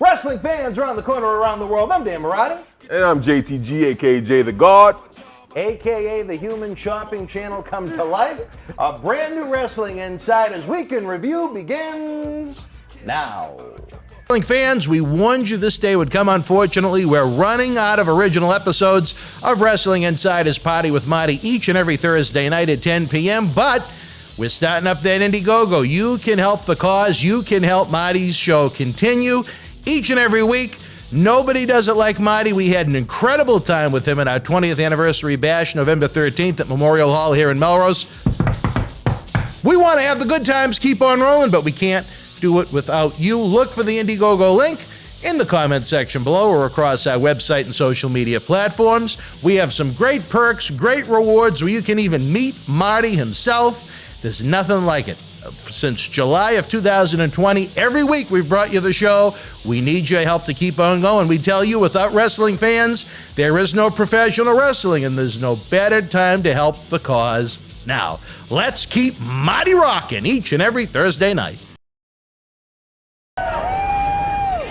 Wrestling fans around the corner, around the world, I'm Dan Marty. And I'm JTG, aka Jay the God. AKA the Human Shopping Channel come to life. A brand new Wrestling Insiders Weekend Review begins now. Wrestling fans, we warned you this day would come. Unfortunately, we're running out of original episodes of Wrestling Insiders Party with Marty each and every Thursday night at 10 p.m., but we're starting up that Indiegogo. You can help the cause. You can help Marty's show continue each and every week. Nobody does it like Marty. We had an incredible time with him at our 20th anniversary bash, November 13th at Memorial Hall here in Melrose. We want to have the good times keep on rolling, but we can't do it without you. Look for the Indiegogo link in the comment section below or across our website and social media platforms. We have some great perks, great rewards where you can even meet Marty himself. There's nothing like it. Since July of 2020, every week we've brought you the show. We need your help to keep on going. We tell you, without wrestling fans, there is no professional wrestling, and there's no better time to help the cause now. Let's keep Marty rocking each and every Thursday night.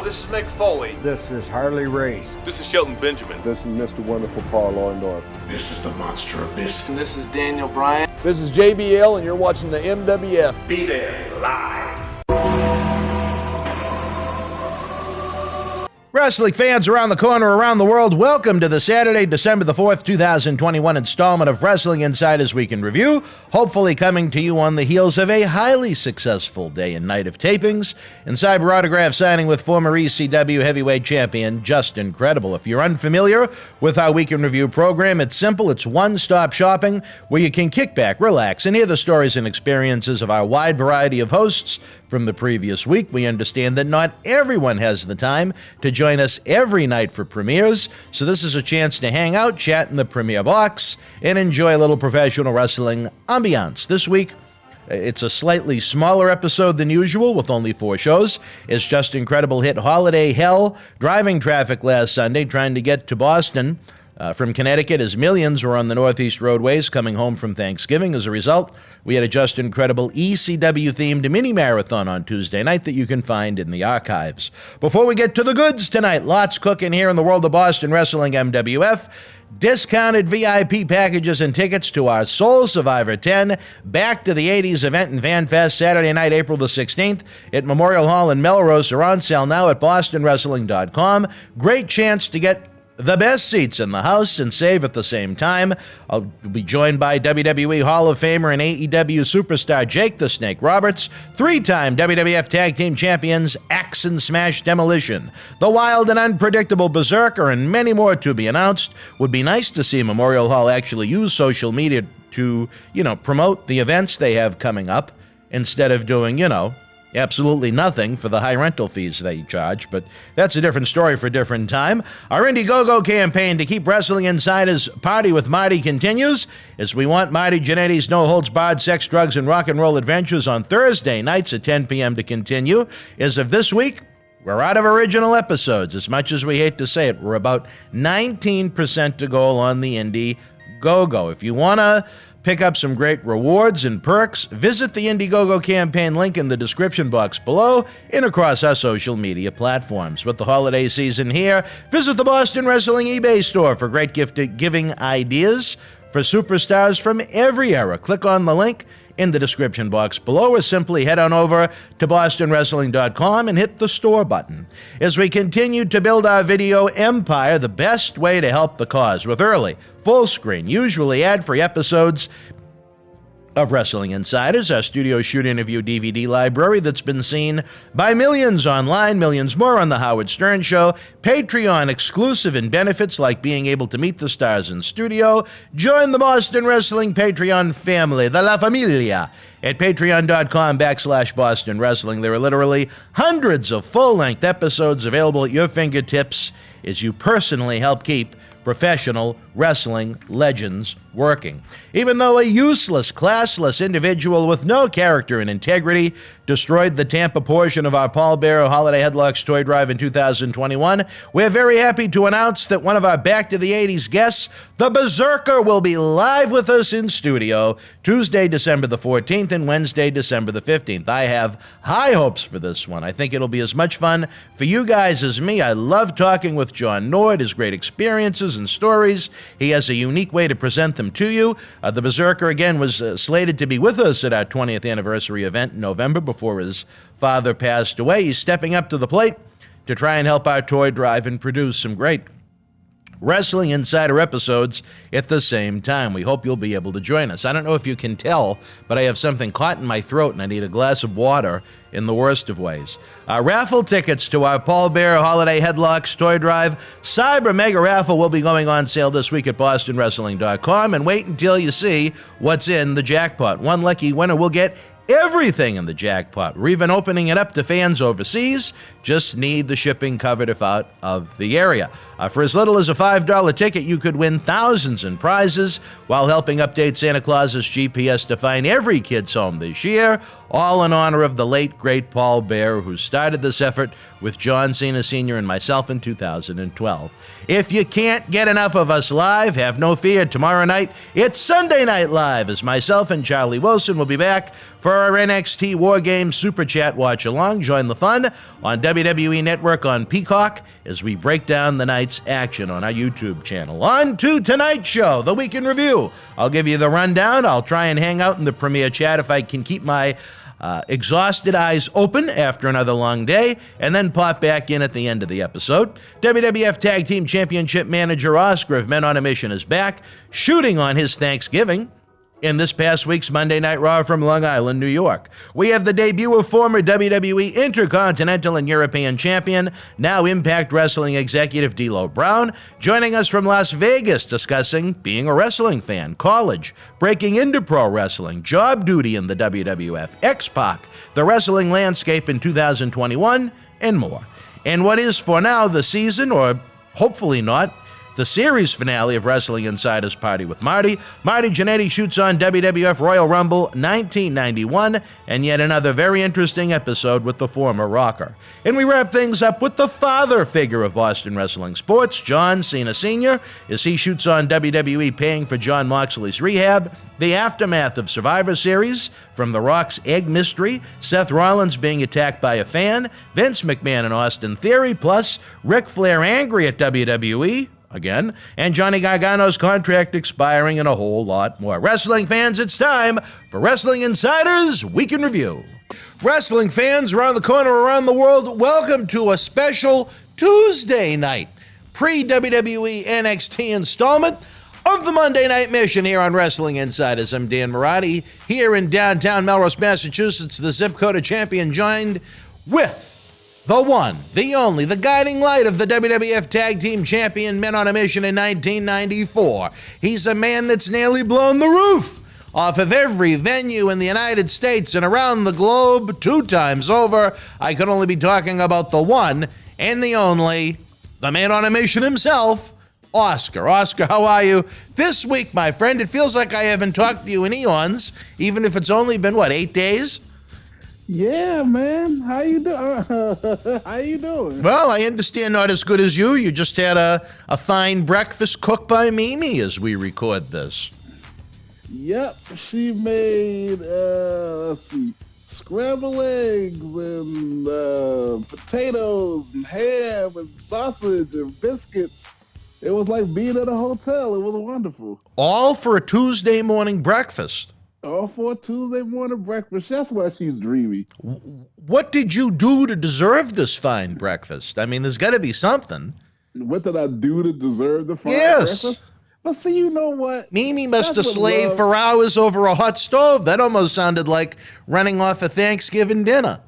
This is Mick Foley. This is Harley Race. This is Shelton Benjamin. This is Mr. Wonderful Paul Orndorff. This is the Monster Abyss. And this is Daniel Bryan. This is JBL, and you're watching the MWF. Be there live. Wrestling fans around the corner, around the world, welcome to the Saturday, December the 4th, 2021 installment of Wrestling Insiders Weekend Review, hopefully coming to you on the heels of a highly successful day and night of tapings and cyber autograph signing with former ECW heavyweight champion Justin Incredible. If you're unfamiliar with our Weekend Review program, it's simple. It's one-stop shopping where you can kick back, relax, and hear the stories and experiences of our wide variety of hosts from the previous week. We understand that not everyone has the time to join us every night for premieres, so this is a chance to hang out, chat in the premiere box, and enjoy a little professional wrestling ambiance. This week, it's a slightly smaller episode than usual with only 4 shows. It's Just Incredible hit holiday hell, driving traffic last Sunday, trying to get to Boston from Connecticut as millions were on the Northeast roadways coming home from Thanksgiving. As a result, we had a Just Incredible ECW-themed mini-marathon on Tuesday night that you can find in the archives. Before we get to the goods tonight, lots cooking here in the world of Boston Wrestling MWF. Discounted VIP packages and tickets to our Soul Survivor 10 Back to the 80s event and Fan Fest Saturday night, April the 16th at Memorial Hall in Melrose are on sale now at bostonwrestling.com. Great chance to get the best seats in the house and save at the same time. I'll be joined by WWE Hall of Famer and AEW superstar Jake the Snake Roberts, 3-time WWF Tag Team Champions Axe and Smash Demolition, the wild and unpredictable Berzerker, and many more to be announced. Would be nice to see Memorial Hall actually use social media to, promote the events they have coming up instead of doing, absolutely nothing for the high rental fees they charge, but that's a different story for a different time. Our Indiegogo campaign to keep Wrestling Insiders Party with Marty continues as we want Marty Jannetty's no-holds-barred sex, drugs, and rock and roll adventures on Thursday nights at 10 p.m. to continue. As of this week, we're out of original episodes. As much as we hate to say it, we're about 19% to go on the Indiegogo. If you want to pick up some great rewards and perks, visit the Indiegogo campaign link in the description box below and across our social media platforms. With the holiday season here, visit the Boston Wrestling eBay store for great gift-giving ideas for superstars from every era. Click on the link in the description box below or simply head on over to bostonwrestling.com and hit the store button. As we continue to build our video empire, the best way to help the cause with early, full screen, usually ad-free episodes of Wrestling Insiders, our studio shoot interview DVD library that's been seen by millions online, millions more on The Howard Stern Show, Patreon exclusive and benefits like being able to meet the stars in studio. Join the Boston Wrestling Patreon family, the La Familia, at patreon.com/Boston Wrestling. There are literally hundreds of full-length episodes available at your fingertips as you personally help keep professional wrestling legends working. Even though a useless, classless individual with no character and integrity destroyed the Tampa portion of our Paul Bearer Holiday Headlocks Toy Drive in 2021, we're very happy to announce that one of our Back to the 80s guests, the Berzerker, will be live with us in studio Tuesday, December the 14th and Wednesday, December the 15th. I have high hopes for this one. I think it'll be as much fun for you guys as me. I love talking with John Nord, his great experiences and stories. He has a unique way to present them to you. The Berzerker, again, was slated to be with us at our 20th anniversary event in November before his father passed away. He's stepping up to the plate to try and help our toy drive and produce some great Wrestling Insider episodes at the same time. We hope you'll be able to join us. I don't know if you can tell, but I have something caught in my throat and I need a glass of water in the worst of ways. Raffle tickets to our Paul Bearer Holiday Headlocks Toy Drive Cyber Mega Raffle will be going on sale this week at BostonWrestling.com, and wait until you see what's in the jackpot. One lucky winner will get everything in the jackpot. We're even opening it up to fans overseas. Just need the shipping covered if out of the area. For as little as a $5 ticket, you could win thousands in prizes while helping update Santa Claus's GPS to find every kid's home this year, all in honor of the late, great Paul Bearer, who started this effort with John Cena Sr. and myself in 2012. If you can't get enough of us live, have no fear. Tomorrow night, it's Sunday Night Live, as myself and Charlie Wilson will be back for our NXT War Games Super Chat Watch Along. Join the fun on WWE Network on Peacock as we break down the night's action on our YouTube channel. On to tonight's show, the Week in Review. I'll give you the rundown. I'll try and hang out in the premiere chat if I can keep my exhausted eyes open after another long day, and then pop back in at the end of the episode. WWF Tag Team Championship manager Oscar of Men on a Mission is back, shooting on his Thanksgiving in this past week's Monday Night Raw from Long Island, New York. We have the debut of former WWE Intercontinental and European Champion, now Impact Wrestling executive D'Lo Brown, joining us from Las Vegas discussing being a wrestling fan, college, breaking into pro wrestling, job duty in the WWF, X-Pac, the wrestling landscape in 2021, and more. And what is for now the season, or hopefully not, the series finale of Wrestling Insider's Party with Marty. Marty Jannetty shoots on WWF Royal Rumble 1991, and yet another very interesting episode with the former Rocker. And we wrap things up with the father figure of Boston wrestling sports, John Cena Sr., as he shoots on WWE paying for Jon Moxley's rehab, the aftermath of Survivor Series, from The Rock's egg mystery, Seth Rollins being attacked by a fan, Vince McMahon and Austin Theory, plus Ric Flair angry at WWE, again, and Johnny Gargano's contract expiring, and a whole lot more. Wrestling fans, it's time for Wrestling Insider's Week in Review. Wrestling fans around the corner, around the world, welcome to a special Tuesday night pre-WWE NXT installment of the Monday Night Mission here on Wrestling Insiders. I'm Dan Marotti, here in downtown Melrose, Massachusetts, the zip code of champion, joined with the one, the only, the guiding light of the WWF Tag Team Champion, Men on a Mission in 1994. He's a man that's nearly blown the roof off of every venue in the United States and around the globe 2 times over. I could only be talking about the one and the only, the Man on a Mission himself, Oscar. Oscar, how are you this week, my friend? It feels like I haven't talked to you in eons, even if it's only been, 8 days? Yeah, man. How you doing? How you doing? Well, I understand not as good as you. You just had a fine breakfast cooked by Mimi as we record this. Yep, she made, scrambled eggs and potatoes and ham and sausage and biscuits. It was like being at a hotel. It was wonderful. All for a Tuesday morning breakfast. All for a Tuesday morning breakfast. That's why she's dreamy. What did you do to deserve this fine breakfast? I mean, there's got to be something. What did I do to deserve the fine Yes. breakfast? But see, you know what? Mimi must have That's what slaved love- for hours over a hot stove. That almost sounded like running off a Thanksgiving dinner.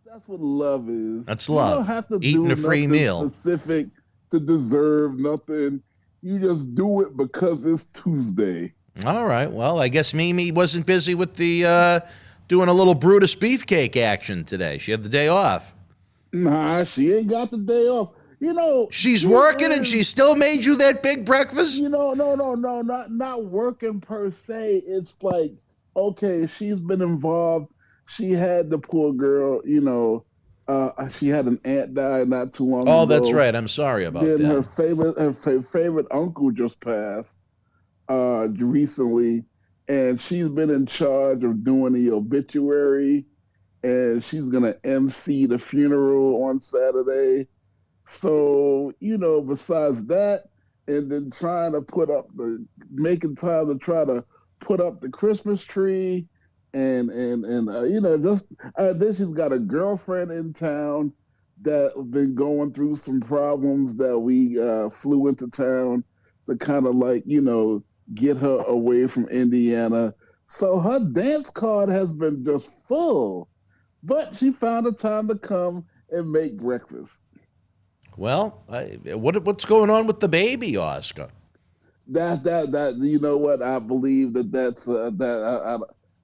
That's what love is. That's You love. don't have to Eating do a free nothing meal. specific to deserve nothing. You just do it because it's Tuesday. All right. Well, I guess Mimi wasn't busy with the doing a little Brutus beefcake action today. She had the day off. Nah, she ain't got the day off. She's working and she still made you that big breakfast? No, not working per se. It's like, okay, she's been involved. She had the poor girl, she had an aunt die not too long ago. Oh, that's right. I'm sorry about then that. Her favorite uncle just passed recently, and she's been in charge of doing the obituary, and she's gonna MC the funeral on Saturday. So, besides that, and then making time to try to put up the Christmas tree, and then she's got a girlfriend in town that been going through some problems that we flew into town to kind of get her away from Indiana. So her dance card has been just full, but she found the time to come and make breakfast. Well, what's going on with the baby, Oscar? That you know what? I believe that's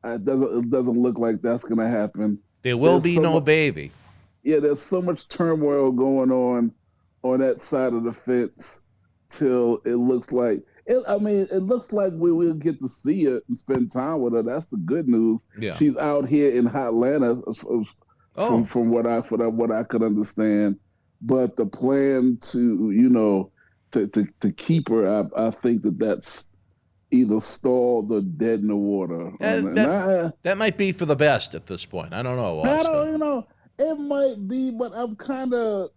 it doesn't look like that's going to happen. There will be no baby. Yeah, there's so much turmoil going on that side of the fence till it looks like it looks like we will get to see her and spend time with her. That's the good news. Yeah. She's out here in Atlanta from what I could understand. But the plan to keep her, I think that's either stalled or dead in the water. That might be for the best at this point. I don't know, Oscar. I don't, it might be, but I'm kind of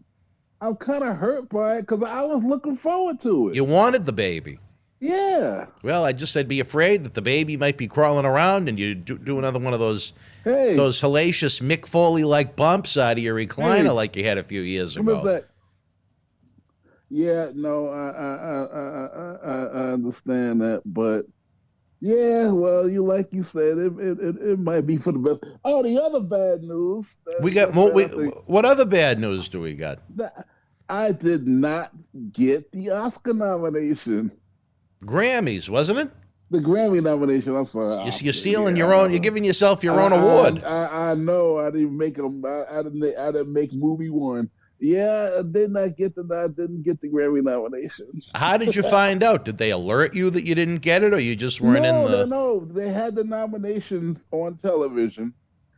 hurt by it because I was looking forward to it. You wanted the baby. Yeah. Well, I'd be afraid that the baby might be crawling around and you do another one of those hellacious Mick Foley-like bumps out of your recliner like you had a few years ago. That? Yeah, no, I understand that, but yeah, well, like you said, it might be for the best. Oh, the other bad news. We got more. What other bad news do we got? I did not get the Oscar nomination. Grammys, wasn't it? The Grammy nomination. I'm sorry. You're stealing your own. You're giving yourself your own award. I know. I didn't make them. I didn't make movie one. Yeah, I didn't get the Grammy nomination. How did you find out? Did they alert you that you didn't get it, or you just weren't in the? No, they had the nominations on television.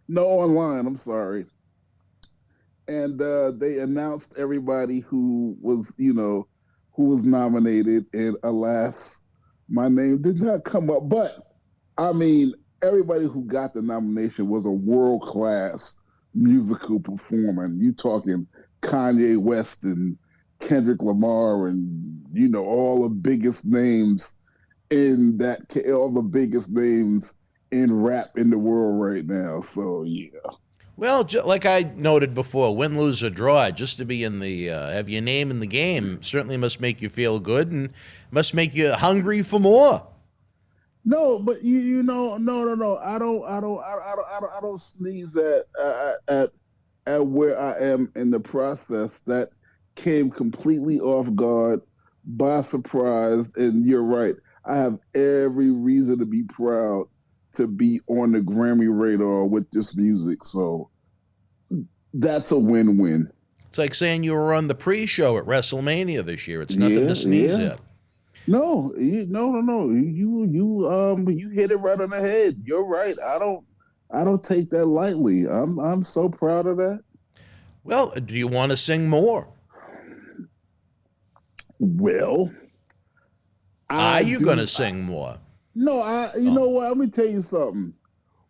No, online. I'm sorry. And they announced everybody who was nominated, and alas, my name did not come up. But I mean, everybody who got the nomination was a world-class musical performer. You talking Kanye West and Kendrick Lamar and all the biggest names in rap in the world right now. So yeah. Well, like I noted before, win, lose, or draw, just to be in the have your name in the game certainly must make you feel good and must make you hungry for more. No, but no. I don't sneeze at where I am in the process. That came completely off guard, by surprise, and you're right. I have every reason to be proud to be on the Grammy radar with this music. So that's a win-win. It's like saying you were on the pre-show at Wrestlemania this year. It's nothing to sneeze at. No. You hit it right on the head. You're right. I don't take that lightly. I'm so proud of that. Well, do you want to sing more? Well, are you going to sing more? No, you know what? Let me tell you something.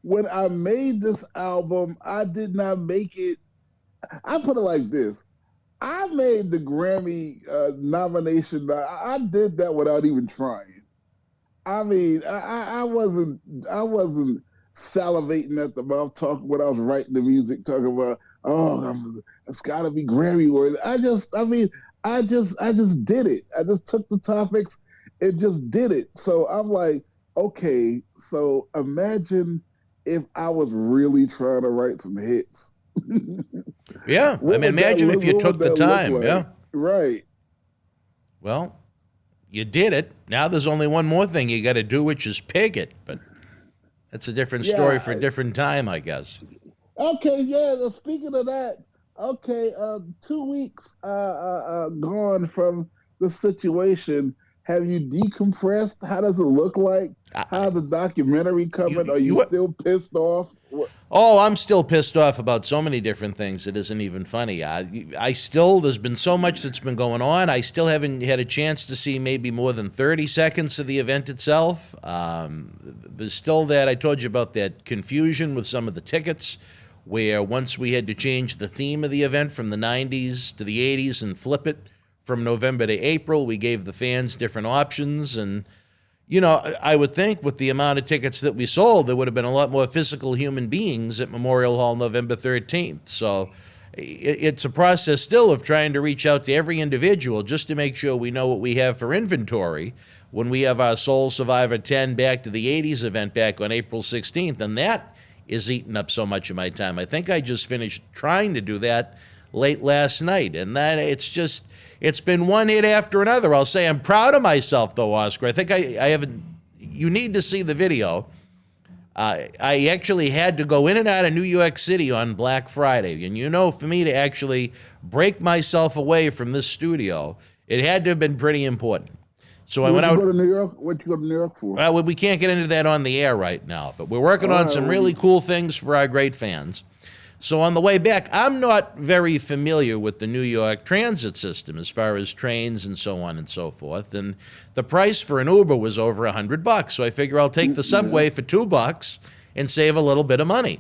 When I made this album, I did not make it. I put it like this. I made the Grammy nomination. I did that without even trying. I mean, I wasn't salivating at the mouth talking when I was writing the music, talking about, it's got to be Grammy worthy. I just did it. I just took the topics and just did it. So I'm like, okay, so imagine if I was really trying to write some hits. Yeah, I mean, imagine if you took the time. Like? Yeah, right. Well, you did it. Now there's only one more thing you got to do, which is pig it. But that's a different story for a different time, I guess. Okay, yeah. Speaking of that, Okay, 2 weeks gone from the situation. Have you decompressed? How does it look like? How's the documentary coming? Are you still pissed off? Oh, I'm still pissed off about so many different things. It isn't even funny. I still, there's been so much that's been going on. I still haven't had a chance to see maybe more than 30 seconds of the event itself. There's still that, I told you about that confusion with some of the tickets, where once we had to change the theme of the event from the 90s to the 80s and flip it from November to April, we gave the fans different options. And, you know, I would think with the amount of tickets that we sold, there would have been a lot more physical human beings at Memorial Hall November 13th. So it's a process still of trying to reach out to every individual just to make sure we know what we have for inventory when we have our Soul Survivor 10 Back to the 80s event back on April 16th. And that is eating up so much of my time. I think I just finished trying to do that late last night. And that it's been one hit after another. I'll say I'm proud of myself, though, Oscar. I think I haven't. You need to see the video. I actually had to go in and out of New York City on Black Friday. And you know, for me to actually break myself away from this studio, it had to have been pretty important. So I went out. Go to New York? What'd you go to New York for? Well, we can't get into that on the air right now, but we're working on some really cool things for our great fans. So on the way back, I'm not very familiar with the New York transit system as far as trains and so on and so forth. And the price for an Uber was over $100. So I figure I'll take the subway for $2 and save a little bit of money.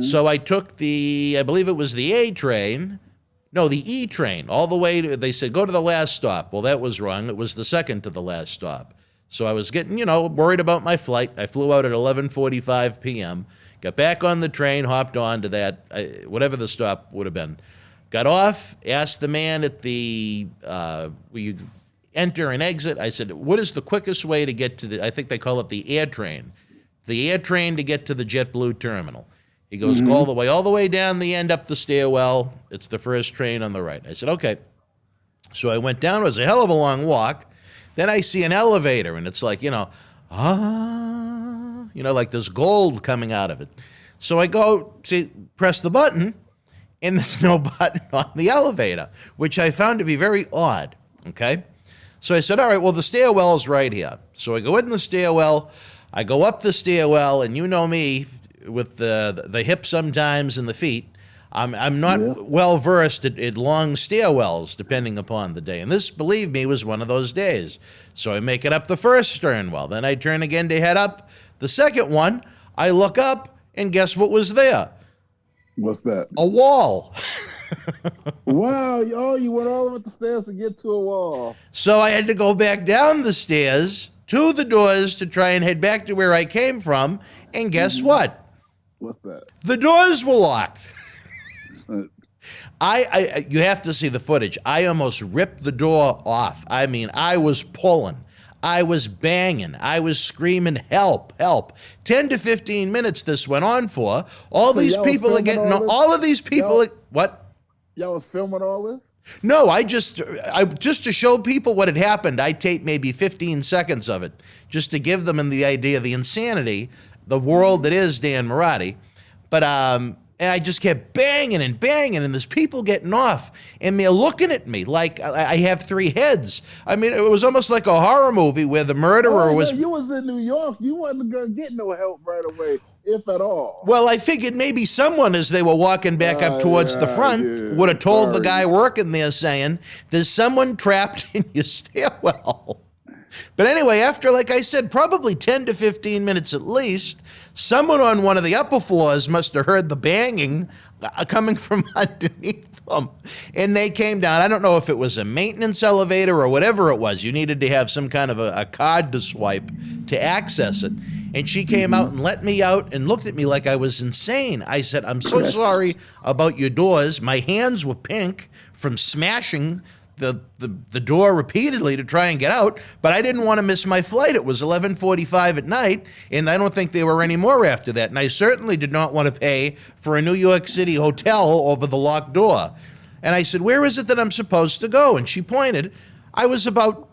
So I took I believe it was the A train. No, the E train, all the way to, they said, go to the last stop. Well, that was wrong. It was the second to the last stop. So I was getting, worried about my flight. I flew out at 11:45 p.m., got back on the train, hopped on to that, whatever the stop would have been. Got off, asked the man at the, where you enter and exit. I said, what is the quickest way to get to I think they call it the air train. The air train to get to the JetBlue terminal. He goes, go all the way down the end up the stairwell. It's the first train on the right. I said, okay. So I went down. It was a hell of a long walk. Then I see an elevator, and it's like, like there's gold coming out of it. So I go to press the button, and there's no button on the elevator, which I found to be very odd, okay? So I said, all right, well, the stairwell's right here. So I go in the stairwell. I go up the stairwell, and you know me, with the hips sometimes and the feet, I'm not well versed at long stairwells depending upon the day. And this, believe me, was one of those days. So I make it up the first sternwell. Then I turn again to head up the second one. I look up, and guess what was there? What's that? A wall. Wow. Oh, you went all the way up the stairs to get to a wall. So I had to go back down the stairs to the doors to try and head back to where I came from. And guess what? What's that? The doors were locked. You have to see the footage. I almost ripped the door off. I mean, I was pulling. I was banging. I was screaming, help, help. 10 to 15 minutes this went on for. All So these y'all was people are filming getting, all this? all of these people, Y'all- what? Y'all was filming all this? No, I just to show people what had happened, I taped maybe 15 seconds of it, just to give them the idea of the insanity, the world that is Dan Marati. But and I just kept banging and banging, and there's people getting off, and they're looking at me like I have three heads. I mean, it was almost like a horror movie where the murderer was. You was in New York. You wasn't gonna get no help right away, if at all. Well, I figured maybe someone, as they were walking back up towards the front, would have told the guy working there, saying, there's someone trapped in your stairwell. But anyway, after, like I said, probably 10 to 15 minutes at least, someone on one of the upper floors must have heard the banging coming from underneath them. And they came down. I don't know if it was a maintenance elevator or whatever it was. You needed to have some kind of a card to swipe to access it. And she came out and let me out and looked at me like I was insane. I said, I'm so sorry about your doors. My hands were pink from smashing the door repeatedly to try and get out, but I didn't want to miss my flight. It was 11:45 at night, and I don't think there were any more after that. And I certainly did not want to pay for a New York City hotel over the locked door. And I said, where is it that I'm supposed to go? And she pointed. I was about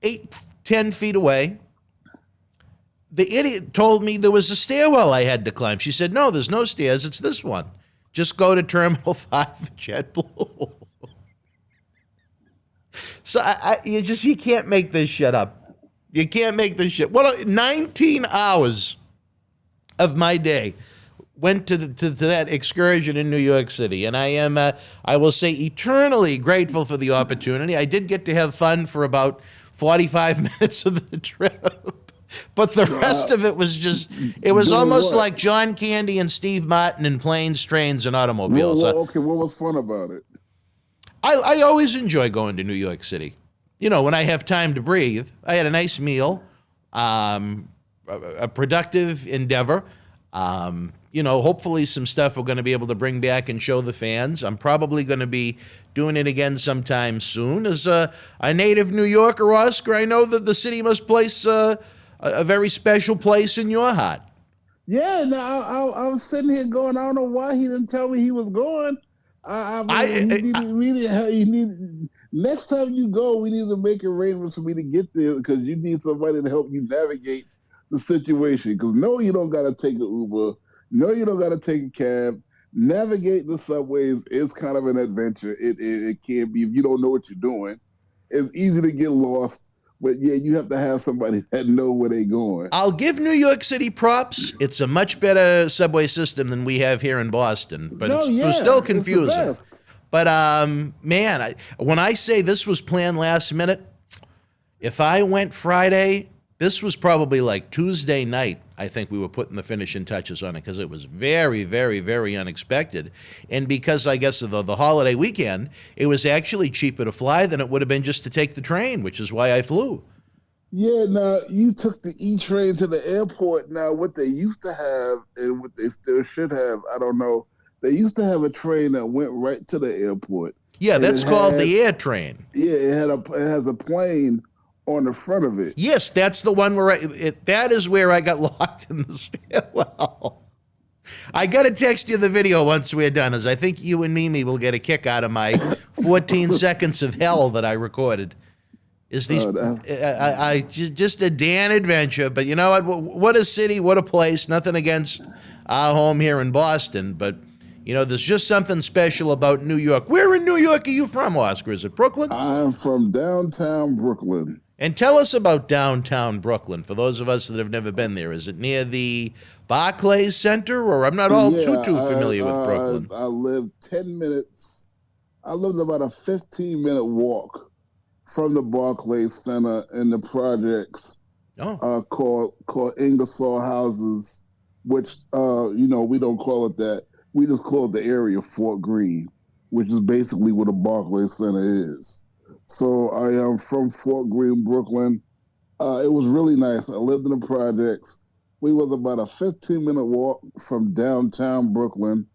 8-10 feet away. The idiot told me there was a stairwell I had to climb. She said, no, there's no stairs. It's this one. Just go to Terminal 5 of JetBlue. So you can't make this shit up. You can't make this shit. Well, 19 hours of my day went to that excursion in New York City, and I am, I will say, eternally grateful for the opportunity. I did get to have fun for about 45 minutes of the trip, but the rest of it was just, it was almost like John Candy and Steve Martin in Planes, Trains, and Automobiles. Okay, what was fun about it? I always enjoy going to New York City. You know, when I have time to breathe. I had a nice meal, a productive endeavor. You know, hopefully some stuff we're going to be able to bring back and show the fans. I'm probably going to be doing it again sometime soon. As a native New Yorker, Oscar, I know that the city must place a very special place in your heart. Yeah, no, I was sitting here going, I don't know why he didn't tell me he was going. Next time you go, we need to make arrangements for me to get there because you need somebody to help you navigate the situation. Because no, you don't got to take an Uber. No, you don't got to take a cab. Navigate the subways is kind of an adventure. It can be if you don't know what you're doing. It's easy to get lost, but yeah, you have to have somebody that know where they're going. I'll give New York City props. It's a much better subway system than we have here in Boston, but it's still confusing. But man, when I say this was planned last minute, if I went Friday, this was probably like Tuesday night. I think we were putting the finishing touches on it because it was very, very, very unexpected. And because I guess of the holiday weekend, it was actually cheaper to fly than it would have been just to take the train, which is why I flew. Yeah, now you took the E-train to the airport. Now, what they used to have and what they still should have, I don't know. They used to have a train that went right to the airport. Yeah, that's called the air train. Yeah, it has a plane on the front of it. Yes, that's the one where that is where I got locked in the stairwell. I got to text you the video once we're done, as I think you and Mimi will get a kick out of my 14 seconds of hell that I recorded. Is these just a damn adventure, but you know what a city, what a place. Nothing against our home here in Boston, but you know, there's just something special about New York. Where in New York are you from, Oscar? Is it Brooklyn? I'm from downtown Brooklyn. And tell us about downtown Brooklyn, for those of us that have never been there. Is it near the Barclays Center, or I'm not too familiar with Brooklyn? I lived 10 minutes. I lived about a 15-minute walk from the Barclays Center in the projects called Ingersoll Houses, which, you know, we don't call it that. We just call it the area Fort Greene, which is basically where the Barclays Center is. So I am from Fort Greene, Brooklyn. It was really nice. I lived in the projects. We was about a 15-minute walk from downtown Brooklyn,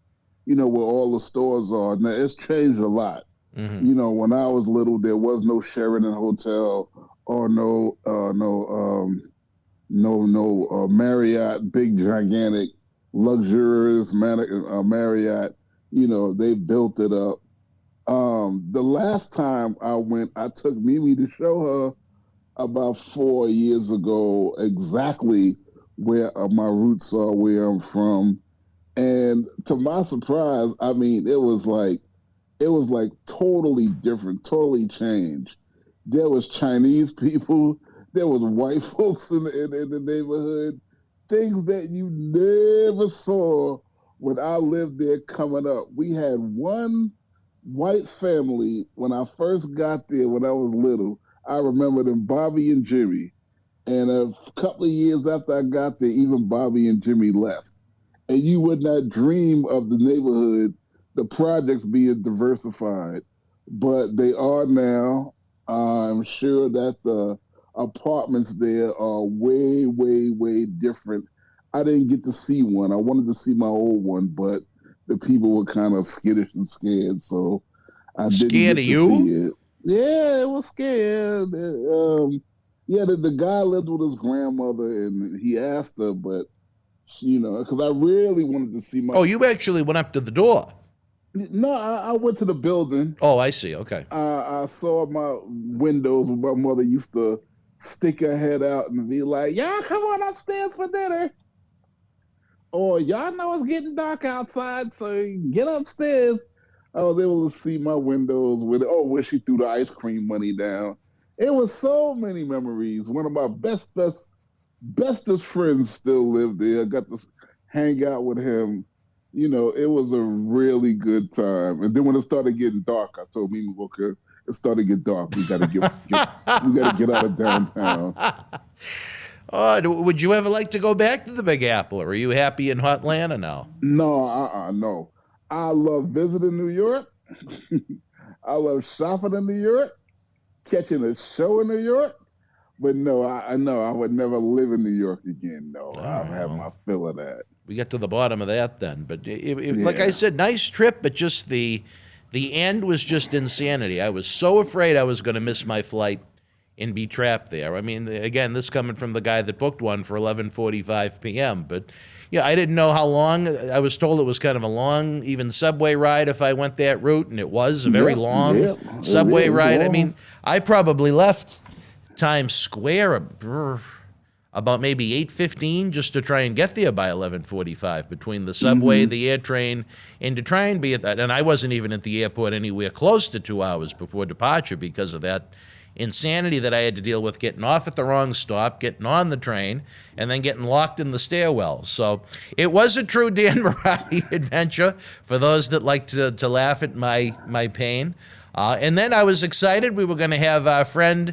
you know, where all the stores are. Now, it's changed a lot. Mm-hmm. You know, when I was little, there was no Sheraton Hotel or no Marriott, big, gigantic, luxurious Marriott. You know, they built it up. The last time I went, I took Mimi to show her about 4 years ago exactly where my roots are, where I'm from. And to my surprise, I mean, it was like totally different, totally changed. There was Chinese people, there was white folks in the neighborhood, things that you never saw when I lived there coming up. We had one white family when I first got there when I was little. I remember them, Bobby and Jimmy. And a couple of years after I got there, even Bobby and Jimmy left. And you would not dream of the neighborhood, the projects being diversified, but they are now. I'm sure that the apartments there are way, way, way different. I didn't get to see one. I wanted to see my old one, but the people were kind of skittish and scared, so I didn't get to see it. Yeah, it was scared. The guy lived with his grandmother, and he asked her, but you know, because I really wanted to see my. Oh, you actually went up to the door. No, I went to the building. Oh, I see. Okay. I saw my windows where my mother used to stick her head out and be like, "Y'all come on upstairs for dinner." or y'all know it's getting dark outside, so get upstairs. I was able to see my windows where she threw the ice cream money down. It was so many memories. One of my bestest friends still lived there. I got to hang out with him. It was a really good time. And then when it started getting dark, I told Mimi, okay, it started to get dark. We got to we got to get out of downtown. Would you ever like to go back to the Big Apple, or are you happy in Hotlanta now? No, no. I love visiting New York. I love shopping in New York, catching a show in New York. But no, I know I would never live in New York again. No, I've had my fill of that. We get to the bottom of that then. But like I said, nice trip, but just the end was just insanity. I was so afraid I was going to miss my flight and be trapped there. I mean, again, this coming from the guy that booked one for 11:45 p.m. But I didn't know how long. I was told it was kind of a long, even subway ride if I went that route, and it was a very long subway ride. I mean, I probably left Times Square about maybe 8:15 just to try and get there by 11:45 between the subway, the air train, and to try and be at that. And I wasn't even at the airport anywhere close to 2 hours before departure because of that insanity that I had to deal with, getting off at the wrong stop, getting on the train, and then getting locked in the stairwell. So it was a true Dan Marati adventure for those that like to laugh at my pain. And then I was excited. We were going to have our friend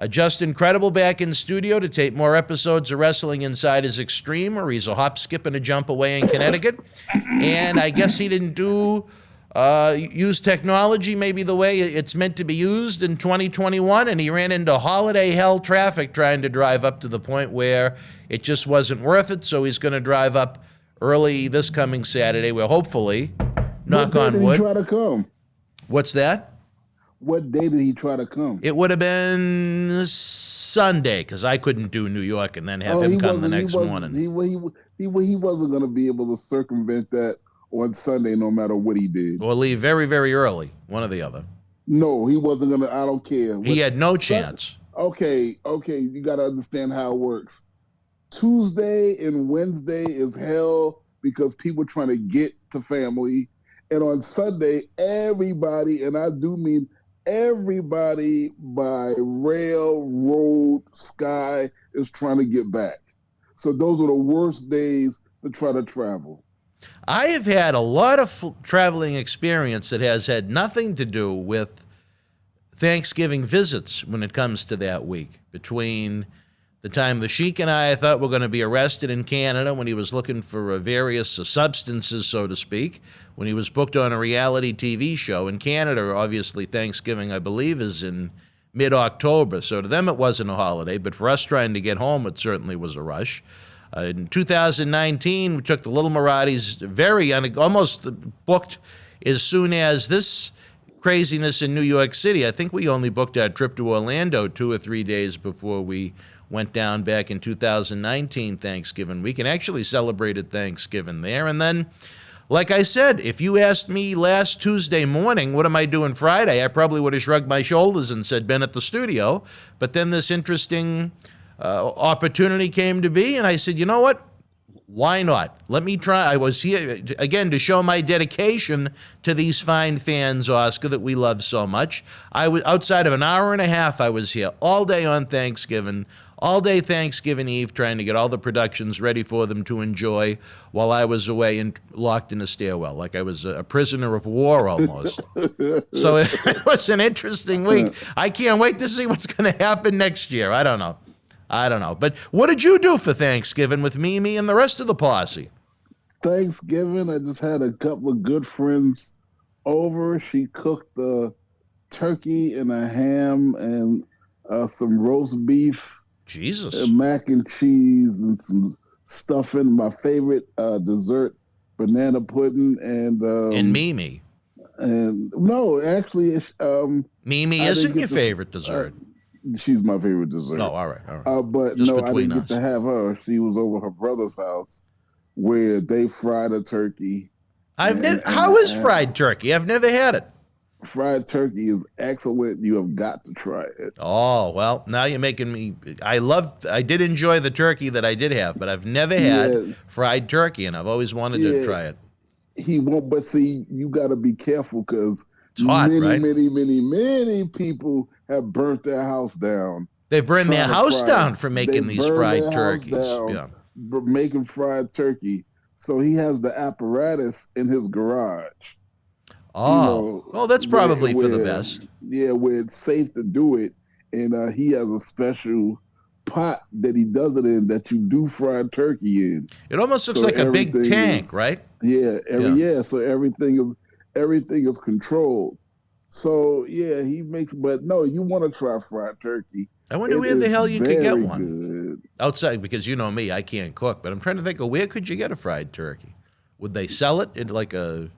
Justin Credible back in studio to tape more episodes of Wrestling Insiders Extreme, where he's a hop, skip, and a jump away in Connecticut. And I guess he didn't use technology maybe the way it's meant to be used in 2021, and he ran into holiday hell traffic trying to drive up to the point where it just wasn't worth it. So he's going to drive up early this coming Saturday, where hopefully, knock on wood. What day did he try to come? What's that? What day did he try to come? It would have been Sunday, because I couldn't do New York and then have him come the next morning. He wasn't going to be able to circumvent that on Sunday, no matter what he did. Or leave very, very early, one or the other. No, he wasn't going to. I don't care. He had no chance. Okay, you got to understand how it works. Tuesday and Wednesday is hell because people trying to get to family. And on Sunday, everybody, and I do mean everybody by rail, road, sky, is trying to get back. So those are the worst days to try to travel. I have had a lot of traveling experience that has had nothing to do with Thanksgiving visits when it comes to that week. Between the time the Sheik and I thought were going to be arrested in Canada when he was looking for various substances, so to speak, when he was booked on a reality TV show. In Canada, obviously, Thanksgiving, I believe, is in mid-October. So to them, it wasn't a holiday. But for us trying to get home, it certainly was a rush. In 2019, we took the Little Maraudis almost booked as soon as this craziness in New York City. I think we only booked our trip to Orlando 2 or 3 days before we went down back in 2019 Thanksgiving week, and actually celebrated Thanksgiving there. And then, like I said, if you asked me last Tuesday morning, what am I doing Friday, I probably would have shrugged my shoulders and said, been at the studio. But then this interesting opportunity came to be, and I said, you know what? Why not? Let me try. I was here, again, to show my dedication to these fine fans, Oscar, that we love so much. I was outside of an hour and a half. I was here all day on Thanksgiving, all day Thanksgiving Eve, trying to get all the productions ready for them to enjoy while I was away and locked in a stairwell, like I was a prisoner of war almost. So it was an interesting week. I can't wait to see what's going to happen next year. I don't know. But what did you do for Thanksgiving with Mimi and the rest of the posse? Thanksgiving, I just had a couple of good friends over. She cooked the turkey and a ham and some roast beef. Jesus. And mac and cheese and some stuffing. My favorite dessert, banana pudding. And Mimi. And no, actually, Mimi isn't your favorite dessert. She's my favorite dessert. Oh, all right. But just no, I didn't us. get to have her. She was over her brother's house where they fried a turkey. How is fried turkey? I've never had it. fried turkey is excellent. You have got to try it. Oh, well, now you're making me. I did enjoy the turkey that I did have, but I've never had fried turkey, and I've always wanted to try it. He won't, but see, you got to be careful because it's hot, right? Many people have burnt their house down. They've burned their house down for making these fried turkeys. Yeah. Making fried turkey. So he has the apparatus in his garage. Oh, well, that's probably for the best. Yeah, where it's safe to do it. And he has a special pot that he does it in that you do fried turkey in. It almost looks like a big tank, right? Yeah, so everything is controlled. So yeah, he makes. But no, you want to try fried turkey. I wonder where the hell you could get one good. outside, because you know me, I can't cook. But I'm trying to think of where could you get a fried turkey? Would they sell it in like a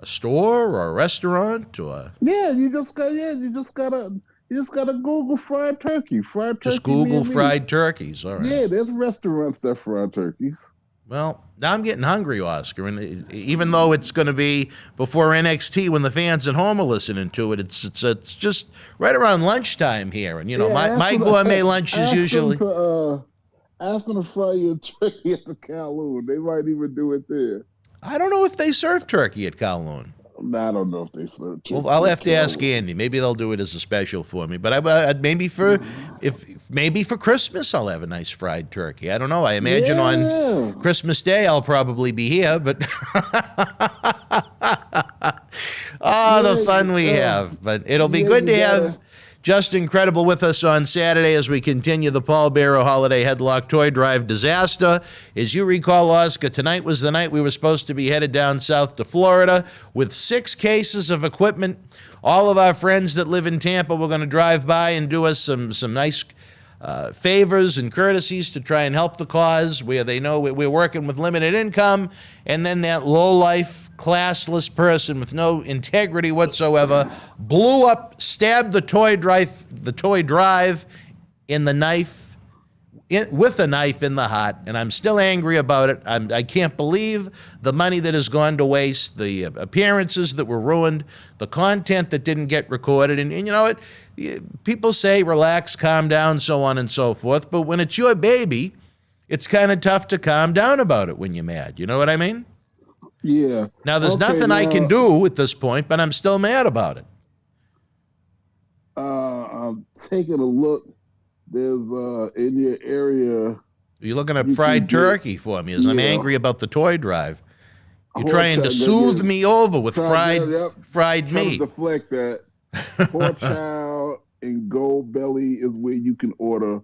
store or a restaurant or? Yeah, you just gotta Google fried turkey. Just Google fried turkeys. All right. Yeah, there's restaurants that fry turkeys. Well, now I'm getting hungry, Oscar. And even though it's going to be before NXT when the fans at home are listening to it, it's just right around lunchtime here. And, you know, my gourmet lunch is usually... Ask them to fry your turkey at the Kowloon. They might even do it there. I don't know if they serve turkey at Kowloon. I don't know if they serve turkey. Well, I'll have to ask Andy. Maybe they'll do it as a special for me. But maybe for Christmas, I'll have a nice fried turkey. I don't know. I imagine on Christmas Day I'll probably be here. But the fun we have. But it'll be good to have Justin Credible with us on Saturday as we continue the Paul Bearer Holiday Headlock Toy Drive disaster. As you recall, Oscar, tonight was the night we were supposed to be headed down south to Florida with 6 cases of equipment. All of our friends that live in Tampa were going to drive by and do us some nice favors and courtesies to try and help the cause where they know we're working with limited income, and then that low-life, classless person with no integrity whatsoever stabbed the toy drive in the knife, with a knife in the heart, and I'm still angry about it. I can't believe the money that has gone to waste, the appearances that were ruined, the content that didn't get recorded, and you know what? People say relax, calm down, so on and so forth, but when it's your baby, it's kind of tough to calm down about it when you're mad. You know what I mean? Yeah. Now, there's nothing I can do at this point, but I'm still mad about it. I'm taking a look. There's in your area. You're looking at fried turkey for me as I'm angry about the toy drive. You're trying to soothe me over with fried meat. To deflect that. Poor Child and Gold Belly is where you can order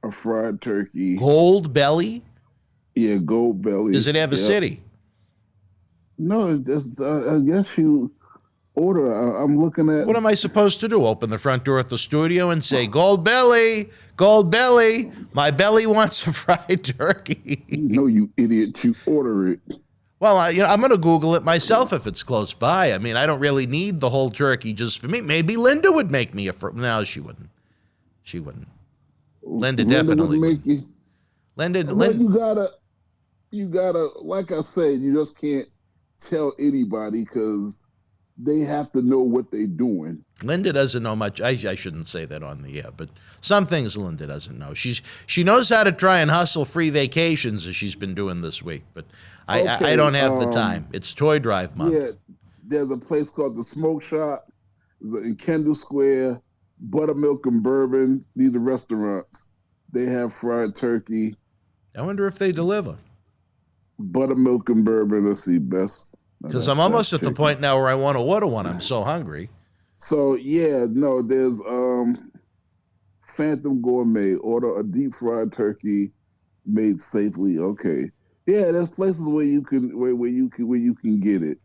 a fried turkey. Gold Belly? Yeah, Gold Belly. Does it have a city? No, I guess you order. I'm looking at. What am I supposed to do? Open the front door at the studio and say, Gold Belly, my belly wants a fried turkey. No, you idiot. You order it. Well, I'm going to Google it myself if it's close by. I mean, I don't really need the whole turkey just for me. Maybe Linda would make me No, she wouldn't. She wouldn't. Linda definitely would. Make you. Linda. You gotta, like I said, you just can't tell anybody because they have to know what they're doing. Linda doesn't know much. I shouldn't say that on the air, but some things Linda doesn't know. She knows how to try and hustle free vacations as she's been doing this week, but I don't have the time. It's Toy Drive month. Yeah, there's a place called the Smoke Shop in Kendall Square, Buttermilk and Bourbon. These are restaurants. They have fried turkey. I wonder if they deliver. Buttermilk and Bourbon. Let's see, best. Because I'm almost at the point now where I want to order one. I'm so hungry. So yeah, no, there's Phantom Gourmet. Order a deep fried turkey made safely. Okay. Yeah, there's places where you can get it.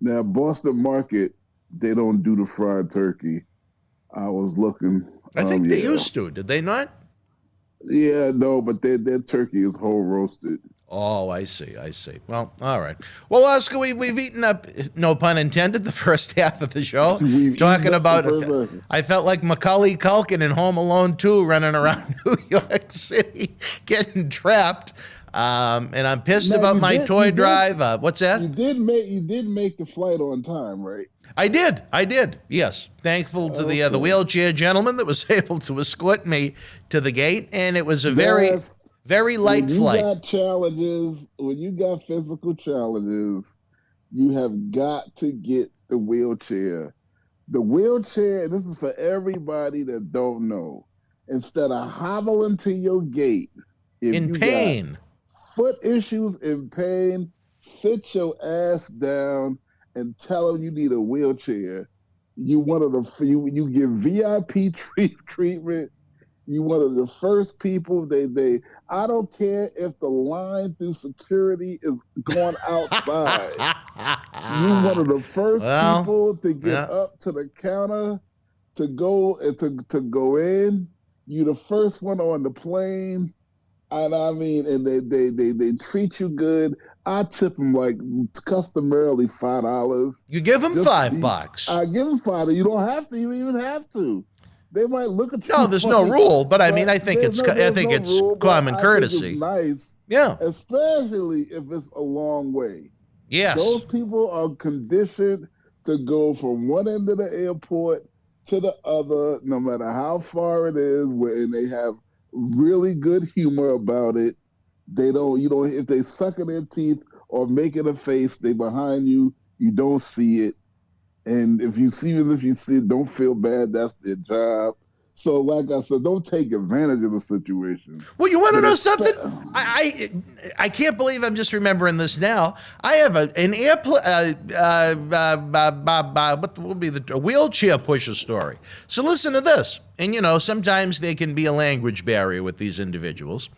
Now Boston Market, they don't do the fried turkey. I was looking. I think they used to. Did they not? Yeah, no, but their turkey is whole roasted. Oh, I see. Well, all right. Well, Oscar, we've eaten up, no pun intended, the first half of the show. Talking about, I felt like Macaulay Culkin in Home Alone 2 running around New York City, getting trapped. And I'm pissed Now, about you my did- toy you did- drive. What's that? You did make the flight on time, right? I did. Yes. Thankful to the Okay. wheelchair gentleman that was able to escort me to the gate, and it was a very, That's- very light when you flight. got challenges, when you got physical challenges, you have got to get the wheelchair. The wheelchair, this is for everybody that don't know. Instead of hobbling to your gate, if In you got pain. foot issues, in pain, sit your ass down and tell them you need a wheelchair. You give VIP treatment. You one of the first people I don't care if the line through security is going outside. You one of the first people to get up to the counter to go in. You the first one on the plane. And I mean, and they treat you good. I tip them like customarily $5. You give them $5. I give them $5. You don't have to. You even have to. They might look at you. No, there's no rule, but I mean, I think it's rule, common I courtesy. think it's nice, Yeah. especially if it's a long way. Yes. Those people are conditioned to go from one end of the airport to the other, no matter how far it is, and they have really good humor about it. They don't, if they suck in their teeth or making a face, they behind you, you don't see it. And if you see it, don't feel bad. That's their job. So, like I said, don't take advantage of the situation. Well, you want to know something? I can't believe I'm just remembering this now. I have an airplane. What will be a wheelchair pusher story? So listen to this. And sometimes there can be a language barrier with these individuals.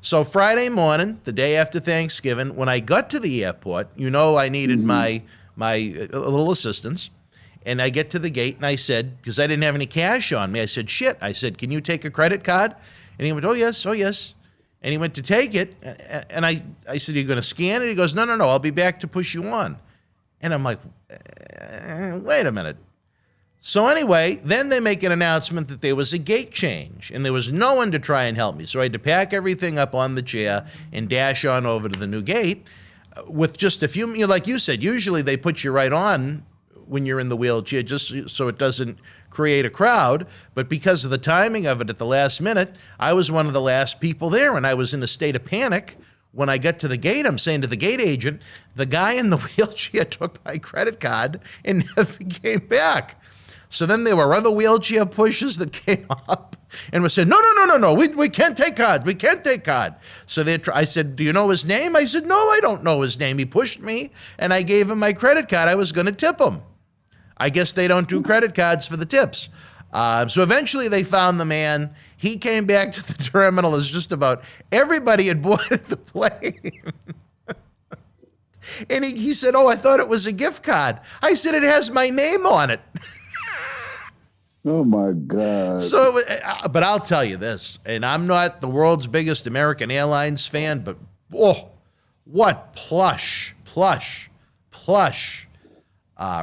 So Friday morning, the day after Thanksgiving, when I got to the airport, I needed my little assistance. And I get to the gate and I said, because I didn't have any cash on me, I said, shit. I said, can you take a credit card? And he went, oh, yes. And he went to take it. And I said, are you going to scan it? He goes, no, I'll be back to push you on. And I'm like, wait a minute. So anyway, then they make an announcement that there was a gate change and there was no one to try and help me. So I had to pack everything up on the chair and dash on over to the new gate with just a few, like you said, usually they put you right on when you're in the wheelchair just so it doesn't create a crowd. But because of the timing of it at the last minute, I was one of the last people there and I was in a state of panic. When I got to the gate, I'm saying to the gate agent, the guy in the wheelchair took my credit card and never came back. So then there were other wheelchair pushers that came up and were saying, no, we can't take cards. We can't take card. So I said, do you know his name? I said, no, I don't know his name. He pushed me and I gave him my credit card. I was going to tip him. I guess they don't do credit cards for the tips. So eventually they found the man. He came back to the terminal as just about everybody had boarded the plane. And he said, oh, I thought it was a gift card. I said, it has my name on it. Oh, my God. So, but I'll tell you this, and I'm not the world's biggest American Airlines fan, but, what plush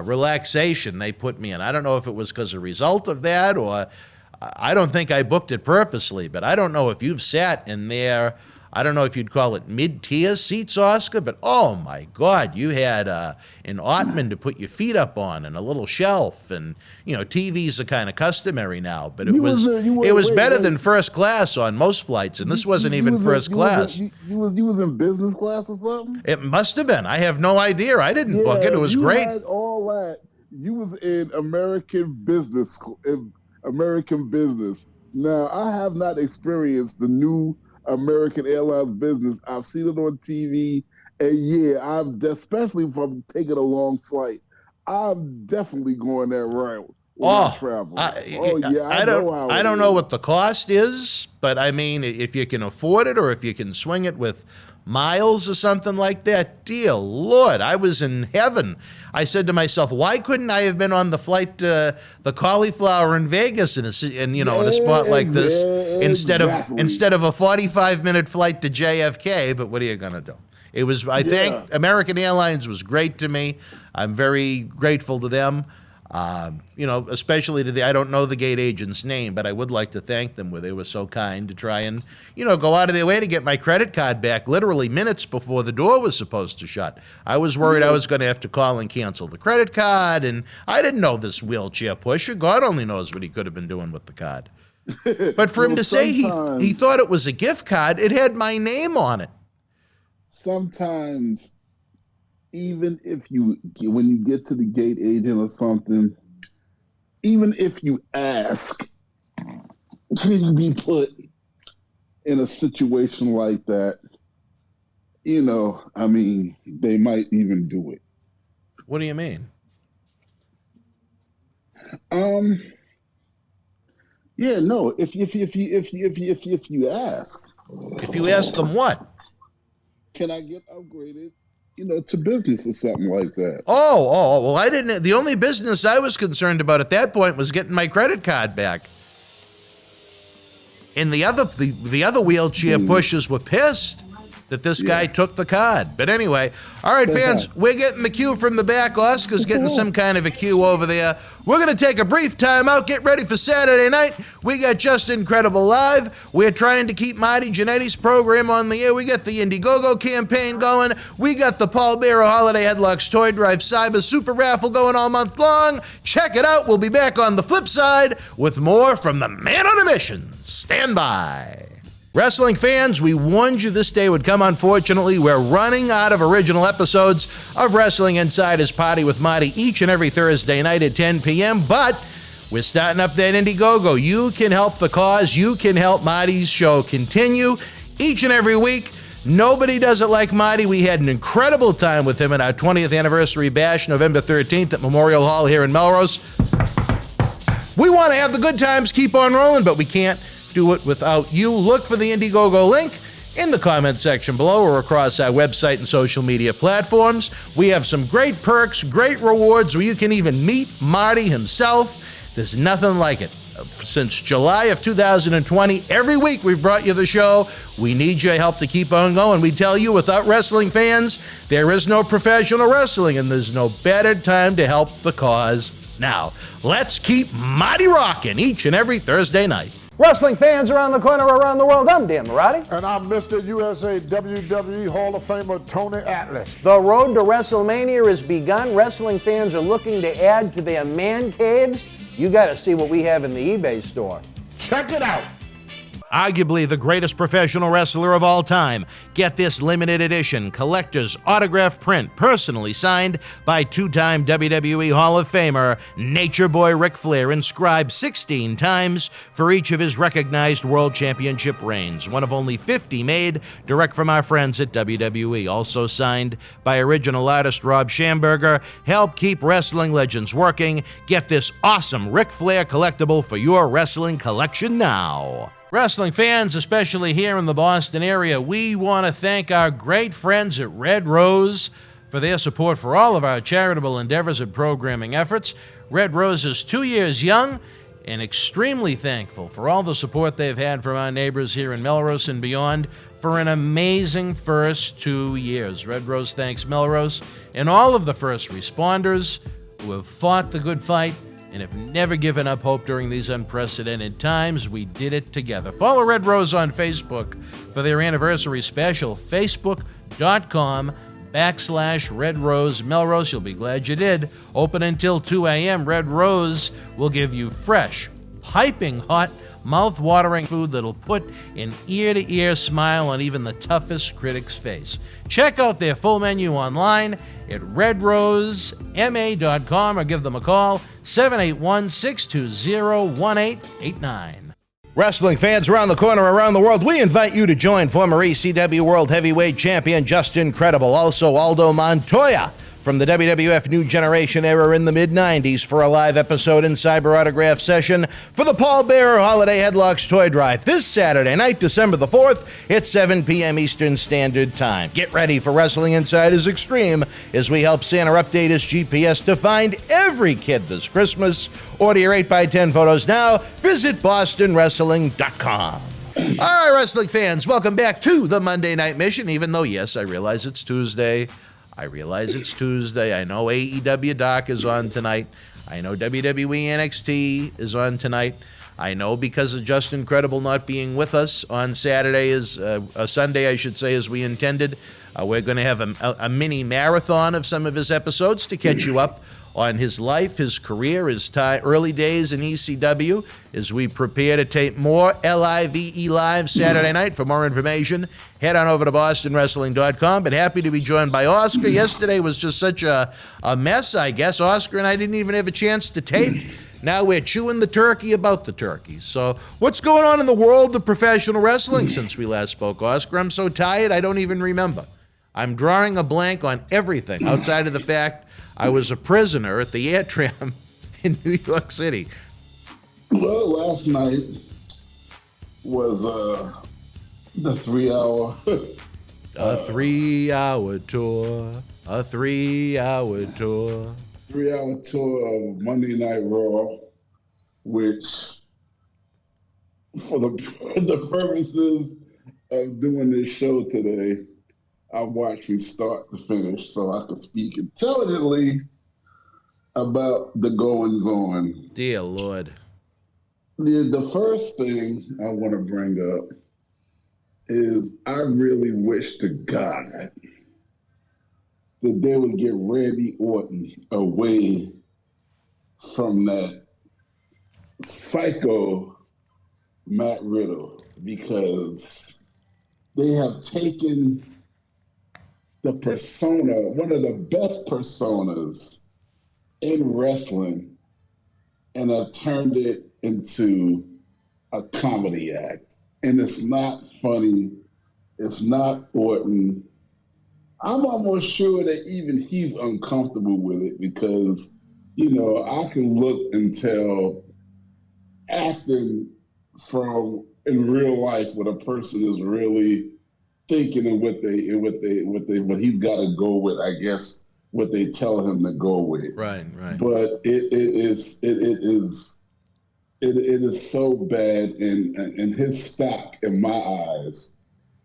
relaxation they put me in. I don't know if it was because a result of that, or I don't think I booked it purposely, but I don't know if you've sat in there. I don't know if you'd call it mid-tier seats, Oscar, but oh my God, you had an ottoman to put your feet up on and a little shelf, and TVs are kind of customary now, but it was better than first class on most flights, and this wasn't even first class. You was in business class or something? It must have been. I have no idea. I didn't book it. It was great. Had all that. You was in American business. Now, I have not experienced the new American Airlines business. I've seen it on TV, and especially if I'm taking a long flight, I'm definitely going that route when I travel. I don't know what the cost is, but I mean, if you can afford it or if you can swing it with miles or something like that, dear Lord, I was in heaven. I said to myself, why couldn't I have been on the flight to the Cauliflower in Vegas in a spot like this instead of a 45-minute flight to JFK? But what are you gonna do? It was. I think American Airlines was great to me. I'm very grateful to them. Especially to I don't know the gate agent's name, but I would like to thank them where they were so kind to try and, go out of their way to get my credit card back literally minutes before the door was supposed to shut. I was worried I was going to have to call and cancel the credit card, and I didn't know this wheelchair pusher. God only knows what he could have been doing with the card. But for him to say he thought it was a gift card, it had my name on it. Sometimes, even when you get to the gate agent or something, even if you ask, can you be put in a situation like that? They might even do it. What do you mean? Yeah, no. If you ask. If you ask them what? Can I get upgraded? To business or something like that. Well, I didn't. The only business I was concerned about at that point was getting my credit card back. And the other wheelchair pushers were pissed that this guy took the card. But anyway, all right, fans, we're getting the cue from the back. Oscar's getting some kind of a cue over there. We're going to take a brief time out. Get ready for Saturday night. We got Just Incredible Live. We're trying to keep Marty Jannetty's program on the air. We got the Indiegogo campaign going. We got the Paul Bearer Holiday Headlocks Toy Drive Cyber Super Raffle going all month long. Check it out. We'll be back on the flip side with more from the man on a mission. Stand by. Wrestling fans, we warned you this day would come. Unfortunately, we're running out of original episodes of Wrestling Insider's Party with Marty each and every Thursday night at 10 p.m., but we're starting up that Indiegogo. You can help the cause. You can help Marty's show continue each and every week. Nobody does it like Marty. We had an incredible time with him at our 20th anniversary bash, November 13th at Memorial Hall here in Melrose. We want to have the good times keep on rolling, but we can't do it without you. Look for the Indiegogo link in the comment section below or across our website and social media platforms. We have some great perks, great rewards where you can even meet Marty himself. There's nothing like it. Since July of 2020, every week we've brought you the show. We need your help to keep on going. We tell you, without wrestling fans, there is no professional wrestling, and there's no better time to help the cause. Now, let's keep Marty rocking each and every Thursday night. Wrestling fans around the corner, around the world, I'm Dan Marotti. And I'm Mr. USA WWE Hall of Famer Tony Atlas. The road to Wrestlemania has begun. Wrestling fans are looking to add to their man caves. You got to see what we have in the eBay store. Check it out. Arguably the greatest professional wrestler of all time. Get this limited edition collector's autograph print personally signed by two-time WWE Hall of Famer Nature Boy Ric Flair, inscribed 16 times for each of his recognized World Championship reigns. One of only 50 made direct from our friends at WWE. Also signed by original artist Rob Schamberger. Help keep wrestling legends working. Get this awesome Ric Flair collectible for your wrestling collection now. Wrestling fans, especially here in the Boston area, we want to thank our great friends at Red Rose for their support for all of our charitable endeavors and programming efforts. Red Rose is 2 years young and extremely thankful for all the support they've had from our neighbors here in Melrose and beyond for an amazing first 2 years. Red Rose thanks Melrose and all of the first responders who have fought the good fight and have never given up hope during these unprecedented times. We did it together. Follow Red Rose on Facebook for their anniversary special, facebook.com/Red Rose Melrose. You'll be glad you did. Open until 2 a.m. Red Rose will give you fresh, piping hot, mouth-watering food that'll put an ear-to-ear smile on even the toughest critic's face. Check out their full menu online at redrosema.com or give them a call, 781-620-1889. Wrestling fans around the corner, around the world, we invite you to join former ECW World Heavyweight Champion Just Incredible, also Aldo Montoya, from the WWF New Generation era in the mid-90s for a live episode and cyber autograph session for the Paul Bearer Holiday Headlocks Toy Drive this Saturday night, December the 4th at 7 p.m. Eastern Standard Time. Get ready for Wrestling Insider's Extreme as we help Santa update his GPS to find every kid this Christmas. Order your 8x10 photos now. Visit BostonWrestling.com. All right, wrestling fans, welcome back to the Monday Night Mission, even though, yes, I realize it's Tuesday. I know AEW Doc is on tonight. I know WWE NXT is on tonight. I know because of Just Incredible not being with us on Saturday, Sunday, I should say, as we intended. We're going to have a mini marathon of some of his episodes to catch you up on his life, his career, his early days in ECW, as we prepare to tape more LIVE Live Saturday night. For more information, head on over to BostonWrestling.com. But happy to be joined by Oscar. Yesterday was just such a mess, I guess. Oscar and I didn't even have a chance to tape. Now we're chewing the turkey about the turkey. So what's going on in the world of professional wrestling since we last spoke, Oscar? I'm so tired, I don't even remember. I'm drawing a blank on everything outside of the fact I was a prisoner at the air tram in New York City. Well, last night was the 3 hour. A 3 hour tour. A 3 hour tour. 3 hour tour of Monday Night Raw, which, for the purposes of doing this show today, I watched from start to finish so I could speak intelligently about the goings on. Dear Lord. The first thing I want to bring up is I really wish to God that they would get Randy Orton away from that psycho Matt Riddle, because they have taken the persona, one of the best personas in wrestling, and have turned it into a comedy act. And it's not funny. It's not Orton. I'm almost sure that even he's uncomfortable with it because, I can look and tell acting from in real life what a person is really thinking and what he's got to go with, I guess, what they tell him to go with. Right. But it is so bad, and his stock in my eyes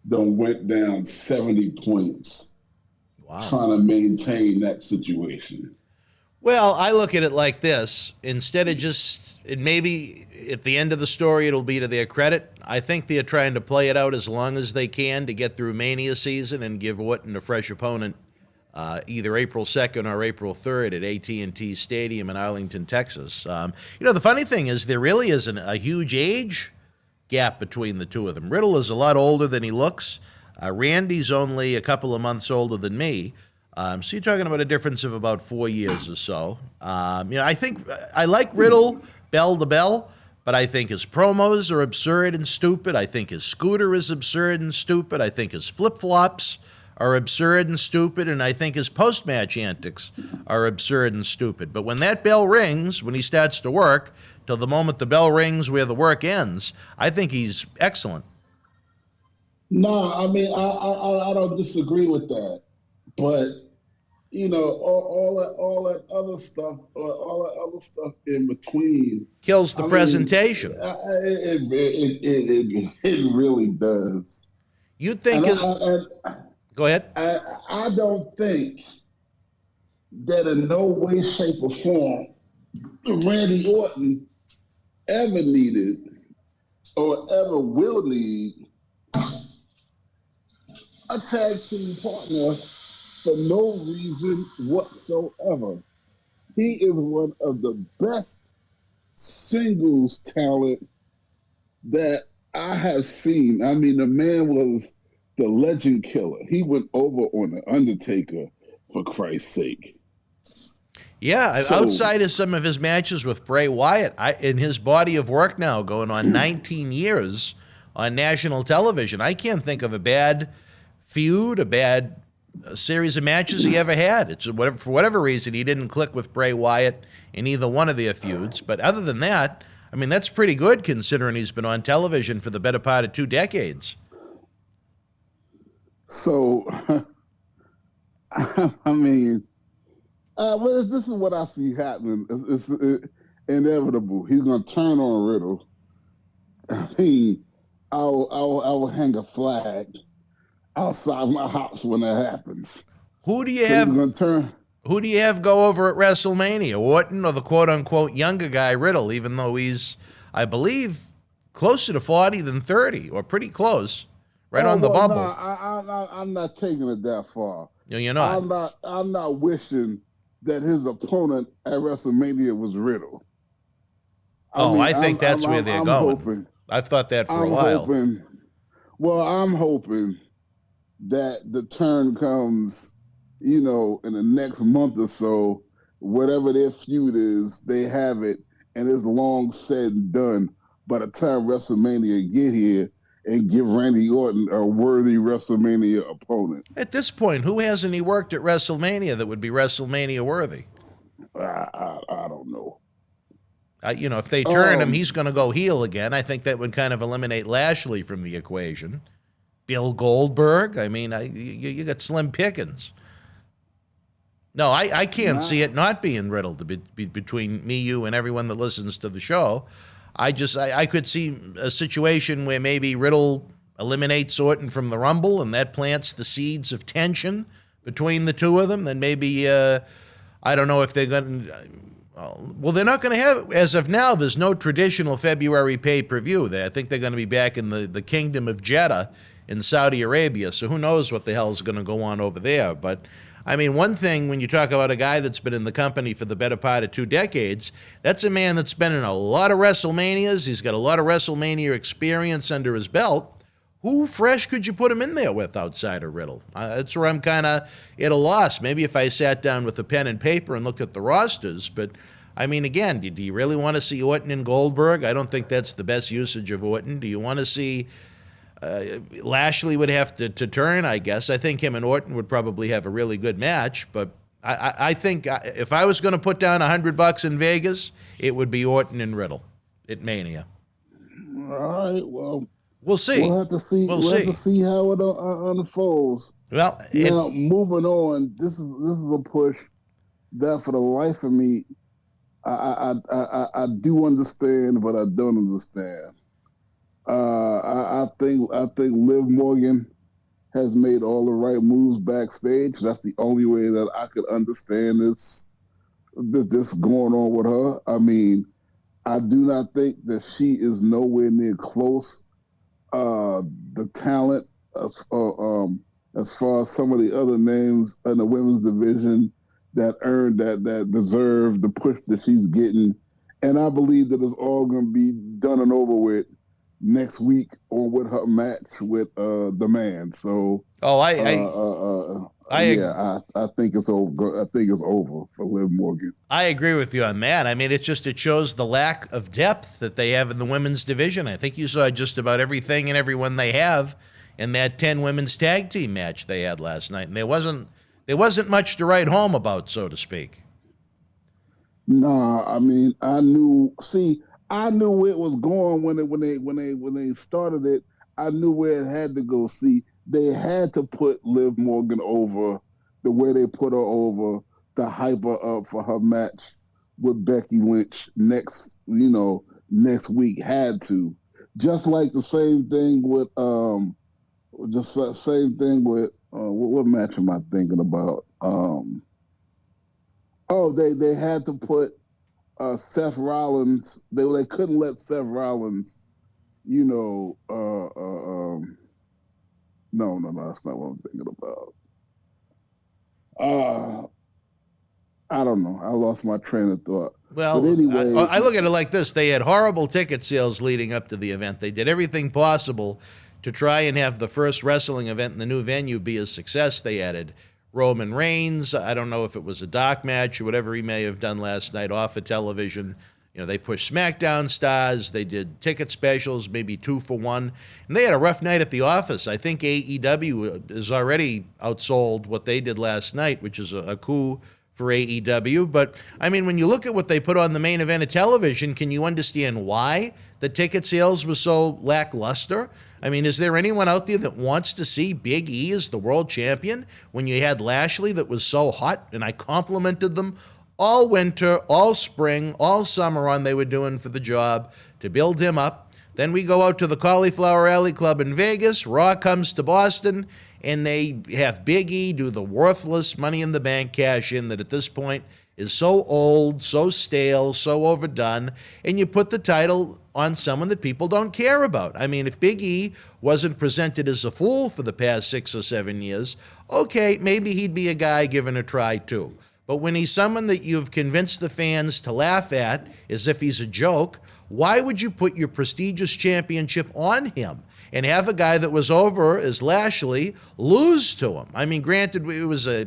done went down 70 points. Wow. Trying to maintain that situation. Well, I look at it like this. Instead of maybe at the end of the story, it'll be to their credit. I think they're trying to play it out as long as they can to get through Mania season and give Orton a fresh opponent either April 2nd or April 3rd at AT&T Stadium in Arlington, Texas. The funny thing is there really isn't a huge age gap between the two of them. Riddle is a lot older than he looks. Randy's only a couple of months older than me. So you're talking about a difference of about 4 years or so. I think I like Riddle bell to bell, but I think his promos are absurd and stupid. I think his scooter is absurd and stupid. I think his flip-flops are absurd and stupid. And I think his post-match antics are absurd and stupid. But when that bell rings, when he starts to work, till the moment the bell rings where the work ends, I think he's excellent. No, I mean, I don't disagree with that, but all that other stuff in between kills the presentation. It really does. You think? Go ahead. I don't think that in no way, shape, or form Randy Orton ever needed or ever will need a tag team partner for no reason whatsoever. He is one of the best singles talent that I have seen. I mean, the man was the legend killer. He went over on The Undertaker, for Christ's sake. Yeah, outside of some of his matches with Bray Wyatt, in his body of work now going on 19 years on national television, I can't think of a bad feud, a bad series of matches he ever had. It's for whatever reason, he didn't click with Bray Wyatt in either one of their feuds. But other than that, I mean, that's pretty good considering he's been on television for the better part of 2 decades. So, I mean, this is what I see happening. It's inevitable. He's going to turn on Riddle. I mean, I will hang a flag outside my house when that happens. Who do you have? Who do you have go over at WrestleMania, Orton or the quote-unquote younger guy, Riddle, even though he's, I believe, closer to 40 than 30, or pretty close, right on the bubble. No, I'm not taking it that far. No, you're not. I'm not wishing that his opponent at WrestleMania was Riddle. I think that's where they're going. Hoping, I've thought that for a while. I'm hoping that the turn comes, in the next month or so, whatever their feud is, they have it, and it's long said and done by the time WrestleMania get here and give Randy Orton a worthy WrestleMania opponent. At this point, who hasn't he worked at WrestleMania that would be WrestleMania worthy? I don't know. If they turn him, he's going to go heel again. I think that would kind of eliminate Lashley from the equation. Bill Goldberg. I mean, you got slim pickings. No, I can't see it not being Riddle between me, you, and everyone that listens to the show. I could see a situation where maybe Riddle eliminates Orton from the Rumble, and that plants the seeds of tension between the two of them. Then maybe, I don't know if they're going to... Well, they're not going to have, as of now, there's no traditional February pay-per-view. I think they're going to be back in the Kingdom of Jeddah in Saudi Arabia, so who knows what the hell is going to go on over there. But, I mean, one thing, when you talk about a guy that's been in the company for the better part of 2 decades, that's a man that's been in a lot of WrestleManias. He's got a lot of WrestleMania experience under his belt. Who fresh could you put him in there with outside of Riddle? That's where I'm kind of at a loss. Maybe if I sat down with a pen and paper and looked at the rosters. But, I mean, again, do you really want to see Orton and Goldberg? I don't think that's the best usage of Orton. Do you want to see Lashley would have to turn, I guess. I think him and Orton would probably have a really good match. But I think if I was going to put down $100 in Vegas, it would be Orton and Riddle at Mania. All right, well... We'll see. We'll have to see. We'll have to see how it unfolds. Well, now moving on. This is a push that, for the life of me, I do understand, but I don't understand. I think Liv Morgan has made all the right moves backstage. That's the only way that I could understand this going on with her. I mean, I do not think that she is nowhere near close. The talent as far as some of the other names in the women's division that earned that deserve the push that she's getting, and I believe that it's all going to be done and over with next week on with her match with the man. So I think it's over. I think it's over for Liv Morgan. I agree with you on that. I mean, it shows the lack of depth that they have in the women's division. I think you saw just about everything and everyone they have in that 10 women's tag team match they had last night, and there wasn't much to write home about, so to speak. No, I mean, I knew where it was going when they started it. I knew where it had to go. See, they had to put Liv Morgan over the way they put her over, to hype her up for her match with Becky Lynch next week. Had to. Just like the same thing with what match am I thinking about? They had to put Seth Rollins. They couldn't let Seth Rollins, no, that's not what I'm thinking about. I don't know. I lost my train of thought. Well, but anyway, I look at it like this. They had horrible ticket sales leading up to the event. They did everything possible to try and have the first wrestling event in the new venue be a success. They added Roman Reigns. I don't know if it was a dark match or whatever he may have done last night off of television. They pushed SmackDown stars. They did ticket specials, maybe 2 for 1. And they had a rough night at the office. I think AEW is already outsold what they did last night, which is a coup for AEW. But, I mean, when you look at what they put on the main event of television, can you understand why the ticket sales were so lackluster? I mean, is there anyone out there that wants to see Big E as the world champion when you had Lashley that was so hot, and I complimented them all winter, all spring, all summer on they were doing for the job to build him up. Then we go out to the Cauliflower Alley Club in Vegas. Raw comes to Boston, and they have Big E do the worthless Money in the Bank cash-in that at this point is so old, so stale, so overdone, and you put the title on someone that people don't care about. I mean, if Big E wasn't presented as a fool for the past 6 or 7 years, okay, maybe he'd be a guy given a try too. But when he's someone that you've convinced the fans to laugh at as if he's a joke, why would you put your prestigious championship on him and have a guy that was over as Lashley lose to him? I mean, granted, it was a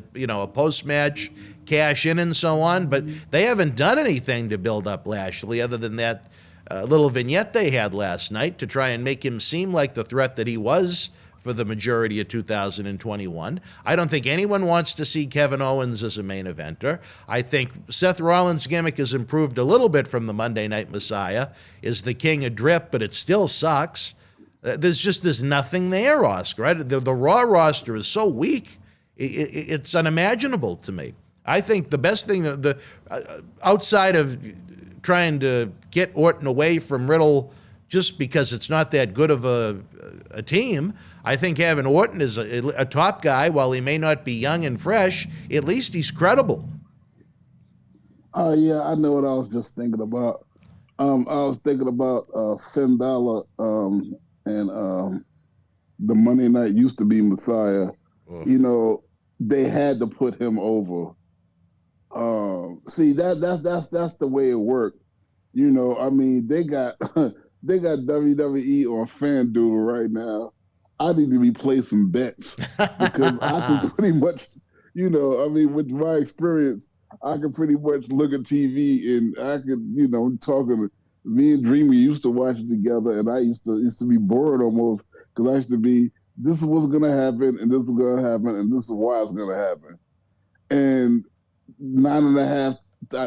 post-match cash in and so on, but they haven't done anything to build up Lashley other than that little vignette they had last night to try and make him seem like the threat that he was for the majority of 2021. I don't think anyone wants to see Kevin Owens as a main eventer. I think Seth Rollins' gimmick has improved a little bit from the Monday Night Messiah, is the king of drip, but it still sucks. There's nothing there, Oscar. Right? The Raw roster is so weak, it's unimaginable to me. I think the best thing, outside of trying to get Orton away from Riddle just because it's not that good of a team, I think having Orton as a top guy, while he may not be young and fresh, at least he's credible. Yeah, I know what I was just thinking about. I was thinking about Finn Balor and the Monday Night used to be Messiah. Oh. You know, they had to put him over. See, that's the way it worked. You know, I mean, they got WWE on FanDuel right now. I need to be placing bets because I can pretty much, you know, I mean, with my experience, I can pretty much look at TV and I could, you know, talking. Me and Dreamer used to watch it together, and I used to be bored almost because I used to be, this is what's gonna happen, and this is gonna happen, and this is why it's gonna happen, and 9.5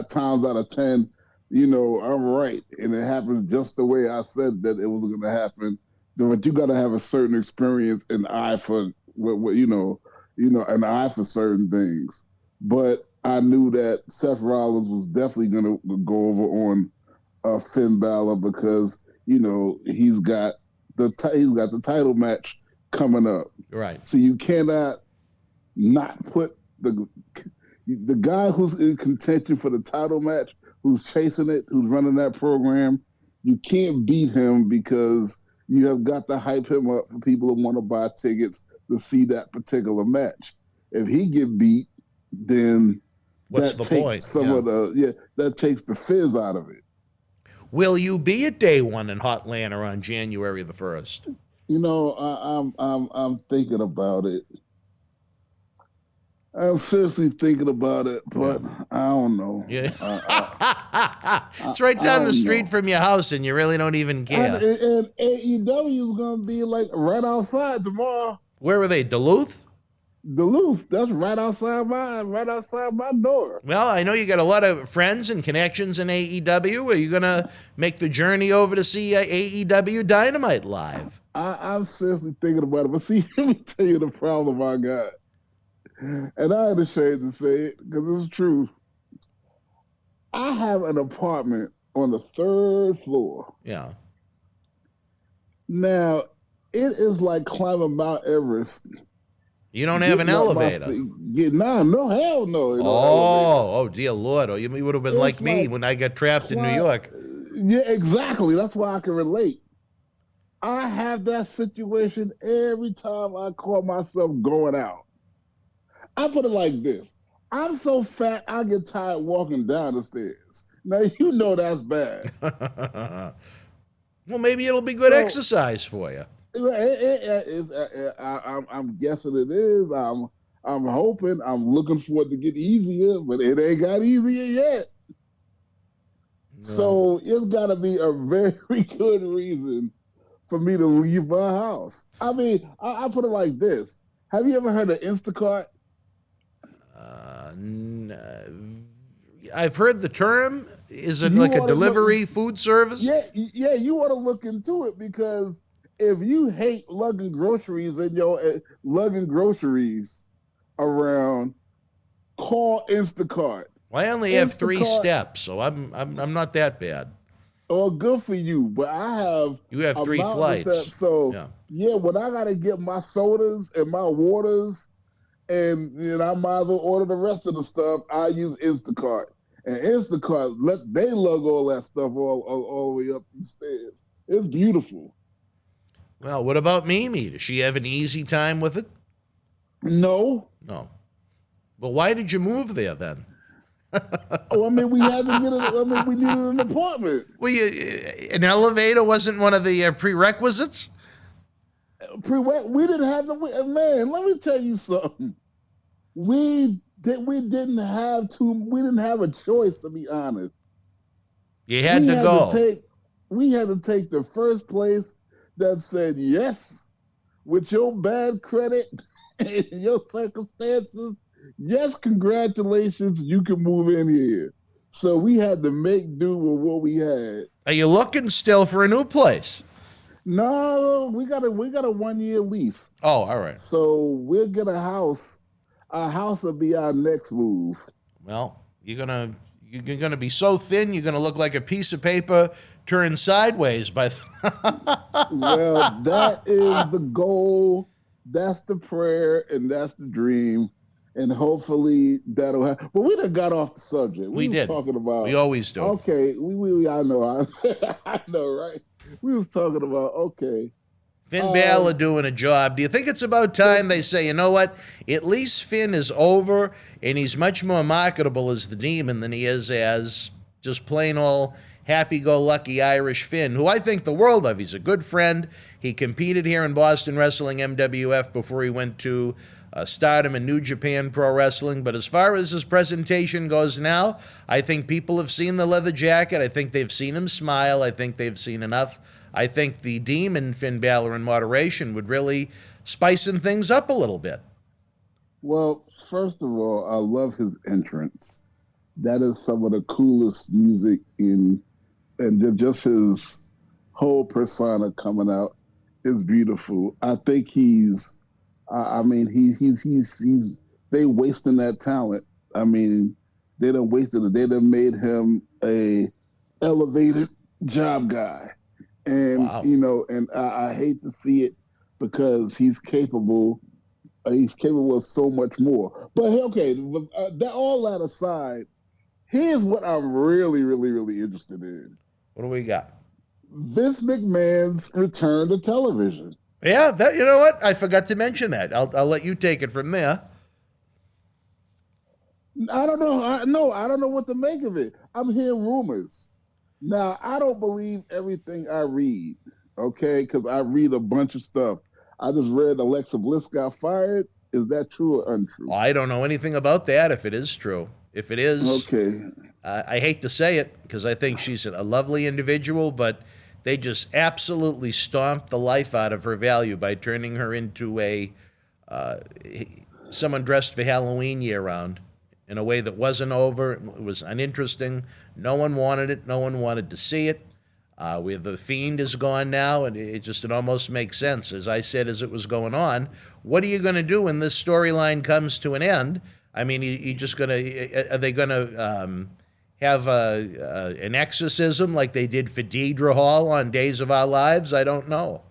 times out of 10, you know, I'm right, and it happens just the way I said that it was gonna happen. But you got to have a certain experience and eye for what you know, an eye for certain things. But I knew that Seth Rollins was definitely going to go over on Finn Balor because you know he's got the title match coming up. Right. So you cannot not put the guy who's in contention for the title match, who's chasing it, who's running that program. You can't beat him because you have got to hype him up for people who want to buy tickets to see that particular match. If he get beat, then what's the point? That takes the fizz out of it. Will you be at Day One in Hotlanta on January the 1st? You know, I'm thinking about it. I'm seriously thinking about it, but I don't know. Yeah. It's right down the street from your house, and you really don't even care. And AEW is going to be like right outside tomorrow. Where were they? Duluth? Duluth. That's right outside my door. Well, I know you got a lot of friends and connections in AEW. Are you going to make the journey over to see AEW Dynamite live? I'm seriously thinking about it. But see, let me tell you the problem I got. And I ain't ashamed to say it because it's true. I have an apartment on the 3rd floor. Yeah. Now, it is like climbing Mount Everest. You don't have an elevator. No, hell no. Oh, dear Lord. Oh, you would have been like me when I got trapped in New York. Yeah, exactly. That's why I can relate. I have that situation every time I call myself going out. I put it like this. I'm so fat, I get tired walking down the stairs. Now, you know that's bad. Well, maybe it'll be good exercise for you. I'm guessing it is. I'm hoping. I'm looking for it to get easier, but it ain't got easier yet. No. So it's got to be a very good reason for me to leave my house. I mean, I put it like this. Have you ever heard of Instacart? I've heard the term. Is it like a delivery food service? Yeah, you want to look into it because if you hate lugging groceries around, call Instacart. Well, I only have 3 steps, so I'm not that bad. Oh, good for you. But I have You have a 3 mountain flights. set, so Yeah. yeah, when I gotta get my sodas and my waters, and I might as well order the rest of the stuff, I use Instacart. And Instacart, they lug all that stuff all the way up these stairs. It's beautiful. Well, what about Mimi? Does she have an easy time with it? No. No. Well, why did you move there then? Oh, I mean, we had to get we needed an apartment. Well, an elevator wasn't one of the prerequisites? We didn't have man, let me tell you something. We didn't have a choice, to be honest. You had to go. We had to take the first place that said yes, with your bad credit and your circumstances. Yes, congratulations, you can move in here. So we had to make do with what we had. Are you looking still for a new place? No, we got a 1-year lease. Oh, all right. So we'll get a house. Our house will be our next move. Well, you're gonna be so thin you're gonna look like a piece of paper turned sideways by Well, that is the goal. That's the prayer, and that's the dream. And hopefully that'll happen. But we done got off the subject. We was did. Talking about. We always do. Okay, I know. I know, right? We was talking about, okay. Finn Balor doing a job. Do you think it's about time they say, you know what? At least Finn is over, and he's much more marketable as the Demon than he is as just plain old happy-go-lucky Irish Finn, who I think the world of. He's a good friend. He competed here in Boston Wrestling MWF before he went to Stardom and New Japan Pro Wrestling. But as far as his presentation goes now, I think people have seen the leather jacket. I think they've seen him smile. I think they've seen enough. I think the Demon Finn Balor in moderation would really spicing things up a little bit. Well, first of all, I love his entrance. That is some of the coolest music and just his whole persona coming out is beautiful. I think he's they wasting that talent. I mean, they done wasted it. They done made him a elevated job guy. And, wow. And I hate to see it because he's capable of so much more. But okay, all that aside, here's what I'm really, really, really interested in. What do we got? Vince McMahon's return to television. Yeah, you know what? I forgot to mention that. I'll let you take it from there. I don't know. I don't know what to make of it. I'm hearing rumors. Now, I don't believe everything I read, okay? Because I read a bunch of stuff. I just read Alexa Bliss got fired. Is that true or untrue? Well, I don't know anything about that, if it is true. If it is, okay. I hate to say it because I think she's a lovely individual, but they just absolutely stomped the life out of her value by turning her into someone dressed for Halloween year-round in a way that wasn't over. It was uninteresting. No one wanted it. No one wanted to see it. The Fiend is gone now, and it almost makes sense. As I said as it was going on, what are you going to do when this storyline comes to an end? I mean, are they going to have an exorcism like they did for Deidre Hall on Days of Our Lives? I don't know.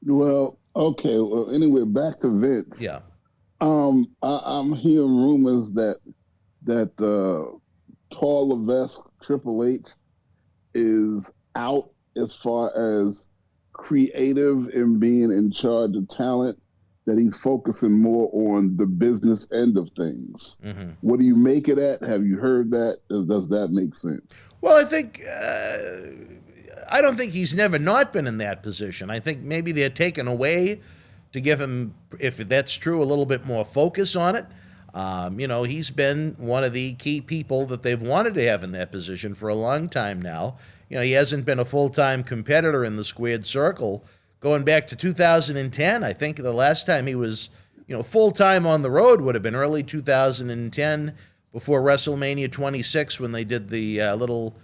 Well, okay. Well, anyway, back to Vince. Yeah. I'm hearing rumors that Paul Levesque, Triple H, is out as far as creative and being in charge of talent, that he's focusing more on the business end of things. Mm-hmm. What do you make of that? Have you heard that? Does that make sense? Well, I think I don't think he's never not been in that position. I think maybe they're taken away to give him, if that's true, a little bit more focus on it. He's been one of the key people that they've wanted to have in that position for a long time now. He hasn't been a full-time competitor in the squared circle going back to 2010. I think the last time he was, full-time on the road would have been early 2010 before WrestleMania 26 when they did the little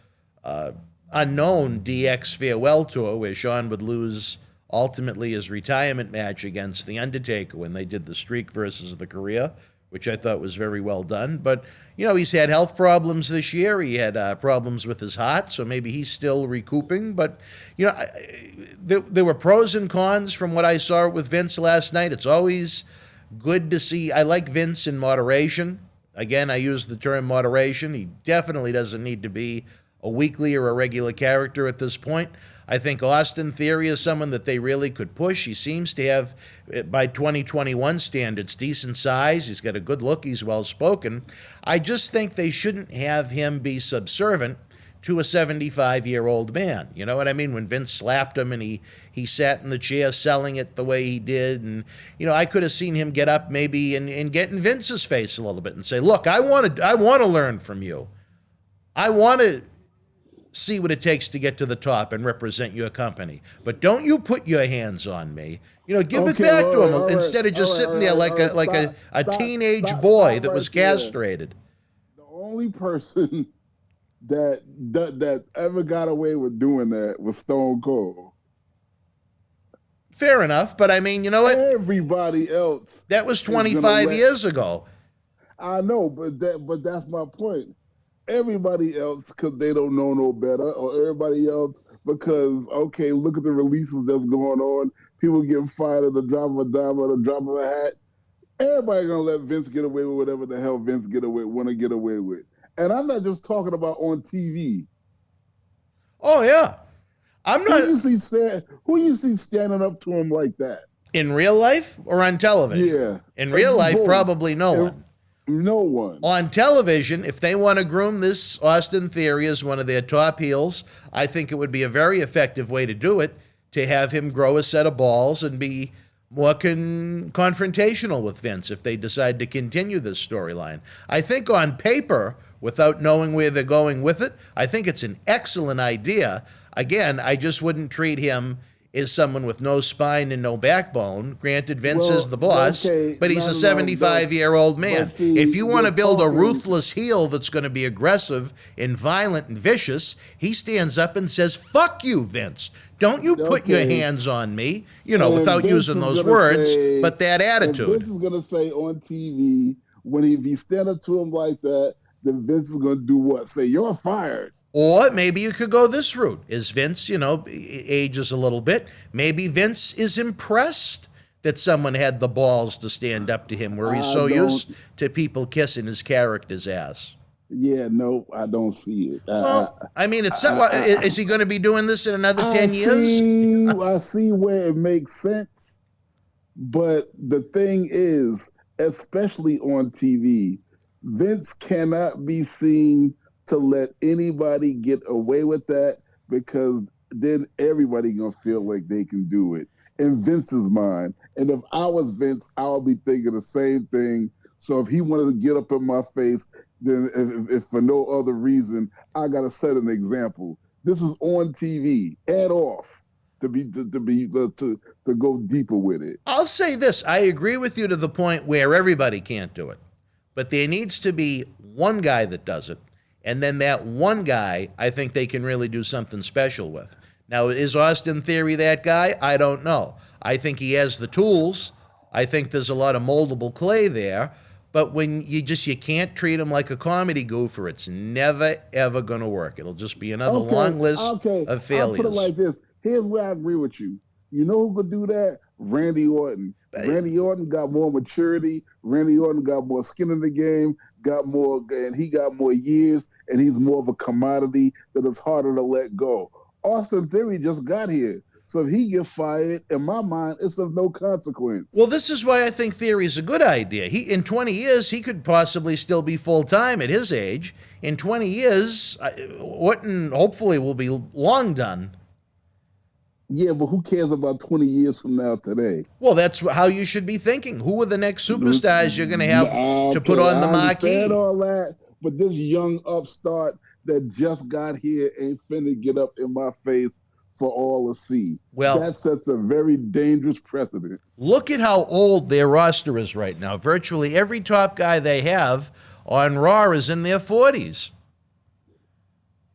unknown DX farewell tour where Shawn would lose ultimately his retirement match against The Undertaker when they did the streak versus the career which I thought was very well done. But, he's had health problems this year. He had problems with his heart, so maybe he's still recouping. But, there were pros and cons from what I saw with Vince last night. It's always good to see. I like Vince in moderation. Again, I use the term moderation. He definitely doesn't need to be a weekly or a regular character at this point. I think Austin Theory is someone that they really could push. He seems to have, by 2021 standards, decent size. He's got a good look. He's well-spoken. I just think they shouldn't have him be subservient to a 75-year-old man. You know what I mean? When Vince slapped him and he sat in the chair selling it the way he did. And, I could have seen him get up maybe and get in Vince's face a little bit and say, look, I want to learn from you. I want to see what it takes to get to the top and represent your company. But don't you put your hands on me. Give it back to him instead of just sitting there like a teenage boy that was castrated. The only person that ever got away with doing that was Stone Cold. Fair enough, but I mean, you know what? Everybody else. That was 25 years ago. I know, but that's my point. Everybody else, because they don't know no better, or everybody else because, okay, look at the releases that's going on. People getting fired at the drop of a dime or the drop of a hat. Everybody gonna let Vince get away with whatever the hell Vince want to get away with. And I'm not just talking about on TV. Oh yeah, I'm not. Who you see standing up to him like that in real life or on television? Yeah, in real life, probably no one. No one. On television, if they want to groom this Austin Theory as one of their top heels, I think it would be a very effective way to do it, to have him grow a set of balls and be more confrontational with Vince if they decide to continue this storyline. I think on paper, without knowing where they're going with it, I think it's an excellent idea. Again, I just wouldn't treat him as someone with no spine and no backbone. Granted, Vince is the boss, but he's a 75-year-old man. If you want to build a ruthless heel that's going to be aggressive and violent and vicious, he stands up and says, fuck you, Vince. Don't you put your hands on me, without using those words, but that attitude. Vince is going to say on TV, when he stand up to him like that, then Vince is going to do what? Say, you're fired. Or maybe you could go this route. Is Vince, ages a little bit. Maybe Vince is impressed that someone had the balls to stand up to him, where he's so used to people kissing his character's ass. Yeah, no, I don't see it. Is he going to be doing this in another 10 years? I see where it makes sense. But the thing is, especially on TV, Vince cannot be seen to let anybody get away with that, because then everybody gonna feel like they can do it in Vince's mind. And if I was Vince, I would be thinking the same thing. So if he wanted to get up in my face, then if for no other reason, I gotta set an example. This is on TV and off to go deeper with it. I'll say this: I agree with you to the point where everybody can't do it, but there needs to be one guy that does it. And then that one guy, I think they can really do something special with. Now, is Austin Theory that guy? I don't know. I think he has the tools. I think there's a lot of moldable clay there. But when you can't treat him like a comedy goof, or it's never, ever going to work. It'll just be another long list of failures. I'll put it like this. Here's where I agree with you. You know who could do that? Randy Orton. Randy Orton got more maturity. Randy Orton got more skin in the game, and he got more years, and he's more of a commodity that is harder to let go. Austin Theory just got here. So if he gets fired, in my mind, it's of no consequence. Well, this is why I think Theory is a good idea. In 20 years, he could possibly still be full-time at his age. In 20 years, Orton hopefully will be long done. Yeah, but who cares about 20 years from now today? Well, that's how you should be thinking. Who are the next superstars you're going to have to put on the marquee? I understand all that, but this young upstart that just got here ain't finna get up in my face for all to see. Well, that sets a very dangerous precedent. Look at how old their roster is right now. Virtually every top guy they have on Raw is in their 40s.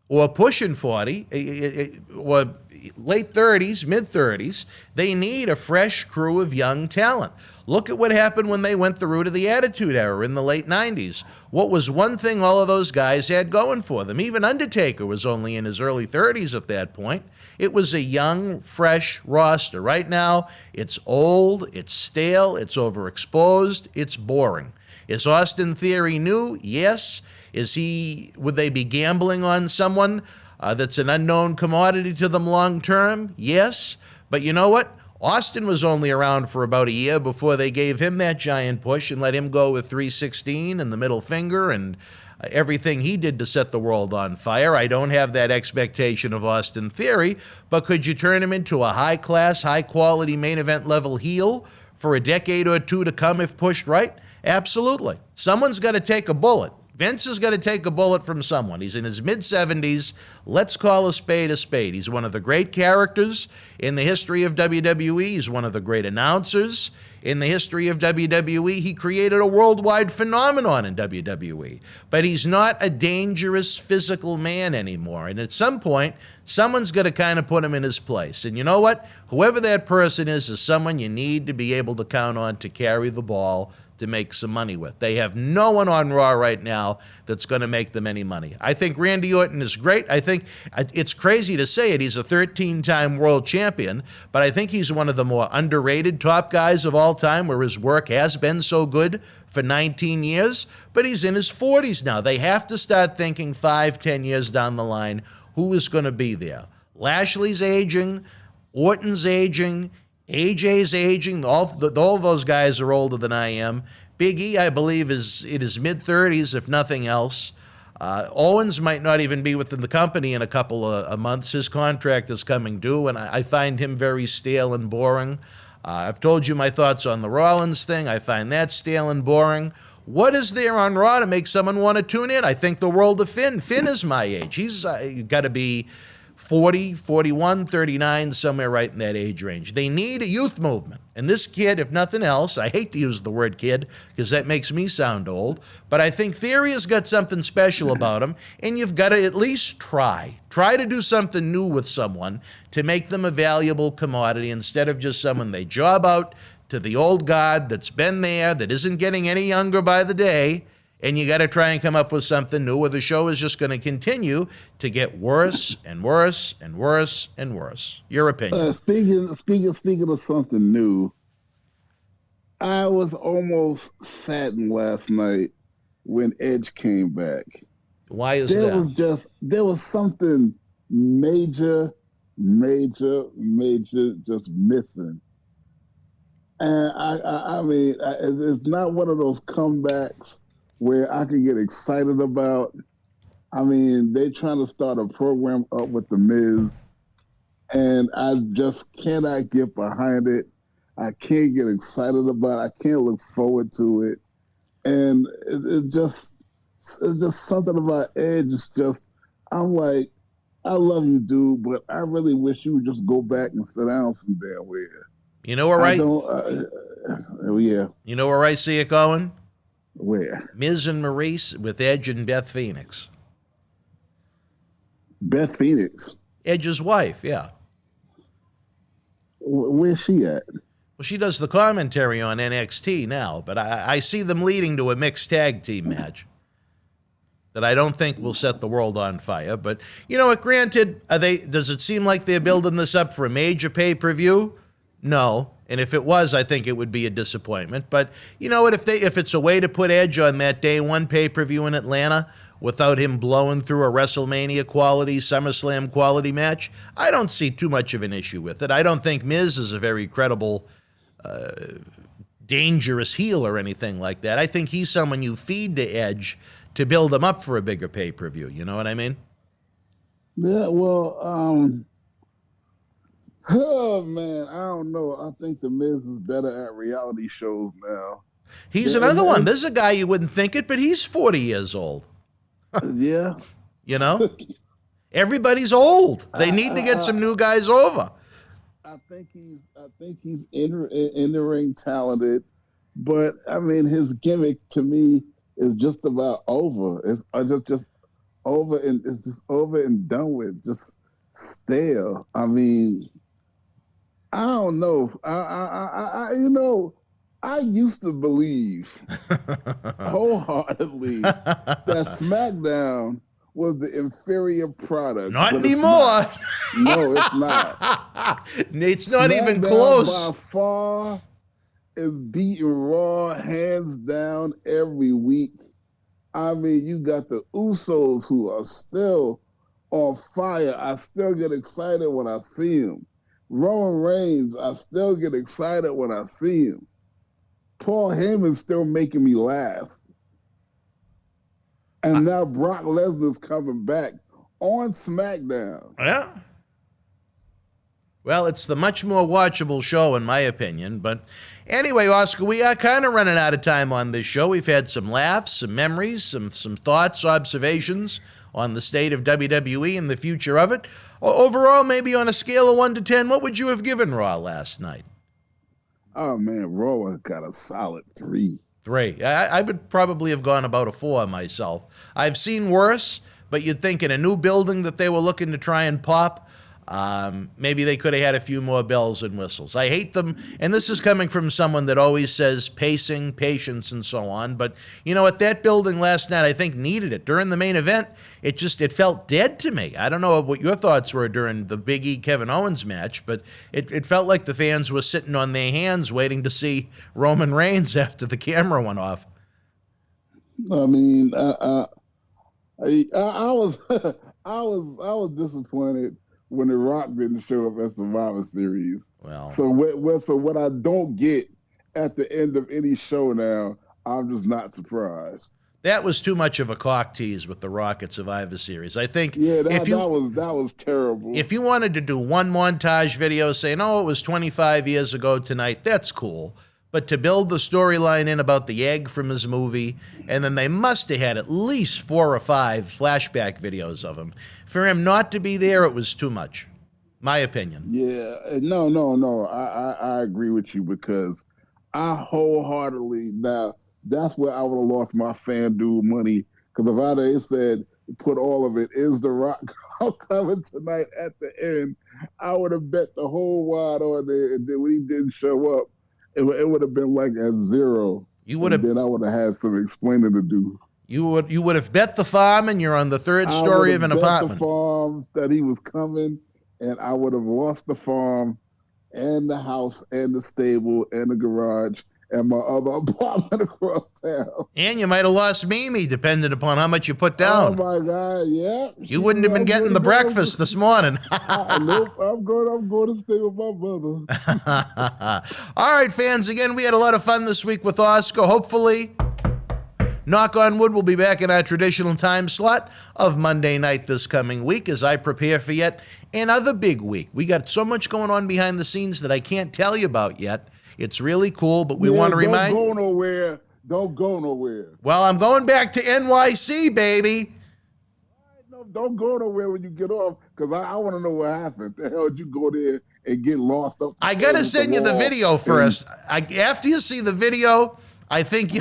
Or pushing 40, or late 30s, mid 30s. They need a fresh crew of young talent. Look at what happened when they went the route of the Attitude Era in the late 90s. What was one thing all of those guys had going for them? Even Undertaker was only in his early 30s at that point. It was a young, fresh roster. Right now, it's old, it's stale, it's overexposed, it's boring. Is Austin Theory new? Yes. Would they be gambling on someone that's an unknown commodity to them long term? Yes. But you know what? Austin was only around for about a year before they gave him that giant push and let him go with 316 and the middle finger and everything he did to set the world on fire. I don't have that expectation of Austin Theory, but could you turn him into a high-class, high-quality main event level heel for a decade or two to come if pushed right? Absolutely. Someone's got to take a bullet. Vince has got to take a bullet from someone. He's in his mid-70s. Let's call a spade a spade. He's one of the great characters in the history of WWE. He's one of the great announcers in the history of WWE. He created a worldwide phenomenon in WWE. But he's not a dangerous physical man anymore. And at some point, someone's got to kind of put him in his place. And you know what? Whoever that person is someone you need to be able to count on to carry the ball to make some money with. They have no one on Raw right now that's going to make them any money. I think Randy Orton is great. I think it's crazy to say it. He's a 13-time world champion, but I think he's one of the more underrated top guys of all time where his work has been so good for 19 years, but he's in his 40s now. They have to start thinking 5-10 years down the line, who is going to be there? Lashley's aging, Orton's aging, AJ's aging. All those guys are older than I am. Big E, I believe, is in his mid-30s, if nothing else. Owens might not even be within the company in a couple of months. His contract is coming due, and I find him very stale and boring. I've told you my thoughts on the Rollins thing. I find that stale and boring. What is there on Raw to make someone want to tune in? I think the world of Finn. Finn is my age. He's got to be 40, 41, 39, somewhere right in that age range. They need a youth movement. And this kid, if nothing else, I hate to use the word kid because that makes me sound old, but I think Theory has got something special about him, and you've got to at least try. Try to do something new with someone to make them a valuable commodity instead of just someone they job out to the old guard that's been there, that isn't getting any younger by the day, and you got to try and come up with something new, or the show is just going to continue to get worse and worse and worse and worse. Your opinion? Speaking of something new, I was almost saddened last night when Edge came back. Why is that? There was something major just missing. And I mean, it's not one of those comebacks where I can get excited about. I mean, they trying to start a program up with The Miz, and I just cannot get behind it. I can't get excited about it. I can't look forward to it. And it's just something about Edge. It's just, I'm like, I love you, dude, but I really wish you would just go back and sit down some damn where. You know where yeah. You know where I see it going? Where? Miz and Maurice with Edge and Beth Phoenix. Beth Phoenix? Edge's wife, yeah. Where's she at? Well, she does the commentary on NXT now, but I see them leading to a mixed tag team match that I don't think will set the world on fire. But you know what? Granted, does it seem like they're building this up for a major pay-per-view? No. And if it was, I think it would be a disappointment. But you know what? If it's a way to put Edge on that day one pay-per-view in Atlanta without him blowing through a WrestleMania quality, SummerSlam quality match, I don't see too much of an issue with it. I don't think Miz is a very credible, dangerous heel or anything like that. I think he's someone you feed to Edge to build him up for a bigger pay-per-view. You know what I mean? Yeah, well, oh, man, I don't know. I think The Miz is better at reality shows now. He's another one. This is a guy you wouldn't think it, but he's 40 years old. Yeah. You know? Everybody's old. They need to get some new guys over. I think he's in the ring talented, but, I mean, his gimmick, to me, is just about over. It's just over, and it's just over and done with. Just stale. I mean, I don't know. I used to believe wholeheartedly that SmackDown was the inferior product. Not but anymore. It's not. No, it's not. It's not even SmackDown close. by far is beating Raw hands down every week. I mean, you got the Usos who are still on fire. I still get excited when I see him. Roman Reigns, I still get excited when I see him. Paul Heyman's still making me laugh. And now Brock Lesnar's coming back on SmackDown. Yeah. Well, it's the much more watchable show, in my opinion. But anyway, Oscar, we are kind of running out of time on this show. We've had some laughs, some memories, some thoughts, observations on the state of WWE and the future of it. Overall, maybe on a scale of 1 to 10, what would you have given Raw last night? Oh, man, Raw got a solid 3. 3. I would probably have gone about a 4 myself. I've seen worse, but you'd think in a new building that they were looking to try and pop, maybe they could have had a few more bells and whistles. I hate them, and this is coming from someone that always says pacing, patience, and so on. But, you know, at that building last night, I think needed it. During the main event, it felt dead to me. I don't know what your thoughts were during the Big E Kevin Owens match, but it felt like the fans were sitting on their hands waiting to see Roman Reigns after the camera went off. I mean, I was I was disappointed when The Rock didn't show up at Survivor Series. Well, so what I don't get at the end of any show now, I'm just not surprised. That was too much of a cock tease with The Rock at Survivor Series. I think that was terrible. If you wanted to do one montage video saying, oh, it was 25 years ago tonight, that's cool. But to build the storyline in about the egg from his movie, and then they must have had at least 4 or 5 flashback videos of him. For him not to be there, it was too much. My opinion. Yeah, no. I agree with you because I wholeheartedly, now, that's where I would have lost my FanDuel money. Because if I'd have said, put all of it, is The Rock coming tonight at the end, I would have bet the whole wad on there. And then when he didn't show up, it would have been like at 0. Then I would have had some explaining to do. You would have bet the farm, and you're on the 3rd story of an apartment. The farm that he was coming, and I would have lost the farm, and the house, and the stable, and the garage, and my other apartment across town. And you might have lost Mimi, depending upon how much you put down. Oh my God! Yeah. You wouldn't have been getting the breakfast this morning. Nope. I'm going to stay with my brother. All right, fans. Again, we had a lot of fun this week with Oscar. Hopefully, knock on wood, we'll be back in our traditional time slot of Monday night this coming week as I prepare for yet another big week. We got so much going on behind the scenes that I can't tell you about yet. It's really cool, but we want to remind you. Don't go nowhere. Well, I'm going back to NYC, baby. No, don't go nowhere when you get off, because I want to know what happened. The hell did you go there and get lost up? I got to send you the video first. After you see the video, I think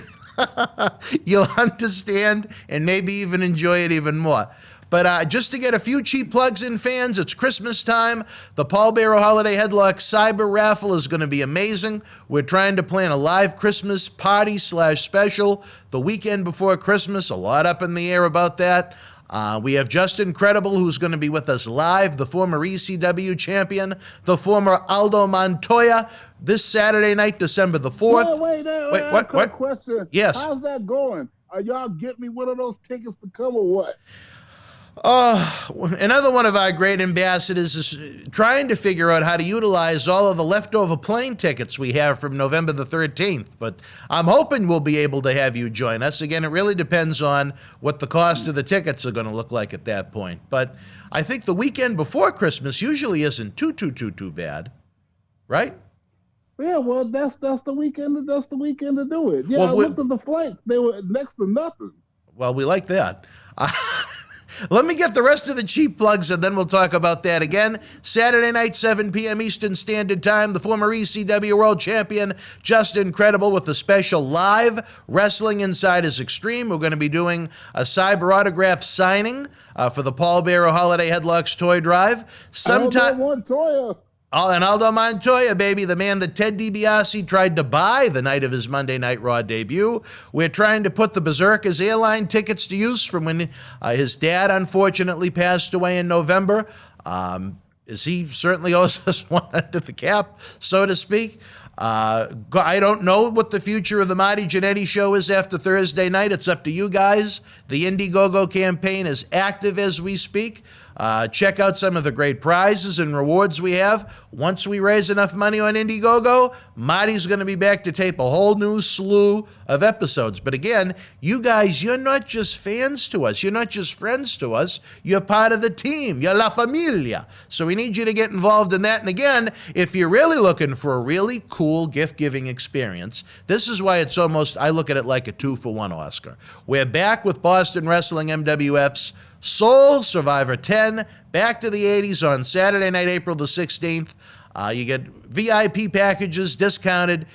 you'll understand and maybe even enjoy it even more. But just to get a few cheap plugs in, fans, it's Christmas time. The Paul Bearer Holiday Headlock Cyber Raffle is going to be amazing. We're trying to plan a live Christmas party/special the weekend before Christmas. A lot up in the air about that. We have Justin Credible, who's going to be with us live, the former ECW champion, the former Aldo Montoya, this Saturday night, December the 4th. Wait, what? Question. Yes. How's that going? Are y'all getting me one of those tickets to come or what? Another one of our great ambassadors is trying to figure out how to utilize all of the leftover plane tickets we have from November the 13th. But I'm hoping we'll be able to have you join us. Again, it really depends on what the cost of the tickets are going to look like at that point. But I think the weekend before Christmas usually isn't too bad, right? Yeah, well, that's the weekend. That's the weekend to do it. Yeah, well, I looked at the flights; they were next to nothing. Well, we like that. Let me get the rest of the cheap plugs, and then we'll talk about that again. Saturday night, 7 p.m. Eastern Standard Time, the former ECW World Champion, Justin Credible, with a special live Wrestling Insiders Extreme. We're going to be doing a cyber autograph signing for the Paul Bearer Holiday Headlocks Toy Drive. Sometime Montoya. Oh, and Aldo Montoya, baby, the man that Ted DiBiase tried to buy the night of his Monday Night Raw debut. We're trying to put the Berzerker's airline tickets to use from when his dad unfortunately passed away in November. As he certainly owes us one under the cap, so to speak. I don't know what the future of the Marty Jannetty show is after Thursday night. It's up to you guys. The Indiegogo campaign is active as we speak. Check out some of the great prizes and rewards we have. Once we raise enough money on Indiegogo, Marty's going to be back to tape a whole new slew of episodes. But again, you guys, you're not just fans to us. You're not just friends to us. You're part of the team. You're la familia. So we need you to get involved in that. And again, if you're really looking for a really cool gift-giving experience, this is why it's almost, I look at it like a 2-for-1 Oscar. We're back with Boston Wrestling MWF's Soul Survivor 10, back to the 80s on Saturday night, April the 16th. You get VIP packages discounted,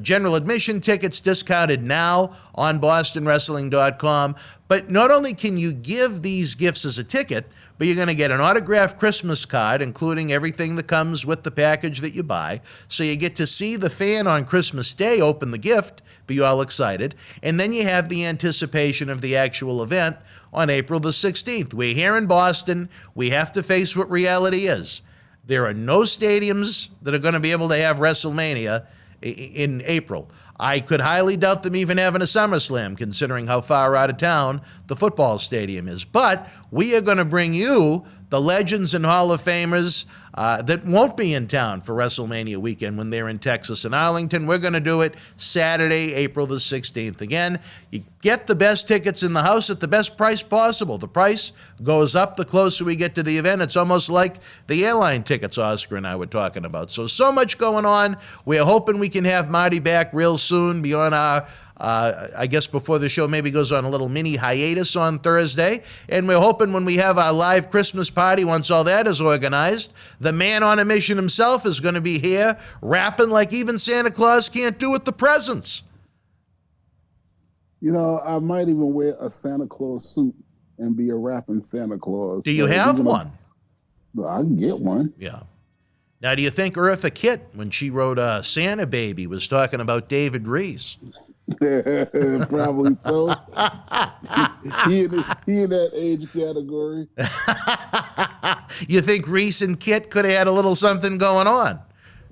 general admission tickets discounted now on bostonwrestling.com. But not only can you give these gifts as a ticket, but you're going to get an autographed Christmas card, including everything that comes with the package that you buy. So you get to see the fan on Christmas Day open the gift, be all excited. And then you have the anticipation of the actual event on April the 16th. We're here in Boston. We have to face what reality is. There are no stadiums that are going to be able to have WrestleMania in April. I could highly doubt them even having a SummerSlam, considering how far out of town the football stadium is. But we are going to bring you the legends and Hall of Famers that won't be in town for WrestleMania weekend when they're in Texas and Arlington. We're going to do it Saturday, April the 16th. Again, you get the best tickets in the house at the best price possible. The price goes up the closer we get to the event. It's almost like the airline tickets Oscar and I were talking about. So much going on. We're hoping we can have Marty back real soon beyond our I guess before the show maybe goes on a little mini hiatus on Thursday. And we're hoping when we have our live Christmas party, once all that is organized, the man on a mission himself is going to be here rapping like even Santa Claus can't do with the presents. You know, I might even wear a Santa Claus suit and be a rapping Santa Claus. Do you have one? I can get one. Yeah. Now, do you think Eartha Kitt, when she wrote Santa Baby, was talking about David Reese? Probably so. he in that age category. You think Reese and Kit could have had a little something going on?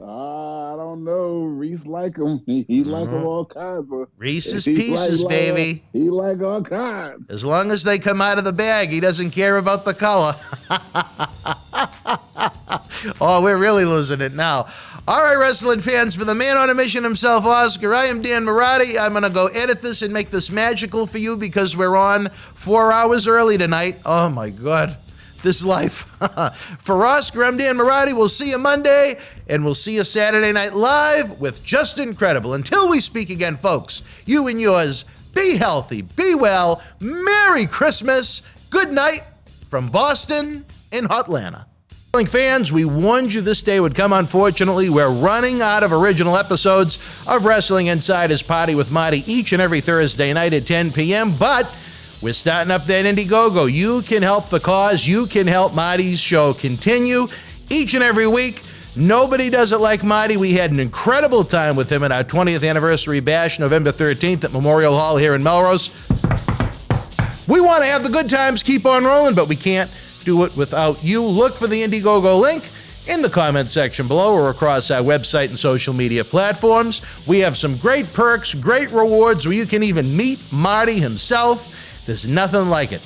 I don't know. Reese like him. He like him all kinds of. Reese's Pieces, baby. He like all kinds. As long as they come out of the bag, he doesn't care about the color. Oh, we're really losing it now. All right, wrestling fans, for the man on a mission himself, Oscar, I am Dan Marotti. I'm going to go edit this and make this magical for you because we're on 4 hours early tonight. Oh, my God. This life. For Oscar, I'm Dan Marotti. We'll see you Monday, and we'll see you Saturday Night Live with Justin Credible. Until we speak again, folks, you and yours, be healthy, be well, Merry Christmas, good night from Boston and Hotlanta. Fans, we warned you this day would come. Unfortunately, we're running out of original episodes of Wrestling Insiders Party with Marty each and every Thursday night at 10 p.m., but we're starting up that Indiegogo. You can help the cause. You can help Marty's show continue each and every week. Nobody does it like Marty. We had an incredible time with him at our 20th anniversary bash, November 13th at Memorial Hall here in Melrose. We want to have the good times keep on rolling, but we can't do it without you. Look for the Indiegogo link in the comment section below or across our website and social media platforms. We have some great perks, great rewards where you can even meet Marty himself. There's nothing like it.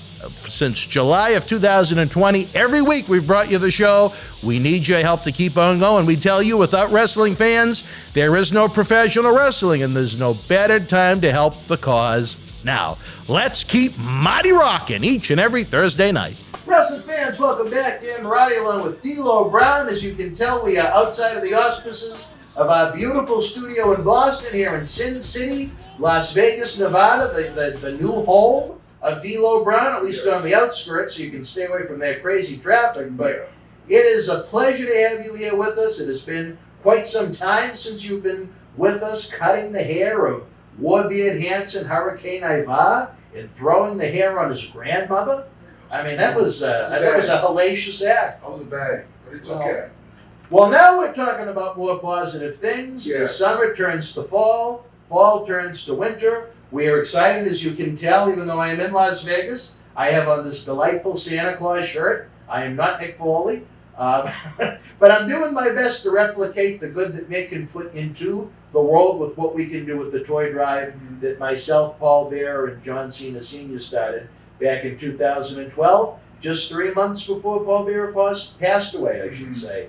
Since July of 2020, every week we've brought you the show. We need your help to keep on going. We tell you, without wrestling fans, there is no professional wrestling, and there's no better time to help the cause now. Let's keep Marty rocking each and every Thursday night. Wrestling fans, welcome back. Dan Marotti along with D'Lo Brown. As you can tell, we are outside of the auspices of our beautiful studio in Boston, here in Sin City, Las Vegas, Nevada, the new home of D'Lo Brown, at least on the outskirts, so you can stay away from that crazy traffic. But it is a pleasure to have you here with us. It has been quite some time since you've been with us, cutting the hair of Warbeard Hanson, Hurricane Ivar, and throwing the hair on his grandmother. I mean, that was a hellacious act. I was a baddie, but it's okay. Well, now we're talking about more positive things. The summer turns to fall. Fall turns to winter. We are excited, as you can tell, even though I am in Las Vegas. I have on this delightful Santa Claus shirt. I am not Nick Foley. But I'm doing my best to replicate the good that Nick can put into the world with what we can do with the toy drive that myself, Paul Bear, and John Cena Sr. started back in 2012, just 3 months before Paul Bear passed away, I should say.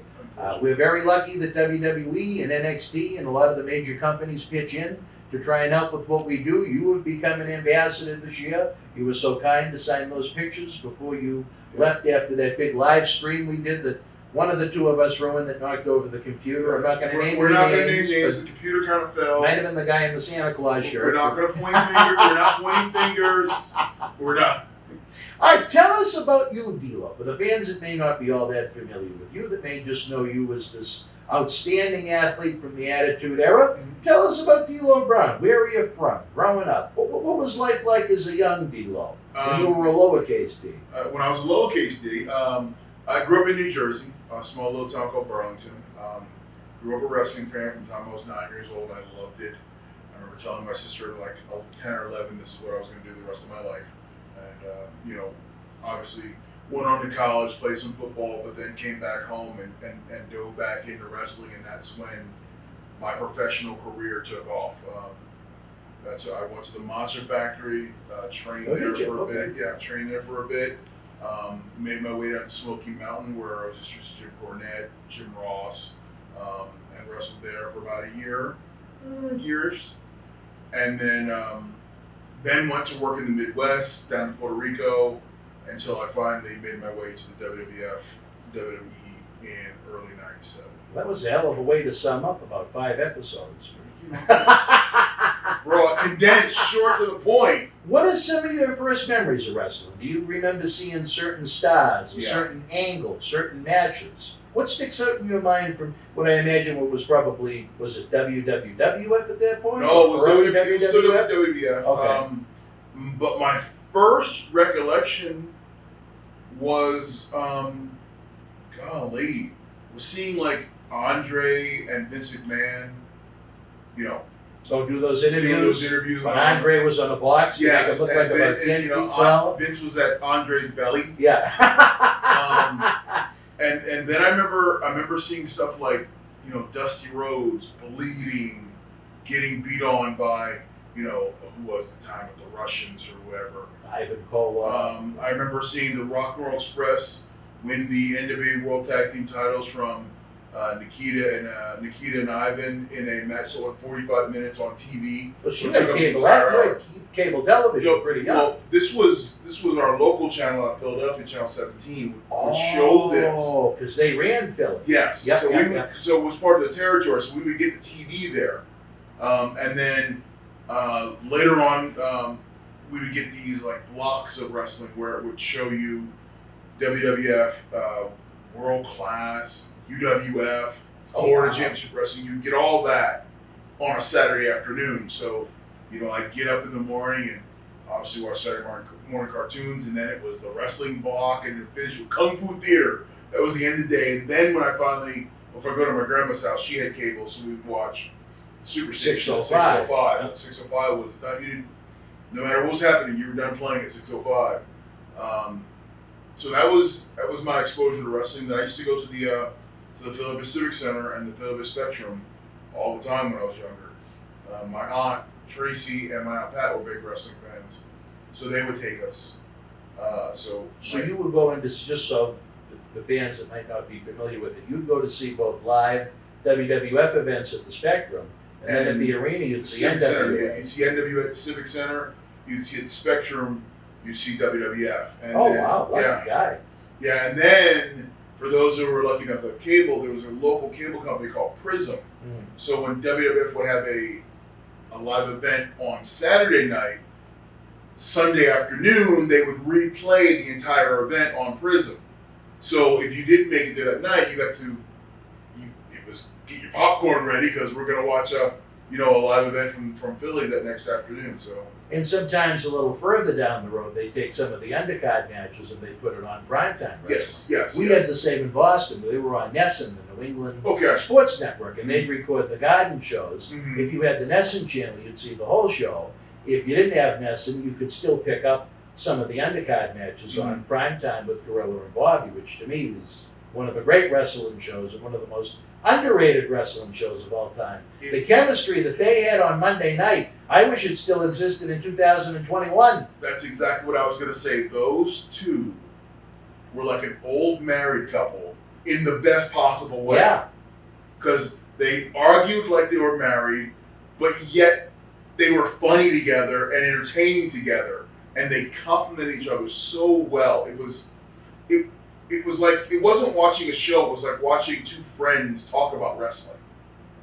We're very lucky that WWE and NXT and a lot of the major companies pitch in to try and help with what we do. You have become an ambassador this year. You were so kind to sign those pictures before you left after that big live stream we did that one of the two of us ruined that knocked over the computer. I'm not going to name names. We're not going to name names. The computer kind of fell. Might have been the guy in the Santa Claus shirt. We're not going to point fingers. We're not pointing fingers. We're not. All right, tell us about you, D'Lo. For the fans that may not be all that familiar with you, that may just know you as this outstanding athlete from the Attitude Era, tell us about D'Lo Brown. Where are you from? Growing up, what was life like as a young D'Lo? When you were a lowercase D. When I was a lowercase D, I grew up in New Jersey, a small little town called Burlington. Grew up a wrestling fan from the time I was 9 years old. I loved it. I remember telling my sister at like 10 or 11, this is what I was going to do the rest of my life. And, obviously went on to college, played some football, but then came back home and dove back into wrestling, and that's when my professional career took off. I went to the Monster Factory, trained there for a bit. Yeah, trained there for a bit. Made my way down to Smoky Mountain, where I was just Jim Cornette, Jim Ross, and wrestled there for about a yearish. And then went to work in the Midwest, down in Puerto Rico, until I finally made my way to the WWE in early '97. That was a hell of a way to sum up about 5 episodes. Bro, condensed, short to the point. What are some of your first memories of wrestling? Do you remember seeing certain stars, certain angles, certain matches? What sticks out in your mind from what I imagine was it WWF at that point? No, it was WWF. It was still WWF. Okay. But my first recollection was, was seeing like Andre and Vince McMahon, do those interviews. When Andre was on a box, yeah, it looked like about 10 feet tall. Vince was at Andre's belly. Yeah. And then I remember seeing stuff like, Dusty Rhodes bleeding, getting beat on by, who was at the time, the Russians or whoever. Ivan Koloff. I remember seeing the Rock and Roll Express win the NWA World Tag Team titles from Nikita and Ivan in a match that went 45 minutes on TV. Well, she had cable television pretty young. Well, this was our local channel out of Philadelphia, Channel 17, would show this. Oh, because they ran Philly. Yes. So it was part of the territory, so we would get the TV there. And then later on, we would get these like blocks of wrestling where it would show you WWF, World Class, UWF, Florida Championship Wrestling. You'd get all that on a Saturday afternoon. So, I'd get up in the morning and obviously watch Saturday morning cartoons, and then it was the wrestling block, and then finish with Kung Fu Theater. That was the end of the day. And then when I go to my grandma's house, she had cable, so we would watch Super 605. 605. 605 was the time no matter what was happening, you were done playing at 605. So that was my exposure to wrestling. Then I used to go to the Philadelphia Civic Center and the Philadelphia Spectrum all the time when I was younger. My aunt Tracy and my aunt Pat were big wrestling fans, so they would take us. So you would go into, just so the fans that might not be familiar with it, you'd go to see both live WWF events at the Spectrum, and then at the arena you'd see NWA. Center, you'd see NWA at the Civic Center. You'd see at the Spectrum. You'd see WWF. And wow, lucky guy. Yeah, and then for those who were lucky enough to have cable, there was a local cable company called Prism. So when WWF would have a live event on Saturday night, Sunday afternoon, they would replay the entire event on Prism. So if you didn't make it there that night, it was get your popcorn ready because we're going to watch a live event from Philly that next afternoon. So. And sometimes a little further down the road, they take some of the undercard matches and they put it on primetime wrestling. Yes. We had the same in Boston. They were on Nesson, the New England Okay. Sports Network, and they'd record the Garden shows. Mhm. If you had the Nesson channel, you'd see the whole show. If you didn't have Nesson, you could still pick up some of the undercard matches on primetime with Gorilla and Bobby, which to me was one of the great wrestling shows and one of the most underrated wrestling shows of all time. The chemistry that they had on Monday night, I wish it still existed in 2021. That's exactly what I was going to say. Those two were like an old married couple in the best possible way. Yeah. Because they argued like they were married, but yet they were funny together and entertaining together, and they complemented each other so well. It was like, it wasn't watching a show, it was like watching two friends talk about wrestling.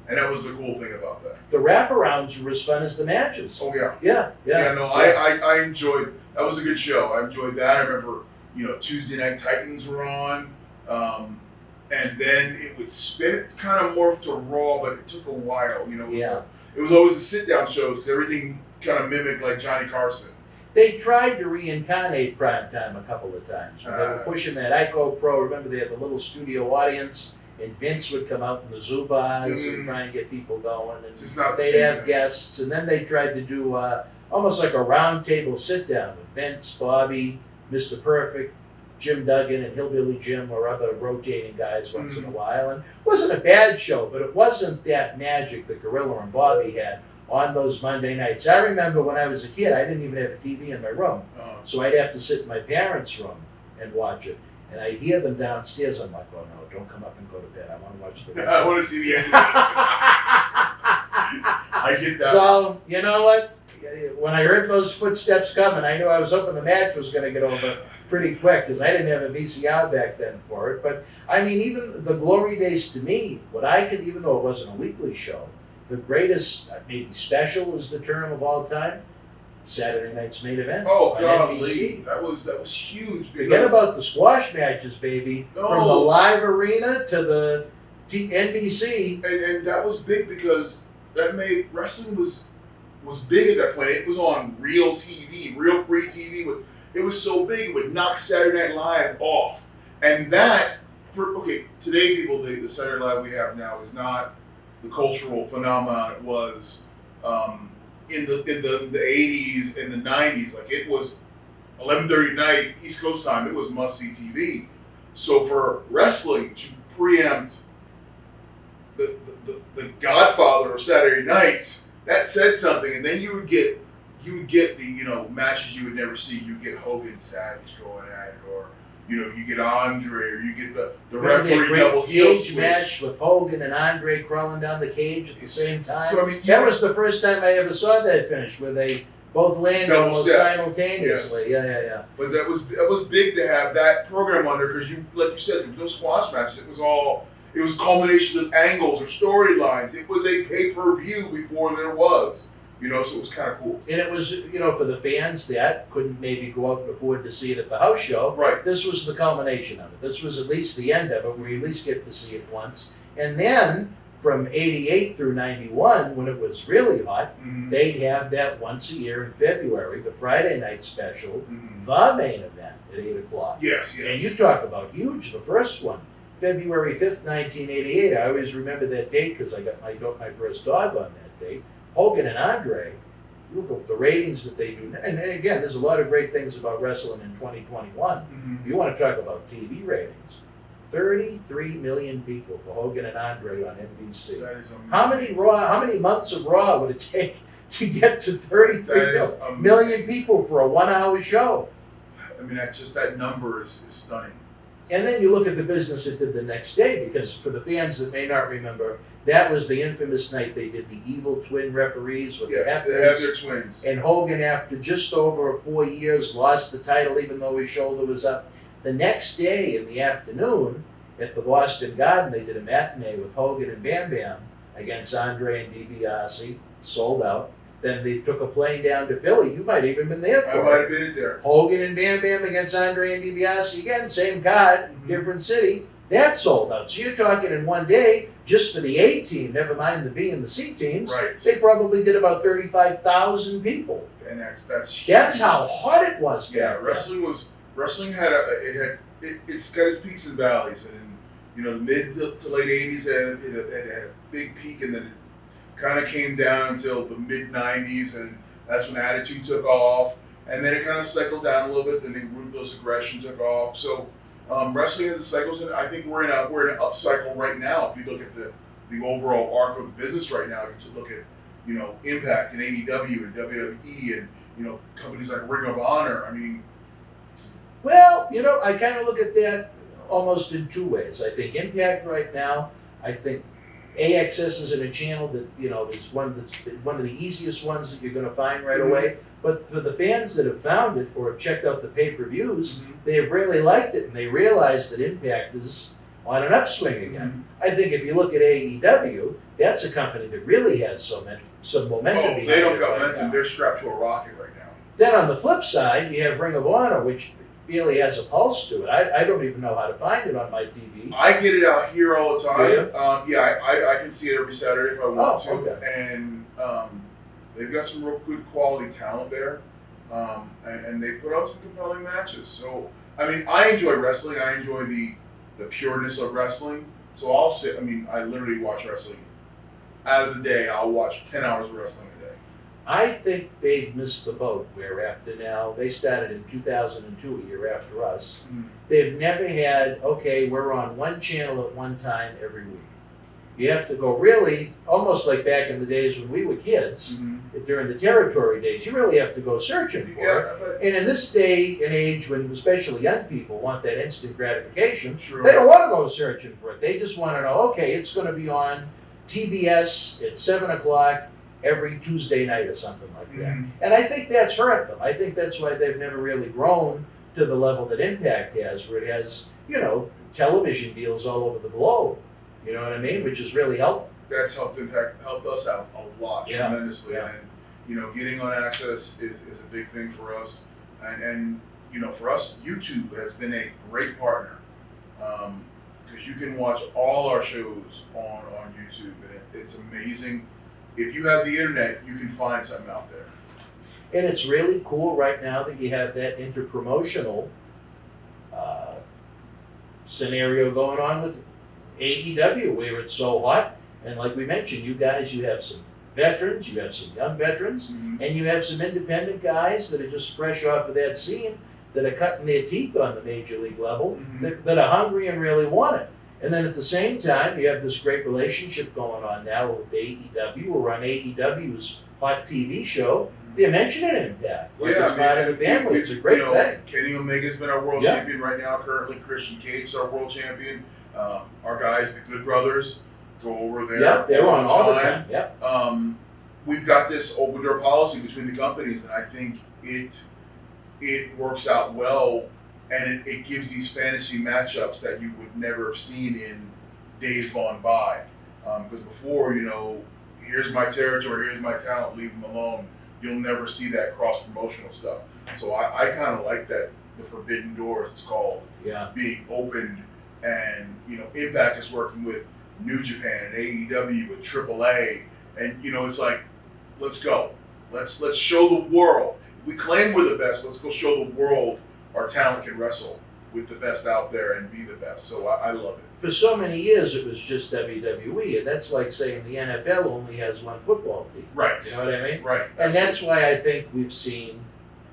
And that was the cool thing about that. The wraparounds were as fun as the matches. Oh, yeah. Yeah. I enjoyed, that was a good show. I enjoyed that. I remember, Tuesday Night Titans were on. And then it kind of morphed to Raw, but it took a while. It was always the sit-down shows because everything kind of mimicked like Johnny Carson. They tried to reincarnate primetime a couple of times. When they were pushing that Ico Pro, remember they had the little studio audience, and Vince would come out in the Zubaz and try and get people going, and they'd have guests, and then they tried to do almost like a round table sit-down with Vince, Bobby, Mr. Perfect, Jim Duggan, and Hillbilly Jim, or other rotating guys once in a while. And it wasn't a bad show, but it wasn't that magic that Gorilla and Bobby had on those Monday nights. I remember when I was a kid, I didn't even have a TV in my room. So I'd have to sit in my parents' room and watch it. And I'd hear them downstairs. I'm like, oh no, don't come up and go to bed. I want to watch the rest. I want to see the end of this. I get that. So, you know what? When I heard those footsteps coming, I knew I was hoping the match was going to get over pretty quick because I didn't have a VCR back then for it. But, I mean, even the glory days to me, even though it wasn't a weekly show, the greatest, maybe special is the term of all time, Saturday night's main event. Oh, on God, NBC. Lee. That was huge. Forget about the squash matches, baby. No. From the live arena to the NBC. And that was big because that made wrestling was big at that point. It was on real TV, real free TV. It was so big it would knock Saturday Night Live off. And that, today people, the Saturday Night Live we have now is not the cultural phenomenon it was in the 80s and the 90s. Like, it was 11:30 at night, East Coast time. It was must-see TV. So for wrestling to preempt the Godfather of Saturday nights, that said something. And then you would get the matches you would never see. You get Hogan Savage going at it, or you get Andre, or you get the referee double heel cage switch match with Hogan and Andre crawling down the cage at the same time. So, I mean, that was the first time I ever saw that finish, where they both landed Double almost step. simultaneously. Yes. Yeah. But that was big to have that program under, because like you said, there was no squash matches. It was culmination of angles or storylines. It was a pay-per-view before there was. So it was kind of cool. And it was, for the fans that couldn't maybe go out and afford to see it at the house show. Right. This was the culmination of it. This was at least the end of it, where you at least get to see it once. And then, from 88 through 91, when it was really hot, they'd have that once a year in February, the Friday night special, the main event at 8 o'clock. Yes. And you talk about huge, the first one, February 5th, 1988. I always remember that date because I got my first dog on that date. Hogan and Andre, look at the ratings that they do. And again, there's a lot of great things about wrestling in 2021. If you want to talk about TV ratings, 33 million people for Hogan and Andre on NBC. That is amazing. How many months of Raw would it take to get to 33 million people for a 1 hour show? I mean, that number is stunning. And then you look at the business it did the next day, because for the fans that may not remember, that was the infamous night they did the evil twin referees with Yes, the they have their twins. And Hogan, after just over 4 years, lost the title even though his shoulder was up. The next day in the afternoon at the Boston Garden, they did a matinee with Hogan and Bam Bam against Andre and DiBiase, sold out. Then they took a plane down to Philly. You might have even been there I for might it. have been there. Hogan and Bam Bam against Andre and DiBiase again, same card, different city. That sold out. So you're talking in one day, just for the A team, never mind the B and the C teams, Right. they probably did about 35,000 people. And that's That's how hot it was. Yeah, back wrestling had it's got its peaks and valleys, and you know the mid to late '80s it had a big peak, and then it kind of came down until the mid '90s, and that's when Attitude took off, and then it kind of cycled down a little bit. Then the Ruthless Aggression took off. So wrestling has the cycles, and I think we're in an up cycle right now. If you look at the overall arc of the business right now, you look at Impact and AEW and WWE and companies like Ring of Honor. I mean. Well, I kind of look at that almost in two ways. I think Impact right now, I think AXS is in a channel that, is one of the easiest ones that you're going to find right away. But for the fans that have found it or have checked out the pay-per-views, they have really liked it, and they realize that Impact is on an upswing again. I think if you look at AEW, that's a company that really has some momentum. Oh, they don't got momentum. They're strapped to a rocket right now. Then on the flip side, you have Ring of Honor, which really has a pulse to it. I don't even know how to find it on my TV. I get it out here all the time. Yeah? I can see it every Saturday if I want to. Okay. And they've got some real good quality talent there. And they put out some compelling matches. So, I mean, I enjoy wrestling. I enjoy the pureness of wrestling. So I literally watch wrestling. Out of the day, I'll watch 10 hours of wrestling a day. I think they've missed the boat where after now, they started in 2002, a year after us. They've never had, okay, we're on one channel at one time every week. You have to go really, almost like back in the days when we were kids, during the territory days, you really have to go searching for it. And in this day and age, when especially young people want that instant gratification, they don't want to go searching for it. They just want to know, okay, it's going to be on TBS at 7 o'clock every Tuesday night or something like that. And I think that's hurt them. I think that's why they've never really grown to the level that Impact has, where it has, television deals all over the globe. You know what I mean? Which has really helped. That's helped us out a lot, tremendously. Yeah. And, getting on access is a big thing for us. And for us, YouTube has been a great partner. Because you can watch all our shows on YouTube, and it's amazing. If you have the internet, you can find something out there. And it's really cool right now that you have that inter-promotional scenario going on with AEW, where it's so hot. And like we mentioned, you have some veterans, you have some young veterans, and you have some independent guys that are just fresh off of that scene that are cutting their teeth on the major league level, that are hungry and really want it. And then at the same time, you have this great relationship going on now with AEW. We're on AEW's hot TV show. They're mentioning Impact. It's part of the family. It's a great thing. Kenny Omega's been our world champion right now. Currently, Christian Cage is our world champion. Our guys, the Good Brothers, go over there. Yep, they're on all the time. Yep. We've got this open door policy between the companies, and I think it works out well. And it gives these fantasy matchups that you would never have seen in days gone by. Because before, here's my territory, here's my talent, leave them alone. You'll never see that cross-promotional stuff. So I kind of like that, the forbidden doors, it's called, being opened. And, Impact is working with New Japan and AEW and AAA. And, it's like, let's go. Let's show the world. If we claim we're the best, let's go show the world our talent can wrestle with the best out there and be the best. So I love it. For so many years, it was just WWE, and that's like saying the NFL only has one football team. Right. You know what I mean? Right. And that's why I think we've seen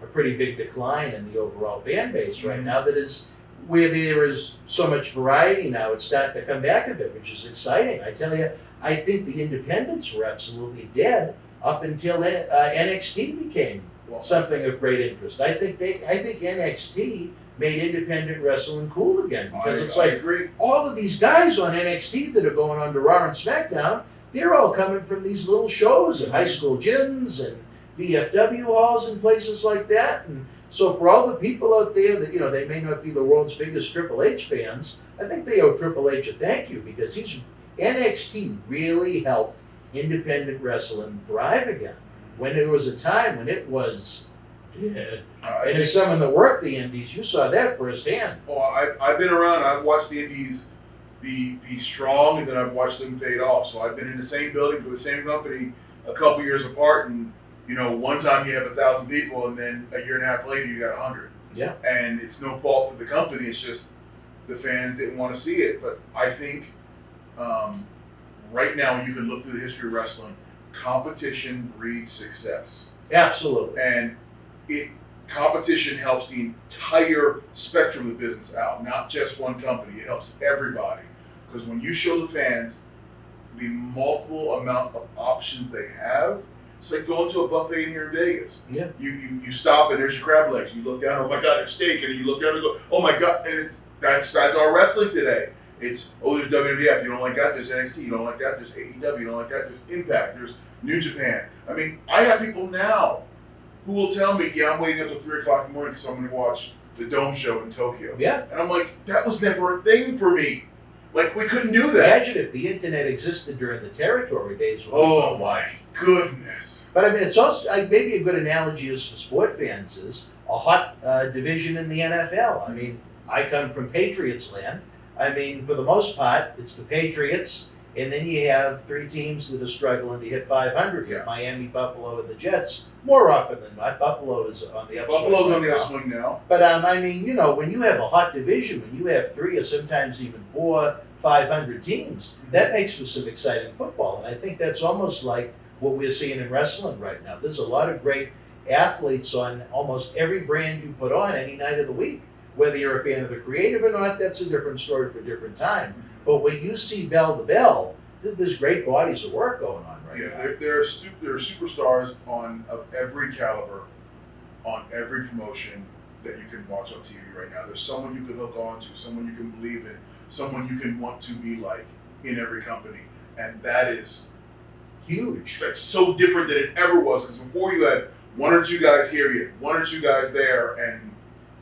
a pretty big decline in the overall fan base right now. That is where there is so much variety now. It's starting to come back a bit, which is exciting. I tell you, I think the independents were absolutely dead up until NXT became something of great interest. I think NXT made independent wrestling cool again, because I agree. All of these guys on NXT that are going on to Raw and SmackDown, they're all coming from these little shows at high school gyms and VFW halls and places like that. And so for all the people out there that, they may not be the world's biggest Triple H fans, I think they owe Triple H a thank you, because NXT really helped independent wrestling thrive again. when there was a time when it was dead. And as someone that worked the Indies, you saw that firsthand. Well, I've been around. I've watched the Indies be strong, and then I've watched them fade off. So I've been in the same building for the same company a couple years apart, and one time you have 1,000 people, and then a year and a half later you got 100. Yeah. And it's no fault to the company. It's just the fans didn't want to see it. But I think right now, you can look through the history of wrestling. Competition breeds success. Absolutely. And competition helps the entire spectrum of the business out, not just one company. It helps everybody. Because when you show the fans the multiple amount of options they have, it's like going to a buffet here in Vegas. Yeah. You stop and there's your crab legs. You look down, oh my God, there's steak. And you look down and go, oh my God. And that's our wrestling today. It's, there's WWF. You don't like that, there's NXT. You don't like that, there's AEW. You don't like that, there's Impact. There's New Japan. I mean, I have people now who will tell me, yeah, I'm waiting up till 3 o'clock in the morning because I'm going to watch the Dome show in Tokyo. Yeah. And I'm like, that was never a thing for me. Like, we couldn't do that. Imagine if the internet existed during the territory days. Oh my goodness. But I mean, it's also, maybe a good analogy is for sport fans is a hot division in the NFL. I mean, I come from Patriots land. I mean, for the most part, it's the Patriots, and then you have 3 teams that are struggling to hit 500. Yeah. Miami, Buffalo, and the Jets. More often than not, Buffalo is on the upswing. Buffalo's on the upswing now. But I mean, when you have a hot division, when you have 3 or sometimes even 4, 500 teams, that makes for some exciting football. And I think that's almost like what we're seeing in wrestling right now. There's a lot of great athletes on almost every brand you put on any night of the week. Whether you're a fan of the creative or not, that's a different story for a different time. But when you see bell to bell, there's great bodies of work going on right now. There are superstars of every caliber, on every promotion that you can watch on TV right now. There's someone you can hook on to, someone you can believe in, someone you can want to be like in every company. And that is huge. That's so different than it ever was. Because before you had 1 or 2 guys here, you had 1 or 2 guys there, and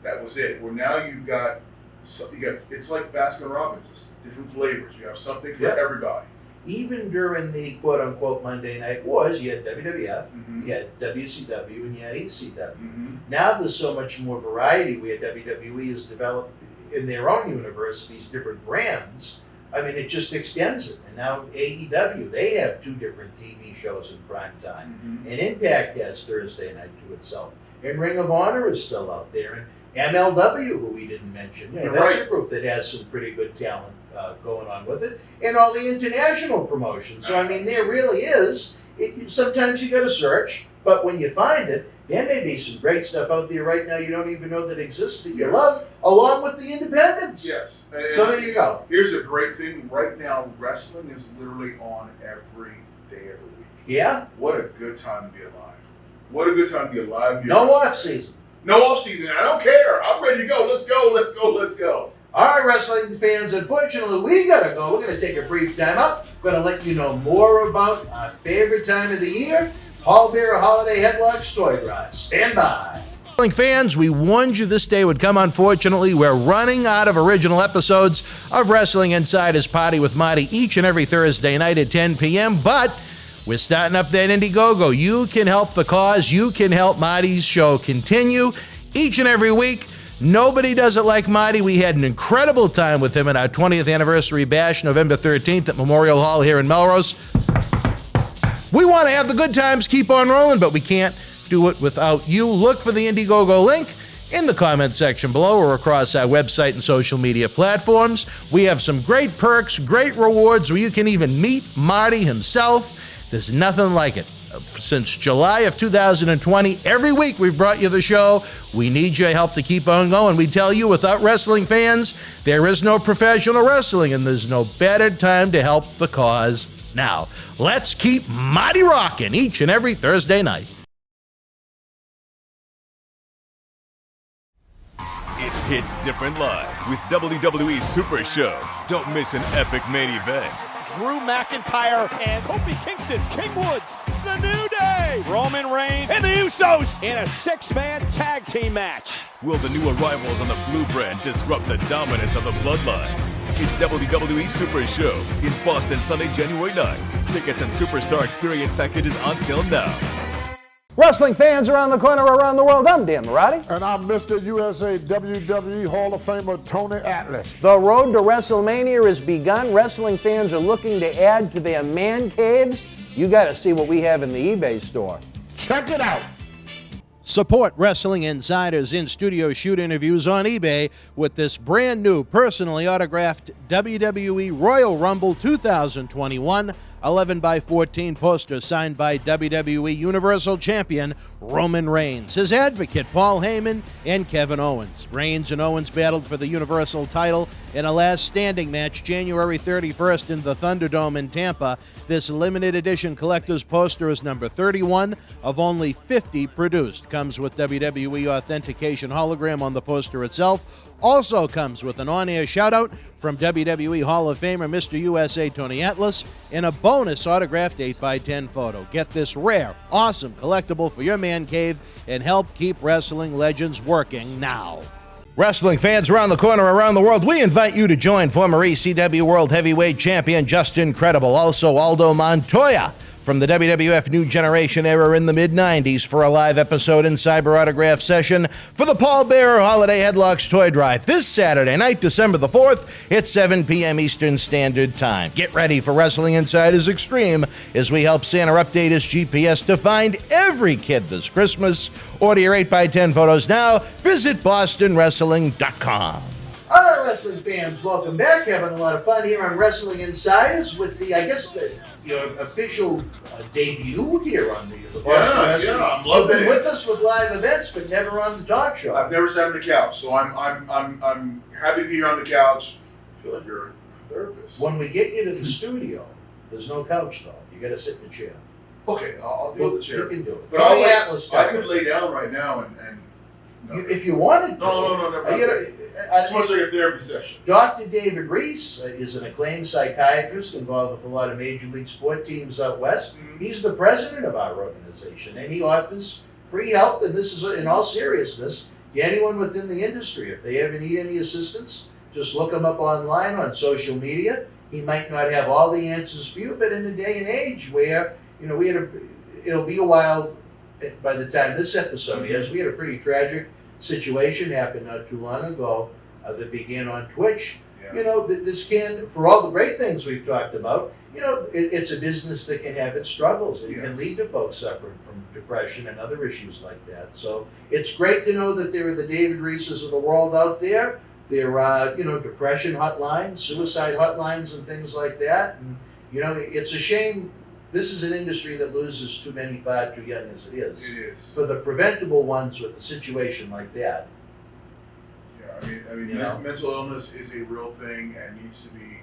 that was it. Where now you've got it's like Baskin Robbins, it's different flavors. You have something for everybody. Even during the quote-unquote Monday Night Wars, you had WWF, you had WCW, and you had ECW. Now there's so much more variety where WWE has developed in their own universe these different brands. I mean, it just extends it. And now AEW, they have 2 different TV shows in prime time. And Impact has Thursday night to itself. And Ring of Honor is still out there. And MLW, who we didn't mention, that's a group that has some pretty good talent going on with it, and all the international promotions. So I mean, there really is. Sometimes you got to search, but when you find it, there may be some great stuff out there right now you don't even know that exists that you love, along with the independents. Yes. And so there you go. Here's a great thing. Right now, wrestling is literally on every day of the week. Yeah. What a good time to be alive. What a good time to be alive. No off season. No off season. I don't care. I'm ready to go. Let's go. Let's go. Let's go. All right, wrestling fans. Unfortunately, we gotta go. We're gonna take a brief time out. We're gonna let you know more about our favorite time of the year: Paul Bearer Holiday Headlocks Toy Drive. Stand by. Wrestling fans, we warned you this day would come. Unfortunately, we're running out of original episodes of Wrestling Insider's Party with Marty each and every Thursday night at 10 p.m., but we're starting up that Indiegogo. You can help the cause. You can help Marty's show continue each and every week. Nobody does it like Marty. We had an incredible time with him at our 20th anniversary bash, November 13th at Memorial Hall here in Melrose. We want to have the good times keep on rolling, but we can't do it without you. Look for the Indiegogo link in the comment section below or across our website and social media platforms. We have some great perks, great rewards where you can even meet Marty himself. There's nothing like it. Since July of 2020, every week we've brought you the show. We need your help to keep on going. We tell you, without wrestling fans, there is no professional wrestling, and there's no better time to help the cause now. Let's keep Marty rocking each and every Thursday night. It hits different live with WWE Super Show. Don't miss an epic main event. Drew McIntyre and Kofi Kingston, King Woods, The New Day, Roman Reigns, and the Usos in a 6-man tag team match. Will the new arrivals on the Blue brand disrupt the dominance of the Bloodline? It's WWE Super Show in Boston, Sunday, January 9th. Tickets and Superstar Experience packages on sale now. Wrestling fans around the corner, around the world, I'm Dan Marty. And I'm Mr. USA WWE Hall of Famer Tony Atlas. The road to WrestleMania has begun. Wrestling fans are looking to add to their man caves. You got to see what we have in the eBay store. Check it out. Support Wrestling Insider's in-studio shoot interviews on eBay with this brand new personally autographed WWE Royal Rumble 2021 11x14 poster signed by WWE Universal Champion Roman Reigns, his advocate Paul Heyman, and Kevin Owens. Reigns and Owens battled for the Universal title in a last standing match January 31st in the Thunderdome in Tampa. This limited edition collector's poster is number 31 of only 50 produced. Comes with WWE authentication hologram on the poster itself. Also comes with an on-air shout-out from WWE Hall of Famer Mr. USA Tony Atlas and a bonus autographed 8x10 photo. Get this rare, awesome collectible for your man cave and help keep wrestling legends working now. Wrestling fans around the corner, around the world, we invite you to join former ECW World Heavyweight Champion Justin Credible, also Aldo Montoya, from the WWF New Generation era in the mid-90s for a live episode and cyber autograph session for the Paul Bearer Holiday Headlocks Toy Drive this Saturday night, December the 4th at 7 p.m. Eastern Standard Time. Get ready for Wrestling Insider's Extreme as we help Santa update his GPS to find every kid this Christmas. Order your 8x10 photos now. Visit BostonWrestling.com. All right, wrestling fans, welcome back. Having a lot of fun here on Wrestling Insiders with the, official debut here on the Boston Wrestling. Yeah, I'm loving You've been it. with us with live events, but never on the talk show. I've never sat on the couch, so I'm happy to be here on the couch. I feel like you're a therapist. When we get you to the studio, there's no couch though. You got to sit in the chair. Okay, I'll deal with the chair. You can do it. But Tony Atlas I could lay down right now and no. if you wanted to. No, never mind. It's much like a therapy session. Dr. David Reese is an acclaimed psychiatrist involved with a lot of major league sport teams out west. Mm-hmm. He's the president of our organization, and he offers free help, and this is in all seriousness, to anyone within the industry. If they ever need any assistance, just look him up online on social media. He might not have all the answers for you, but in a day and age where, it'll be a while by the time this episode is. We had a pretty tragic situation happen not too long ago that began on Twitch. Yeah. This can, for all the great things we've talked about, it's a business that can have its struggles. It can lead to folks suffering from depression and other issues like that. So it's great to know that there are the David Reeses of the world out there. There are, depression hotlines, suicide hotlines, and things like that. And, it's a shame. This is an industry that loses too many far too young as it is. It is. For the preventable ones with a situation like that. Yeah, I mean, mental illness is a real thing and needs to be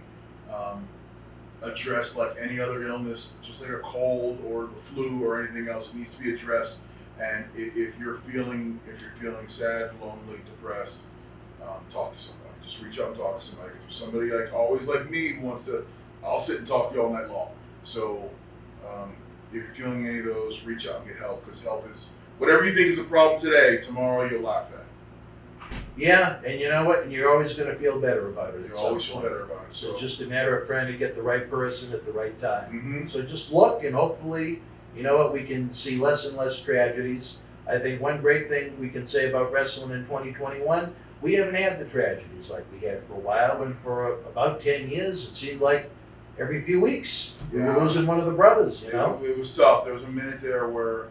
addressed like any other illness, just like a cold or the flu or anything else. It needs to be addressed. And if you're feeling sad, lonely, depressed, talk to somebody. Just reach out and talk to somebody. If somebody always like me who wants to, I'll sit and talk to you all night long. So. If you're feeling any of those, reach out and get help, because help is whatever you think is a problem today, tomorrow you'll laugh at. Yeah, and you know what? And you're always going to feel better about it. You always feel better about it. So it's just a matter of trying to get the right person at the right time. Mm-hmm. So just look, and hopefully, we can see less and less tragedies. I think one great thing we can say about wrestling in 2021, we haven't had the tragedies like we had for a while, and for about 10 years, it seemed like every few weeks, we were losing one of the brothers, It was tough. There was a minute there where,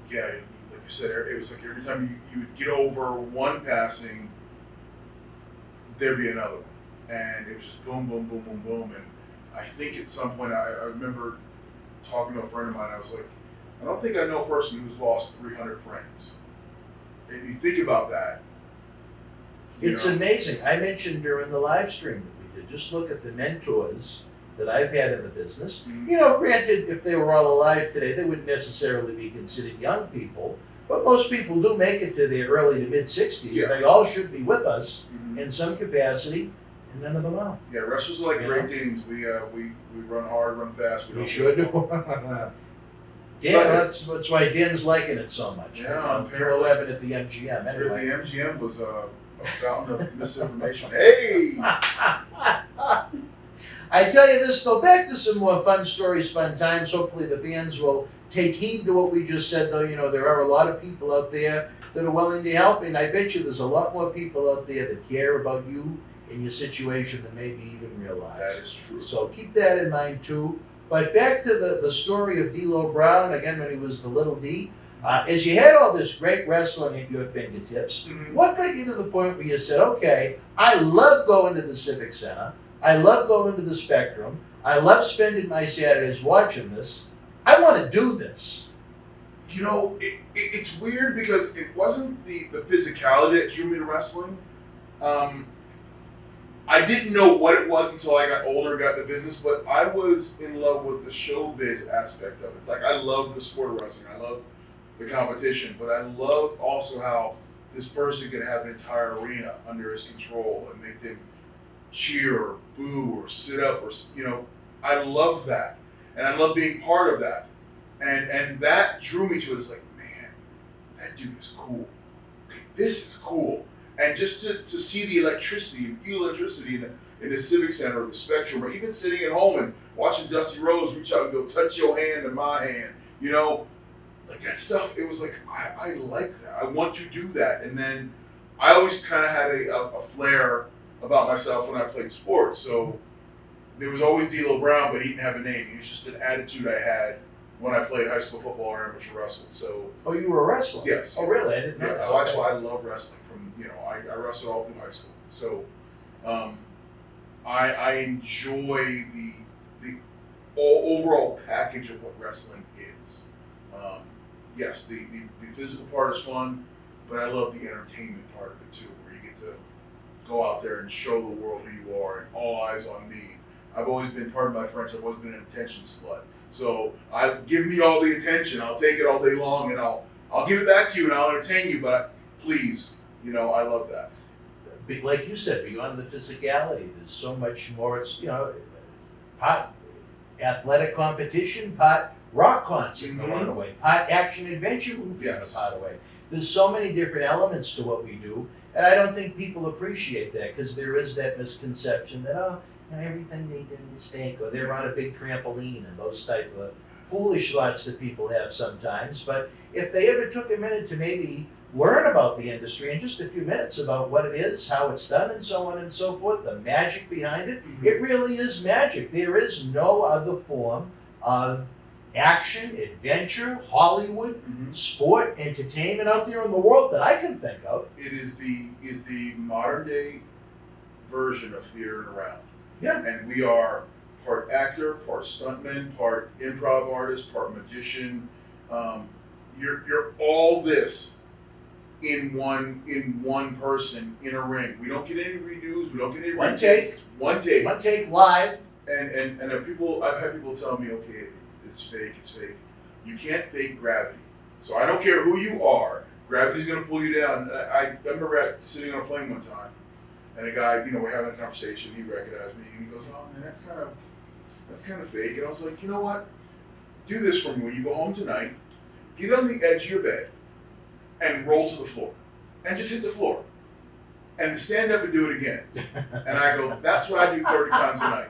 like you said, it was like every time you would get over one passing, there'd be another one. And it was just boom, boom, boom, boom, boom. And I think at some point, I remember talking to a friend of mine, I was like, I don't think I know a person who's lost 300 friends. If you think about that. It's amazing. I mentioned during the live stream, just look at the mentors that I've had in the business. Mm-hmm. Granted, if they were all alive today, they wouldn't necessarily be considered young people, but most people do make it to their early to mid-60s. Yeah. They all should be with us in some capacity, and none of them are. Yeah, wrestlers are like Great Danes. We run hard, run fast. We should. Dan, that's why Dan's liking it so much. Yeah, 211 at the MGM. Anyway. The MGM was a fountain of misinformation. Hey! I tell you this, though, back to some more fun stories, fun times. Hopefully the fans will take heed to what we just said, though. You know, there are a lot of people out there that are willing to help, and I bet you there's a lot more people out there that care about you and your situation than maybe even realize. That is true. So keep that in mind too. But back to the story of D'Lo Brown, again, when he was the little D. As you had all this great wrestling at your fingertips, what got you to the point where you said, okay, I love going to the Civic Center, I love going to the Spectrum, I love spending my Saturdays watching this, I want to do this? You know, it's weird because it wasn't the physicality that drew me to wrestling. I didn't know what it was until I got older and got into business, but I was in love with the showbiz aspect of it. Like, I love the sport of wrestling. I love the competition, but I loved also how this person could have an entire arena under his control and make them cheer or boo or sit up, or, you know, I love that. And I love being part of that. And that drew me to it. It's like, man, that dude is cool. Okay, this is cool. And just to see the electricity and feel electricity in the Civic Center or the Spectrum, or even sitting at home and watching Dusty Rhodes reach out and go, touch your hand in my hand, you know, like that stuff, it was like, I like that. I want to do that. And then I always kind of had a flair about myself when I played sports. So there was always D'Lo Brown, but he didn't have a name. He was just an attitude I had when I played high school football or amateur wrestling. So. Oh, you were a wrestler? Yes. Oh, really? I didn't know that. That's why I love wrestling. I wrestled all through high school. So I enjoy the overall package of what wrestling is. Yes, the physical part is fun, but I love the entertainment part of it too, where you get to go out there and show the world who you are and all eyes on me. I've always been, pardon my French, I've always been an attention slut. So give me all the attention. I'll take it all day long, and I'll give it back to you, and I'll entertain you. But please, you know, I love that. Like you said, beyond the physicality, there's so much more. It's, you know, part athletic competition, part rock concert going away, part action adventure movie part away. There's so many different elements to what we do, and I don't think people appreciate that, because there is that misconception that everything they do is fake, or they're on a big trampoline, and those type of foolish thoughts that people have sometimes. But if they ever took a minute to maybe learn about the industry in just a few minutes about what it is, how it's done, and so on and so forth, the magic behind it, it really is magic. There is no other form of action, adventure, Hollywood, sport, entertainment out there in the world that I can think of. It is the modern day version of theater and around. Yeah. And we are part actor, part stuntman, part improv artist, part magician. You're all this in one person in a ring. We don't get any redos. We don't get any one take. One take. One take live. And I've had people tell me, okay, it's fake. It's fake. You can't fake gravity. So I don't care who you are. Gravity's going to pull you down. I remember sitting on a plane one time, and a guy, you know, we're having a conversation. He recognized me, and he goes, "Oh man, that's kind of fake." And I was like, you know what? Do this for me when you go home tonight. Get on the edge of your bed and roll to the floor, and just hit the floor, and then stand up and do it again. And I go, that's what I do 30 times a night.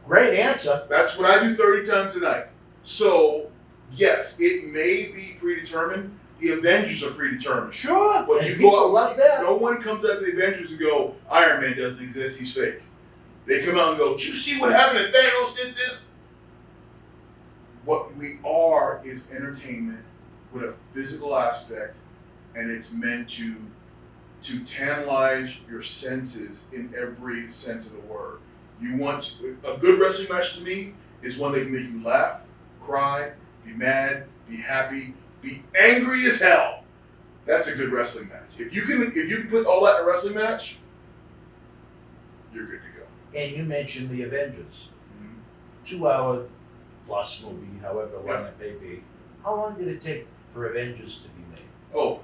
Great answer. That's what I do 30 times a night. So yes, it may be predetermined. The Avengers are predetermined. Sure. But and you go out, love that. No one comes out of the Avengers and go, Iron Man doesn't exist, he's fake. They come out and go, did you see what happened if Thanos did this? What we are is entertainment with a physical aspect, and it's meant to tantalize your senses in every sense of the word. You want a good wrestling match to me is one that can make you laugh, cry, be mad, be happy, be angry as hell. That's a good wrestling match. If you can put all that in a wrestling match, you're good to go. And you mentioned the Avengers. 2-hour plus movie, however long it may be. How long did it take for Avengers to be made? Oh,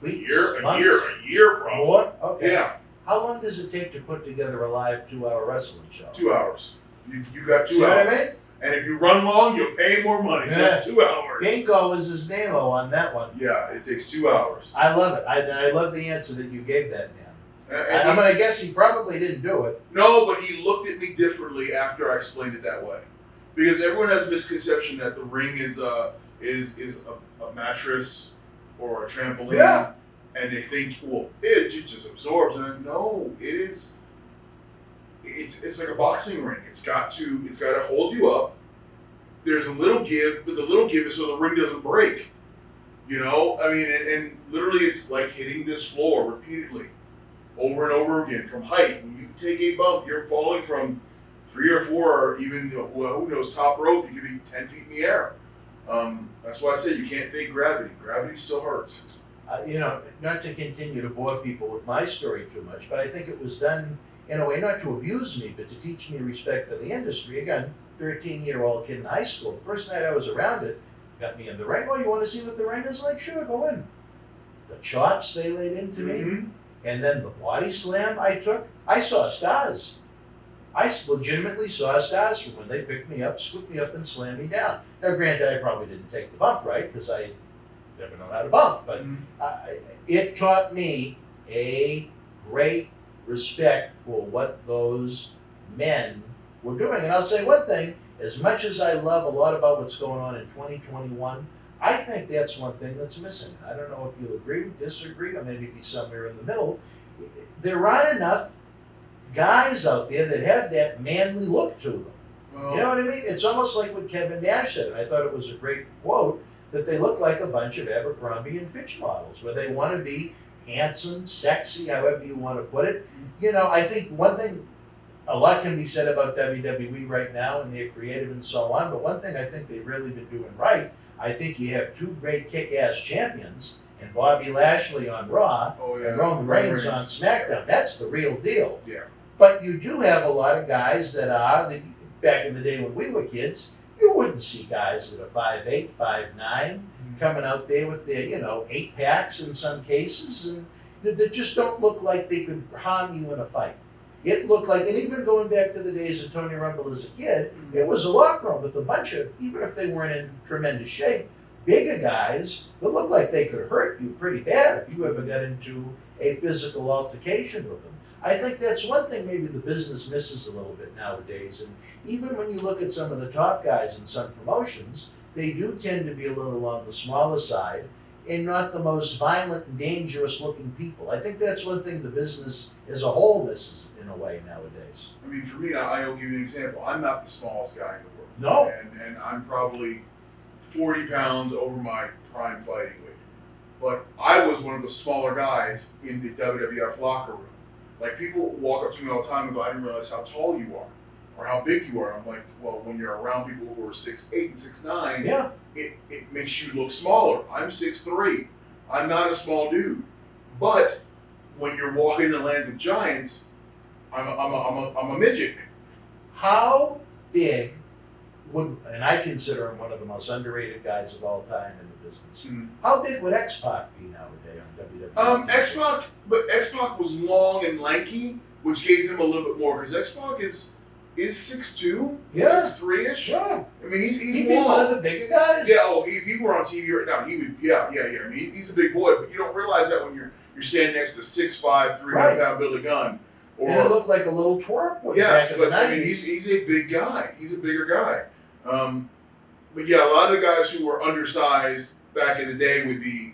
Weeks, a year probably. More? Okay. Yeah. How long does it take to put together a live 2-hour wrestling show? 2 hours. You got 2 See hours. what I mean? And if you run long, you'll pay more money. So it's 2 hours. Bingo is his name-o on that one. Yeah, it takes 2 hours. I love it. I love the answer that you gave that man. And I'm going to guess he probably didn't do it. No, but he looked at me differently after I explained it that way. Because everyone has a misconception that the ring is a mattress or a trampoline, and they think, well, it just absorbs. And no, it is. It's like a boxing ring. It's got to hold you up. There's a little give, but the little give is so the ring doesn't break. You know, I mean, and literally, it's like hitting this floor repeatedly, over and over again from height. When you take a bump, you're falling from 3 or 4, or even who knows, top rope. You could be 10 feet in the air. That's why I said you can't fake gravity. Gravity still hurts. You know, not to continue to bore people with my story too much, but I think it was done in a way not to abuse me, but to teach me respect for the industry. Again, 13-year-old kid in high school. The first night I was around it, got me in the ring. Oh, you want to see what the ring is like? Sure, go in. The chops they laid into me, and then the body slam I took. I saw stars. I legitimately saw stars from when they picked me up, scooped me up, and slammed me down. Now, granted, I probably didn't take the bump right because I never known how to bump, but it taught me a great respect for what those men were doing. And I'll say one thing, as much as I love a lot about what's going on in 2021, I think that's one thing that's missing. I don't know if you'll agree, disagree, or maybe be somewhere in the middle. There aren't enough guys out there that have that manly look to them. Well, you know what I mean? It's almost like what Kevin Nash said, and I thought it was a great quote, that they look like a bunch of Abercrombie and Fitch models, where they want to be handsome, sexy, however you want to put it. You know, I think one thing, a lot can be said about WWE right now, and they're creative and so on, but one thing I think they've really been doing right, I think you have 2 great kick-ass champions, and Bobby Lashley on Raw, and Roman Reigns on SmackDown. That's the real deal. Yeah. But you do have a lot of guys that are, back in the day when we were kids, you wouldn't see guys that are 5'8", 5'9", coming out there with their, 8 packs in some cases, and that just don't look like they could harm you in a fight. It looked like, and even going back to the days of Tony Rumble as a kid, it was a locker room with a bunch of, even if they weren't in tremendous shape, bigger guys that looked like they could hurt you pretty bad if you ever got into a physical altercation with them. I think that's one thing maybe the business misses a little bit nowadays. And even when you look at some of the top guys in some promotions, they do tend to be a little on the smaller side and not the most violent and dangerous looking people. I think that's one thing the business as a whole misses in a way nowadays. I mean, for me, I'll give you an example. I'm not the smallest guy in the No. world. And I'm probably 40 pounds over my prime fighting weight. But I was one of the smaller guys in the WWF locker room. Like, people walk up to me all the time and go, I didn't realize how tall you are or how big you are. I'm like, well, when you're around people who are 6'8" and 6'9", it makes you look smaller. I'm 6'3". I'm not a small dude. But when you're walking the land of giants, I'm a midget. How big would, and I consider him one of the most underrated guys of all time in the business. How big would X-Pac be nowadays on WWE? X-Pac was long and lanky, which gave him a little bit more, because X-Pac is 6'2", 6'3"-ish. Yeah. I mean, he's He'd long. be one of the bigger guys. Yeah. Oh, if he were on TV right now, he would. Yeah. I mean, he's a big boy, but you don't realize that when you're standing next to 6'5", 300-pound Billy Gunn. Or, and he looked like a little twerp. Yes, but I mean, he's a big guy. He's a bigger guy. But yeah, a lot of the guys who were undersized back in the day would be,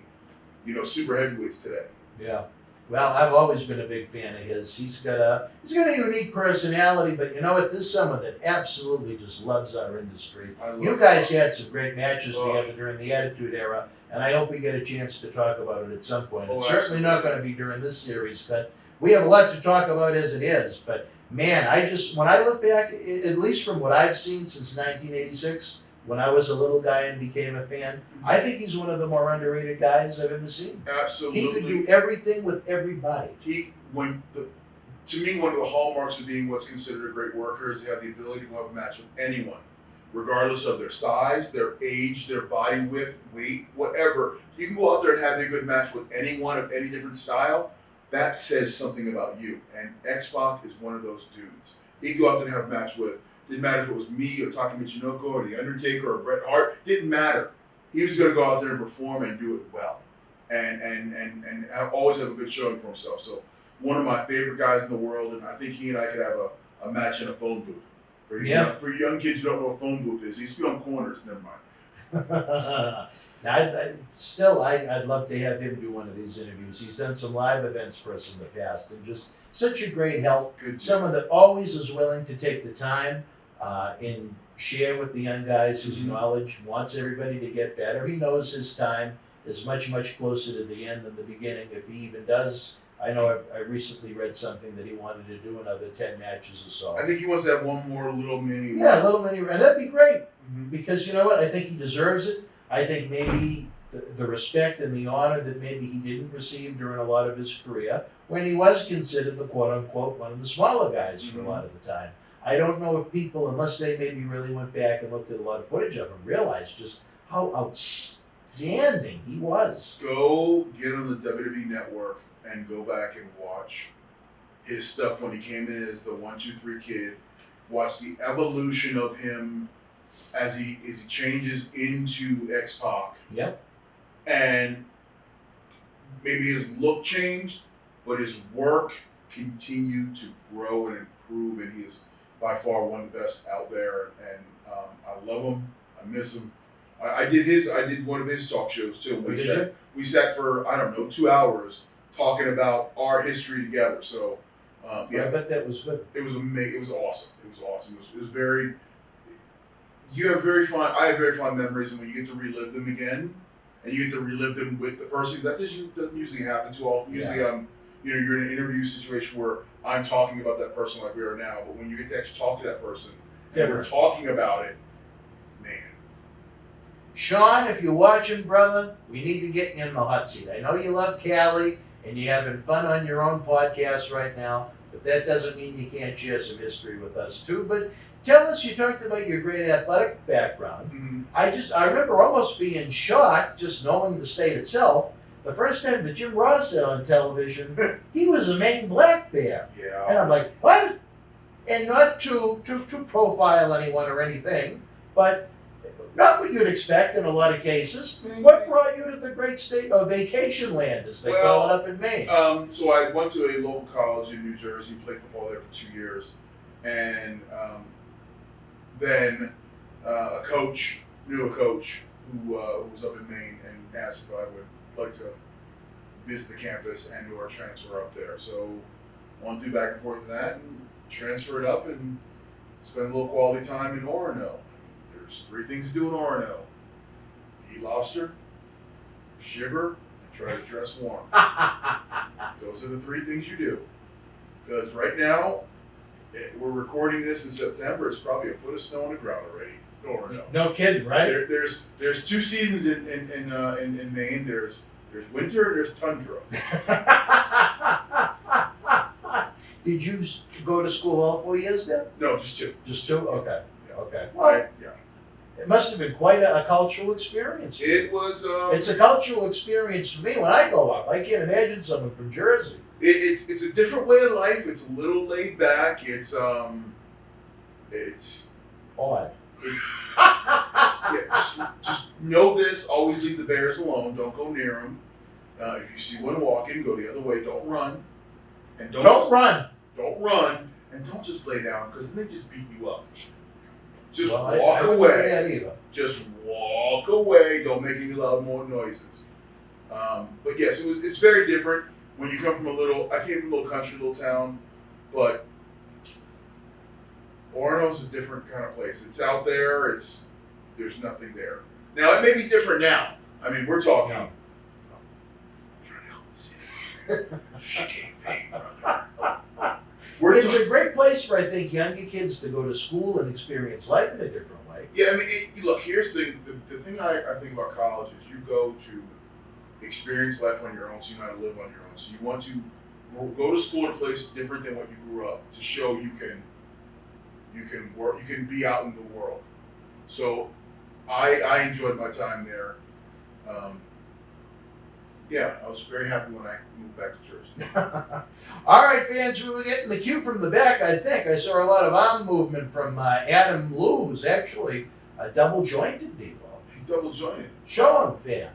super heavyweights today. Yeah. Well, I've always been a big fan of his. He's got a unique personality, but you know what? This is someone that absolutely just loves our industry. You guys had some great matches together during the Attitude Era, and I hope we get a chance to talk about it at some point. It's certainly not going to be during this series cut. We have a lot to talk about as it is, but man, when I look back, at least from what I've seen since 1986, when I was a little guy and became a fan, I think he's one of the more underrated guys I've ever seen. Absolutely. He could do everything with everybody. To me, one of the hallmarks of being what's considered a great worker is to have the ability to have a match with anyone, regardless of their size, their age, their body width, weight, whatever. You can go out there and have a good match with anyone of any different style. That says something about you. And X-Pac is one of those dudes. He could go out there and have a match with, didn't matter if it was me or Taka Michinoku or The Undertaker or Bret Hart, didn't matter. He was going to go out there and perform and do it well. And always have a good showing for himself. So one of my favorite guys in the world, and I think he and I could have a match in a phone booth For young kids who don't know what a phone booth is, he used to be on corners. Never mind. Now, I'd love to have him do one of these interviews. He's done some live events for us in the past, and just such a great help. Someone that always is willing to take the time and share with the young guys his knowledge, wants everybody to get better. He knows his time is much, much closer to the end than the beginning, if he even does. I know I recently read something that he wanted to do another 10 matches or so. I think he wants to have one more little mini. Yeah, a little mini, and that'd be great. Because you know what? I think he deserves it. I think maybe the respect and the honor that maybe he didn't receive during a lot of his career, when he was considered the quote-unquote one of the smaller guys for a lot of the time. I don't know if people, unless they maybe really went back and looked at a lot of footage of him, realized just how outstanding he was. Go get on the WWE Network and go back and watch his stuff when he came in as the 1-2-3 kid. Watch the evolution of him as he changes into X-Pac. Yep. And maybe his look changed, but his work continued to grow and improve, and he is by far one of the best out there. And I love him. I miss him. I did one of his talk shows too. We sat for, I don't know, 2 hours talking about our history together. So yeah, I bet that was good. It was amazing. It was awesome. It was awesome. It was very. I have very fond memories, and when you get to relive them again, and you get to relive them with the person, that doesn't usually happen too often. Usually, you're in an interview situation where I'm talking about that person like we are now, but when you get to actually talk to that person, and we're talking about it, man. Sean, if you're watching, brother, we need to get you in the hot seat. I know you love Cali, and you're having fun on your own podcast right now, but that doesn't mean you can't share some history with us too. But tell us, you talked about your great athletic background. I remember almost being shocked, just knowing the state itself, the first time that Jim Ross said on television, he was a Maine black bear. Yeah. And I'm like, what? And not to profile anyone or anything, but not what you'd expect in a lot of cases. What brought you to the great state of vacation land, as they call it up in Maine? So I went to a local college in New Jersey, played football there for 2 years, and then a coach knew a coach who was up in Maine and asked if I would like to visit the campus and or transfer up there. So went through back and forth to that and transferred up and spent a little quality time in Orono. There's 3 things to do in Orono: eat lobster, shiver, and try to dress warm. Those are the 3 things you do. Because right now, we're recording this in September. It's probably a foot of snow on the ground already. No kidding, right? There's 2 seasons in Maine. There's winter and there's tundra. Did you go to school all 4 years there? No, just 2. Just 2? Okay. Yeah. Okay. Well, it must have been quite a cultural experience. It was. It's a cultural experience for me when I go up. I can't imagine someone from Jersey. It's a different way of life. It's a little laid back. It's odd. Just know this. Always leave the bears alone. Don't go near them. If you see one walking, go the other way. Don't run. And don't run. Don't run. And don't just lay down, because then they just beat you up. Just walk away. Just walk away. Don't make any more noises. But yes, it's very different when you come from I came from a little country, little town, but Orono's a different kind of place. It's out there. There's nothing there. Now, it may be different now. I mean, we're talking. I'm trying to help the city. brother. It's a great place for, I think, younger kids to go to school and experience life in a different way. Yeah, I mean, look, here's the thing I think about college is you go to experience life on your own, so you know how to live on your own. So you want to go to school in a place different than what you grew up, to show you can work, you can be out in the world. So I enjoyed my time there. Yeah, I was very happy when I moved back to Jersey. All right, fans, we were getting the cue from the back, I think. I saw a lot of arm movement from Adam Lou, who's actually a double-jointed Devo. He's double-jointed. Show him, fan.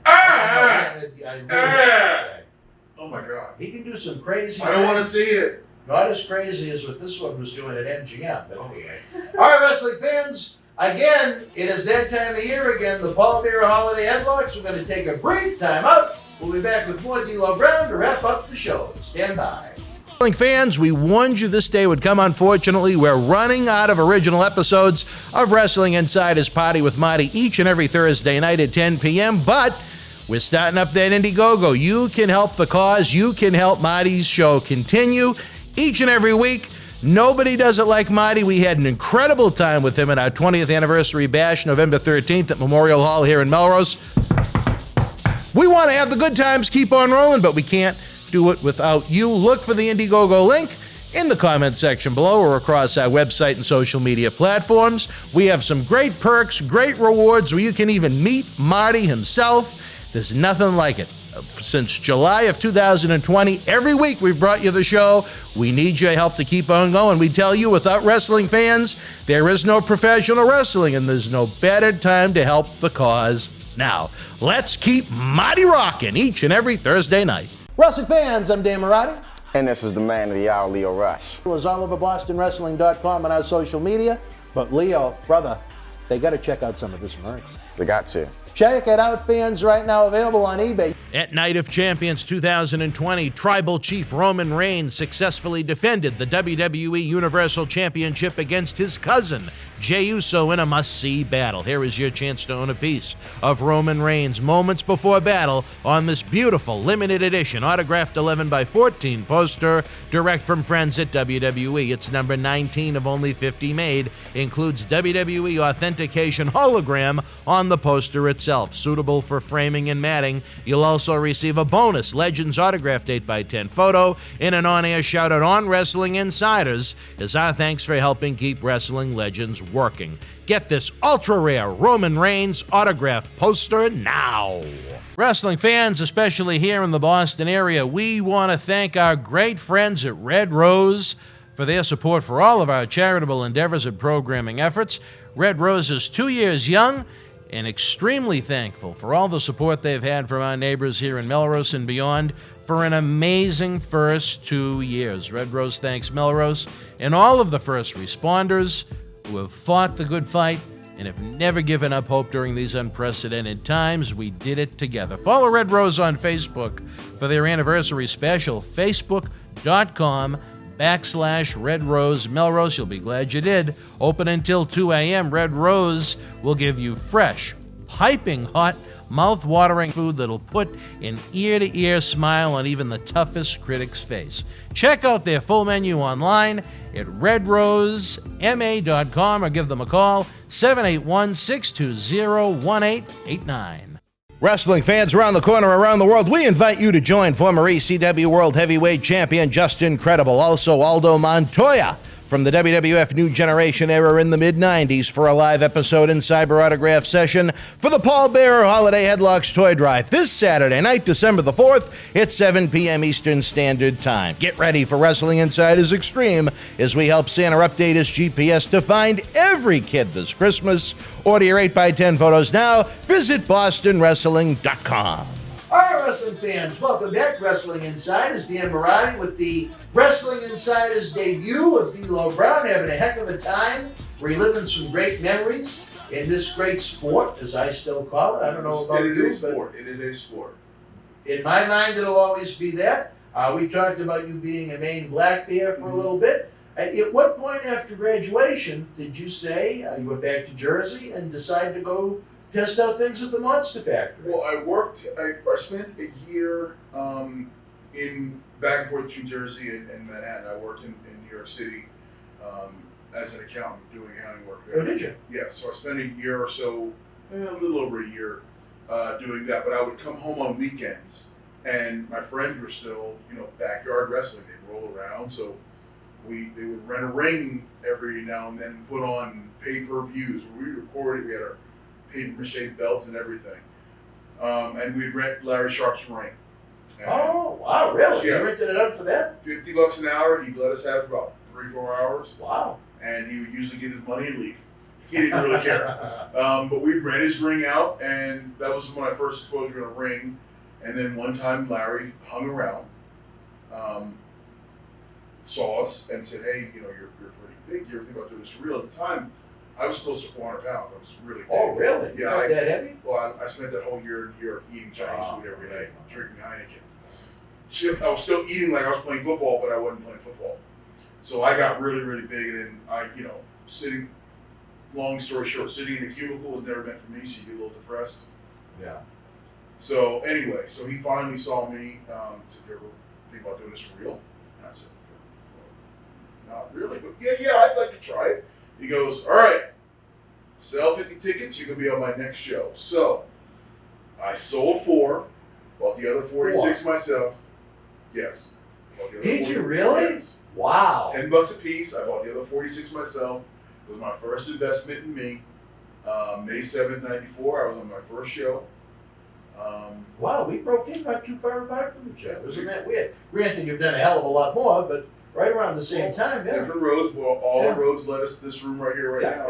Oh, my God. He can do some crazy I don't want to see it. Not as crazy as what this one was doing at MGM, but anyway. All right, wrestling fans, again, it is that time of year again, the Paul Bearer Holiday Headlocks. We're going to take a brief time out. We'll be back with more D'Lo Brown to wrap up the show. Stand by. Wrestling fans, we warned you this day would come. Unfortunately, we're running out of original episodes of Wrestling Insider's Party with Marty each and every Thursday night at 10 p.m., but we're starting up that Indiegogo. You can help the cause. You can help Marty's show continue each and every week. Nobody does it like Marty. We had an incredible time with him at our 20th anniversary bash, November 13th at Memorial Hall here in Melrose. We want to have the good times keep on rolling, but we can't do it without you. Look for the Indiegogo link in the comment section below or across our website and social media platforms. We have some great perks, great rewards where you can even meet Marty himself. There's nothing like it. Since July of 2020, every week we've brought you the show. We need your help to keep on going. We tell you, without wrestling fans, there is no professional wrestling, and there's no better time to help the cause now. Let's keep Marty rocking each and every Thursday night. Wrestling fans, I'm Dan Marati. And this is the man of the hour, Leo Rush. It's all over BostonWrestling.com and our social media. But Leo, brother, they got to check out some of this merch. They got to. Check it out, fans, right now available on eBay. At Night of Champions 2020, Tribal Chief Roman Reigns successfully defended the WWE Universal Championship against his cousin, Jey Uso, in a must-see battle. Here is your chance to own a piece of Roman Reigns moments before battle on this beautiful limited edition autographed 11x14 poster direct from friends at WWE. It's number 19 of only 50 made. Includes WWE authentication hologram on the poster itself, suitable for framing and matting. You'll also receive a bonus Legends autographed 8x10 photo in an on-air shout-out on Wrestling Insiders as our thanks for helping keep Wrestling Legends working. Get this ultra-rare Roman Reigns autograph poster now. Wrestling fans, especially here in the Boston area, we want to thank our great friends at Red Rose for their support for all of our charitable endeavors and programming efforts. Red Rose is 2 years young and extremely thankful for all the support they've had from our neighbors here in Melrose and beyond for an amazing first 2 years. Red Rose thanks Melrose and all of the first responders who have fought the good fight and have never given up hope during these unprecedented times. We did it together. Follow Red Rose on Facebook for their anniversary special, facebook.com/Red Rose Melrose. You'll be glad you did. Open until 2 a.m. Red Rose will give you fresh, piping hot, mouth-watering food that'll put an ear-to-ear smile on even the toughest critic's face. Check out their full menu online at redrosema.com or give them a call, 781-620-1889. Wrestling fans around the corner, around the world, we invite you to join former ECW World Heavyweight Champion Justin Credible, also Aldo Montoya from the WWF New Generation era in the mid-90s for a live episode and cyber autograph session for the Paul Bearer Holiday Headlocks Toy Drive this Saturday night, December the 4th at 7 p.m. Eastern Standard Time. Get ready for Wrestling Insiders Extreme as we help Santa update his GPS to find every kid this Christmas. Order your 8x10 photos now. Visit BostonWrestling.com. All right, wrestling fans, welcome back. Wrestling Insiders, Dan Marati with the Wrestling Insiders debut of D'Lo Brown, having a heck of a time, reliving some great memories in this great sport, as I still call it. I don't know about you, It is a sport. It is a sport. In my mind, it'll always be that. We talked about you being a Maine Black Bear for a little bit. At what point after graduation did you say you went back to Jersey and decided to go test out things at the Monster Factory? Well, I spent a year in back and forth to New Jersey and Manhattan. I worked in New York City as an accountant doing accounting work there. Oh, did you? Yeah, so I spent a year or so, a little over a year, doing that. But I would come home on weekends, and my friends were still, backyard wrestling. They'd roll around, so they would rent a ring every now and then and put on pay-per-views. We recorded. We had our paper-mache belts and everything. And we'd rent Larry Sharp's ring. And oh, wow, really? Yeah. You rented it out for that? $50 an hour. He'd let us have it for about 3-4 hours. Wow. And he would usually get his money and leave. He didn't really care. But we'd rent his ring out, and that was my first exposure to a ring. And then one time Larry hung around. saw us and said, "Hey, you know, you're pretty big. You ever think about doing this for real?" At the time, I was close to 400 pounds. I was really big. Oh, really? Yeah. Not that heavy? Well, I spent that whole year in New York eating Chinese food every night, drinking Heineken. I was still eating like I was playing football, but I wasn't playing football. So I got really, really big, and then sitting. Long story short, sitting in a cubicle was never meant for me, so you get a little depressed. Yeah. So anyway, so he finally saw me to think about doing this for real. And I said, well, not really, but yeah, I'd like to try it. He goes, all right, sell 50 tickets, you can be on my next show. So I sold 4, bought the other 46 myself. Yes. Did you really? Yes. Wow. $10 a piece. I bought the other 46 myself. It was my first investment in me. May 7th, 94, I was on my first show. Wow, we broke in not too far apart from each other. Isn't that weird? Granted, you've done a hell of a lot more, but right around the same time, yeah. Different roads. Well, all the roads led us to this room right here, now.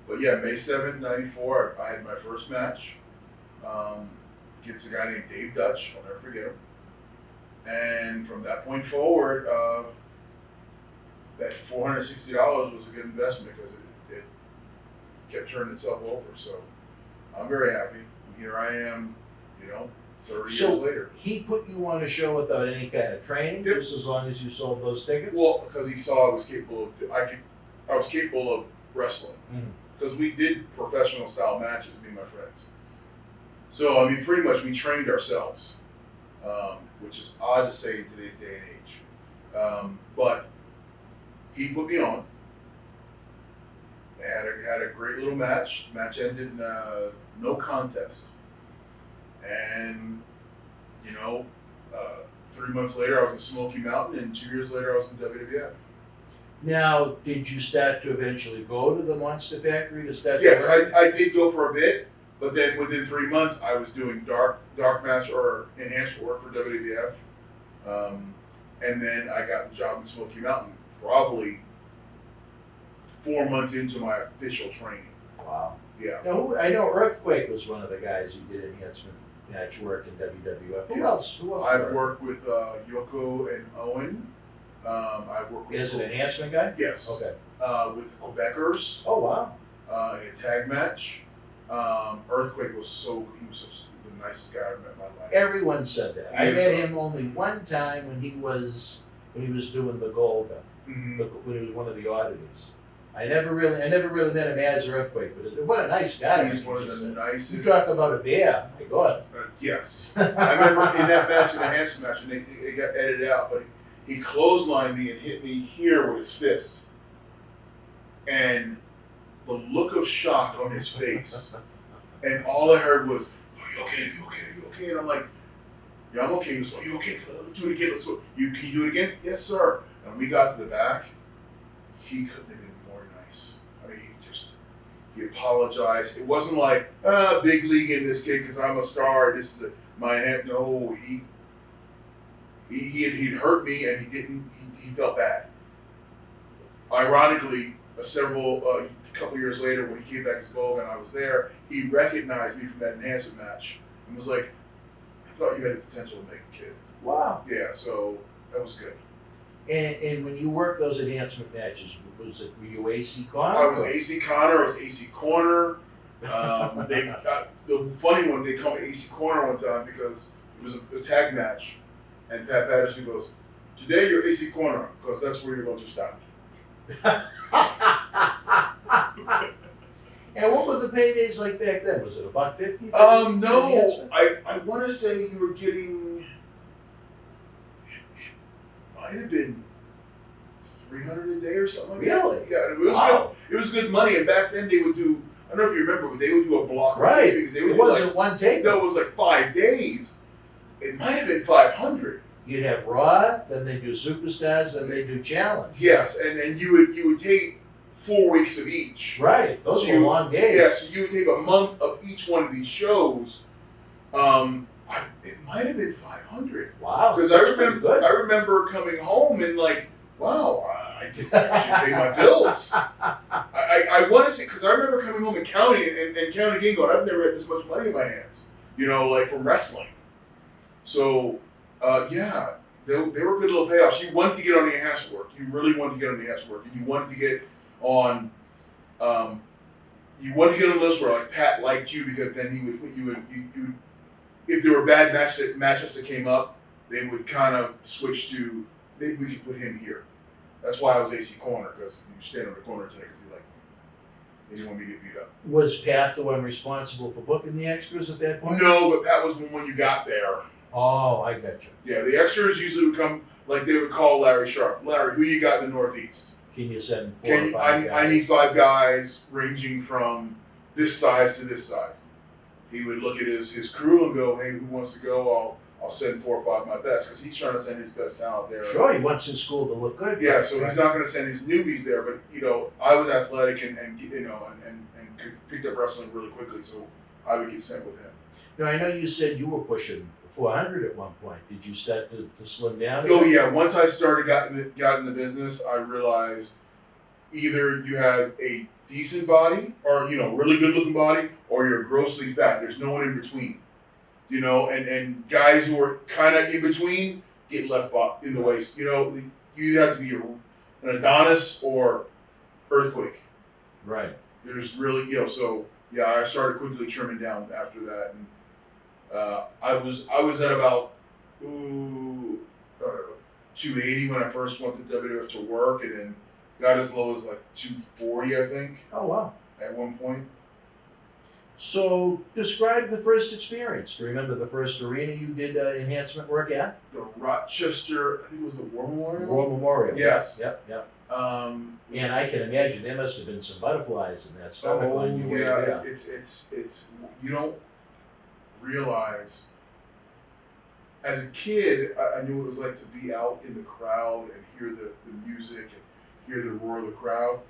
But yeah, May 7th, 94, I had my first match. Against a guy named Dave Dutch. I'll never forget him. And from that point forward, that $460 was a good investment because it kept turning itself over. So I'm very happy. And here I am, 30 years later. He put you on a show without any kind of training, just as long as you sold those tickets? Well, because he saw I was capable of wrestling. Because we did professional style matches, me and my friends. So I mean, pretty much we trained ourselves, which is odd to say in today's day and age. But he put me on. Had a great little match. Match ended in no contest. And 3 months later, I was in Smoky Mountain, and 2 years later, I was in WWF. Now, did you start to eventually go to the Monster Factory to start? Yes, I did go for a bit, but then within 3 months, I was doing dark match or enhancement work for WWF, and then I got the job in Smoky Mountain probably 4 months into my official training. Wow. Yeah. Now, I know Earthquake was one of the guys who did enhancement match work in WWF. Who else? I've worked with Yoko and Owen. I've worked with. Is it an enhancement guy? Yes. Okay. With the Quebecers. Oh wow. In a tag match. Earthquake was he was the nicest guy I've met in my life. Everyone said that. I met him only one time when he was doing the Golga, when he was one of the oddities. I never really met him as Earthquake, but what a nice guy. He's one of the nicest. You talk about a bear, my God. Yes. I remember in that match, in the Enhancement match, and it got edited out, but he clotheslined me and hit me here with his fist. And the look of shock on his face. And all I heard was, "Are you okay? Are you okay? Are you okay?" And I'm like, "Yeah, I'm okay." He was, "Are you okay? Let's do it again. Let's go. Can you do it again?" "Yes, sir." And we got to the back. He couldn't have been more nice. I mean, he apologized. It wasn't like, big league in this kid because I'm a star. This is my head. No, he'd hurt me and he felt bad. Ironically, a couple years later when he came back as Golga and I was there, he recognized me from that Enhancement match and was like, "I thought you had the potential to make a kid." Wow. Yeah, so that was good. And when you worked those enhancement matches, were you AC Connor? I was AC Connor. I was AC Corner. The funny one, they called me AC Corner one time because it was a tag match, and Pat Patterson goes, "Today you're AC Corner because that's where you're going to stand." And what were the paydays like back then? Was it $150? No, I want to say you were getting. Might have been $300 a day or something like that. Really? Yeah, it was good. It was good money, and back then they would do. I don't know if you remember, but they would do a block of tapings. It wasn't one tape. No, it was like 5 days. It might have been 500. You'd have Raw, then they do Superstars, then they do Challenge. Yes, and you would take 4 weeks of each. Right, those were long days. Yeah, so you would take a month of each one of these shows. It might have been 500. Wow, because I remember coming home and like, wow, I should pay my bills. I want to say, because I remember coming home and counting and counting again, going, I've never had this much money in my hands, like from wrestling. So, yeah, they were good little payoffs. You wanted to get on the enhanced work. You really wanted to get on the enhanced work, and you wanted to get on. You wanted to get on the list where like Pat liked you because then he would put you in. If there were bad matchups that came up, they would kind of switch to maybe we could put him here. That's why I was AC corner, because you stand on the corner today because he liked me. He didn't want me to get beat up. Was Pat the one responsible for booking the extras at that point? No, but Pat was the one you got there. Oh, I got you. Yeah, the extras usually would come, like they would call Larry Sharp. Larry, who you got in the Northeast? Can you send 4 or 5 guys? I need 5 guys ranging from this size to this size. He would look at his crew and go, hey, who wants to go? I'll send 4 or 5 of my best, because he's trying to send his best talent there. Sure, he wants his school to look good. Yeah, so he's not going to send his newbies there. But I was athletic and picked up wrestling really quickly, so I would get sent with him. Now I know you said you were pushing 400 at one point. Did you start to slim down? Oh yeah, once I got in the business, I realized either you have a decent body, or really good looking body, or you're grossly fat. There's no one in between. And guys who are kind of in between get left in the waist. You either have to be an Adonis or Earthquake. Right. There's really, so yeah, I started quickly trimming down after that, and I was at about 280 when I first went to WWF to work, and then got as low as like 240, I think. Oh wow! At one point. So describe the first experience. Do you remember the first arena you did enhancement work at? The Rochester, I think it was the War Memorial. War Memorial. Yes. Yep. And I can imagine there must have been some butterflies in that stomach on you. Yeah, it's you don't realize. As a kid, I knew what it was like to be out in the crowd and hear the music and hear the roar of the crowd.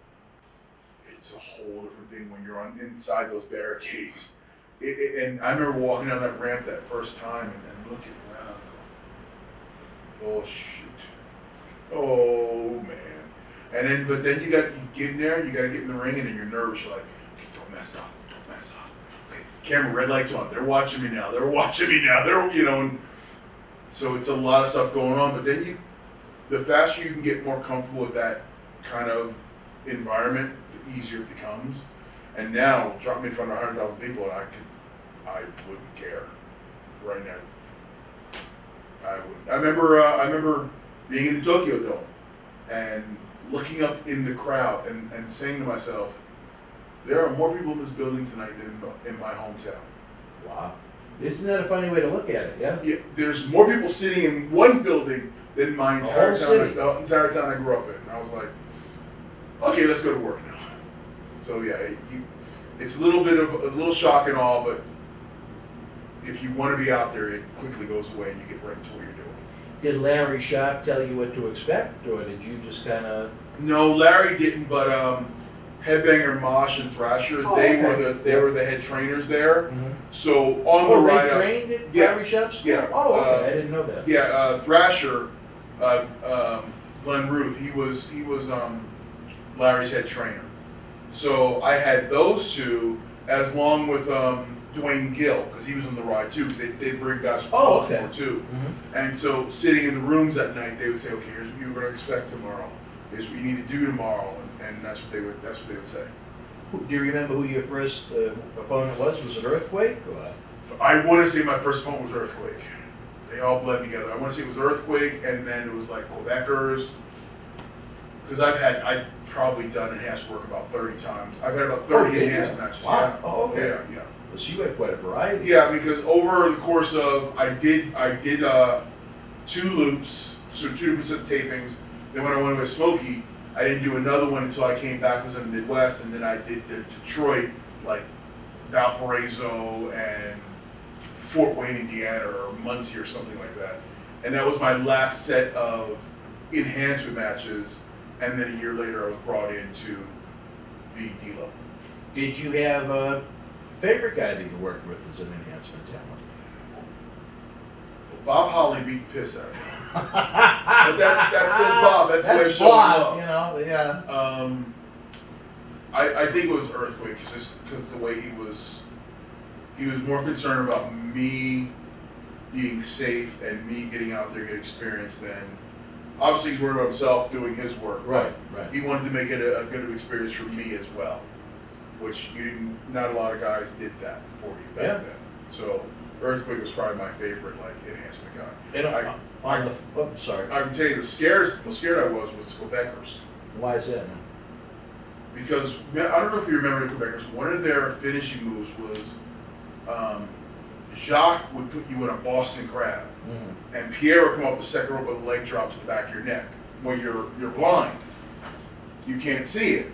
It's a whole different thing when you're inside those barricades. And I remember walking down that ramp that first time and then looking around. Oh shoot! Oh man! But then you get in there, you got to get in the ring, and then you're nervous. You're like, okay, don't mess up. Okay, camera, red lights on. They're watching me now. And so it's a lot of stuff going on. But then the faster you can get more comfortable with that kind of environment, the easier it becomes. And now, drop me in front of 100,000 people, and I wouldn't care right now. I wouldn't. I remember being in the Tokyo Dome and looking up in the crowd and saying to myself, there are more people in this building tonight than in my hometown. Wow. Isn't that a funny way to look at it, yeah? Yeah, there's more people sitting in one building than my entire town, the entire town I grew up in. And I was like, okay, let's go to work now. So yeah, it's a little shock and awe, but if you want to be out there, it quickly goes away and you get right into what you're doing. Did Larry Sharp tell you what to expect, or did you just kind of? No, Larry didn't, but Headbanger, Mosh, and Thrasher, they were the head trainers there. Mm-hmm. So on the ride up, they trained at Larry Sharp's school? Yeah. Oh, okay, I didn't know that. Yeah, Thrasher, Glenn Ruth, he was Larry's head trainer. So I had those two, as long with Dwayne Gill, because he was on the ride too, because they'd bring guys from Baltimore too. Mm-hmm. And so sitting in the rooms that night, they would say, okay, here's what you're going to expect tomorrow. Here's what you need to do tomorrow. And that's what they would say. Do you remember who your first opponent was? Was it Earthquake? I want to say my first opponent was Earthquake. They all blend together. I want to say it was Earthquake, and then it was like Quebecers. Because I've probably done enhanced work about 30 times. I've had about 30 enhanced matches. Wow. Yeah. Oh, okay. Yeah. So you had quite a variety. Yeah, because over the course of I did 2 loops, so 2 different sets of tapings. Then when I went to Smokey, I didn't do another one until I came back, was in the Midwest, and then I did the Detroit, like Valparaiso and Fort Wayne, Indiana, or Muncie or something like that. And that was my last set of enhancement matches, and then a year later I was brought in to be D-Lo. Did you have a favorite guy that you worked with as an enhancement talent? Bob Holly beat the piss out of me. But that says Bob. That's Bob, yeah. I think it was Earthquake, just because the way he was more concerned about me being safe and me getting out there, get experience, then obviously he's worried about himself doing his work. Right. He wanted to make it a good of experience for me as well, which not a lot of guys did that for you back then. So Earthquake was probably my favorite enhancement guy. And sorry. I can tell you most scared I was the Quebecers. Why is that now? Because I don't know if you remember the Quebecers. One of their finishing moves was Jacques would put you in a Boston Crab, and Pierre would come up the second rope with a leg drop to the back of your neck. Well, you're blind, you can't see it.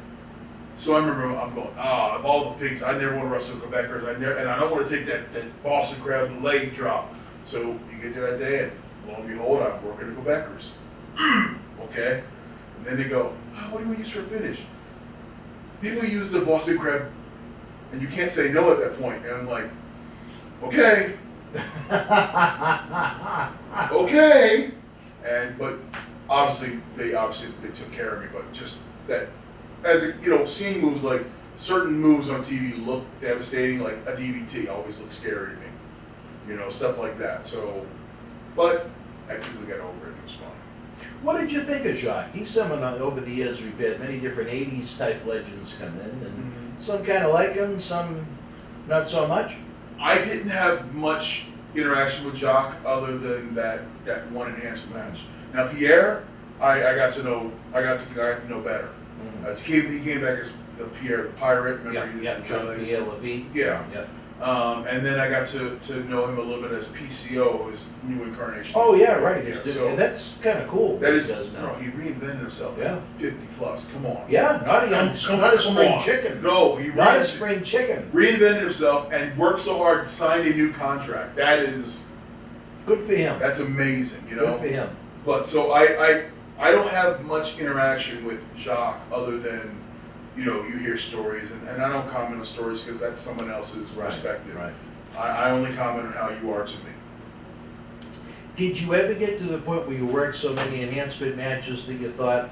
So I remember I'm going, of all the things, I never want to wrestle Quebecers. And I don't want to take that Boston Crab leg drop. So you get to that day, and lo and behold, I'm working the Quebecers. Okay, and then they go, what do you use for a finish? People use the Boston Crab, and you can't say no at that point. And I'm like, okay. Okay. But obviously they took care of me. But just that, seeing moves like certain moves on TV look devastating, like a DDT always looks scary to me. Stuff like that. So, but I quickly got over it. It was fine. What did you think of Jacques? He's someone over the years we've had many different 80s type legends come in, and some kind of like him, some not so much. I didn't have much interaction with Jacques other than that one enhancement match. Now Pierre, I got to know better. He came back as the Pierre the Pirate. Remember? Jean-Pierre Lafitte. Yeah. And then I got to know him a little bit as PCO, his new incarnation. Oh yeah, right. So that's kind of cool. That is, now. He reinvented himself. Yeah. 50 plus. Come on. Yeah, not a spring chicken. No, not a spring chicken. Reinvented himself and worked so hard to sign a new contract. That is good for him. That's amazing. Good for him. But so I don't have much interaction with Jacques other than. You hear stories, and I don't comment on stories because that's someone else's perspective. Right. I only comment on how you are to me. Did you ever get to the point where you worked so many enhancement matches that you thought,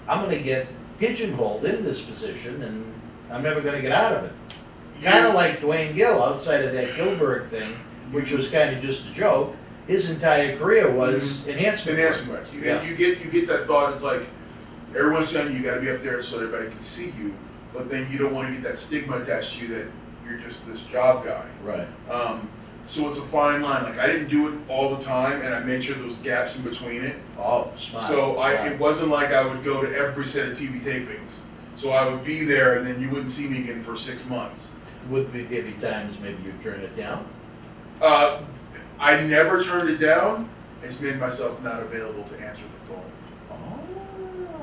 I'm going to get pigeonholed in this position and I'm never going to get out of it? Kind of like Dwayne Gill, outside of that Gilbert thing, which was kind of just a joke. His entire career was enhancement. Enhancement match. You get that thought. It's like, everyone's telling you got to be up there so everybody can see you, but then you don't want to get that stigma attached to you that you're just this job guy. Right. So it's a fine line. Like I didn't do it all the time, and I made sure there was gaps in between it. Oh, smart. So it wasn't like I would go to every set of TV tapings. So I would be there, and then you wouldn't see me again for 6 months. Would there be times maybe you turn it down? I never turned it down. I just made myself not available to answer the phone.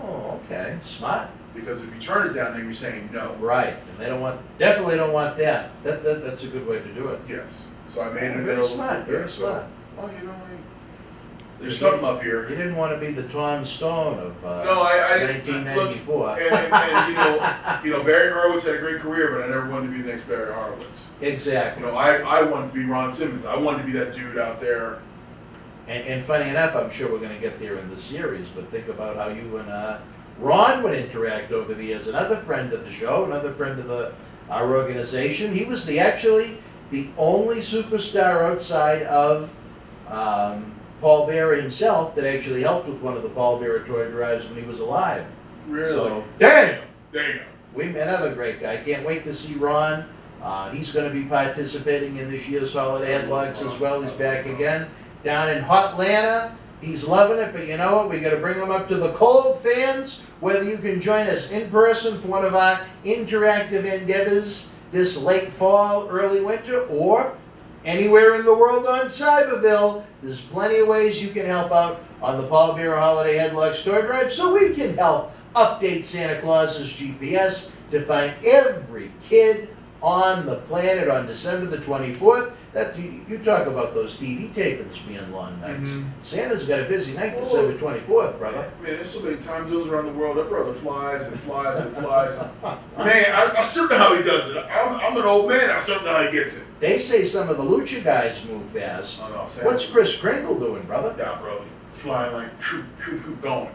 Oh, okay, smart. Because if you turn it down, then you're saying no. Right, and they definitely don't want that. That's a good way to do it. Yes. So I made it available. Very smart. Well, there's something up here. You didn't want to be the Tom Stone of 1994. Look, and Barry Horowitz had a great career, but I never wanted to be the next Barry Horowitz. Exactly. I wanted to be Ron Simmons. I wanted to be that dude out there. And funny enough, I'm sure we're going to get there in the series, but think about how you and Ron would interact over the years. Another friend of the show, another friend of our organization. He was actually the only superstar outside of Paul Bearer himself that actually helped with one of the Paul Bearer toy drives when he was alive. Really? So, damn. Another great guy. Can't wait to see Ron. He's going to be participating in this year's holiday headlocks as well. He's back again. Down in Hotlanta, he's loving it, but you know what? We got to bring him up to the cold, fans. Whether you can join us in person for one of our interactive endeavors this late fall, early winter, or anywhere in the world on Cyberville, there's plenty of ways you can help out on the Paul Bearer Holiday Headlock Toy Drive, so we can help update Santa Claus's GPS to find every kid on the planet on December the 24th. You talk about those TV tapings being long nights. Santa's got a busy night December 24th, brother. Man, there's so many time zones around the world. That brother flies and flies and flies. Man, I still know how he does it. I'm an old man. I still know how he gets it. They say some of the lucha guys move fast. Oh, no, what's Chris Kringle doing, brother? Yeah, bro. Flying like, going.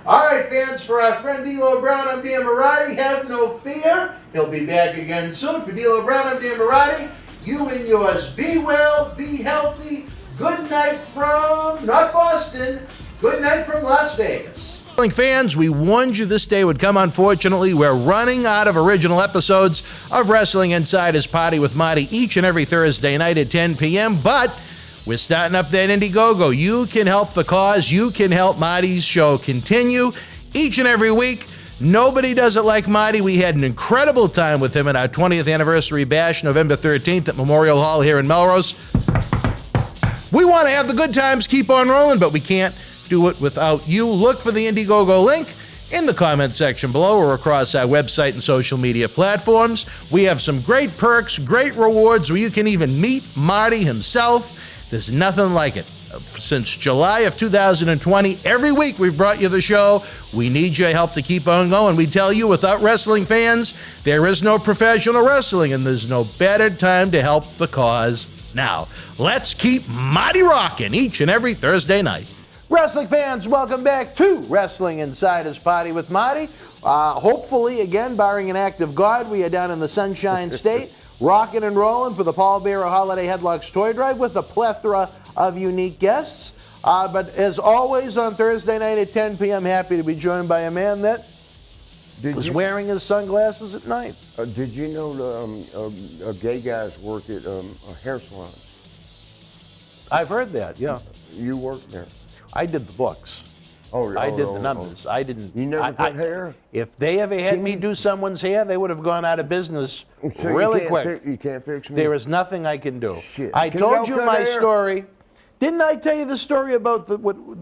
All right, fans, for our friend D'Lo Brown, I'm Dan Marati. Have no fear. He'll be back again soon. For D'Lo Brown, I'm Dan Marati. You and yours, be well, be healthy, Good night from, not Boston, good night from Las Vegas. Wrestling fans, we warned you this day would come. Unfortunately, we're running out of original episodes of Wrestling Insider's Party with Marty each and every Thursday night at 10 p.m., but we're starting up that Indiegogo. You can help the cause. You can help Marty's show continue each and every week. Nobody does it like Marty. We had an incredible time with him at our 20th anniversary bash, November 13th at Memorial Hall here in Melrose. We want to have the good times keep on rolling, but we can't do it without you. Look for the Indiegogo link in the comment section below or across our website and social media platforms. We have some great perks, great rewards where you can even meet Marty himself. There's nothing like it. Since July of 2020, every week we've brought you the show. We need your help to keep on going. We tell you, without wrestling fans, there is no professional wrestling, and there's no better time to help the cause now. Let's keep Marty rocking each and every Thursday night. Wrestling fans, welcome back to Wrestling Insider's Party with Marty. Hopefully, again, barring an act of God, we are down in the Sunshine State, rocking and rolling for the Paul Bearer Holiday Headlocks Toy Drive with a plethora of unique guests. But as always, on Thursday night at 10 p.m., happy to be joined by a man that was wearing his sunglasses at night. Did you know gay guys work at hair salons? I've heard that, yeah. You worked there? I did the books. I did the numbers. I didn't. You never cut hair? If they ever had me do someone's hair, they would have gone out of business really quick. You can't fix me? There is nothing I can do. Shit. I told you my story. Didn't I tell you the story about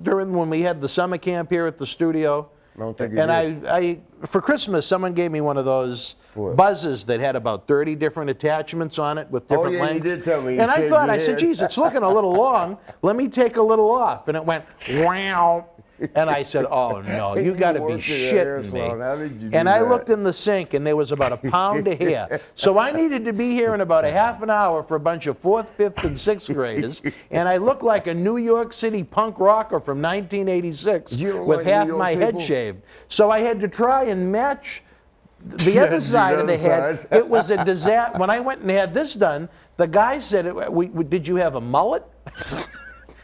during when we had the summer camp here at the studio? I don't think you did. I for Christmas, someone gave me one of those buzzers that had about 30 different attachments on it with different lengths. You did tell me. And I said, geez, it's looking a little long. Let me take a little off. And it went, wow. And I said, oh, no, you got to be shitting me. How did you do and I that? looked in the sink, and there was about a pound of hair. So I needed to be here in about a half an hour for a bunch of 4th, 5th, and 6th graders. And I looked like a New York City punk rocker from 1986 with half my head shaved. So I had to try and match the other side of the head. It was a disaster. When I went and had this done, the guy said, did you have a mullet?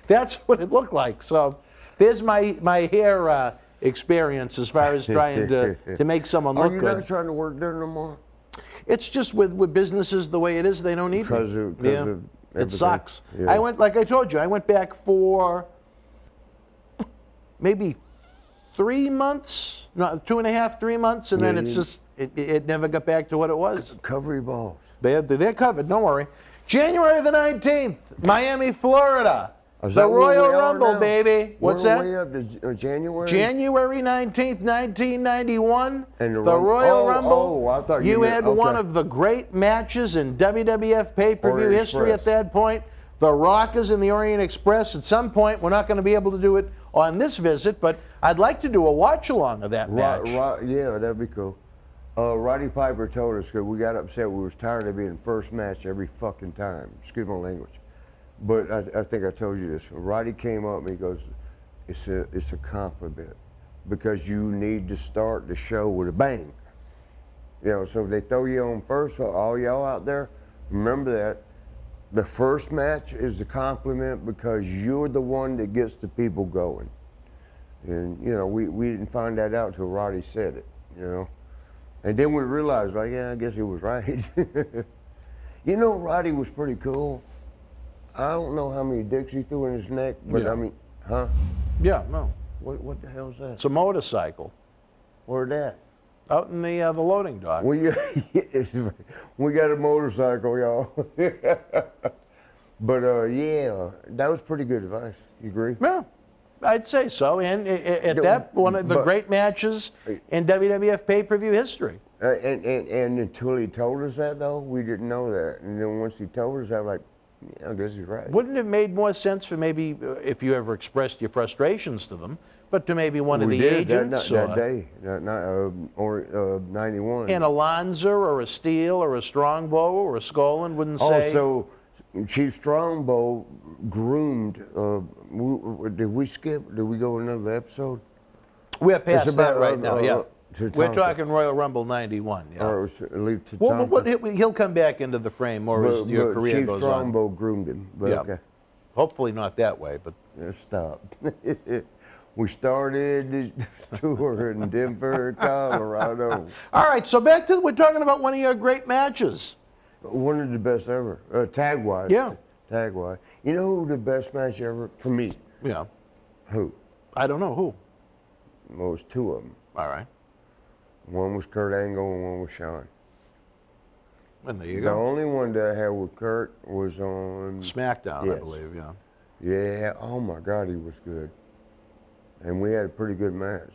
That's what it looked like. So there's my hair experience as far as trying to make someone look good. Are you not trying to work there no more? It's just with businesses the way it is, they don't need me. Of it sucks. Yeah. I went, like I told you, I went back for maybe 3 months, no, 2.5, 3 months, and then it's just, it never got back to what it was. Cover your balls. They're covered, don't worry. January the 19th, Miami, Florida. The Royal Rumble, baby. What's that? Way up to January? January 19th, 1991. And the Royal Rumble. Oh, I thought you meant, had one of the great matches in WWF pay-per-view history at that point. The Rockers and the Orient Express. At some point, we're not going to be able to do it on this visit, but I'd like to do a watch-along of that match. Yeah, that'd be cool. Roddy Piper told us, because we got upset, we was tired of being first match every fucking time. Excuse my language. But I think I told you this. Roddy came up and he goes, it's a compliment because you need to start the show with a bang. You know, so if they throw you on first, all y'all out there, remember that. The first match is the compliment because you're the one that gets the people going. And, you know, we didn't find that out till Roddy said it, you know. And then we realized, like, yeah, I guess he was right. You know, Roddy was pretty cool. I don't know how many dicks he threw in his neck, but Yeah. I mean, huh? Yeah, no. What the hell's that? It's a motorcycle. Where'd that? Out in the loading dock. We got a motorcycle, y'all. But yeah, that was pretty good advice. You agree? Yeah, I'd say so. And at that, one of the great matches in WWF pay-per-view history. And until he told us that, though, we didn't know that. And then once he told us, I was like, yeah, I guess he's right. Wouldn't it have made more sense for maybe, if you ever expressed your frustrations to them, but to maybe one of the agents? That day, or 91. And a Lanza or a Steele or a Strongbow or a Skolin wouldn't say... Oh, so Chief Strongbow groomed, did we skip? Did we go another episode? We're past that right now, yeah. We're Tatanka. talking Royal Rumble 91, yeah. Or leave to well, he'll come back into the frame more as your career Chief goes Strongbow on. groomed him, but Yeah. okay. Hopefully not that way, but. Stop. We started the tour in Denver, Colorado. All right, so back to, we're talking about one of your great matches. One of the best ever, tag-wise. Yeah. Tag-wise. You know who the best match ever, for me? Yeah. Who? I don't know who. Well, it was two of them. All right. One was Kurt Angle and one was Shawn. And there you The go. only one that I had with Kurt was on SmackDown, Yes. I believe, yeah. Yeah, oh my God, he was good. And we had a pretty good match.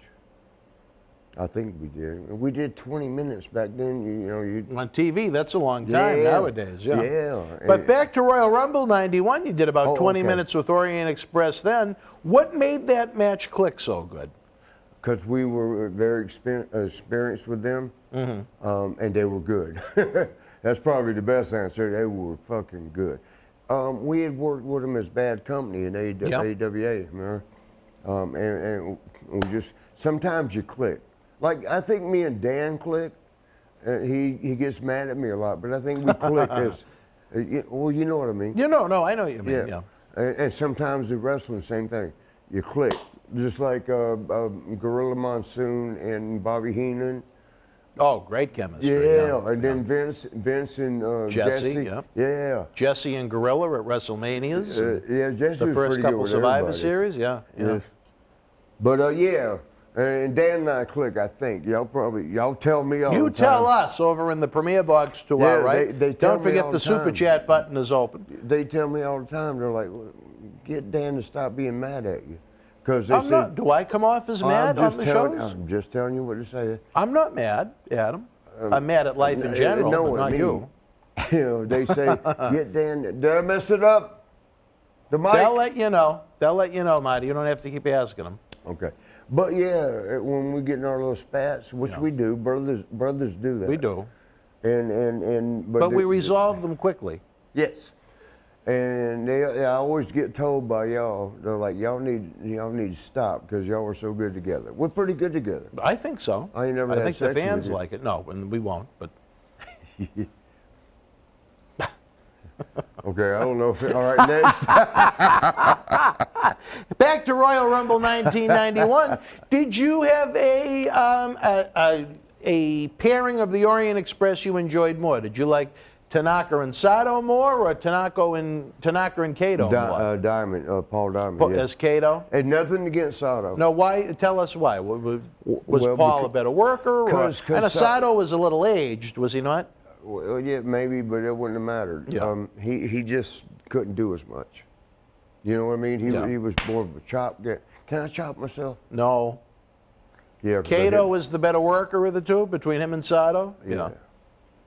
I think we did. We did 20 minutes back then, you know. On TV, that's a long time nowadays, yeah. Yeah. But back to Royal Rumble 91, you did about 20 okay. minutes with Orient Express then. What made that match click so good? Because we were very experienced with them, and they were good. That's probably the best answer. They were fucking good. We had worked with them as bad company in AWA, remember? And we just, sometimes you click. Like, I think me and Dan click. He gets mad at me a lot, but I think we click as, well, you know what I mean. You know, no, I know what you mean, yeah. And sometimes in wrestling, same thing. You click. Just like Gorilla Monsoon and Bobby Heenan. Oh, great chemistry. Yeah, and then Vince and Jesse. Yeah. Jesse and Gorilla at WrestleManias. Yeah, Jesse the was first pretty couple good with Survivor everybody. Series, yeah. Yes. But yeah, and Dan and I click, I think. Y'all tell me all You the time. tell us over in the Premier Box to our right. They tell Don't me forget all the the Super time. Chat button is open. They tell me all the time, they're like, get Dan to stop being mad at you. Because they I'm say, not. Do I come off as mad on the shows? I'm just telling you what to say. I'm not mad, Adam. I'm mad at life in general, but not you. You know, they say, get Dan, did I mess it up? The mic? They'll let you know. They'll let you know, Marty. You don't have to keep asking them. Okay. But yeah, when we get in our little spats, which we do, brothers do that. We do. But we resolve them quickly. Yes. And I always get told by y'all, they're like, y'all need to stop because y'all are so good together. We're pretty good together. I think so. I ain't never I had think the sex with fans you. like it. No, and we won't, but. Okay, I don't know. All right, next. Back to Royal Rumble 1991. Did you have a pairing of the Orient Express you enjoyed more? Did you like Tanaka and Sato more, or Tanaka and Kato more? Diamond, Paul Diamond. As Kato? And nothing against Sato. No, why? Tell us why. Was Well, Paul a better worker? I know Sato was a little aged, was he not? Well, yeah, maybe, but it wouldn't have mattered. Yeah. He just couldn't do as much. You know what I mean? He was more of a chop guy. Can I chop myself? No. Yeah. Kato was the better worker of the two between him and Sato?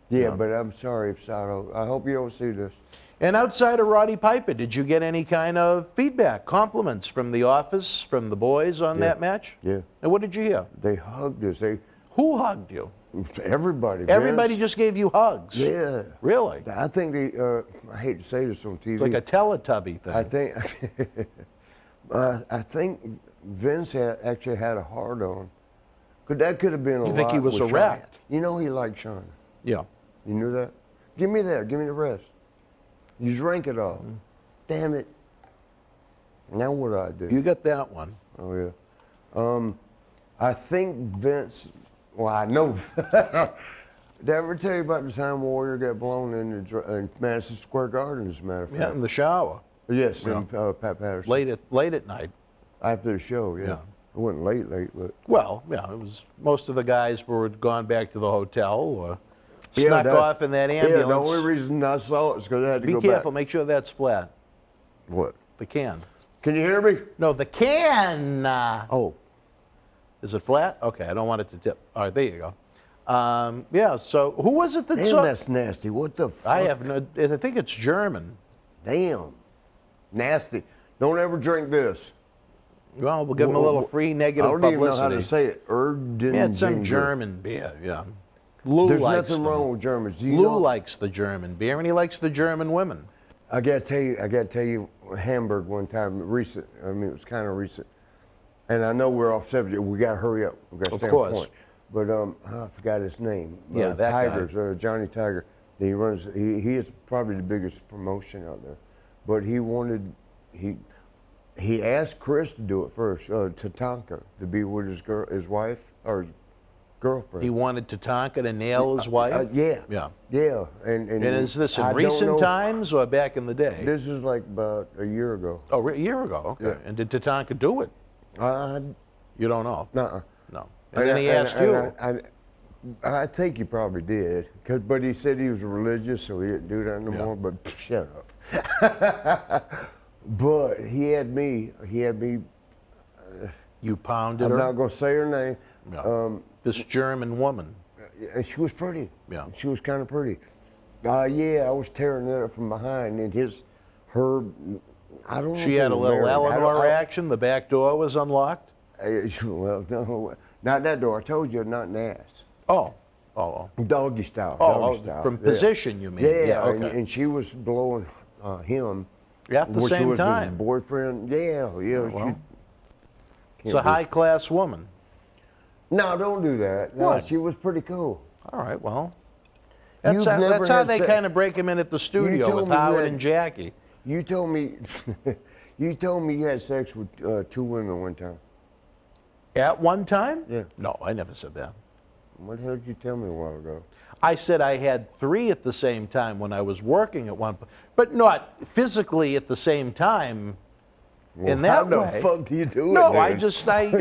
Yeah, but I'm sorry if Sato. I hope you don't see this. And outside of Roddy Piper, did you get any kind of feedback, compliments from the office, from the boys on that match? Yeah. And what did you hear? They hugged us. Who hugged you? Everybody. Everybody Vince. just gave you hugs? Yeah. Really? I think they, I hate to say this on TV. It's like a Teletubby thing. I think Vince actually had a hard on. That could have been a lot. You think he was with a rat? Shawn. You know he liked Shawn. Yeah. You knew that? Give me that. Give me the rest. You drank it all. Damn it. Now what do I do? You got that one. Oh, yeah. I think Vince, well, I know. Did I ever tell you about the time Warrior got blown in Madison Square Garden, as a matter of fact? Yeah, in the shower. Yes, in Pat Patterson. Late at night. After the show, yeah. It wasn't late, but. Well, yeah, it was. Most of the guys were gone back to the hotel or snuck off in that ambulance. Yeah, the only reason I saw it is because I had to go back. Be careful, make sure that's flat. What? The can. Can you hear me? No, the can. Oh. Is it flat? Okay, I don't want it to tip. All right, there you go. Yeah, so who was it that Damn, saw? that's nasty. What the fuck? I think it's German. Damn. Nasty. Don't ever drink this. Well, we'll give them a little free negative publicity. I don't publicity. even know how to say it. Yeah, it's some German beer, yeah. Lou There's likes nothing them. wrong with Germans. Lou likes the German beer, and he likes the German women. I got to tell you, Hamburg one time, recent. I mean, it was kind of recent. And I know we're off subject. We got to hurry up. We got to stay on point. But I forgot his name. Yeah, that Tigers, guy. Johnny Tiger. He runs. He is probably the biggest promotion out there. But he wanted he asked Chris to do it first, Tatanka, to be with his wife or his girlfriend. He wanted Tatanka to nail his wife? Yeah. Yeah. Yeah. And is this in recent times or back in the day? This is like about a year ago. Oh, a year ago, okay. Yeah. And did Tatanka do it? You don't know? Nuh-uh. No. And then he asked you. I think he probably did, but he said he was religious, so he didn't do that no more. But shut up. But he had me. You pounded her? I'm not gonna say her name. No. This German woman. She was pretty. Yeah. She was kind of pretty. Yeah, I was tearing it up from behind, and her. I don't know. She had a little Eleanor reaction. The back door was unlocked. Well, no, not that door. I told you, not an ass. Oh. Doggy style. Doggy style. From position, you mean? Yeah. Okay. And she was blowing him. At the same was time. His boyfriend. Yeah. Well, it's a high-class woman. No, don't do that. No, she was pretty cool. All right. Well, that's how they kind of break him in at the studio with Howard and Jackie. You told me. You told me you had sex with 2 women one time. At one time? Yeah. No, I never said that. What the hell did you tell me a while ago? I said I had 3 at the same time when I was working at one, but not physically at the same time. Well, in that way. How the fuck do you do it? No, then?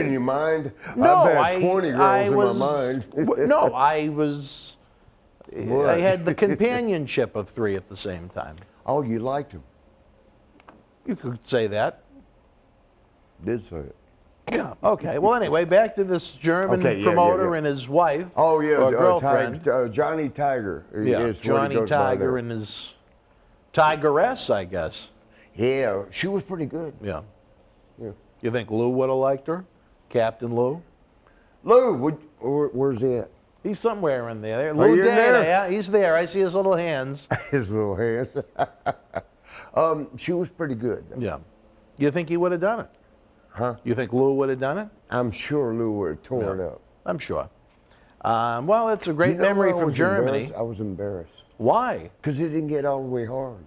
In your mind? No, I've had 20 girls in my mind. No, I had the companionship of 3 at the same time. Oh, you liked them? You could say that. Did say it. Yeah. Okay. Well, anyway, back to this German promoter and his wife. Oh yeah, or girlfriend. Johnny Tiger. Yeah, Johnny Tiger and his tigeress, I guess. Yeah, she was pretty good. Yeah. You think Lou would have liked her, Captain Lou? Lou, where's he at? He's somewhere in there. Lou Dana, yeah, he's there. I see his little hands. His little hands. She was pretty good, though. Yeah. You think he would have done it? Huh? You think Lou would have done it? I'm sure Lou would have torn it up. I'm sure. Well, it's a great memory from Germany. I was embarrassed. Why? Because it didn't get all the way hard.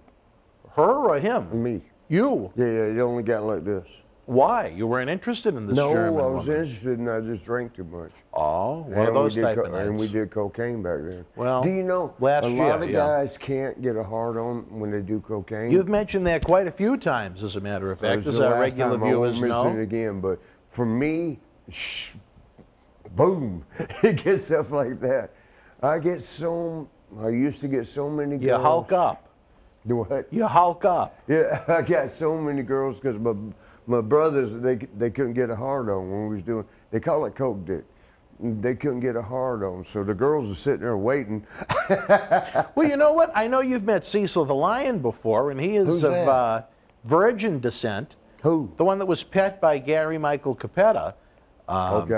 Her or him? Me. You? Yeah, it only got like this. Why? You weren't interested in this German woman? No, I was interested and I just drank too much. Oh, one of those type of nights. And we did cocaine back then. Well, do you know, a lot of guys can't get a hard-on when they do cocaine? You've mentioned that quite a few times, as a matter of fact, as our regular viewers know. I won't mention it again, but for me, boom, it gets stuff like that. I used to get so many girls. You hulk up. Do what? You hulk up. Yeah, I got so many girls because my brothers, they couldn't get a hard-on when we was doing, they call it coke dick. They couldn't get a hard-on, so the girls are sitting there waiting. Well, you know what? I know you've met Cecil the Lion before, and he is of virgin descent. Who? The one that was pet by Gary Michael Capetta.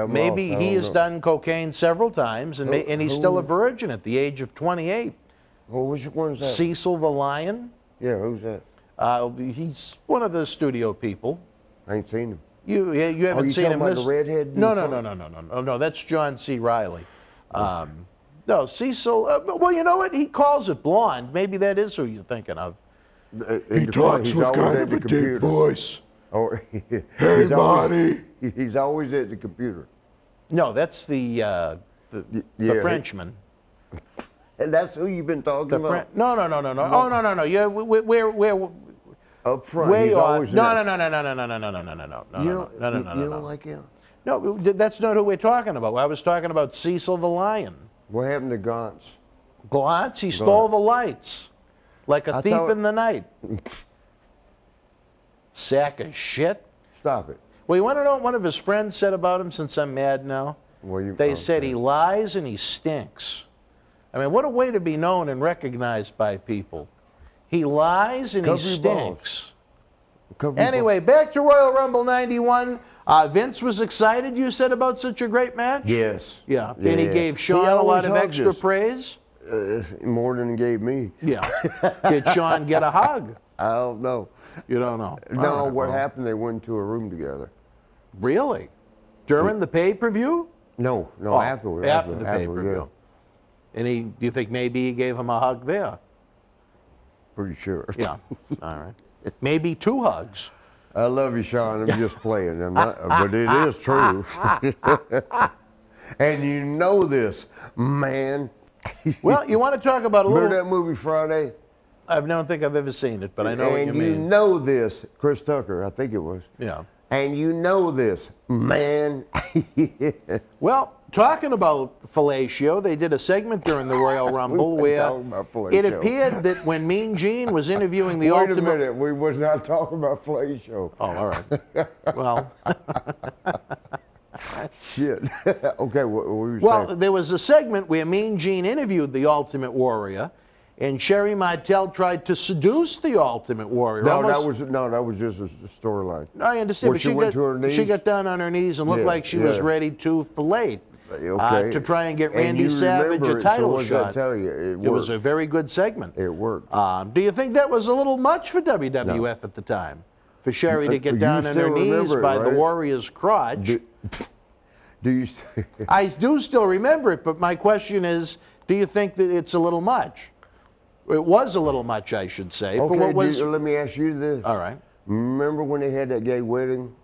Maybe he has done cocaine several times, and he's still a virgin at the age of 28. Well, which one's that? Cecil the Lion. Yeah, who's that? He's one of the studio people. I ain't seen him. You haven't seen him. Talking about the redhead? No. That's John C. Reilly. No, Cecil. Well, you know what? He calls it blonde. Maybe that is who you're thinking of. He talks with kind of a deep voice. Hey, Marty. He's always at the computer. No, that's the Frenchman. And that's who you've been talking about? No. Oh, no. Yeah, we're up front. Way he's off. Always No. You don't like him? No, that's not who we're talking about. I was talking about Cecil the Lion. What happened to Gantz? Gantz? He stole the lights. Like a thief in the night. Sack of shit. Stop it. Well, you want to know what one of his friends said about him, since I'm mad now? They said he lies and he stinks. I mean, what a way to be known and recognized by people. He lies and he stinks. Anyway, back to Royal Rumble 91. Vince was excited, you said, about such a great match? Yes. Yeah. And he gave Sean a lot of extra praise? More than he gave me. Yeah. Did Sean get a hug? I don't know. You don't know? No, what happened, they went into a room together. Really? During the pay-per-view? No, afterwards. After the pay-per-view. Yeah. And do you think maybe he gave him a hug there? Pretty sure. Yeah. All right. Maybe 2 hugs. I love you, Sean. I'm just playing. I'm not, but it is true. And you know this, man. Well, you want to talk about a little... Remember that movie Friday? I don't think I've ever seen it, but I know what you mean. And you know this, Chris Tucker, I think it was. Yeah. And you know this, man. Well, talking about fellatio, they did a segment during the Royal Rumble where it appeared that when Mean Gene was interviewing the Ultimate... Wait a minute, we was not talking about fellatio. Oh, all right. Well... Shit. Okay, what were you saying? Well, there was a segment where Mean Gene interviewed the Ultimate Warrior, and Sherry Martel tried to seduce the Ultimate Warrior. No, that was just a storyline. I understand, but she went to her knees? She got down on her knees and looked like she was ready to fillet. Okay. To try and get Randy Savage a title shot. I tell you, it was a very good segment. It worked. Do you think that was a little much for WWF at the time? For Sherry to get down on her knees by the Warrior's crotch? Do you? I do still remember it, but my question is, do you think that it's a little much? It was a little much, I should say. Okay, for what was... let me ask you this. All right. Remember when they had that gay wedding?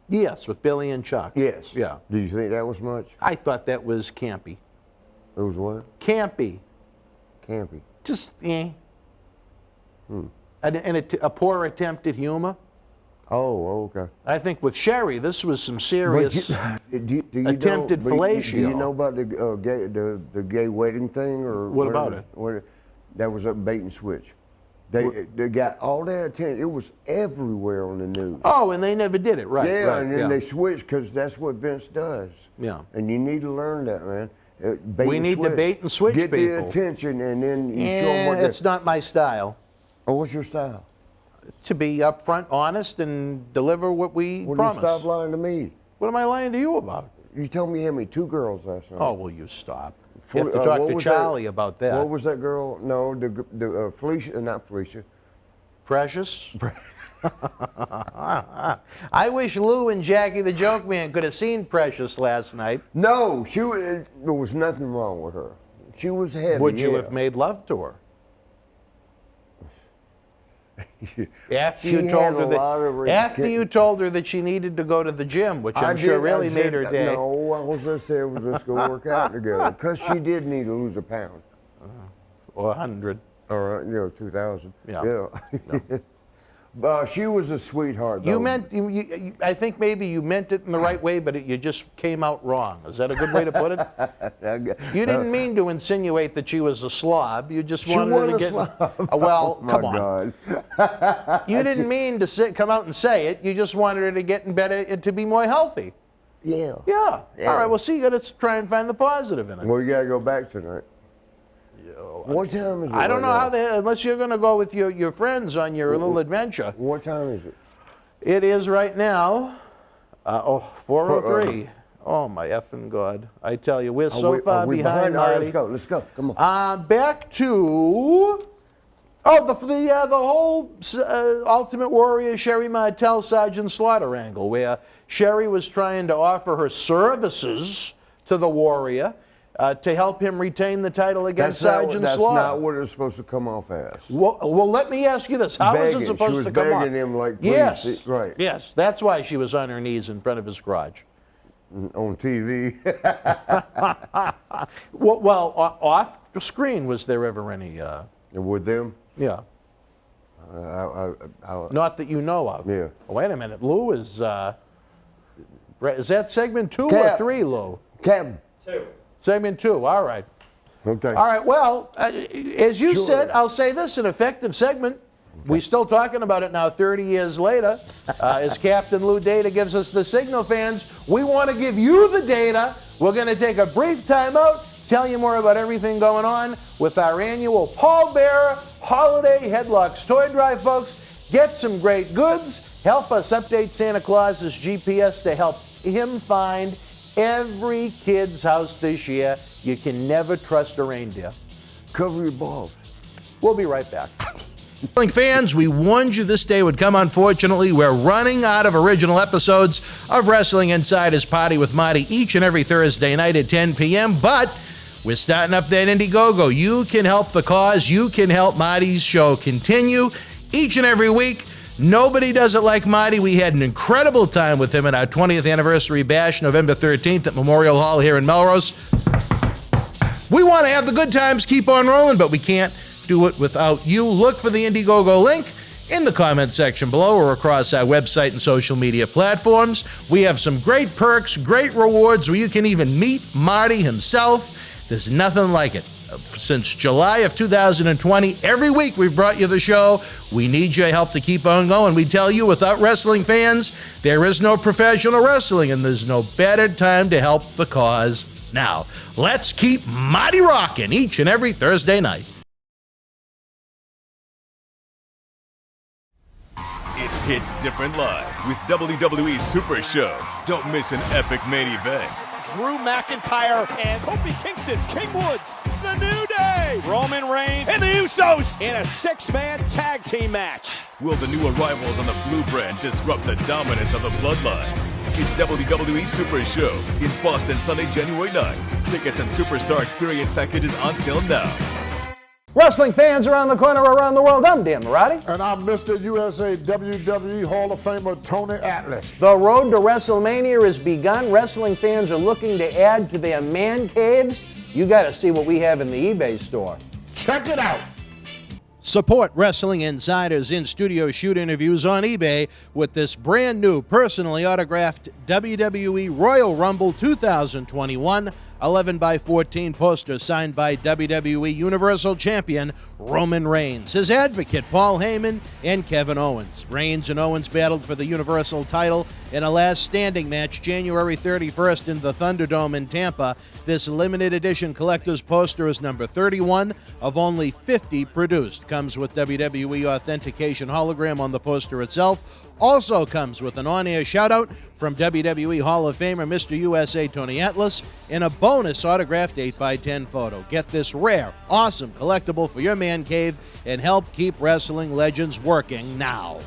Yes, with Billy and Chuck. Yes. Yeah. Do you think that was much? I thought that was campy. It was what? Campy. Campy. Just, a poor attempt at humor. Oh, okay. I think with Sherry, this was some serious attempted fellatio. Do you know about the gay wedding thing? Or what about it? That was a bait and switch. They got all that attention. It was everywhere on the news. Oh, and they never did it, right? Yeah, right, and then they switched because that's what Vince does. Yeah. And you need to learn that, man. We need to bait and switch Get people. the attention, and then you show them what it's not my style. Oh, what's your style? To be upfront, honest, and deliver what we promise. You stop lying to me. What am I lying to you about? You told me you had me 2 girls last night. Oh, will you stop? You have to talk to Charlie about that. What was that girl? No, the Felicia, not Felicia. Precious? I wish Lou and Jackie the Joke Man could have seen Precious last night. No, there was nothing wrong with her. She was heavy. Would you have made love to her? After you told her that she needed to go to the gym, which I'm sure really made her day. No, I was going to say let's go work out together, because she did need to lose a pound. Or 100. Or 2,000. Yeah. She was a sweetheart, though. You meant, I think maybe you meant it in the right way, but you just came out wrong. Is that a good way to put it? You didn't mean to insinuate that she was a slob. You just wanted her to get... Well, come on. God. You didn't mean to come out and say it. You just wanted her to get in better and to be more healthy. Yeah. All right, well, see, you got to try and find the positive in it. Well, you got to go back tonight. What time is it? I don't know unless you're going to go with your friends on your little adventure. What time is it? It is right now, 4:03. Oh, my effing God. I tell you, we're so far behind, Marty. Let's go. Come on. Back to... the whole Ultimate Warrior Sherry Martel Sergeant Slaughter angle, where Sherry was trying to offer her services to the Warrior to help him retain the title against Sergeant Slaughter. That's not what it was supposed to come off as. Well, let me ask you this. How is it supposed to come off? She was begging him like, please. Yes. Right. Yes, that's why she was on her knees in front of his garage. On TV. well, off screen, was there ever any... With them? Yeah. Not that you know of. Yeah. Wait a minute. Lou is that segment 2 or 3, Lou? Captain. 2. Segment 2, all right. Okay. All right, well, as you said, I'll say this, an effective segment. Okay. We're still talking about it now 30 years later. As Captain Lou Data gives us the signal, fans, we want to give you the data. We're going to take a brief time out, tell you more about everything going on with our annual Paul Bearer Holiday Headlocks Toy Drive, folks. Get some great goods. Help us update Santa Claus's GPS to help him find every kid's house this year. You can never trust a reindeer. Cover your balls. We'll be right back. Fans, we warned you this day would come. Unfortunately, we're running out of original episodes of Wrestling Insider's Party with Marty each and every Thursday night at 10 p.m., but we're starting up that Indiegogo. You can help the cause. You can help Marty's show continue each and every week. Nobody does it like Marty. We had an incredible time with him at our 20th anniversary bash, November 13th at Memorial Hall here in Melrose. We want to have the good times keep on rolling, but we can't do it without you. Look for the Indiegogo link in the comment section below or across our website and social media platforms. We have some great perks, great rewards where you can even meet Marty himself. There's nothing like it. Since July of 2020, every week we've brought you the show. We need your help to keep on going. We tell you, without wrestling fans, there is no professional wrestling, and there's no better time to help the cause now. Let's keep Marty rocking each and every Thursday night. It hits different live with WWE Super Show. Don't miss an epic main event. Drew McIntyre and Kofi Kingston, King Woods, The New Day, Roman Reigns, and the Usos in a six-man tag team match. Will the new arrivals on the Blue brand disrupt the dominance of the Bloodline? It's WWE Super Show in Boston, Sunday, January 9th. Tickets and Superstar Experience packages on sale now. Wrestling fans around the corner, around the world, I'm Dan Marati. And I'm Mr. USA WWE Hall of Famer Tony Atlas. The road to WrestleMania has begun. Wrestling fans are looking to add to their man caves. You got to see what we have in the eBay store. Check it out. Support Wrestling Insider's in-studio shoot interviews on eBay with this brand new personally autographed WWE Royal Rumble 2021 11x14 poster signed by WWE Universal Champion Roman Reigns, his advocate Paul Heyman, and Kevin Owens. Reigns and Owens battled for the Universal title in a last standing match January 31st in the Thunderdome in Tampa. This limited edition collector's poster is number 31 of only 50 produced. Comes with WWE authentication hologram on the poster itself. Also comes with an on-air shout-out from WWE Hall of Famer Mr. USA Tony Atlas and a bonus autographed 8x10 photo. Get this rare, awesome collectible for your man cave and help keep wrestling legends working now.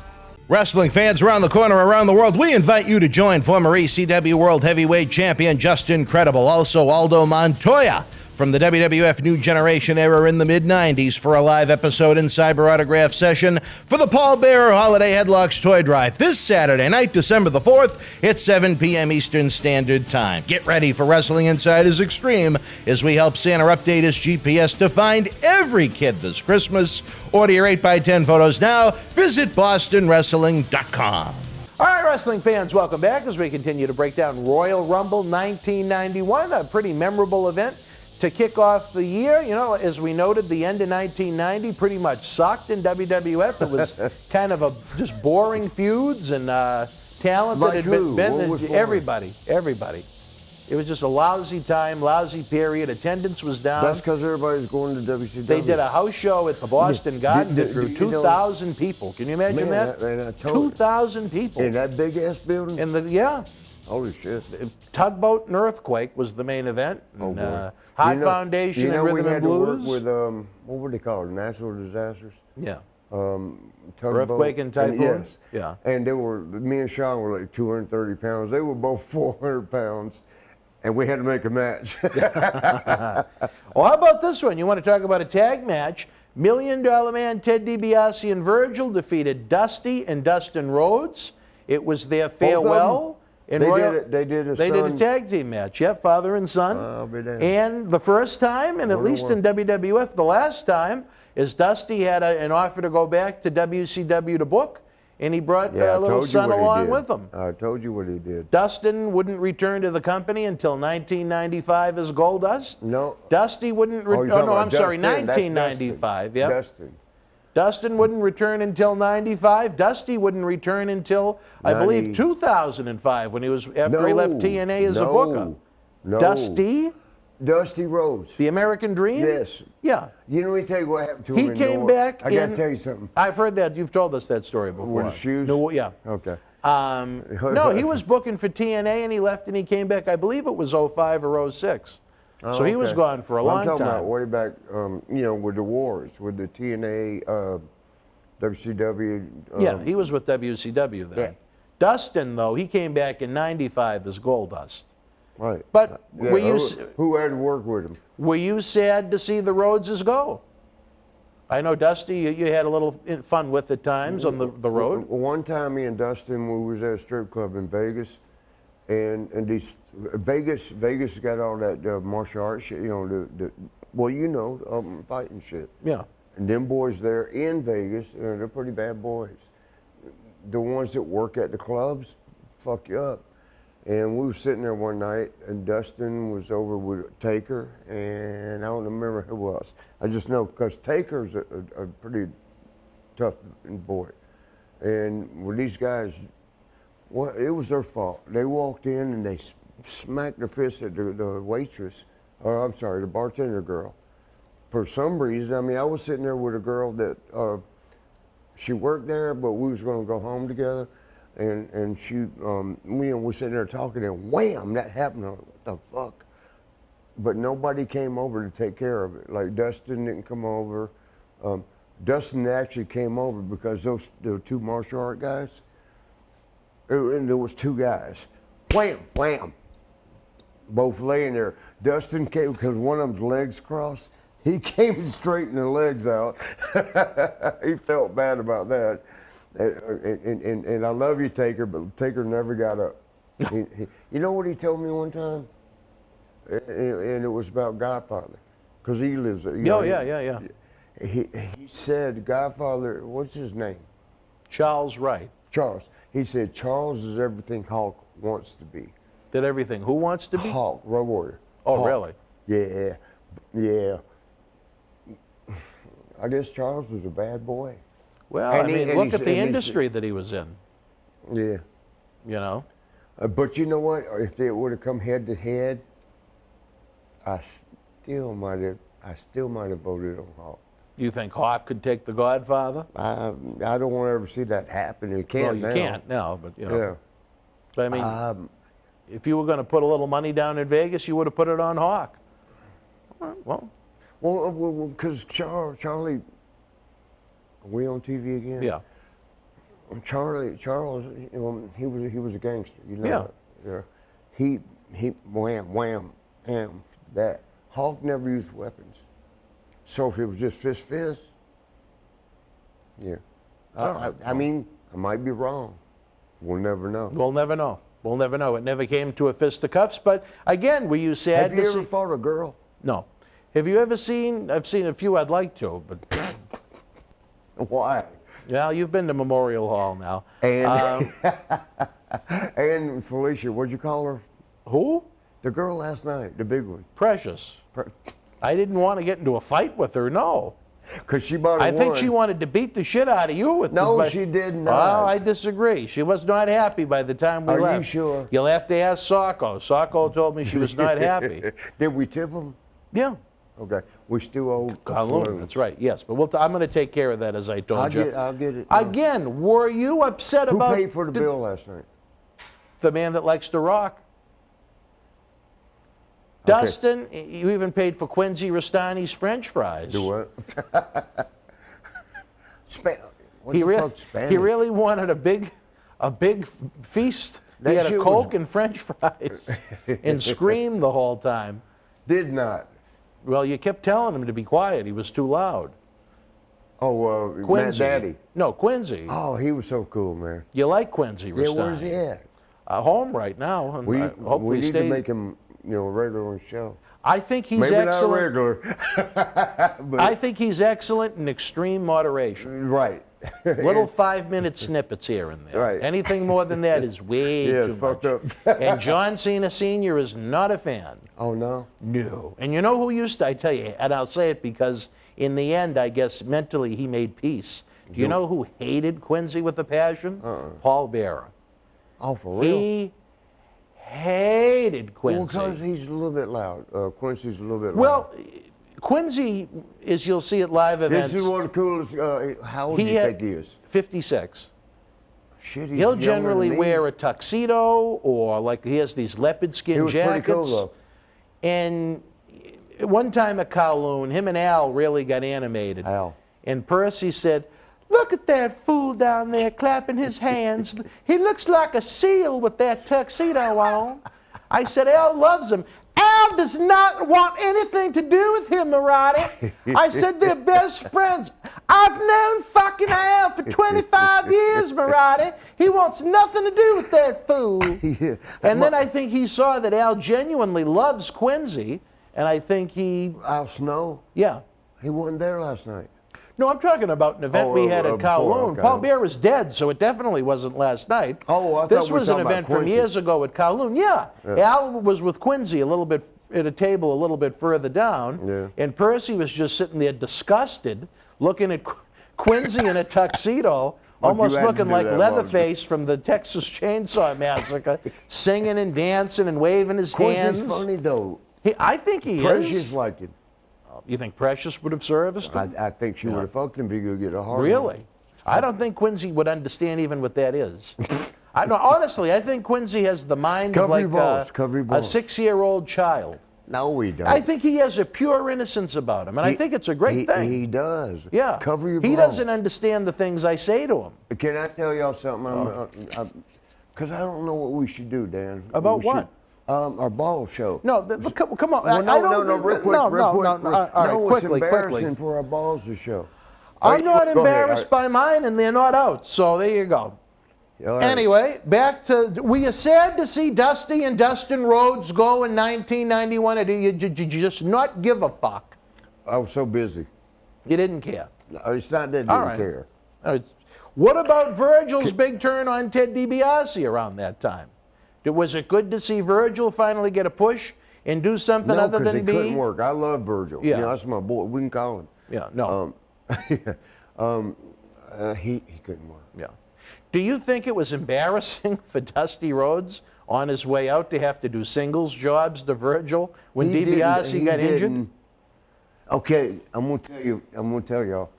Wrestling fans around the corner, around the world, we invite you to join former ECW World Heavyweight Champion Justin Credible, also Aldo Montoya, from the WWF New Generation era in the mid-90s for a live episode and cyber autograph session for the Paul Bearer Holiday Headlocks Toy Drive this Saturday night, December the 4th at 7 p.m. Eastern Standard Time. Get ready for Wrestling Insider's Extreme as we help Santa update his GPS to find every kid this Christmas. Order your 8x10 photos now. Visit BostonWrestling.com. All right, wrestling fans, welcome back as we continue to break down Royal Rumble 1991, a pretty memorable event to kick off the year. You know, as we noted, the end of 1990 pretty much sucked in WWF. It was kind of just boring feuds and talent like that had who? been everybody. It was just a lousy time, lousy period. Attendance was down. That's because everybody's going to WCW. They did a house show at the Boston Garden that drew 2,000 people. Can you imagine that? 2,000 people. In that big-ass building? Yeah. Holy shit. Tugboat and Earthquake was the main event. Oh, boy. Hot Foundation and Rhythm and Blues. We had to work with, what were they called, natural disasters? Yeah. Earthquake and typhoon? Yes. Yeah. And me and Sean were like 230 pounds. They were both 400 pounds. And we had to make a match. Well, how about this one? You want to talk about a tag match? $1 Million Man Ted DiBiase and Virgil defeated Dusty and Dustin Rhodes. It was their farewell. They did a tag team match. Yep, father and son. I'll be damned. And the first time, and at least in WWF, the last time, is Dusty had an offer to go back to WCW to book, and he brought a little son along with him. I told you what he did. Dustin wouldn't return to the company until 1995 as Goldust. No. Dusty wouldn't return. Oh, no, I'm sorry, 1995. Yep. Dustin. Dustin wouldn't return until 95. Dusty wouldn't return until, I believe, 2005 when he was, after he left TNA as a booker. No. Dusty Rhodes. The American Dream? Yes. Yeah. You know, let me tell you what happened to him. He came back. I got to tell you something. I've heard that. You've told us that story before. With his shoes? No, yeah. Okay. No, he was booking for TNA and he left and he came back. I believe it was 05 or 06. So he was gone for a long time. I'm talking about way back, with the wars, with the TNA, WCW. Yeah, he was with WCW then. Yeah. Dustin, though, he came back in 95 as Goldust. Right. But who had to work with him? Were you sad to see the Rhodeses go? I know, Dusty, you had a little fun with at times on the road. One time, me and Dustin, we was at a strip club in Vegas, and these Vegas got all that martial arts shit, fighting shit. Yeah. And them boys there in Vegas, they're pretty bad boys. The ones that work at the clubs, fuck you up. And we were sitting there one night, and Dustin was over with Taker, and I don't remember who else. I just know because Taker's a pretty tough boy. And with these guys, well, it was their fault. They walked in and they smacked their fist at the waitress, or I'm sorry, the bartender girl. For some reason, I mean, I was sitting there with a girl that she worked there, but we was going to go home together. And she, we were sitting there talking, and wham, that happened. I was like, what the fuck? But nobody came over to take care of it. Like Dustin didn't come over. Dustin actually came over because there were two martial art guys. And there was two guys. Wham, wham. Both laying there. Dustin came because one of them's legs crossed. He came and straightened the legs out. He felt bad about that. And I love you, Taker, but Taker never got up. You know what he told me one time? And it was about Godfather, because he lives there. Yeah. He said, Godfather, what's his name? Charles Wright. Charles. He said, Charles is everything Hulk wants to be. Did everything who wants to be? Hulk, Road Warrior. Oh, Hulk. really? Yeah. I guess Charles was a bad boy. Well, look at the industry that he was in. Yeah. You know? But you know what? If it would have come head to head, I still might have voted on Hawk. You think Hawk could take the Godfather? I don't want to ever see that happen. You can't now. Well, you can't now, but you know. Yeah. But, I mean, if you were going to put a little money down in Vegas, you would have put it on Hawk. Well, because Charlie. Are we on TV again? Yeah. Charles, he was a gangster, you know. Yeah. He wham, that. Hulk never used weapons. So if it was just fist, yeah. I mean, I might be wrong. We'll never know. We'll never know. It never came to a fisticuffs, but again, were you sad? Have you ever fought a girl? No. Have you ever seen? I've seen a few. I'd like to, but. Why? Well, you've been to Memorial Hall now. And and Felicia, what'd you call her? Who? The girl last night, the big one. Precious. I didn't want to get into a fight with her, no. Because she bought I think she wanted to beat the shit out of you with No, she did not. Well, I disagree. She was not happy by the time we left. Are you sure? You'll have to ask Socko. Socko told me she was not happy. Did we tip them? Yeah. Okay. We still owe Kowloon, that's right, yes. But I'm going to take care of that, as I told you. I'll get it. Again, were you upset about... Who paid for the bill last night? The man that likes to rock. Okay. Dustin, you even paid for Quincy Rastani's French fries. Do what? He really wanted a big feast. He had a Coke and French fries and screamed the whole time. Did not. Well, you kept telling him to be quiet. He was too loud. Oh, Quincy. Matt Daddy. No, Quincy. Oh, he was so cool, man. You like Quincy Rastani? Yeah, where's he at? Home right now. And we need to make him, regular on the show. I think he's Maybe excellent. Not regular. I think he's excellent in extreme moderation. Right. Little 5-minute snippets here and there. Right. Anything more than that is way too fucked much. Up. And John Cena Sr. is not a fan. Oh, no? No. And you know who used to, I tell you, and I'll say it because in the end, I guess mentally he made peace. Do you know who hated Quincy with a passion? Paul Bearer. Oh, for real? He hated Quincy. Well, because he's a little bit loud. Quincy's a little bit loud. Well, Quincy, as you'll see at live events... This is one of the coolest... how old do you think he is? 56. Shit, he's He'll generally wear a tuxedo or like he has these leopard skin jackets. He was pretty cool, though. And one time at Kowloon, him and Al really got animated. Al. And Percy said, "Look at that fool down there clapping his hands. He looks like a seal with that tuxedo on." I said, "Al loves him." "Al Mom does not want anything to do with him, Marty. I said they're best friends. I've known fucking Al for 25 years, Marty. He wants nothing to do with that fool. And then I think he saw that Al genuinely loves Quincy, and I think he... Al Snow? Yeah. He wasn't there last night. No, I'm talking about an event we had at Kowloon. Okay. Paul Bear is dead, so it definitely wasn't last night. Oh, I thought this we were was an talking about event from Quincy. years ago at Kowloon. Yeah. Al was with Quincy a little bit at a table a little bit further down, and Percy was just sitting there disgusted, looking at Quincy in a tuxedo, almost looking like Leatherface from the Texas Chainsaw Massacre, singing and dancing and waving his hands. Quincy's funny though. I think he Precious is. liked him. You think Precious would have serviced him? I think she would have fucked him if he could get a hard Really? one. I don't think Quincy would understand even what that is. I know, honestly, I think Quincy has the mind of like a 6-year-old child. No, we don't. I think he has a pure innocence about him, and I think it's a great thing. He does. Yeah. Cover your He balls. doesn't understand the things I say to him. Can I tell y'all something? Because I don't know what we should do, Dan. About what? Our ball show. No, come on. Well, no, real quick, All right, it's embarrassing for our balls to show. I'm not Go ahead. embarrassed by mine, and they're not out, so there you go. All right. Anyway, back to, we are sad to see Dusty and Dustin Rhodes go in 1991. Or did you just not give a fuck? I was so busy. You didn't care. No, it's not that I didn't care. What about Virgil's big turn on Ted DiBiase around that time? Was it good to see Virgil finally get a push and do something other than it couldn't work. I love Virgil. Yeah. You know, that's my boy. We can call him. Yeah, no. He couldn't work. Yeah. Do you think it was embarrassing for Dusty Rhodes on his way out to have to do singles jobs to Virgil when DiBiase got injured? Okay, I'm gonna tell y'all,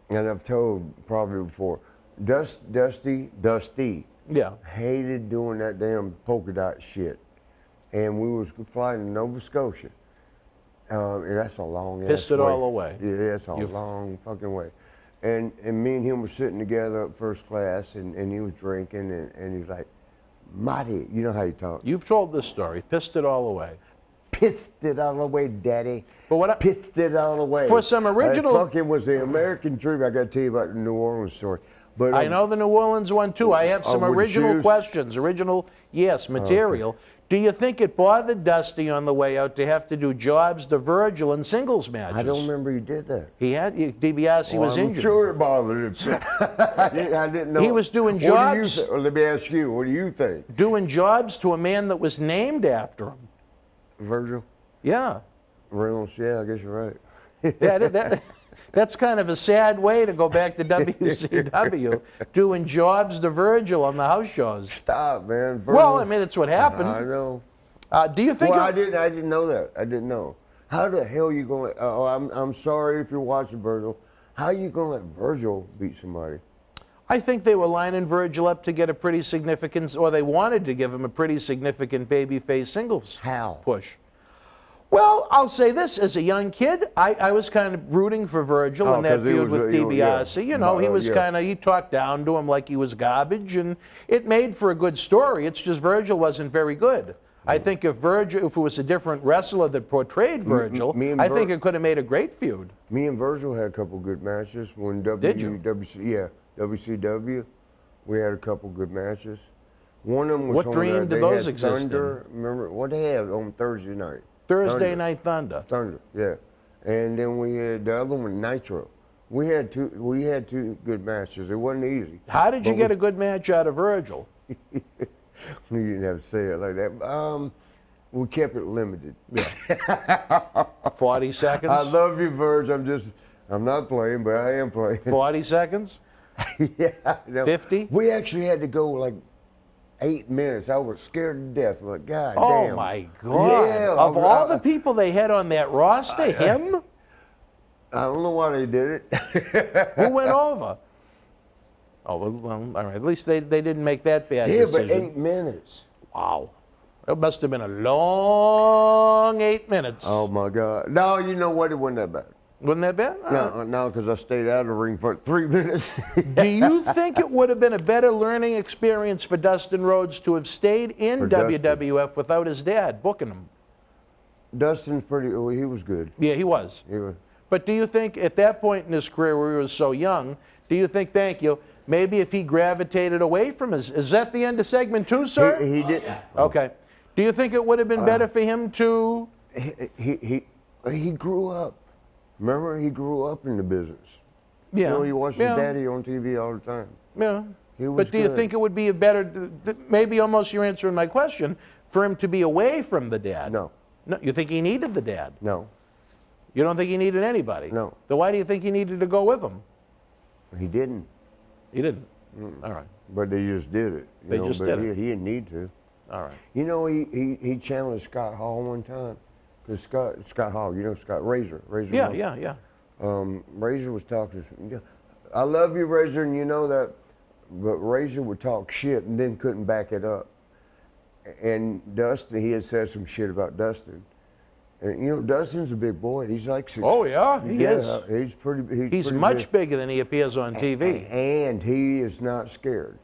and I've told probably before. Dusty Yeah. hated doing that damn polka dot shit, and we was flying to Nova Scotia, and that's a long Pissed ass it way. all away. Yeah, that's a long fucking way. And me and him were sitting together up first class, and he was drinking, and he was like, Marty, you know how he talks. You've told this story. Pissed it all away. Pissed it all away, Daddy. But what? Pissed it all away. For some original. It fucking was the American dream. I got to tell you about the New Orleans story. But I know the New Orleans one too. I have some with the original shoes? questions. Material. Do you think it bothered Dusty on the way out to have to do jobs to Virgil in singles matches? I don't remember he did that. He had DiBiase was I'm injured. sure it bothered him. I didn't know. He was doing jobs. Let me ask you. What do you think? Doing jobs to a man that was named after him. Virgil? Yeah. Reynolds? Yeah, I guess you're right. That's kind of a sad way to go back to WCW, doing jobs to Virgil on the house shows. Stop, man. Virgil. Well, I mean, that's what happened. I know. Do you think? Well, I didn't know that. I didn't know. How the hell you gonna? I'm sorry if you're watching Virgil. How you gonna let Virgil beat somebody? I think they were lining Virgil up to get a pretty significant, or they wanted to give him a pretty significant babyface singles push. Well, I'll say this, as a young kid, I was kind of rooting for Virgil in that feud with DiBiase. You know, he was kind of, he talked down to him like he was garbage, and it made for a good story. It's just Virgil wasn't very good. I think if it was a different wrestler that portrayed Virgil, I think it could have made a great feud. Me and Virgil had a couple good matches when WCW. We had a couple good matches. One of them was What dream did those exist Thunder. Remember what they had on Thursday night? Thursday Night Thunder. Thunder, yeah. And then we had the other one, Nitro. We had two good matches. It wasn't easy. How did you get a good match out of Virgil? You didn't have to say it like that. We kept it limited. Yeah. 40 seconds? I love you, Virg. I'm not playing, but I am playing. 40 seconds? Yeah. No. 50? We actually had to go like 8 minutes. I was scared to death. I'm like, God damn. Oh, my God. Yeah, of all the people they had on that roster, him? I don't know why they did it. Who went over? Oh, well, all right. At least they didn't make that bad decision. Yeah, but 8 minutes. Wow. It must have been a long 8 minutes. Oh, my God. No, you know what? It wasn't that bad. Wasn't that bad? No, because I stayed out of the ring for 3 minutes. Do you think it would have been a better learning experience for Dustin Rhodes to have stayed in WWF without his dad booking him? Dustin's pretty. Well, he was good. Yeah, he was. He was. But do you think at that point in his career where he was so young, do you think, thank you, maybe if he gravitated away from his, is that the end of segment 2, sir? He didn't. Okay. Do you think it would have been better for him to? He grew up. Remember, he grew up in the business. Yeah. You know, he watched his daddy on TV all the time. Yeah. He was But do you good. think it would be a better, maybe almost you're answering my question, for him to be away from the dad? No. No. You think he needed the dad? No. You don't think he needed anybody? No. Then why do you think he needed to go with him? He didn't. He didn't? All right. But they just did it. They just did it. He didn't need to. All right. You know, he challenged Scott Hall one time. Because Scott Hall, you know Scott, Razor. Yeah, Hall. yeah. Razor was talking, I love you, Razor, and you know that. But Razor would talk shit and then couldn't back it up. And Dustin, he had said some shit about Dustin. And you know, Dustin's a big boy. He's like 6. Oh yeah, he is. He's pretty. He's much bigger than he appears on TV. And he is not scared.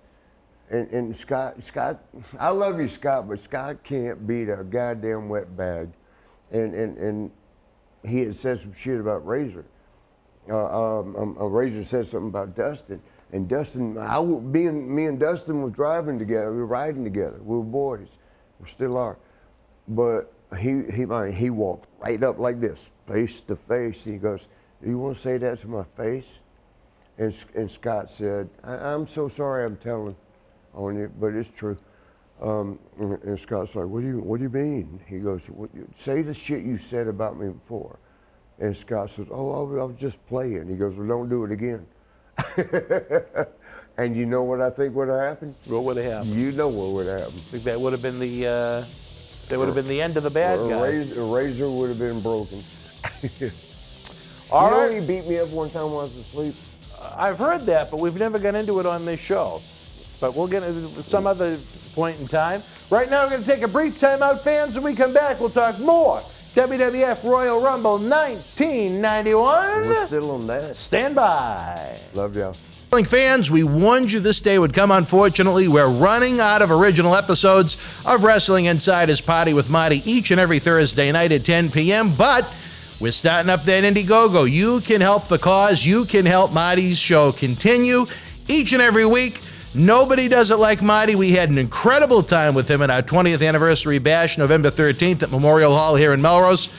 And Scott, I love you, Scott, but Scott can't beat a goddamn wet bag. And he had said some shit about Razor. Razor said something about Dustin. And Dustin, me and Dustin were driving together. We were riding together. We were boys. We still are. But he walked right up like this, face to face. He goes, "Do you want to say that to my face?" And Scott said, "I'm so sorry I'm telling on you, but it's true." And Scott's like, what do you mean? He goes, "Say the shit you said about me before." And Scott says, "Oh, I was just playing." He goes, "Well, don't do it again." And you know what I think would have happened? What would have happened? You know what would have happened. I think that would have been the end of the bad guy. Razor would have been broken. All right. He beat me up one time while I was asleep. I've heard that, but we've never got into it on this show. But we'll get into some other point in time. Right now, we're going to take a brief timeout, fans. When we come back, we'll talk more WWF Royal Rumble 1991. We're still on that. Stand by. Love y'all. Fans, we warned you this day would come. Unfortunately, we're running out of original episodes of Wrestling Insider's Party with Marty each and every Thursday night at 10 p.m., but we're starting up that Indiegogo. You can help the cause. You can help Marty's show continue each and every week. Nobody does it like Marty. We had an incredible time with him at our 20th anniversary bash, November 13th at Memorial Hall here in Melrose.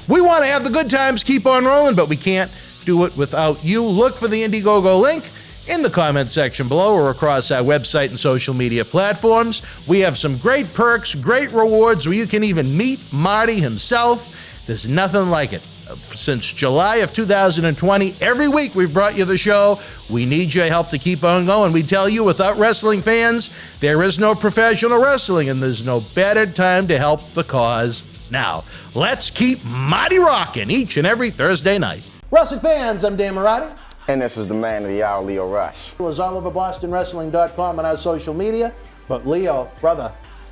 We want to have the good times keep on rolling, but we can't do it without you. Look for the Indiegogo link in the comment section below or across our website and social media platforms. We have some great perks, great rewards where you can even meet Marty himself. There's nothing like it. Since July of 2020, every week we've brought you the show. We need your help to keep on going. We tell you, without wrestling fans, there is no professional wrestling, and there's no better time to help the cause now. Let's keep Marty rocking each and every Thursday night. Wrestling fans, I'm Dan Marotti. And this is the man of the hour, Leo Rush. It was all over BostonWrestling.com and our social media. But Leo, brother,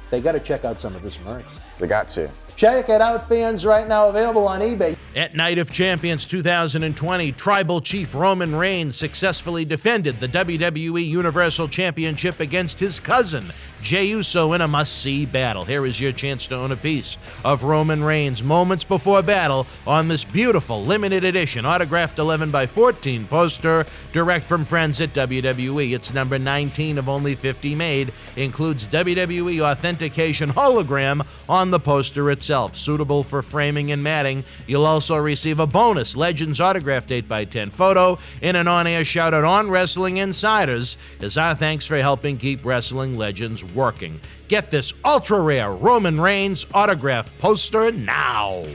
they got to check out some of this merch. They got to. Check it out, fans, right now available on eBay. At Night of Champions 2020, Tribal Chief Roman Reigns successfully defended the WWE Universal Championship against his cousin, Jey Uso, in a must-see battle. Here is your chance to own a piece of Roman Reigns moments before battle on this beautiful limited edition autographed 11x14 poster direct from friends at WWE. It's number 19 of only 50 made. Includes WWE authentication hologram on the poster itself, suitable for framing and matting. You'll also receive a bonus Legends autographed 8x10 photo in an on-air shout-out on Wrestling Insiders as our thanks for helping keep Wrestling Legends working. Get this ultra-rare Roman Reigns autograph poster now.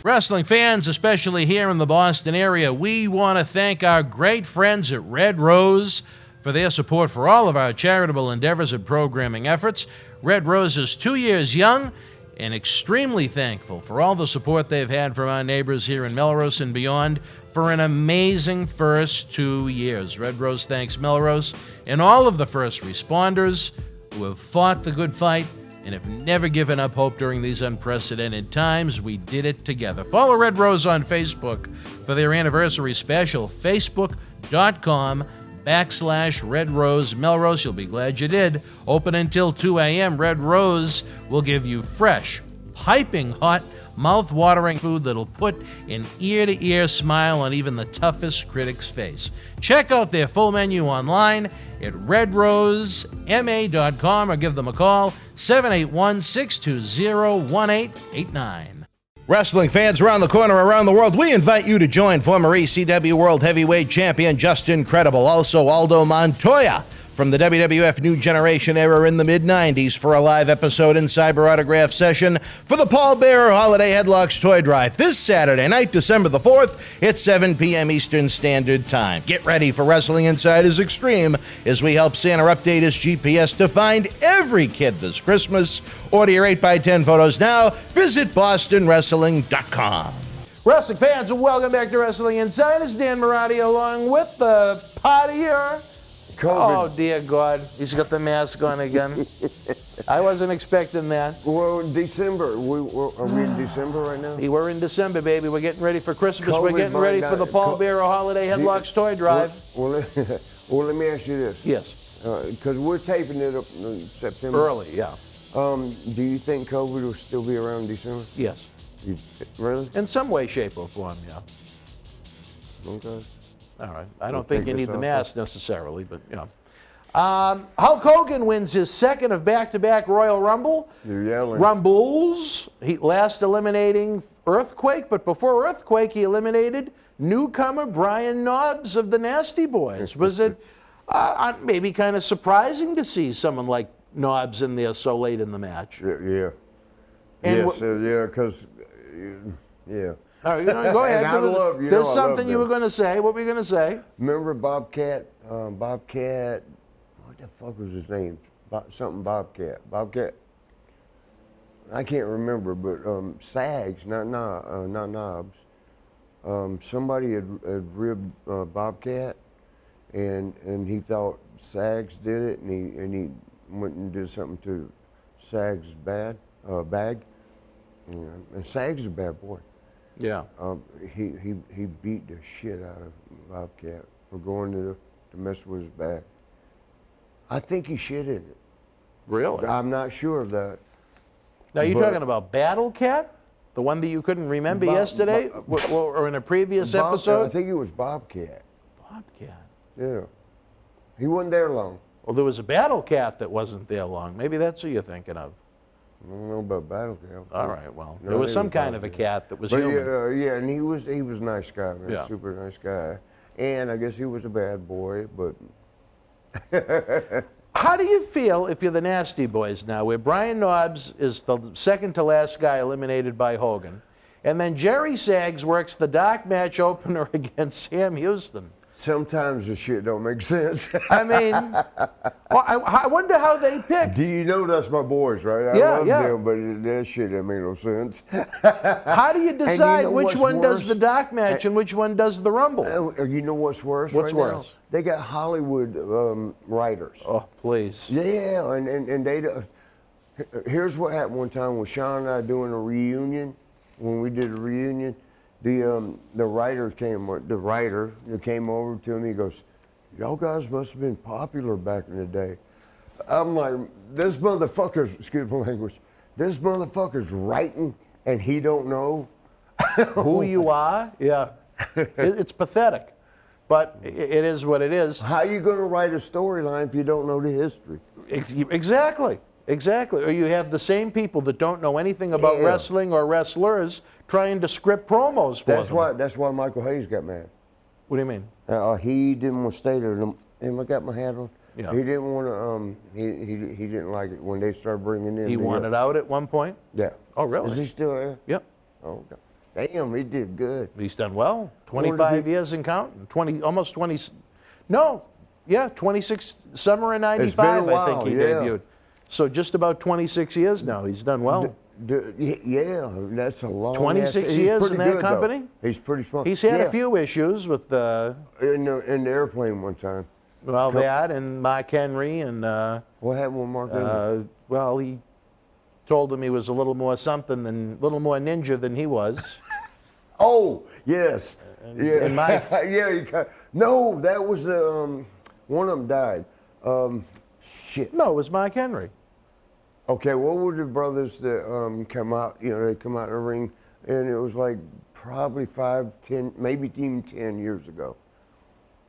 Wrestling fans, especially here in the Boston area, we want to thank our great friends at Red Rose for their support for all of our charitable endeavors and programming efforts. Red Rose is 2 years young and extremely thankful for all the support they've had from our neighbors here in Melrose and beyond for an amazing first 2 years. Red Rose thanks Melrose and all of the first responders who have fought the good fight and have never given up hope during these unprecedented times. We did it together. Follow Red Rose on Facebook for their anniversary special, facebook.com/Red Rose Melrose. You'll be glad you did. Open until 2 a.m. Red Rose will give you fresh, piping hot, mouth-watering food that'll put an ear-to-ear smile on even the toughest critic's face. Check out their full menu online at redrosema.com or give them a call, 781-620-1889. Wrestling fans around the corner, around the world, we invite you to join former ECW World Heavyweight Champion Justin Credible, also Aldo Montoya from the WWF New Generation era in the mid-90s for a live episode and cyber autograph session for the Paul Bearer Holiday Headlocks Toy Drive this Saturday night, December the 4th at 7 p.m. Eastern Standard Time. Get ready for Wrestling Insiders Extreme as we help Santa update his GPS to find every kid this Christmas. Order your 8x10 photos now. Visit BostonWrestling.com. Wrestling fans, welcome back to Wrestling Insiders. Dan Marotti along with the partier. COVID. Oh, dear God. He's got the mask on again. I wasn't expecting that. Well, December. Are we in December right now? We're in December, baby. We're getting ready for Christmas. COVID We're getting ready for the Paul Bearer Holiday Headlocks Toy Drive. Well, let me ask you this. Yes. Because we're taping it up in September. Early, yeah. Do you think COVID will still be around December? Yes. Really? In some way, shape, or form, yeah. Okay. All right. I don't think you need the mask necessarily, but, you know. Hulk Hogan wins his second of back-to-back Royal Rumble. You're yelling. Rumbles. He last eliminating Earthquake, but before Earthquake, he eliminated newcomer Brian Knobbs of the Nasty Boys. Was it maybe kind of surprising to see someone like Knobbs in there so late in the match? Yeah. And because, yeah. All right, go ahead. And There's something you were going to say. What were you going to say? Remember Bobcat? Bobcat, what the fuck was his name? Bobcat. I can't remember, but Sags, not Knobs. Somebody had ribbed Bobcat, and he thought Sags did it, and he went and did something to Sags' bag. Yeah. And Sags is a bad boy. Yeah. He beat the shit out of Bobcat for going to mess with his bag. I think he shit in it. Really? I'm not sure of that. Now, you're talking about Battle Cat? The one that you couldn't remember yesterday? Or in a previous episode? I think it was Bobcat. Bobcat? Yeah. He wasn't there long. Well, there was a Battle Cat that wasn't there long. Maybe that's who you're thinking of. I don't know about Battle Cat. All right, well, there was some kind of a cat that was but human. Yeah, and he was a nice guy, man. Yeah. Super nice guy. And I guess he was a bad boy, but... How do you feel if you're the Nasty Boys now, where Brian Knobbs is the second to last guy eliminated by Hogan, and then Jerry Sags works the dark match opener against Sam Houston? Sometimes the shit don't make sense. I mean, well, I wonder how they picked. Do you know that's my boys, right? I love them, but that shit didn't make no sense. How do you decide which one worse? does the dark match and which one does the Rumble? You know what's worse What's right worse? now? They got Hollywood writers. Oh, please. Yeah, and they... Here's what happened one time with Sean and I doing a reunion. When we did a reunion, the writer came over to me. He goes, "Y'all guys must have been popular back in the day." I'm like, this motherfucker's, excuse my language, this motherfucker's writing and he don't know who you are. Yeah, it's pathetic, but it is what it is. How are you going to write a storyline if you don't know the history? Exactly. Or you have the same people that don't know anything about wrestling or wrestlers trying to script promos for them. That's why Michael Hayes got mad. What do you mean? He didn't want to stay there. And I got my hat on. Yeah. He didn't want to. He didn't like it when they started bringing in. He wanted out at one point. Yeah. Oh, really? Is he still there? Yep. Oh, God. Damn, he did good. He's done well. 25 years and counting. 26. Summer of '95. I think he debuted. So just about 26 years now. He's done well. Yeah, that's a long 26 years in that company? Though. He's pretty smart. He's had a few issues with in the airplane one time. Well, that and Mark Henry and... what happened with Mark Henry? Well, he told him he was a little more ninja than he was. Oh, yes. And Mike... no, that was the... one of them died. Shit. No, it was Mark Henry. Okay, what were the brothers that come out? You know, they come out in the ring, and it was like probably 5, 10, maybe even 10 years ago.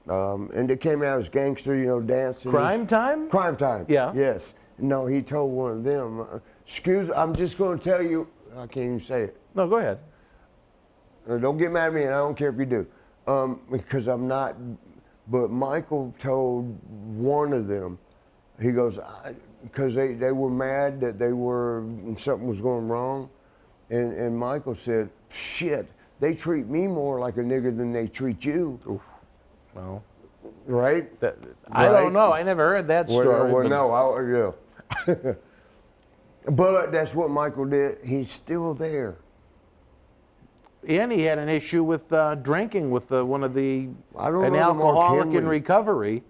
And they came out as gangster, you know, dancing. Crime Time? Crime Time. Yeah. Yes. No, he told one of them, excuse, I'm just going to tell you, I can't even say it. No, go ahead. Don't get mad at me, and I don't care if you do, because I'm not. But Michael told one of them, he goes, because they were mad that something was going wrong, and Michael said, shit, they treat me more like a nigger than they treat you. Oof. Well, right? I don't know. I never heard that story. Well, no, yeah. But that's what Michael did. He's still there. And he had an issue with drinking with one of an know alcoholic in recovery.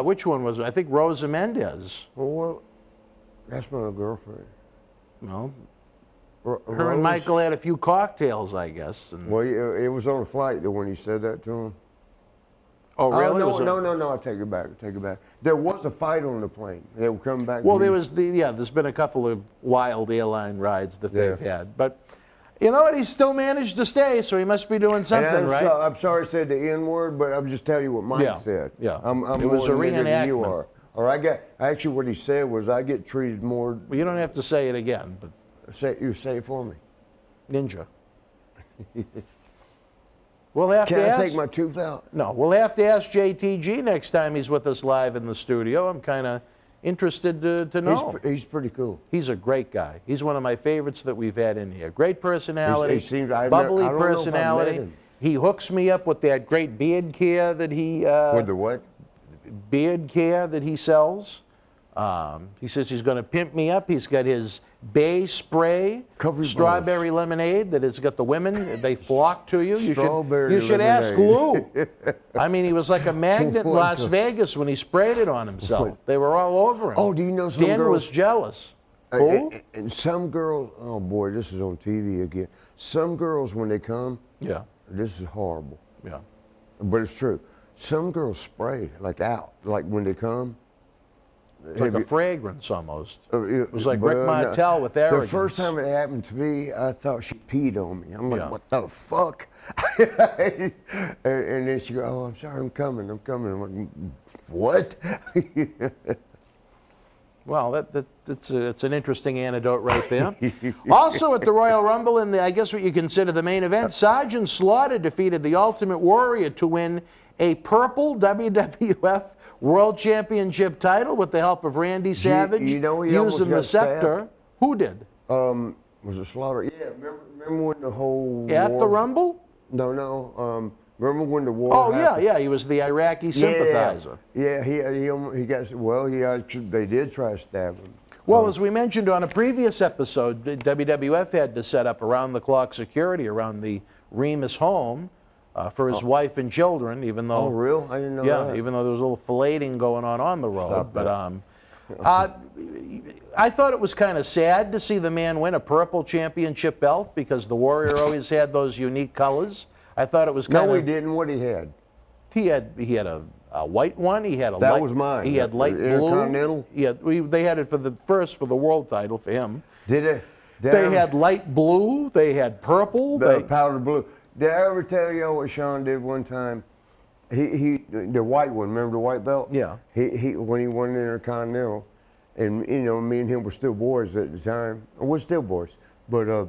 Which one was it? I think Rosa Mendez. Well, that's my girlfriend. No. Her and Michael had a few cocktails, I guess. Well, it was on a flight when he said that to him. Oh, really? No, I take it back. There was a fight on the plane. They were coming back. Well, there's been a couple of wild airline rides that they've had. But you know what? He still managed to stay, so he must be doing something, right? I'm sorry I said the N word, but I'm just telling you what Mike said. Yeah. It was a more nigger than you reenactment. are. Or actually what he said was I get treated more. Well, you don't have to say it again, but say it for me. Ninja. We'll have Can to I ask, take my tooth out? No, we'll have to ask JTG next time he's with us live in the studio. I'm kind of interested to know. He's pretty cool. He's a great guy. He's one of my favorites that we've had in here. Great personality, bubbly I don't know if I've met personality. him. He hooks me up with that great beard care that he With the what? beard care that he sells. He says he's going to pimp me up. He's got his Bay Spray strawberry lemonade that has got the women, they flock to you. You should ask Lou. I mean, he was like a magnet in Las Vegas when he sprayed it on himself. They were all over him. Oh, do you know some Dan girls? was jealous. Who? And some girls, oh boy, this is on TV again. Some girls, when they come, this is horrible. Yeah. But it's true. Some girls spray, like when they come. It's like a fragrance almost. It was like Rick Martel with arrogance. The first time it happened to me, I thought she peed on me. I'm like, what the fuck? and then she goes, oh, I'm sorry, I'm coming. I'm like, what? Well, it's an interesting anecdote right there. Also at the Royal Rumble, in I guess what you consider the main event, Sergeant Slaughter defeated the Ultimate Warrior to win a purple WWF World Championship title with the help of Randy Savage he using the scepter. Who did? Was it Slaughter? Yeah, remember when the whole At the Rumble? No. Remember when the war Oh, happened? yeah, he was the Iraqi sympathizer. Yeah, he got, well, they did try to stab him. Well, as we mentioned on a previous episode, the WWF had to set up around-the-clock security around the Remus home for his wife and children, even though... Oh, real? I didn't know that. Yeah, even though there was a little filleting going on the road. But I thought it was kind of sad to see the man win a purple championship belt because the Warrior always had those unique colors. I thought it was kind of... No, he didn't. What he had? He had a white one. He had a that light... was mine. He had light blue. Intercontinental? Yeah, they had it for the world title for him. Did it? They had light blue. They had purple. Powder blue. Did I ever tell you what Sean did one time? The white one, remember the white belt? Yeah. He when he won the Intercontinental, and me and him were still boys at the time. We're still boys, but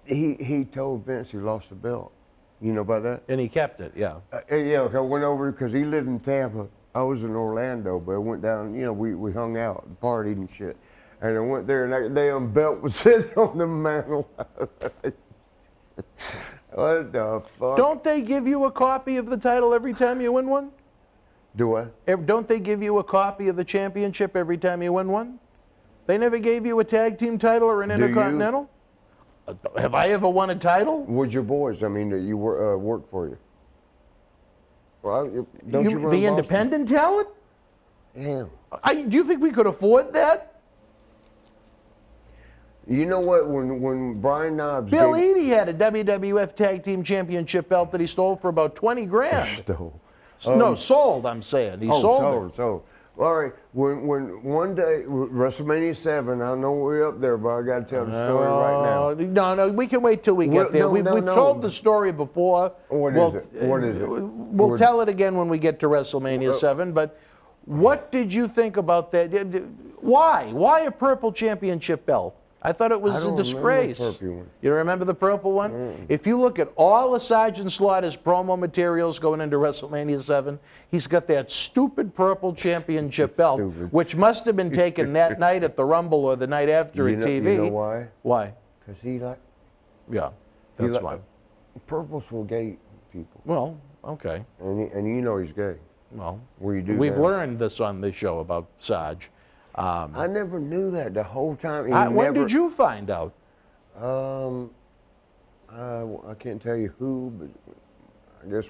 he told Vince he lost the belt. You know about that? And he kept it, yeah. Yeah, I went over because he lived in Tampa. I was in Orlando, but I went down. We hung out, and partied and shit. And I went there, and that damn belt was sitting on the mantle. What the fuck? Don't they give you a copy of the title every time you win one? Do what? Don't they give you a copy of the championship every time you win one? They never gave you a tag team title or an Intercontinental? Have I ever won a title? With your boys, I mean, that you work for you. Well, don't you run the Boston? independent talent? Yeah. Do you think we could afford that? You know what? When Brian Knobbs... Bill Eadie had a WWF Tag Team Championship belt that he stole for about 20 grand. Stole. No, sold, I'm saying. He sold it. Sold. All right, when one day, WrestleMania 7, I know we're up there, but I got to tell the story right now. No, we can wait till we get there. We've told the story before. What is it? We'll tell it again when we get to WrestleMania 7, but what did you think about that? Why? Why a purple championship belt? I thought it was a disgrace. Remember the purple one. You remember the purple one? If you look at all of Sergeant Slaughter's promo materials going into WrestleMania 7, he's got that stupid purple championship belt, which must have been taken that night at the Rumble or the night after at TV. You know why? Why? Because he like... Yeah, that's why. Purple's for gay people. Well, okay. And you know he's gay. Well, we've learned this on this show about Sarge. I never knew that the whole time. When did you find out? I can't tell you who, but I guess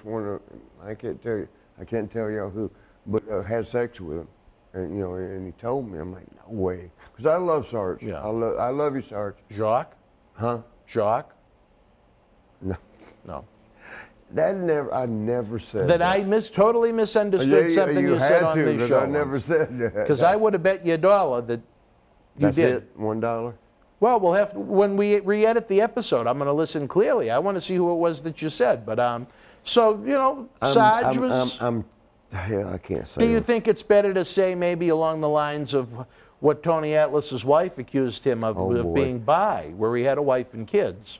I can't tell you. I can't tell y'all who, but had sex with him, and and he told me. I'm like, no way, because I love Sarge. Yeah. I love you, Sarge. Jacques? Huh? Jacques? No. No. I never said that. That I totally misunderstood something you said on this show. I never said that. Because I would have bet you $1 that you That's did. It? $1? Well, we'll have to, when we re-edit the episode, I'm going to listen clearly. I want to see who it was that you said. But so Sarge was. I can't say. Do you think it's better to say maybe along the lines of what Tony Atlas's wife accused him of being bi, where he had a wife and kids?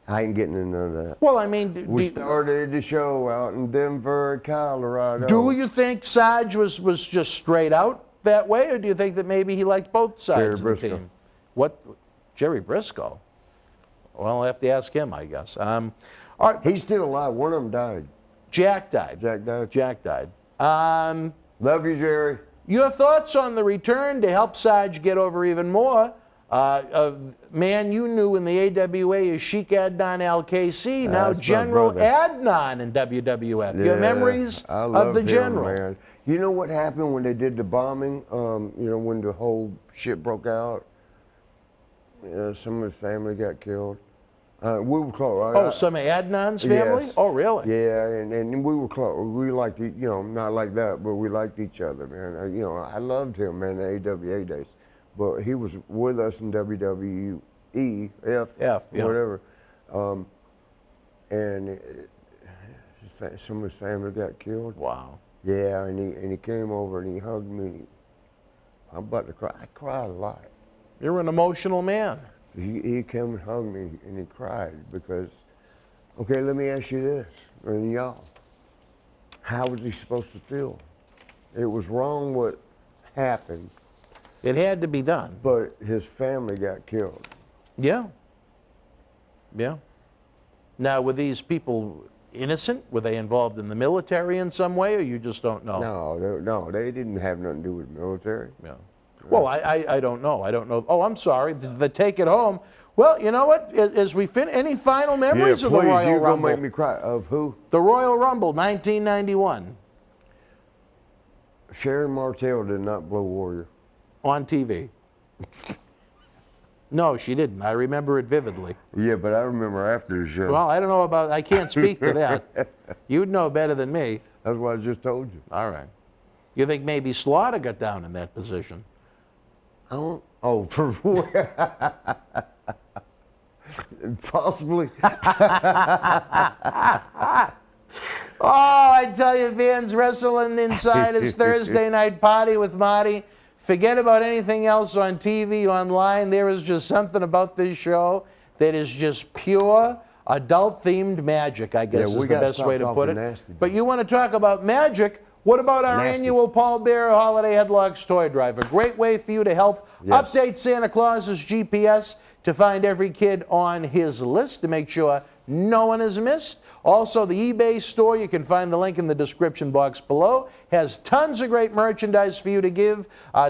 I ain't getting into that. Well, I mean... We started the show out in Denver, Colorado. Do you think Sarge was just straight out that way, or do you think that maybe he liked both sides of the team? What? Jerry Briscoe? Well, I'll have to ask him, I guess. He's still alive. One of them died. Jack died. Jack died. Love you, Jerry. Your thoughts on the return to help Sarge get over even more? A man you knew in the AWA is Sheik Adnan Al-KC, now General Adnan in WWF. Your memories of the General? Man. You know what happened when they did the bombing? When the whole shit broke out? Some of his family got killed. We were close. Some of Adnan's family? Yes. Oh, really? Yeah, and we were close. We liked, not like that, but we liked each other, man. I loved him, man, in the AWA days. But he was with us in WWE, whatever. And some of his family got killed. Wow. Yeah, and he came over and he hugged me. I'm about to cry. I cried a lot. You're an emotional man. He came and hugged me and he cried because, okay, let me ask you this, and y'all, how was he supposed to feel? It was wrong what happened. It had to be done. But his family got killed. Yeah. Yeah. Now, were these people innocent? Were they involved in the military in some way, or you just don't know? No, they didn't have nothing to do with the military. Yeah. Well, I don't know. I don't know. Oh, I'm sorry. The Take It Home. Well, you know what? As we finish, any final memories of the Royal Rumble? You're going to make me cry. Of who? The Royal Rumble, 1991. Sharon Martell did not blow Warrior. On TV. No, she didn't. I remember it vividly. Yeah, but I remember after the show. Well, I don't know about, I can't speak to that. You'd know better than me. That's what I just told you. All right. You think maybe Slaughter got down in that position? Oh, for possibly. Oh, I tell you, Vans Wrestling Insiders Thursday Night Party with Marty. Forget about anything else on TV, online. There is just something about this show that is just pure adult-themed magic, I guess is the best way to put it. But you want to talk about magic? What about our annual Paul Bearer Holiday Headlocks Toy Drive? A great way for you to help update Santa Claus's GPS to find every kid on his list to make sure no one is missed. Also, the eBay store, you can find the link in the description box below, has tons of great merchandise for you to give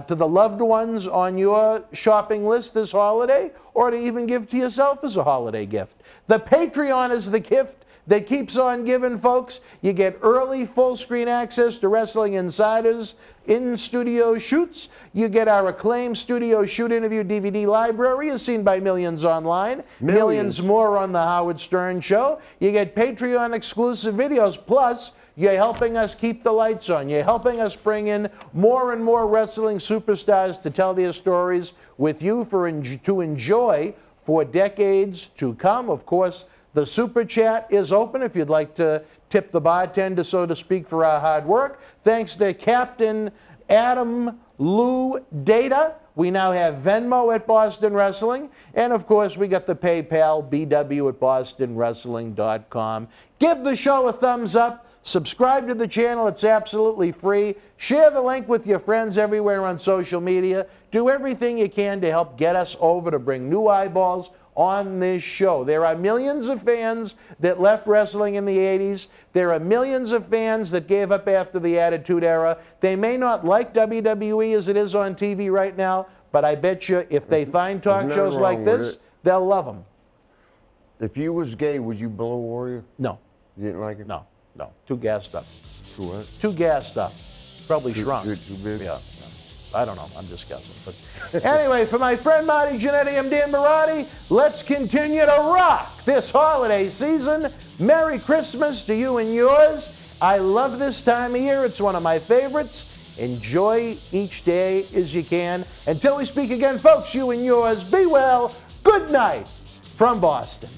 to the loved ones on your shopping list this holiday, or to even give to yourself as a holiday gift. The Patreon is the gift that keeps on giving, folks. You get early full-screen access to Wrestling Insiders in-studio shoots. You get our acclaimed studio shoot interview DVD library, as seen by millions online. Millions more on The Howard Stern Show. You get Patreon exclusive videos, plus You're helping us keep the lights on. You're helping us bring in more and more wrestling superstars to tell their stories with you to enjoy for decades to come. Of course, the Super Chat is open if you'd like to tip the bartender, so to speak, for our hard work. Thanks to Captain Adam Lou Data. We now have Venmo at Boston Wrestling. And, of course, we got the PayPal, BW at bostonwrestling.com. Give the show a thumbs up. Subscribe to the channel. It's absolutely free. Share the link with your friends everywhere on social media. Do everything you can to help get us over to bring new eyeballs on this show. There are millions of fans that left wrestling in the 80s. There are millions of fans that gave up after the Attitude Era. They may not like WWE as it is on TV right now, but I bet you if they find talk shows like this, they'll love them. If you was gay, would you blow Warrior? No. You didn't like it? No. Too gassed up. Too what? Too gassed up. Probably shrunk. Too big? Yeah. I don't know. I'm just guessing. But anyway, for my friend Marty Jannetty, I'm Dan Marotti. Let's continue to rock this holiday season. Merry Christmas to you and yours. I love this time of year. It's one of my favorites. Enjoy each day as you can. Until we speak again, folks, you and yours, be well. Good night from Boston.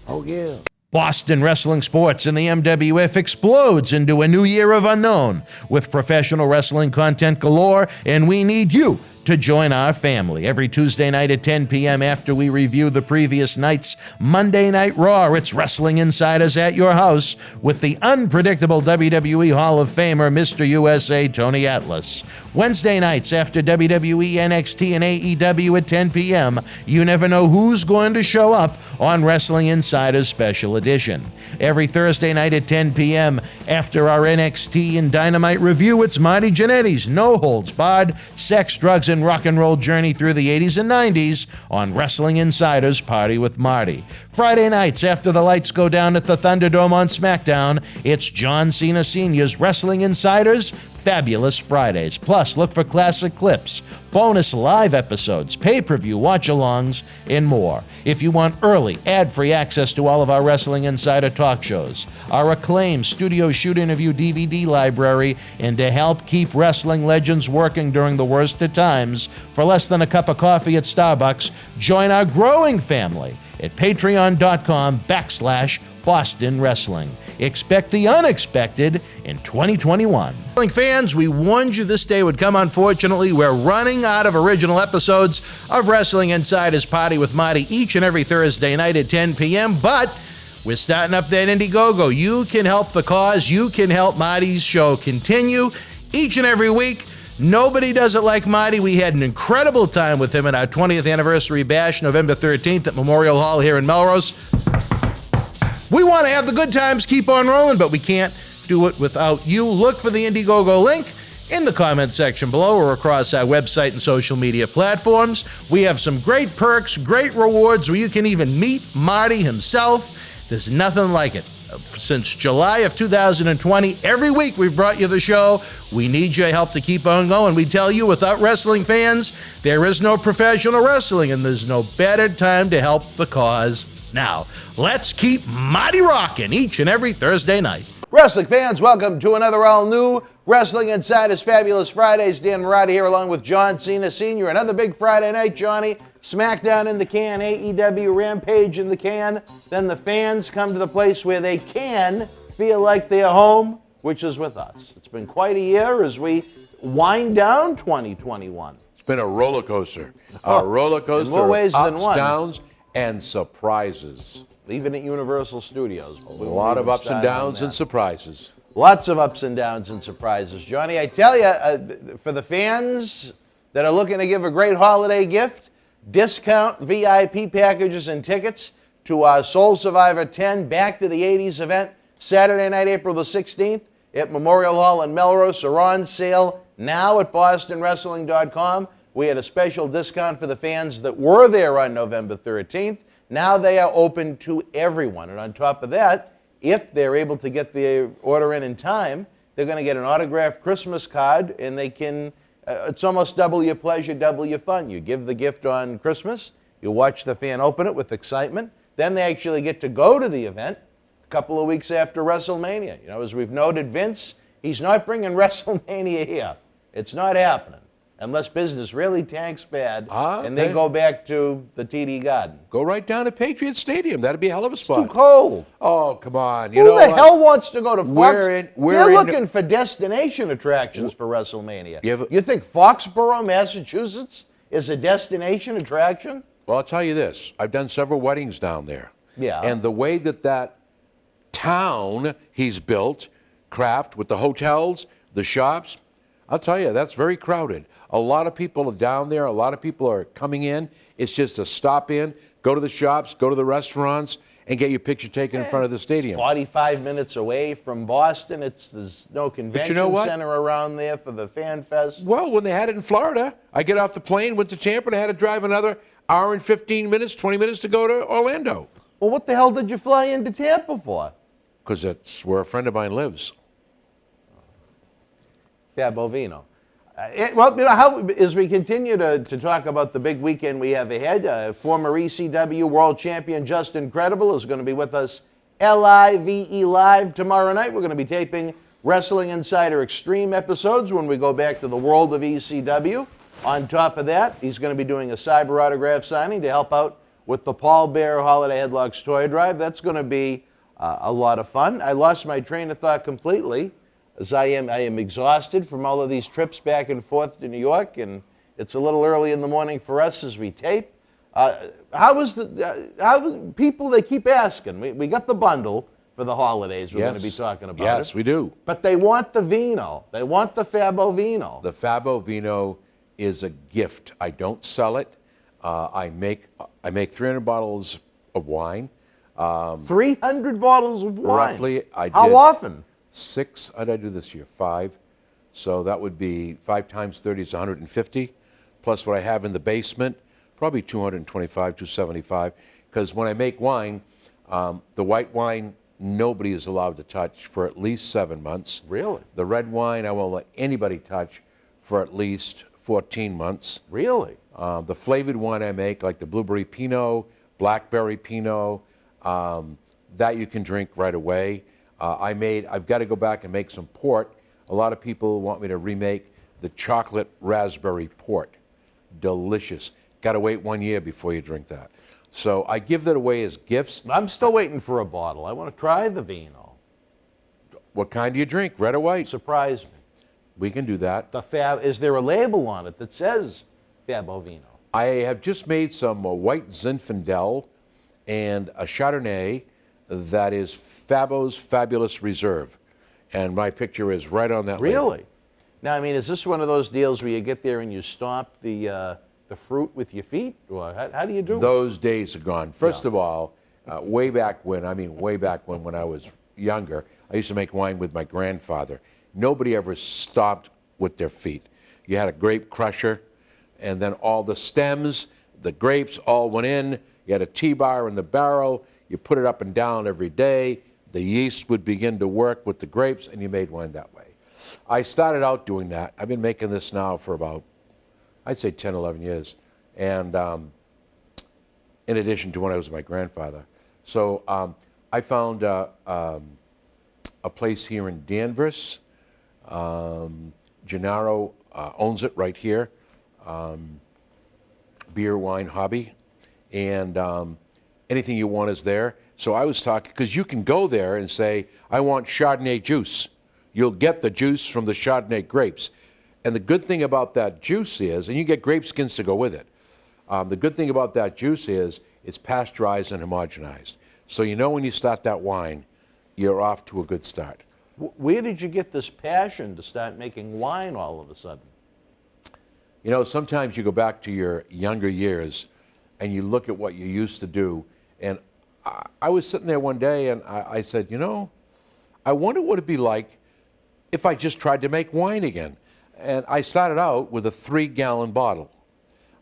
Oh, yeah. Boston Wrestling Sports and the MWF explodes into a new year of unknown with professional wrestling content galore, and we need you to join our family. Every Tuesday night at 10 p.m. after we review the previous night's Monday Night Raw, it's Wrestling Insiders at your house with the unpredictable WWE Hall of Famer, Mr. USA, Tony Atlas. Wednesday nights after WWE, NXT, and AEW at 10 p.m., you never know who's going to show up on Wrestling Insiders Special Edition. Every Thursday night at 10 p.m. after our NXT and Dynamite review, it's Marty Jannetty's No Holds Barred Sex, Drugs, and Rock and Roll journey through the 80s and 90s on Wrestling Insiders Party with Marty. Friday nights after the lights go down at the Thunderdome on SmackDown, it's John Cena Sr.'s Wrestling Insiders Fabulous Fridays. Plus, look for classic clips, bonus live episodes, pay-per-view watch-alongs, and more. If you want early, ad-free access to all of our Wrestling Insider talk shows, our acclaimed studio shoot interview DVD library, and to help keep wrestling legends working during the worst of times, for less than a cup of coffee at Starbucks, join our growing family at patreon.com/Boston Wrestling. Expect the unexpected in 2021. Wrestling fans, we warned you this day would come. Unfortunately, we're running out of original episodes of Wrestling Insiders Party with Marty each and every Thursday night at 10 p.m., but we're starting up that Indiegogo. You can help the cause. You can help Marty's show continue each and every week. Nobody does it like Marty. We had an incredible time with him at our 20th anniversary bash, November 13th at Memorial Hall here in Melrose. We want to have the good times keep on rolling, but we can't do it without you. Look for the Indiegogo link in the comment section below or across our website and social media platforms. We have some great perks, great rewards where you can even meet Marty himself. There's nothing like it. Since July of 2020, every week we've brought you the show. We need your help to keep on going. We tell you, without wrestling fans, there is no professional wrestling, and there's no better time to help the cause now. Let's keep Marty rocking each and every Thursday night. Wrestling fans, welcome to another all-new Wrestling Insiders Fabulous Fridays. Dan Marotti here along with John Cena Sr. Another big Friday night, Johnny. SmackDown in the can, AEW Rampage in the can. Then the fans come to the place where they can feel like they're home, which is with us. It's been quite a year as we wind down 2021. It's been a roller coaster. A roller coaster in more ways of than ups, one. downs, and surprises. Even at Universal Studios. A lot of ups and downs and surprises. Lots of ups and downs and surprises. Johnny, I tell you, for the fans that are looking to give a great holiday gift, discount VIP packages and tickets to our Soul Survivor 10 Back to the 80s event, Saturday night, April the 16th at Memorial Hall in Melrose, are on sale now at bostonwrestling.com. We had a special discount for the fans that were there on November 13th. Now they are open to everyone. And on top of that, if they're able to get the order in time, they're going to get an autographed Christmas card, and they can, it's almost double your pleasure, double your fun. You give the gift on Christmas, you watch the fan open it with excitement, then they actually get to go to the event, couple of weeks after WrestleMania. You know, as we've noted, Vince, he's not bringing WrestleMania here. It's not happening. Unless business really tanks bad and they go back to the TD Garden. Go right down to Patriot Stadium. That'd be a hell of a spot. It's too cold. Oh, come on. Who the hell wants to go to Fox? They're looking for destination attractions for WrestleMania. You think Foxborough, Massachusetts is a destination attraction? Well, I'll tell you this. I've done several weddings down there. Yeah. And the way that town he's built, Kraft, with the hotels, the shops, I'll tell you, that's very crowded. A lot of people are down there. A lot of people are coming in. It's just a stop in, go to the shops, go to the restaurants, and get your picture taken in front of the stadium. It's 45 minutes away from Boston. There's no convention center around there for the Fan Fest. Well, when they had it in Florida, I get off the plane, went to Tampa, and I had to drive another hour and 15 minutes, 20 minutes to go to Orlando. Well, what the hell did you fly into Tampa for? Because that's where a friend of mine lives. Bovino. Well, you know, as we continue to talk about the big weekend we have ahead, former ECW World Champion Justin Credible is going to be with us live tomorrow night. We're going to be taping Wrestling Insider Extreme episodes when we go back to the world of ECW. On top of that, he's going to be doing a cyber autograph signing to help out with the Paul Bear Holiday Headlocks Toy Drive. That's going to be a lot of fun. I lost my train of thought completely, as I am exhausted from all of these trips back and forth to New York, and it's a little early in the morning for us as we tape. People, they keep asking. We got the bundle for the holidays we're going to be talking about. Yes, we do. But they want the vino. They want the Fabo Vino. The Fabo Vino is a gift. I don't sell it. I make 300 bottles of wine. 300 bottles of wine? Roughly. How often? 6. How did I do this year? 5. So that would be 5 times 30 is 150. Plus what I have in the basement, probably 225, 275. Because when I make wine, the white wine, nobody is allowed to touch for at least 7 months. Really? The red wine, I won't let anybody touch for at least 14 months. Really? The flavored wine I make, like the blueberry Pinot, blackberry Pinot, that you can drink right away. I've got to go back and make some port. A lot of people want me to remake the chocolate raspberry port. Delicious. Got to wait 1 year before you drink that. So I give that away as gifts. I'm still waiting for a bottle. I want to try the vino. What kind do you drink, red or white? Surprise me. We can do that. Is there a label on it that says Fabo Vino? I have just made some white Zinfandel and a Chardonnay that is Fabo's Fabulous Reserve. And my picture is right on that label. Really? Now, I mean, is this one of those deals where you get there and you stomp the fruit with your feet? Or how do you do it? Those days are gone. First of all, way back when I was younger, I used to make wine with my grandfather. Nobody ever stomped with their feet. You had a grape crusher, and then all the stems, the grapes all went in. You had a T-bar in the barrel. You put it up and down every day. The yeast would begin to work with the grapes, and you made wine that way. I started out doing that. I've been making this now for about, I'd say 10, 11 years. And in addition to when I was with my grandfather. So I found a place here in Danvers. Gennaro owns it right here. Beer, wine, hobby. And anything you want is there. So I was talking, because you can go there and say, I want Chardonnay juice. You'll get the juice from the Chardonnay grapes. And the good thing about that juice is, and you get grape skins to go with it. The good thing about that juice is it's pasteurized and homogenized. So you know when you start that wine, you're off to a good start. Where did you get this passion to start making wine all of a sudden? You know, sometimes you go back to your younger years and you look at what you used to do. And I was sitting there one day and I said, you know, I wonder what it'd be like if I just tried to make wine again. And I started out with a 3-gallon bottle.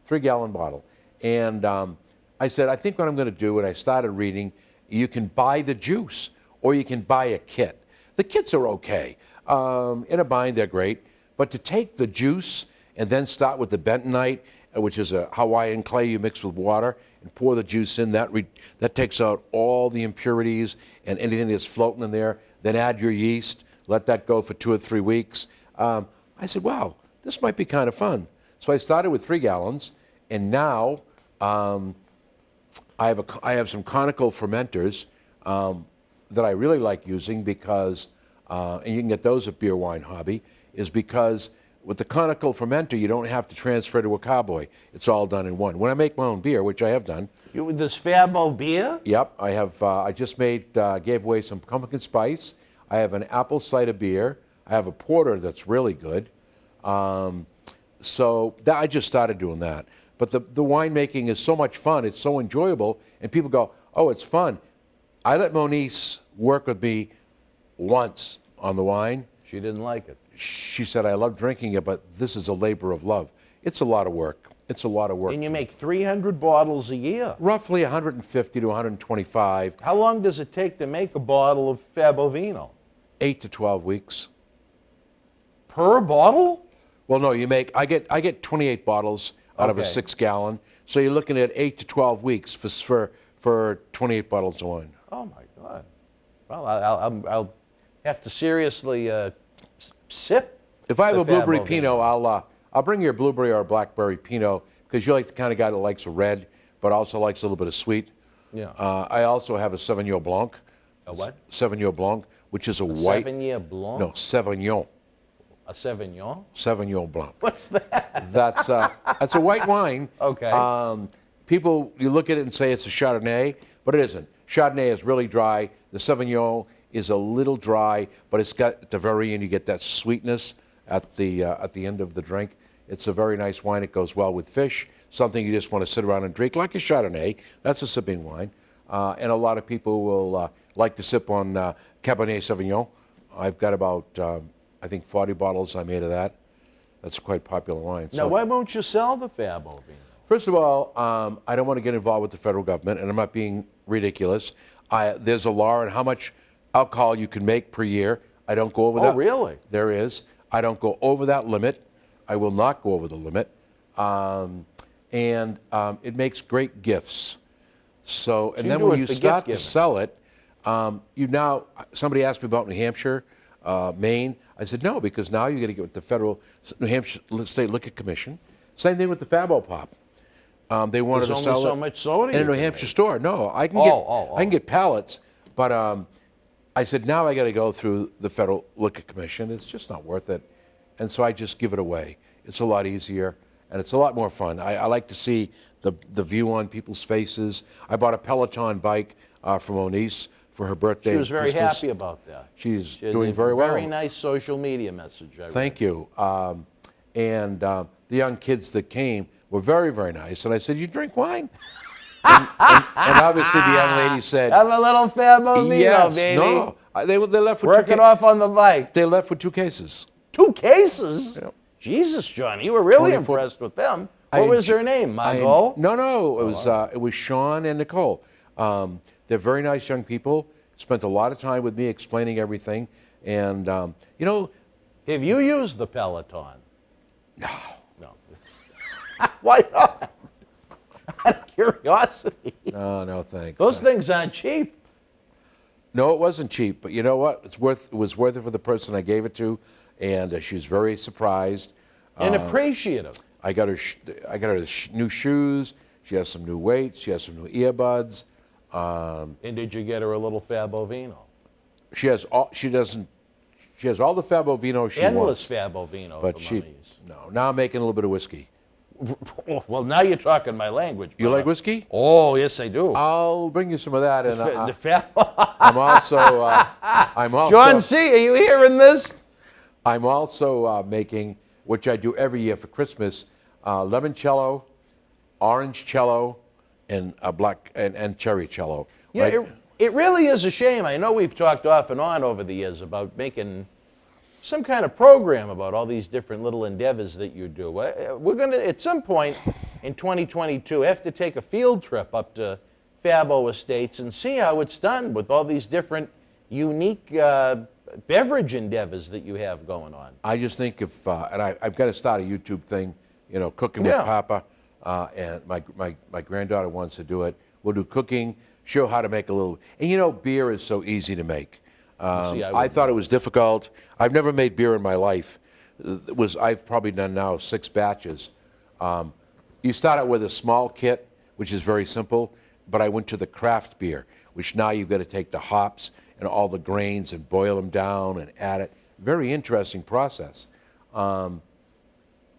3-gallon bottle. And I said, I think what I'm going to do, and I started reading, you can buy the juice or you can buy a kit. The kits are okay. In a bind, they're great. But to take the juice and then start with the bentonite, which is a Hawaiian clay you mix with water and pour the juice in. That takes out all the impurities and anything that's floating in there. Then add your yeast. Let that go for 2 or 3 weeks. I said, wow, this might be kind of fun. So I started with 3 gallons, and now I have some conical fermenters that I really like using because, and you can get those at Beer Wine Hobby, is because with the conical fermenter, you don't have to transfer to a cowboy. It's all done in one. When I make my own beer, which I have done. With this Fabo beer? Yep, I have. I just gave away some pumpkin spice. I have an apple cider beer. I have a porter that's really good. So I just started doing that. But the winemaking is so much fun. It's so enjoyable. And people go, oh, it's fun. I let Moniece work with me once on the wine. She didn't like it. She said, I love drinking it, but this is a labor of love. It's a lot of work. It's a lot of work. And you make 300 bottles a year? Roughly 150 to 125. How long does it take to make a bottle of Fabovino? 8 to 12 weeks. Per bottle? Well, no, I get 28 bottles out of a 6-gallon. So you're looking at 8 to 12 weeks for 28 bottles of wine. Oh, my God. Well, I'll have to seriously sip. If I have a blueberry Pinot, I'll bring you a blueberry or a blackberry Pinot because you're like the kind of guy that likes a red, but also likes a little bit of sweet. Yeah. I also have a Sauvignon Blanc. A what? Sauvignon Blanc, which is a white. Sauvignon Blanc? No, Sauvignon. A Sauvignon? Sauvignon Blanc. What's that? That's a white wine. Okay. People, you look at it and say it's a Chardonnay, but it isn't. Chardonnay is really dry. The Sauvignon is a little dry, but it's got at the very end you get that sweetness at the end of the drink. It's a very nice wine. It goes well with fish. Something you just want to sit around and drink, like a Chardonnay. That's a sipping wine, and a lot of people will like to sip on Cabernet Sauvignon. I've got about I think 40 bottles I made of that. That's a quite popular wine. Now, why won't you sell the Fabo? First of all, I don't want to get involved with the federal government, and I'm not being ridiculous. There's a law on how much alcohol you can make per year. I don't go over that. Oh, really? There is. I don't go over that limit. I will not go over the limit. And it makes great gifts. So, and then when you start to sell it, somebody asked me about New Hampshire, Maine. I said, no, because now you got to get with the federal New Hampshire State Liquor Commission. Same thing with the Fabo Pop. They wanted to sell so it much soda in a New Hampshire store. No, I can get pallets, but I said, now I got to go through the Federal Liquor Commission. It's just not worth it. And so I just give it away. It's a lot easier, and it's a lot more fun. I like to see the view on people's faces. I bought a Peloton bike from Moniece for her birthday. She was very Christmas. happy about that. She's doing very well. Very nice social media message. Thank you. And the young kids that came were very, very nice. And I said, you drink wine? and obviously the young lady said, have a little Fabovino, yes, baby. No. They left with Work it off on the bike. They left with 2 cases. 2 cases? Yep. Jesus, John, you were really impressed with them. What was their name, Margot? No. It was Sean and Nicole. They're very nice young people. Spent a lot of time with me explaining everything. And, have you used the Peloton? No. Why not? Out of curiosity. No, thanks. Those things aren't cheap. No, it wasn't cheap. But you know what? It was worth it for the person I gave it to. And she was very surprised. And appreciative. I got her new shoes. She has some new weights. She has some new earbuds. And did you get her a little Fabovino? She has all the Fabovino she Endless wants. Fabovino. But now I'm making a little bit of whiskey. Well, now you're talking my language. You like whiskey? Oh, yes, I do. I'll bring you some of that. And I'm also. John C., are you hearing this? I'm also making, which I do every year for Christmas, limoncello, orangecello, and black and cherrycello. Yeah, right? it really is a shame. I know we've talked off and on over the years about making some kind of program about all these different little endeavors that you do. We're going to, at some point in 2022, have to take a field trip up to Fabo Estates and see how it's done with all these different unique beverage endeavors that you have going on. I just think and I've got to start a YouTube thing, cooking with Papa. and my granddaughter wants to do it. We'll do cooking, show how to make a little. And you know, beer is so easy to make. I thought it was difficult. I've never made beer in my life. I've probably done now 6 batches. You start out with a small kit, which is very simple, but I went to the craft beer, which now you've got to take the hops and all the grains and boil them down and add it. Very interesting process. But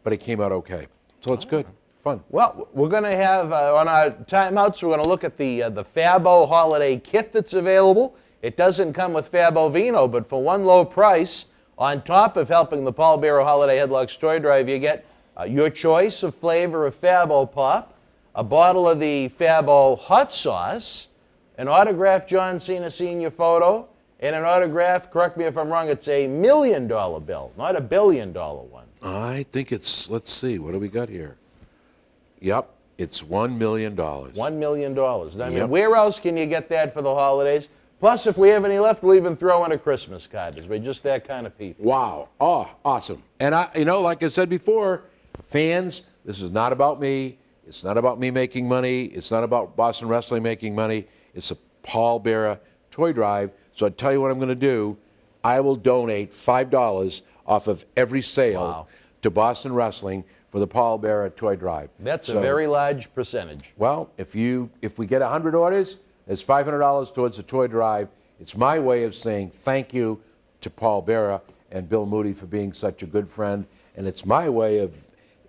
it came out okay. So it's good, fun. Well, we're going to have, on our timeouts, we're going to look at the Fabo holiday kit that's available. It doesn't come with Fabo Vino, but for one low price, on top of helping the Paul Bearer Holiday Headlocks Toy Drive, you get your choice of flavor of Fabo Pop, a bottle of the Fabo Hot Sauce, an autographed John Cena Sr. photo, and an autograph, correct me if I'm wrong, it's a $1 million bill, not a $1 billion one. I think it's, let's see, what do we got here? Yep, it's $1 million. $1 million. I mean, where else can you get that for the holidays? Plus, if we have any left, we'll even throw in a Christmas card, because we're just that kind of people. Wow. Oh, awesome. And like I said before, fans, this is not about me. It's not about me making money. It's not about Boston Wrestling making money. It's a Paul Bearer toy drive. So I'll tell you what I'm going to do. I will donate $5 off of every sale to Boston Wrestling for the Paul Bearer toy drive. That's a very large percentage. Well, if we get 100 orders, there's $500 towards the toy drive. It's my way of saying thank you to Paul Bearer and Bill Moody for being such a good friend. And it's my way of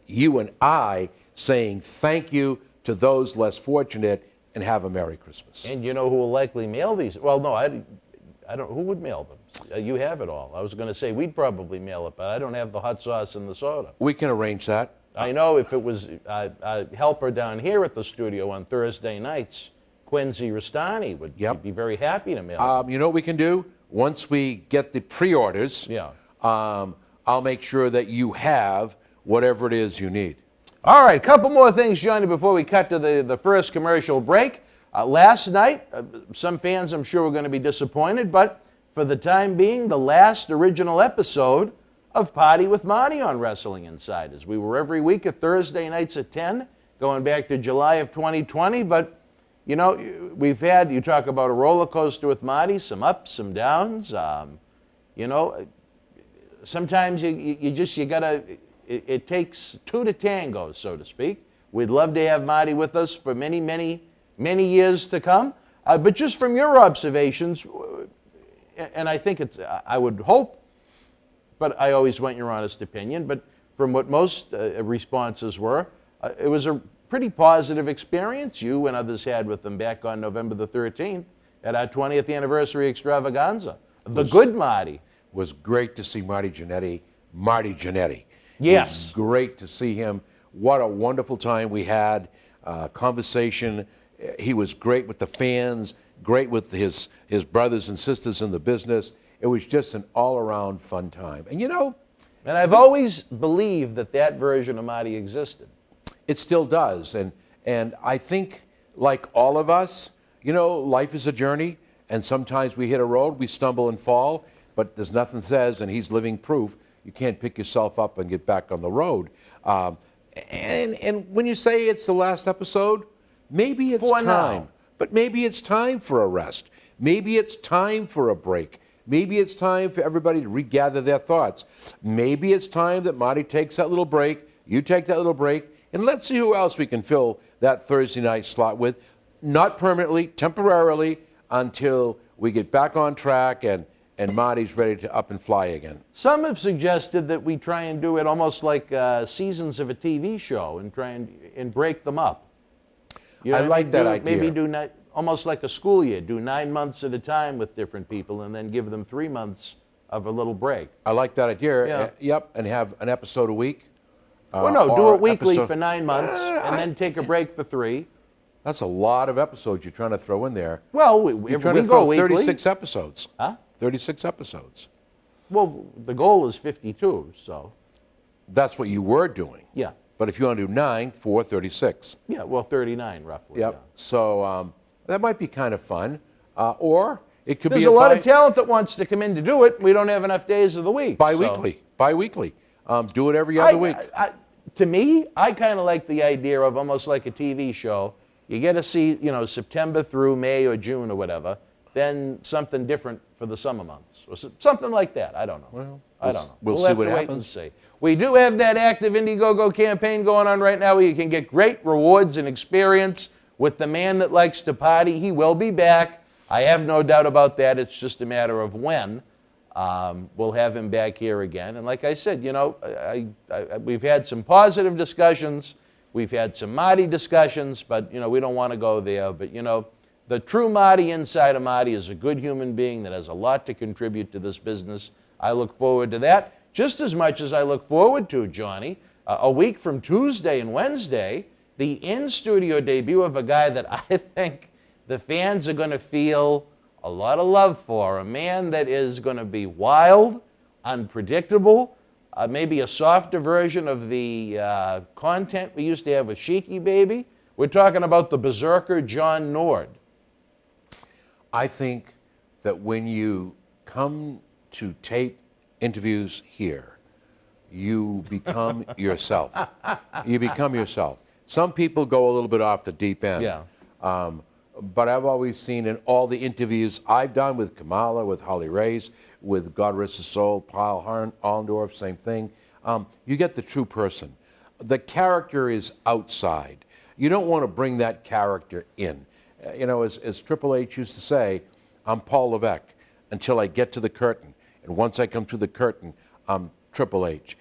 you and I saying thank you to those less fortunate and have a Merry Christmas. And you know who will likely mail these? Well, no, I don't. Who would mail them? You have it all. I was going to say we'd probably mail it, but I don't have the hot sauce and the soda. We can arrange that. I know if it was a helper down here at the studio on Thursday nights, Quincy Rastani would be very happy to mail it. You know what we can do? Once we get the pre-orders, I'll make sure that you have whatever it is you need. All right, a couple more things, Johnny, before we cut to the first commercial break. Last night, some fans I'm sure were going to be disappointed, but for the time being, the last original episode of Party with Marty on Wrestling Insiders. We were every week at Thursday nights at 10, going back to July of 2020, but you know, we've had, you talk about a roller coaster with Marty, some ups, some downs. You know, sometimes you gotta, it takes 2 to tango, so to speak. We'd love to have Marty with us for many, many, many years to come. But just from your observations, and I think it's, I would hope, but I always want your honest opinion, but from what most responses were, it was a pretty positive experience you and others had with them back on November the 13th at our 20th anniversary extravaganza. The good Marty. It was great to see Marty Jannetty. Marty Jannetty. Yes. It was great to see him. What a wonderful time we had. Conversation. He was great with the fans, great with his brothers and sisters in the business. It was just an all-around fun time. And you know... And I've always believed that version of Marty existed. It still does. And I think, like all of us, you know, life is a journey, and sometimes we hit a road, we stumble and fall, but there's nothing says, and he's living proof, you can't pick yourself up and get back on the road. And when you say it's the last episode, maybe it's time. Now. But maybe it's time for a rest. Maybe it's time for a break. Maybe it's time for everybody to regather their thoughts. Maybe it's time that Marty takes that little break, you take that little break, and let's see who else we can fill that Thursday night slot with, not permanently, temporarily, until we get back on track and Marty's ready to up and fly again. Some have suggested that we try and do it almost like seasons of a TV show and try and break them up. You know I like that idea. Maybe do almost like a school year, do 9 months at a time with different people and then give them 3 months of a little break. I like that idea. Yeah. Yep, and have an episode a week. Well, no, do it weekly for 9 months and then take a break for 3. That's a lot of episodes you're trying to throw in there. Well, you're trying we to throw go weekly. 36 episodes. Huh? 36 episodes. Well, the goal is 52, so. That's what you were doing. Yeah. But if you want to do 9, 4, 36. Yeah, well, 39 roughly. Yep. Yeah. So that might be kind of fun. Or it could There's be a lot of talent that wants to come in to do it. We don't have enough days of the week. Bi-weekly. So. Bi-weekly. Do it every other week. to me, I kind of like the idea of almost like a TV show. You get to see, September through May or June or whatever, then something different for the summer months, or something like that. I don't know. Well, I don't know. We'll see have what to wait happens. and see. We do have that active Indiegogo campaign going on right now where you can get great rewards and experience with the man that likes to party. He will be back. I have no doubt about that. It's just a matter of when. We'll have him back here again. And like I said, we've had some positive discussions. We've had some Marty discussions, but, we don't want to go there. But, the true Marty inside of Marty is a good human being that has a lot to contribute to this business. I look forward to that just as much as I look forward to, Johnny, a week from Tuesday and Wednesday, the in-studio debut of a guy that I think the fans are going to feel a lot of love for, a man that is going to be wild, unpredictable, maybe a softer version of the content we used to have with Sheiky Baby. We're talking about the Berzerker John Nord. I think that when you come to tape interviews here, you become yourself. You become yourself. Some people go a little bit off the deep end. Yeah. But I've always seen in all the interviews I've done with Kamala, with Holly Race, with God Rest His Soul, Paul Allendorf, same thing, you get the true person. The character is outside. You don't want to bring that character in. As Triple H used to say, I'm Paul Levesque until I get to the curtain. And once I come to the curtain, I'm Triple H.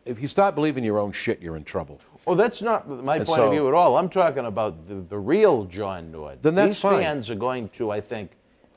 If you start believing your own shit, you're in trouble. Well, that's not my point of view at all. I'm talking about the real John Nord. Then that's These fine. fans are going to, I think,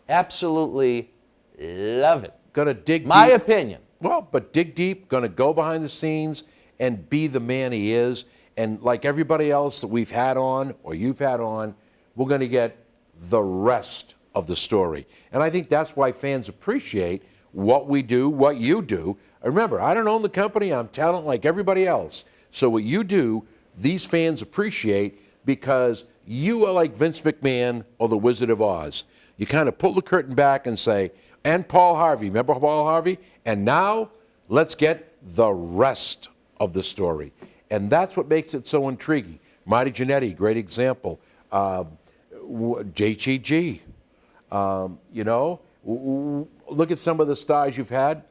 absolutely love it. Gonna dig My deep. opinion. Well, but dig deep, gonna go behind the scenes and be the man he is. And like everybody else that we've had on, or you've had on, we're gonna get the rest of the story. And I think that's why fans appreciate what we do, what you do. Remember, I don't own the company, I'm talent like everybody else. So what you do, these fans appreciate because you are like Vince McMahon or the Wizard of Oz. You kind of pull the curtain back and say, and Paul Harvey, remember Paul Harvey? And now let's get the rest of the story. And that's what makes it so intriguing. Marty Jannetty, great example. JTG, look at some of the stars you've had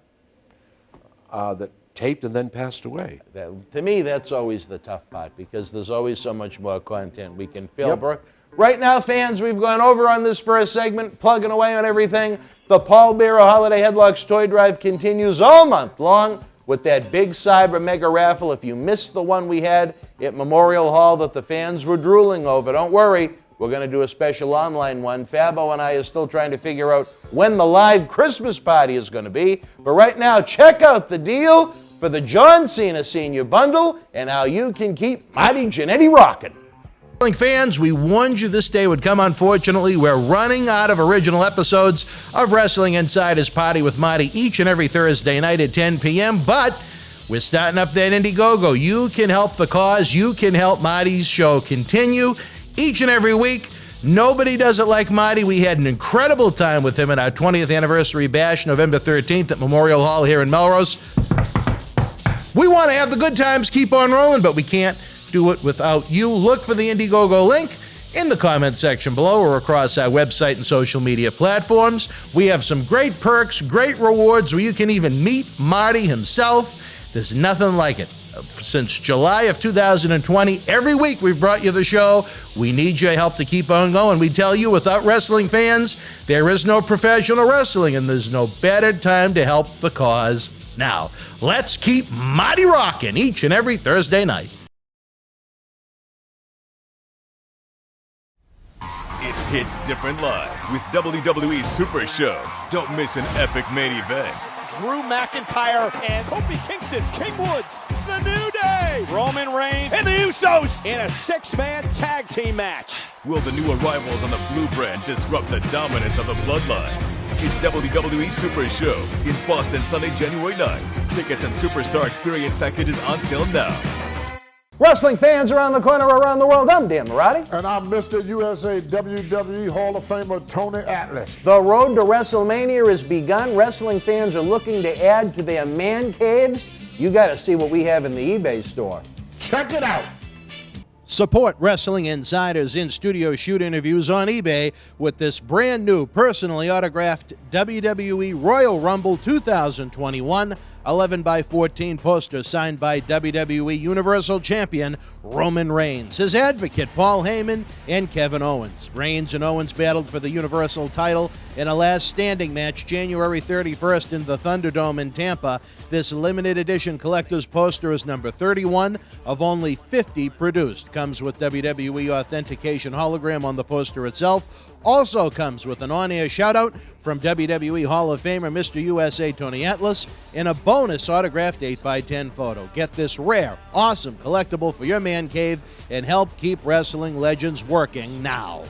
that taped and then passed away. To me, that's always the tough part because there's always so much more content we can fill. Yep. Right now, fans, we've gone over on this first segment, plugging away on everything. The Paul Bearer Holiday Headlocks Toy Drive continues all month long with that big Cyber Mega Raffle. If you missed the one we had at Memorial Hall that the fans were drooling over, don't worry. We're going to do a special online one. Fabo and I are still trying to figure out when the live Christmas party is going to be. But right now, check out the deal for the John Cena Senior Bundle and how you can keep Marty Jannetty rocking. Fans, we warned you this day would come. Unfortunately, we're running out of original episodes of Wrestling Insider's Party with Marty each and every Thursday night at 10 p.m., but we're starting up that Indiegogo. You can help the cause. You can help Marty's show continue each and every week. Nobody does it like Marty. We had an incredible time with him at our 20th anniversary bash, November 13th at Memorial Hall here in Melrose. We want to have the good times keep on rolling, but we can't do it without you. Look for the Indiegogo link in the comment section below or across our website and social media platforms. We have some great perks, great rewards where you can even meet Marty himself. There's nothing like it. Since July of 2020, every week we've brought you the show. We need your help to keep on going. We tell you, without wrestling fans, there is no professional wrestling, and there's no better time to help the cause now. Let's keep Marty rocking each and every Thursday night. It hits different live with WWE Super Show. Don't miss an epic main event. Drew McIntyre and Kofi Kingston, King Woods, The New Day, Roman Reigns, and the Usos in a six-man tag team match. Will the new arrivals on the blue brand disrupt the dominance of the bloodline? It's WWE Super Show in Boston, Sunday, January 9th. Tickets and Superstar Experience packages on sale now. Wrestling fans around the corner, around the world, I'm Dan Marotti. And I'm Mr. USA WWE Hall of Famer Tony Atlas. The road to WrestleMania has begun. Wrestling fans are looking to add to their man caves You got to see what we have in the eBay store. Check it out. Support Wrestling Insider's in-studio shoot interviews on eBay with this brand new personally autographed WWE Royal Rumble 2021 11x14 poster signed by WWE Universal Champion Roman Reigns, his advocate Paul Heyman, and Kevin Owens. Reigns and Owens battled for the Universal title in a last standing match January 31st in the Thunderdome in Tampa. This limited edition collector's poster is number 31 of only 50 produced. Comes with WWE authentication hologram on the poster itself. Also comes with an on-air shout-out from WWE Hall of Famer Mr. USA Tony Atlas and a bonus autographed 8x10 photo. Get this rare, awesome collectible for your man cave and help keep wrestling legends working now.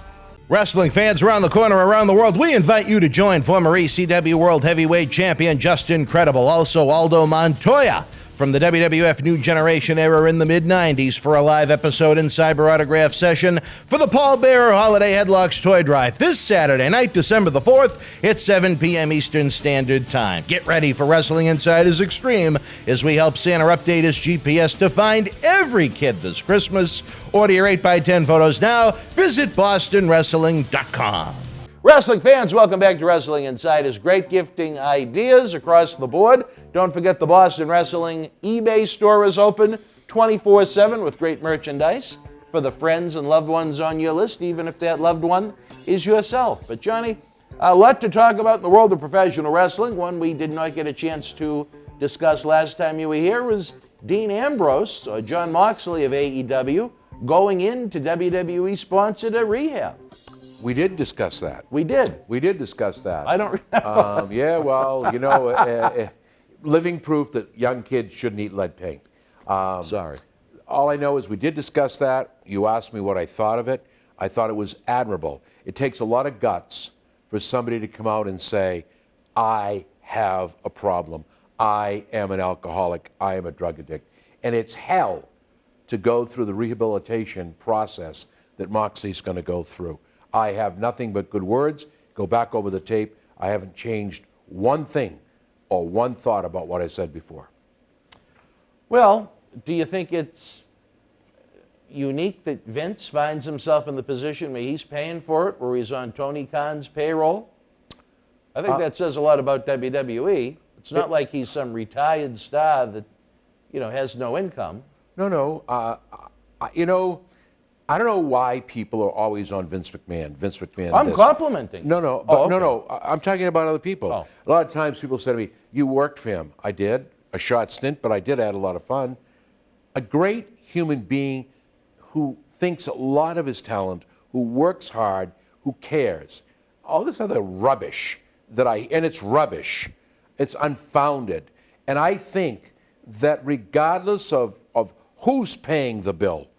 Wrestling fans around the corner, around the world, we invite you to join former ECW World Heavyweight Champion Justin Credible, also Aldo Montoya, from the WWF New Generation era in the mid-90s for a live episode and cyber autograph session for the Paul Bearer Holiday Headlocks Toy Drive this Saturday night, December the 4th at 7 p.m. Eastern Standard Time. Get ready for Wrestling Insider's Extreme as we help Santa update his GPS to find every kid this Christmas. Order your 8x10 photos now. Visit BostonWrestling.com. Wrestling fans, welcome back to Wrestling Insider's great gifting ideas across the board. Don't forget the Boston Wrestling eBay store is open 24/7 with great merchandise for the friends and loved ones on your list, even if that loved one is yourself. But Johnny, a lot to talk about in the world of professional wrestling. One we did not get a chance to discuss last time you were here was Dean Ambrose, or John Moxley of AEW, going into WWE-sponsored rehab. We did discuss that. We did. We did discuss that. I don't remember. Yeah, well, you know, living proof that young kids shouldn't eat lead paint. Sorry. All I know is we did discuss that. You asked me what I thought of it. I thought it was admirable. It takes a lot of guts for somebody to come out and say, I have a problem. I am an alcoholic. I am a drug addict. And it's hell to go through the rehabilitation process that Moxley's going to go through. I have nothing but good words. Go back over the tape. I haven't changed one thing or one thought about what I said before. Well, do you think it's unique that Vince finds himself in the position where he's paying for it, where he's on Tony Khan's payroll? I think that says a lot about WWE. It's not like he's some retired star that, you know, has no income. No. You know, I don't know why people are always on Vince McMahon. Vince McMahon. I'm complimenting. No. I'm talking about other people. Oh. A lot of times people say to me, "You worked for him." I did a short stint, but I did add a lot of fun. A great human being who thinks a lot of his talent, who works hard, who cares. All this other rubbish and it's rubbish. It's unfounded, and I think that regardless of who's paying the bill.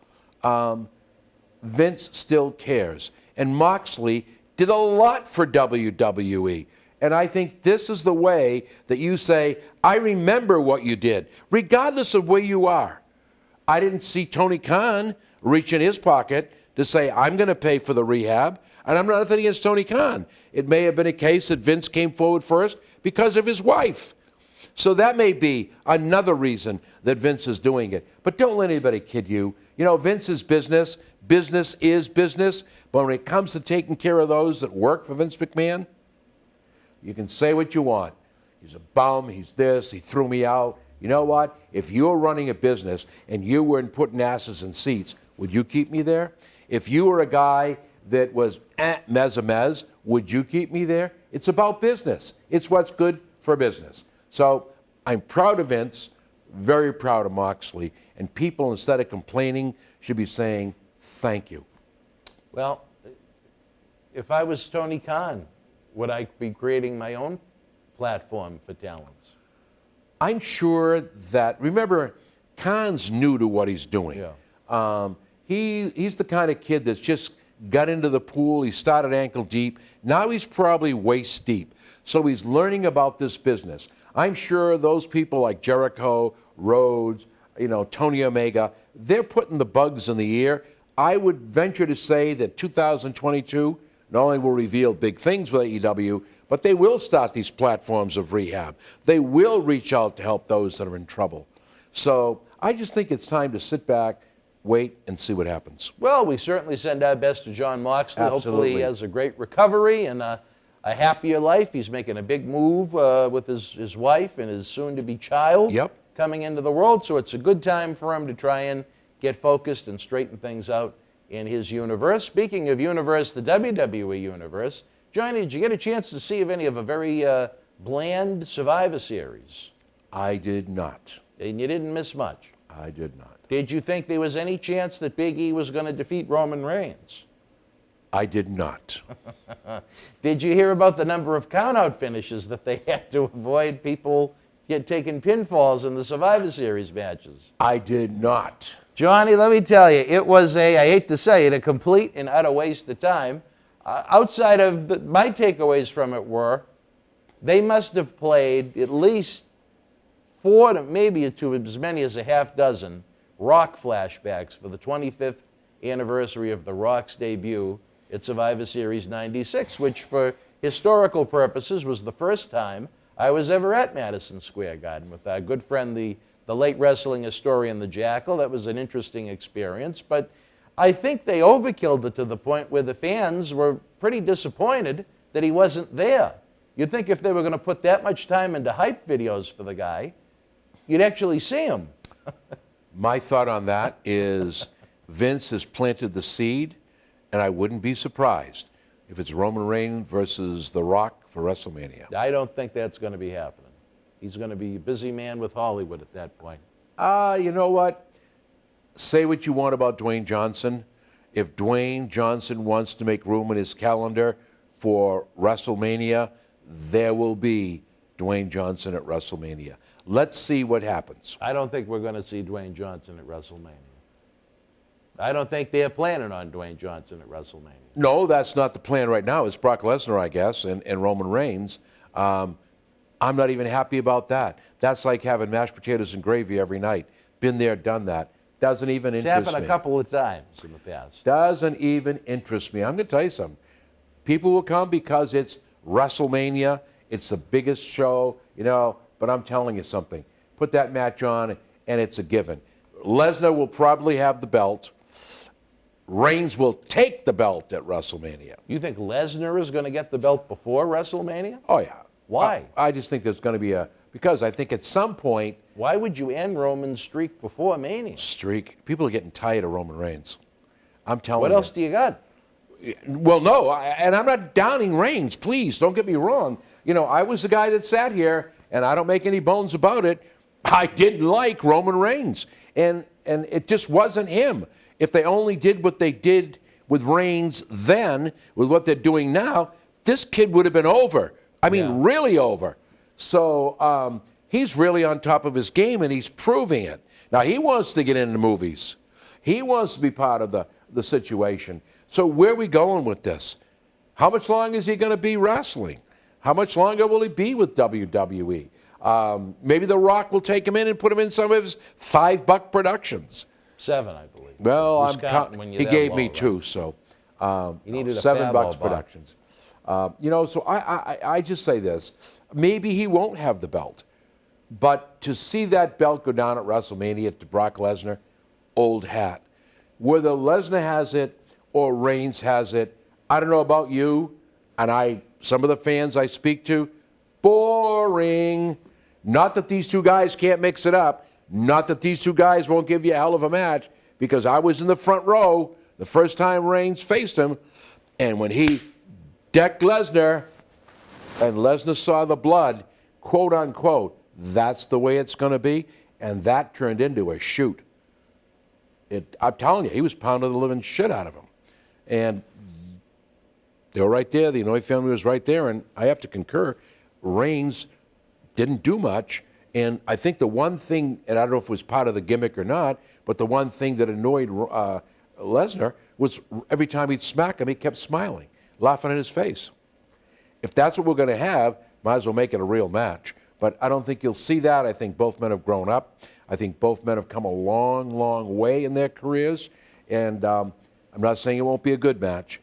Vince still cares. And Moxley did a lot for WWE. And I think this is the way that you say, I remember what you did, regardless of where you are. I didn't see Tony Khan reach in his pocket to say, I'm going to pay for the rehab. And I'm not nothing against Tony Khan. It may have been a case that Vince came forward first because of his wife. So that may be another reason that Vince is doing it. But don't let anybody kid you. You know, Vince's business. Business is business. But when it comes to taking care of those that work for Vince McMahon, you can say what you want. He's a bum. He's this. He threw me out. You know what? If you were running a business and you weren't putting asses in seats, would you keep me there? If you were a guy that was mez, would you keep me there? It's about business. It's what's good for business. So I'm proud of Vince, very proud of Moxley, and people, instead of complaining, should be saying thank you. Well, if I was Tony Khan, would I be creating my own platform for talents? I'm sure that, remember, Khan's new to what he's doing. Yeah. He's the kind of kid that's just got into the pool. He started ankle deep. Now he's probably waist deep. So he's learning about this business. I'm sure those people like Jericho, Rhodes, Tony Omega, they're putting the bugs in the ear. I would venture to say that 2022 not only will reveal big things with AEW, but they will start these platforms of rehab. They will reach out to help those that are in trouble. So I just think it's time to sit back, wait, and see what happens. Well, we certainly send our best to John Moxley. Hopefully he Absolutely. has a great recovery and a happier life. He's making a big move with his wife and his soon-to-be child coming into the world. So it's a good time for him to try and get focused and straighten things out in his universe. Speaking of universe, the WWE universe, Johnny, did you get a chance to see any of a very bland Survivor Series? I did not. And you didn't miss much? I did not. Did you think there was any chance that Big E was going to defeat Roman Reigns? I did not. Did you hear about the number of count-out finishes that they had to avoid people taking pinfalls in the Survivor Series matches? I did not. Johnny, let me tell you, it was I hate to say it, a complete and utter waste of time. Outside of my takeaways from it were, they must have played at least 4 to maybe to as many as a half dozen Rock flashbacks for the 25th anniversary of The Rock's debut at Survivor Series 96, which for historical purposes was the first time I was ever at Madison Square Garden with our good friend, the late wrestling historian, the Jackal. That was an interesting experience, but I think they overkilled it to the point where the fans were pretty disappointed that he wasn't there. You'd think if they were going to put that much time into hype videos for the guy, you'd actually see him. My thought on that is Vince has planted the seed, and I wouldn't be surprised if it's Roman Reigns versus The Rock for WrestleMania. I don't think that's going to be happening. He's going to be a busy man with Hollywood at that point. You know what? Say what you want about Dwayne Johnson. If Dwayne Johnson wants to make room in his calendar for WrestleMania, there will be Dwayne Johnson at WrestleMania. Let's see what happens. I don't think we're going to see Dwayne Johnson at WrestleMania. I don't think they're planning on Dwayne Johnson at WrestleMania. No, that's not the plan right now. It's Brock Lesnar, I guess, and Roman Reigns. I'm not even happy about that. That's like having mashed potatoes and gravy every night. Been there, done that. Doesn't even interest me. It's happened a couple of times in the past. Doesn't even interest me. I'm going to tell you something. People will come because it's WrestleMania. It's the biggest show, but I'm telling you something. Put that match on, and it's a given. Lesnar will probably have the belt. Reigns will take the belt at WrestleMania. You think Lesnar is going to get the belt before WrestleMania? Oh, yeah. Why? I just think there's going to be because I think at some point... Why would you end Roman's streak before Mania? Streak? People are getting tired of Roman Reigns. I'm telling you. What else do you got? Well, no, and I'm not downing Reigns, please, don't get me wrong. I was the guy that sat here, and I don't make any bones about it. I didn't like Roman Reigns, and it just wasn't him. If they only did what they did with Reigns then, with what they're doing now, this kid would have been over. I mean, really over. So he's really on top of his game, and he's proving it. Now, he wants to get into movies. He wants to be part of the situation. So where are we going with this? How much longer is he going to be wrestling? How much longer will he be with WWE? Maybe The Rock will take him in and put him in some of his $5 productions. 7, I believe. Well, he gave me 2, so you needed $7 productions. So I just say this. Maybe he won't have the belt. But to see that belt go down at WrestleMania to Brock Lesnar, old hat. Whether Lesnar has it or Reigns has it, I don't know about you, and some of the fans I speak to, boring. Not that these two guys can't mix it up. Not that these two guys won't give you a hell of a match, because I was in the front row the first time Reigns faced him, and when he decked Lesnar and Lesnar saw the blood, quote unquote, that's the way it's going to be, and that turned into a shoot. I'm telling you, he was pounding the living shit out of him. And they were right there. The Inoue family was right there, and I have to concur, Reigns didn't do much. And I think the one thing, and I don't know if it was part of the gimmick or not, but the one thing that annoyed Lesnar was every time he'd smack him, he kept smiling, laughing in his face. If that's what we're going to have, might as well make it a real match. But I don't think you'll see that. I think both men have grown up. I think both men have come a long, long way in their careers. And I'm not saying it won't be a good match.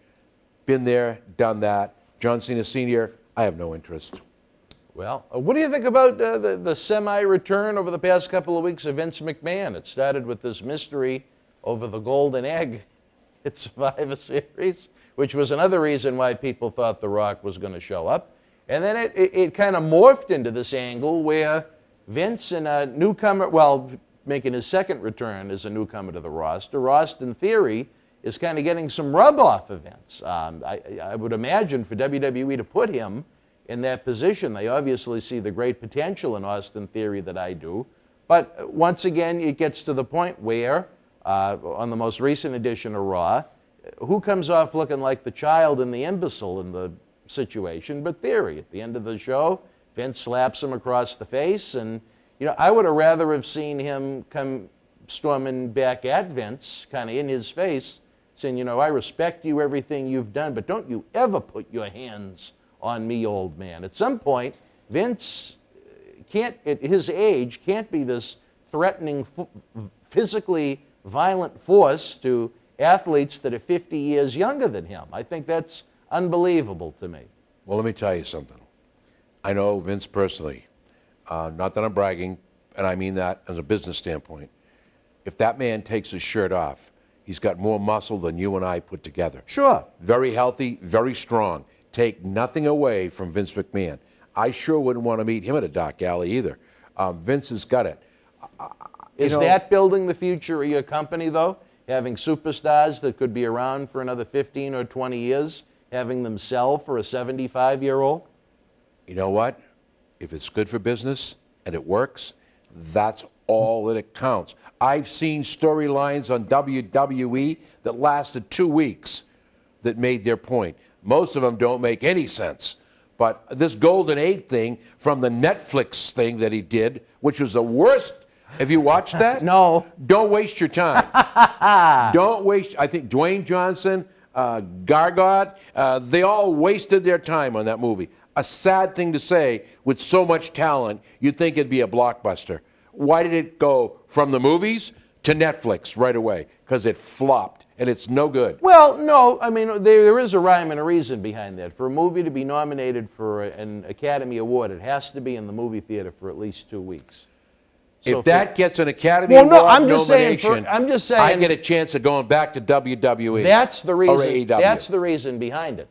Been there, done that. John Cena Sr., I have no interest. Well, what do you think about the semi-return over the past couple of weeks of Vince McMahon? It started with this mystery over the golden egg at Survivor Series, which was another reason why people thought The Rock was going to show up. And then it kind of morphed into this angle where Vince and a newcomer, well, making his second return as a newcomer to the roster, Austin Theory, is kind of getting some rub off of Vince. I would imagine for WWE to put him in that position, they obviously see the great potential in Austin Theory that I do. But once again, it gets to the point where, on the most recent edition of Raw, who comes off looking like the child and the imbecile in the situation but Theory? At the end of the show, Vince slaps him across the face, and I would have rather have seen him come storming back at Vince, kind of in his face, saying, I respect you, everything you've done, but don't you ever put your hands on me, old man. At some point, Vince can't, at his age, can't be this threatening, physically violent force to athletes that are 50 years younger than him. I think that's unbelievable to me. Well, let me tell you something. I know Vince personally. Not that I'm bragging, and I mean that as a business standpoint. If that man takes his shirt off, he's got more muscle than you and I put together. Sure. Very healthy, very strong. Take nothing away from Vince McMahon. I sure wouldn't want to meet him at a dark alley either. Vince has got it. Is that building the future of your company, though? Having superstars that could be around for another 15 or 20 years, having them sell for a 75-year-old? You know what? If it's good for business and it works, that's all that it counts. I've seen storylines on WWE that lasted 2 weeks that made their point. Most of them don't make any sense. But this golden egg thing from the Netflix thing that he did, which was the worst. Have you watched that? No. Don't waste your time. Don't waste. I think Dwayne Johnson, Gargott, they all wasted their time on that movie. A sad thing to say, with so much talent, you'd think it'd be a blockbuster. Why did it go from the movies to Netflix right away? Because it flopped, and it's no good. Well, no, I mean, there is a rhyme and a reason behind that. For a movie to be nominated for an Academy Award, it has to be in the movie theater for at least 2 weeks. If that gets an Academy Award nomination, I'm just saying, I get a chance of going back to WWE. That's the reason. Or AEW. That's the reason behind it.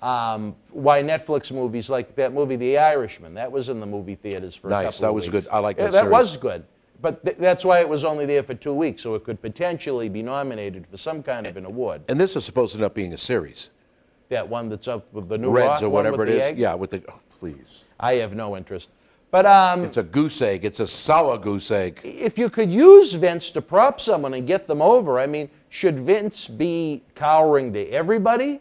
Why Netflix movies like that movie, The Irishman, that was in the movie theaters for a couple of weeks. Nice, that was good. I like that That series. was good. But that's why it was only there for 2 weeks, so it could potentially be nominated for some kind of an award. And this is supposed to end up being a series. That one that's up with the new Reds Rock, or whatever it is. egg? Yeah, with the, oh, please. I have no interest. But it's a goose egg. It's a sour goose egg. If you could use Vince to prop someone and get them over, I mean, should Vince be cowering to everybody?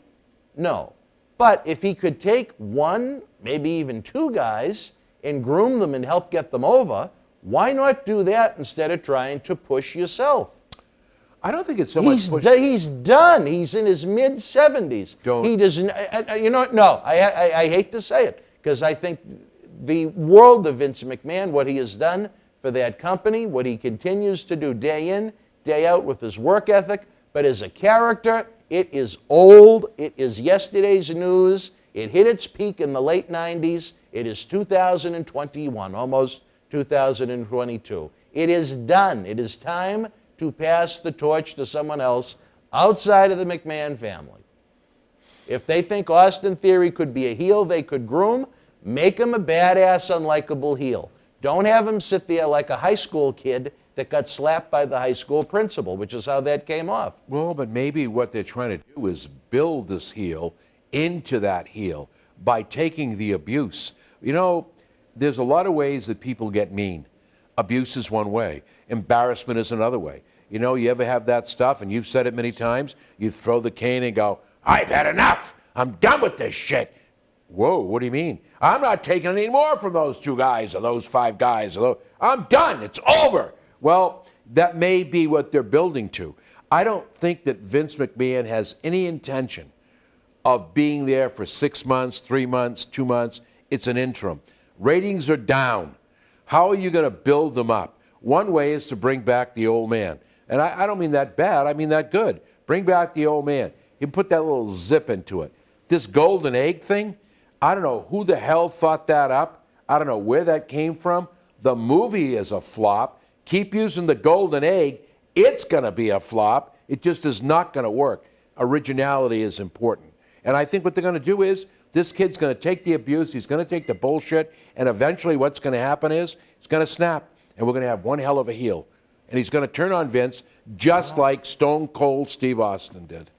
No. But if he could take one, maybe even two guys and groom them and help get them over, why not do that instead of trying to push yourself? I don't think it's so much push. He's done. He's in his mid-70s. He doesn't. You know, no. I hate to say it because I think the world of Vince McMahon, what he has done for that company, what he continues to do day in, day out with his work ethic, but as a character, it is old. It is yesterday's news. It hit its peak in the late 90s. It is 2021, almost 2022. It is done. It is time to pass the torch to someone else outside of the McMahon family. If they think Austin Theory could be a heel they could groom, make him a badass, unlikable heel. Don't have him sit there like a high school kid that got slapped by the high school principal, which is how that came off. Well, but maybe what they're trying to do is build this heel into that heel by taking the abuse. You know, there's a lot of ways that people get mean. Abuse is one way. Embarrassment is another way. You know, you ever have that stuff, and you've said it many times, you throw the cane and go, I've had enough. I'm done with this shit. Whoa, what do you mean? I'm not taking any more from those two guys or those five guys. I'm done. It's over. Well, that may be what they're building to. I don't think that Vince McMahon has any intention of being there for 6 months, 3 months, 2 months. It's an interim. Ratings are down. How are you going to build them up? One way is to bring back the old man. And I don't mean that bad. I mean that good. Bring back the old man. You put that little zip into it. This golden egg thing, I don't know who the hell thought that up. I don't know where that came from. The movie is a flop. Keep using the golden egg. It's going to be a flop. It just is not going to work. Originality is important. And I think what they're going to do is this kid's going to take the abuse, he's going to take the bullshit, and eventually what's going to happen is he's going to snap, and we're going to have one hell of a heel. And he's going to turn on Vince just like Stone Cold Steve Austin did.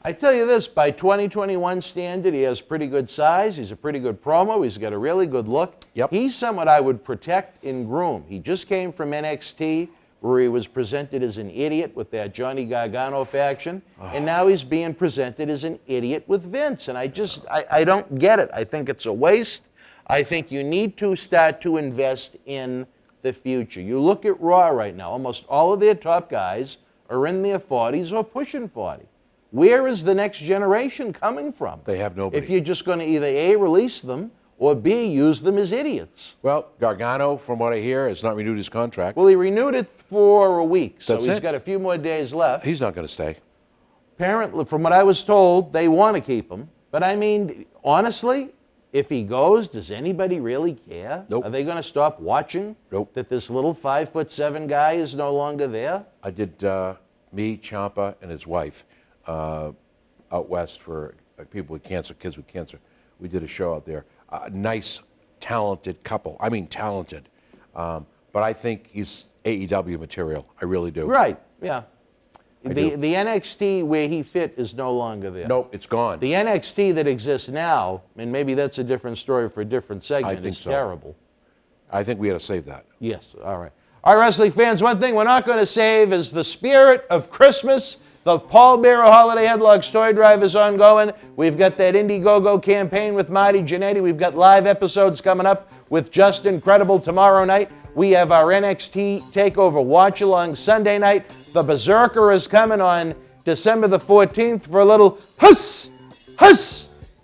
I tell you this, by 2021 standard, he has pretty good size. He's a pretty good promo. He's got a really good look. Yep. He's someone I would protect and groom. He just came from NXT, where he was presented as an idiot with that Johnny Gargano faction, and now he's being presented as an idiot with Vince. And I don't get it. I think it's a waste. I think you need to start to invest in the future. You look at Raw right now, almost all of their top guys are in their 40s or pushing 40. Where is the next generation coming from? They have nobody. If you're just going to either A, release them, or B, use them as idiots. Well, Gargano, from what I hear, has not renewed his contract. Well, he renewed it for a week, so That's he's it. got a few more days left. He's not going to stay. Apparently, from what I was told, they want to keep him. But I mean, honestly, if he goes, does anybody really care? Nope. Are they going to stop watching that this little 5'7" guy is no longer there? I did me, Ciampa, and his wife out west for people with cancer, kids with cancer. We did a show out there. Nice, talented couple. I mean, talented. But I think he's AEW material. I really do. Right, yeah. I The do. NXT where he fit is no longer there. Nope, it's gone. The NXT that exists now, and maybe that's a different story for a different segment, I think is so. terrible. I think we got to save that. Yes, all right. All right, wrestling fans, one thing we're not going to save is the spirit of Christmas. The Paul Bearer Holiday Headlocks Toy Drive is ongoing. We've got that Indiegogo campaign with Marty Jannetty. We've got live episodes coming up with Just Incredible tomorrow night. We have our NXT TakeOver Watch Along Sunday night. The Berzerker is coming on December the 14th for a little huss,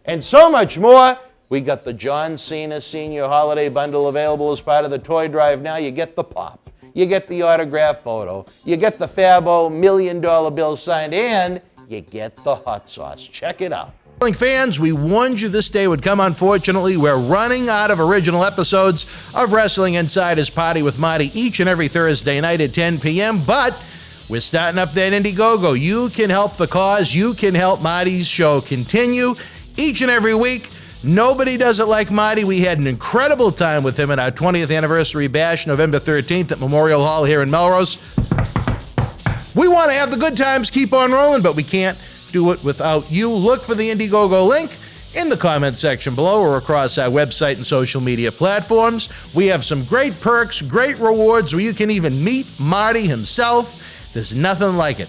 and so much more. We got the John Cena Senior Holiday Bundle available as part of the Toy Drive now. You get the pop. You get the autograph photo, you get the Fabo $1 million bill signed, and you get the hot sauce. Check it out. Fans, we warned you this day would come. Unfortunately, we're running out of original episodes of Wrestling Insider's Party with Marty each and every Thursday night at 10 p.m., but we're starting up that Indiegogo. You can help the cause. You can help Marty's show continue each and every week. Nobody does it like Marty. We had an incredible time with him at our 20th anniversary bash, November 13th at Memorial Hall here in Melrose. We want to have the good times keep on rolling, but we can't do it without you. Look for the Indiegogo link in the comment section below or across our website and social media platforms. We have some great perks, great rewards where you can even meet Marty himself. There's nothing like it.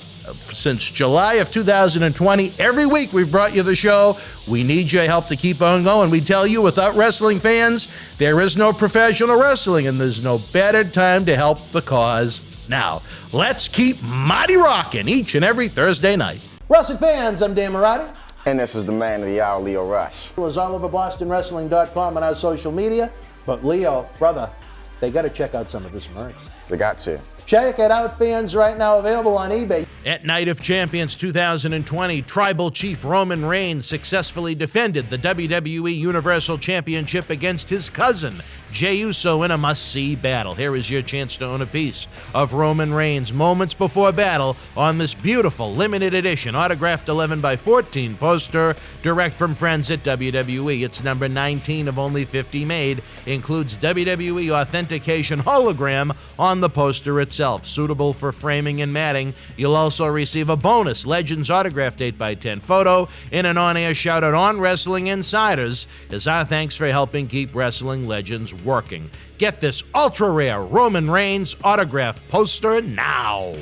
Since July of 2020, every week we've brought you the show. We need your help to keep on going. We tell you, without wrestling fans, there is no professional wrestling, and there's no better time to help the cause now. Let's keep Marty rocking each and every Thursday night. Wrestling fans, I'm Dan Marotti. And this is the man of the hour, Leo Rush. It's all over BostonWrestling.com and our social media. But Leo, brother, they got to check out some of this merch. They got to. Check it out, fans, right now, available on eBay. At Night of Champions 2020, Tribal Chief Roman Reigns successfully defended the WWE Universal Championship against his cousin, Jey Uso, in a must-see battle. Here is your chance to own a piece of Roman Reigns moments before battle on this beautiful limited edition autographed 11x14 poster direct from friends at WWE. It's number 19 of only 50 made. Includes WWE authentication hologram on the poster itself, suitable for framing and matting. You'll also receive a bonus Legends autographed 8x10 photo and an on-air shout-out on Wrestling Insiders as our thanks for helping keep Wrestling Legends working. Get this ultra-rare Roman Reigns autograph poster now.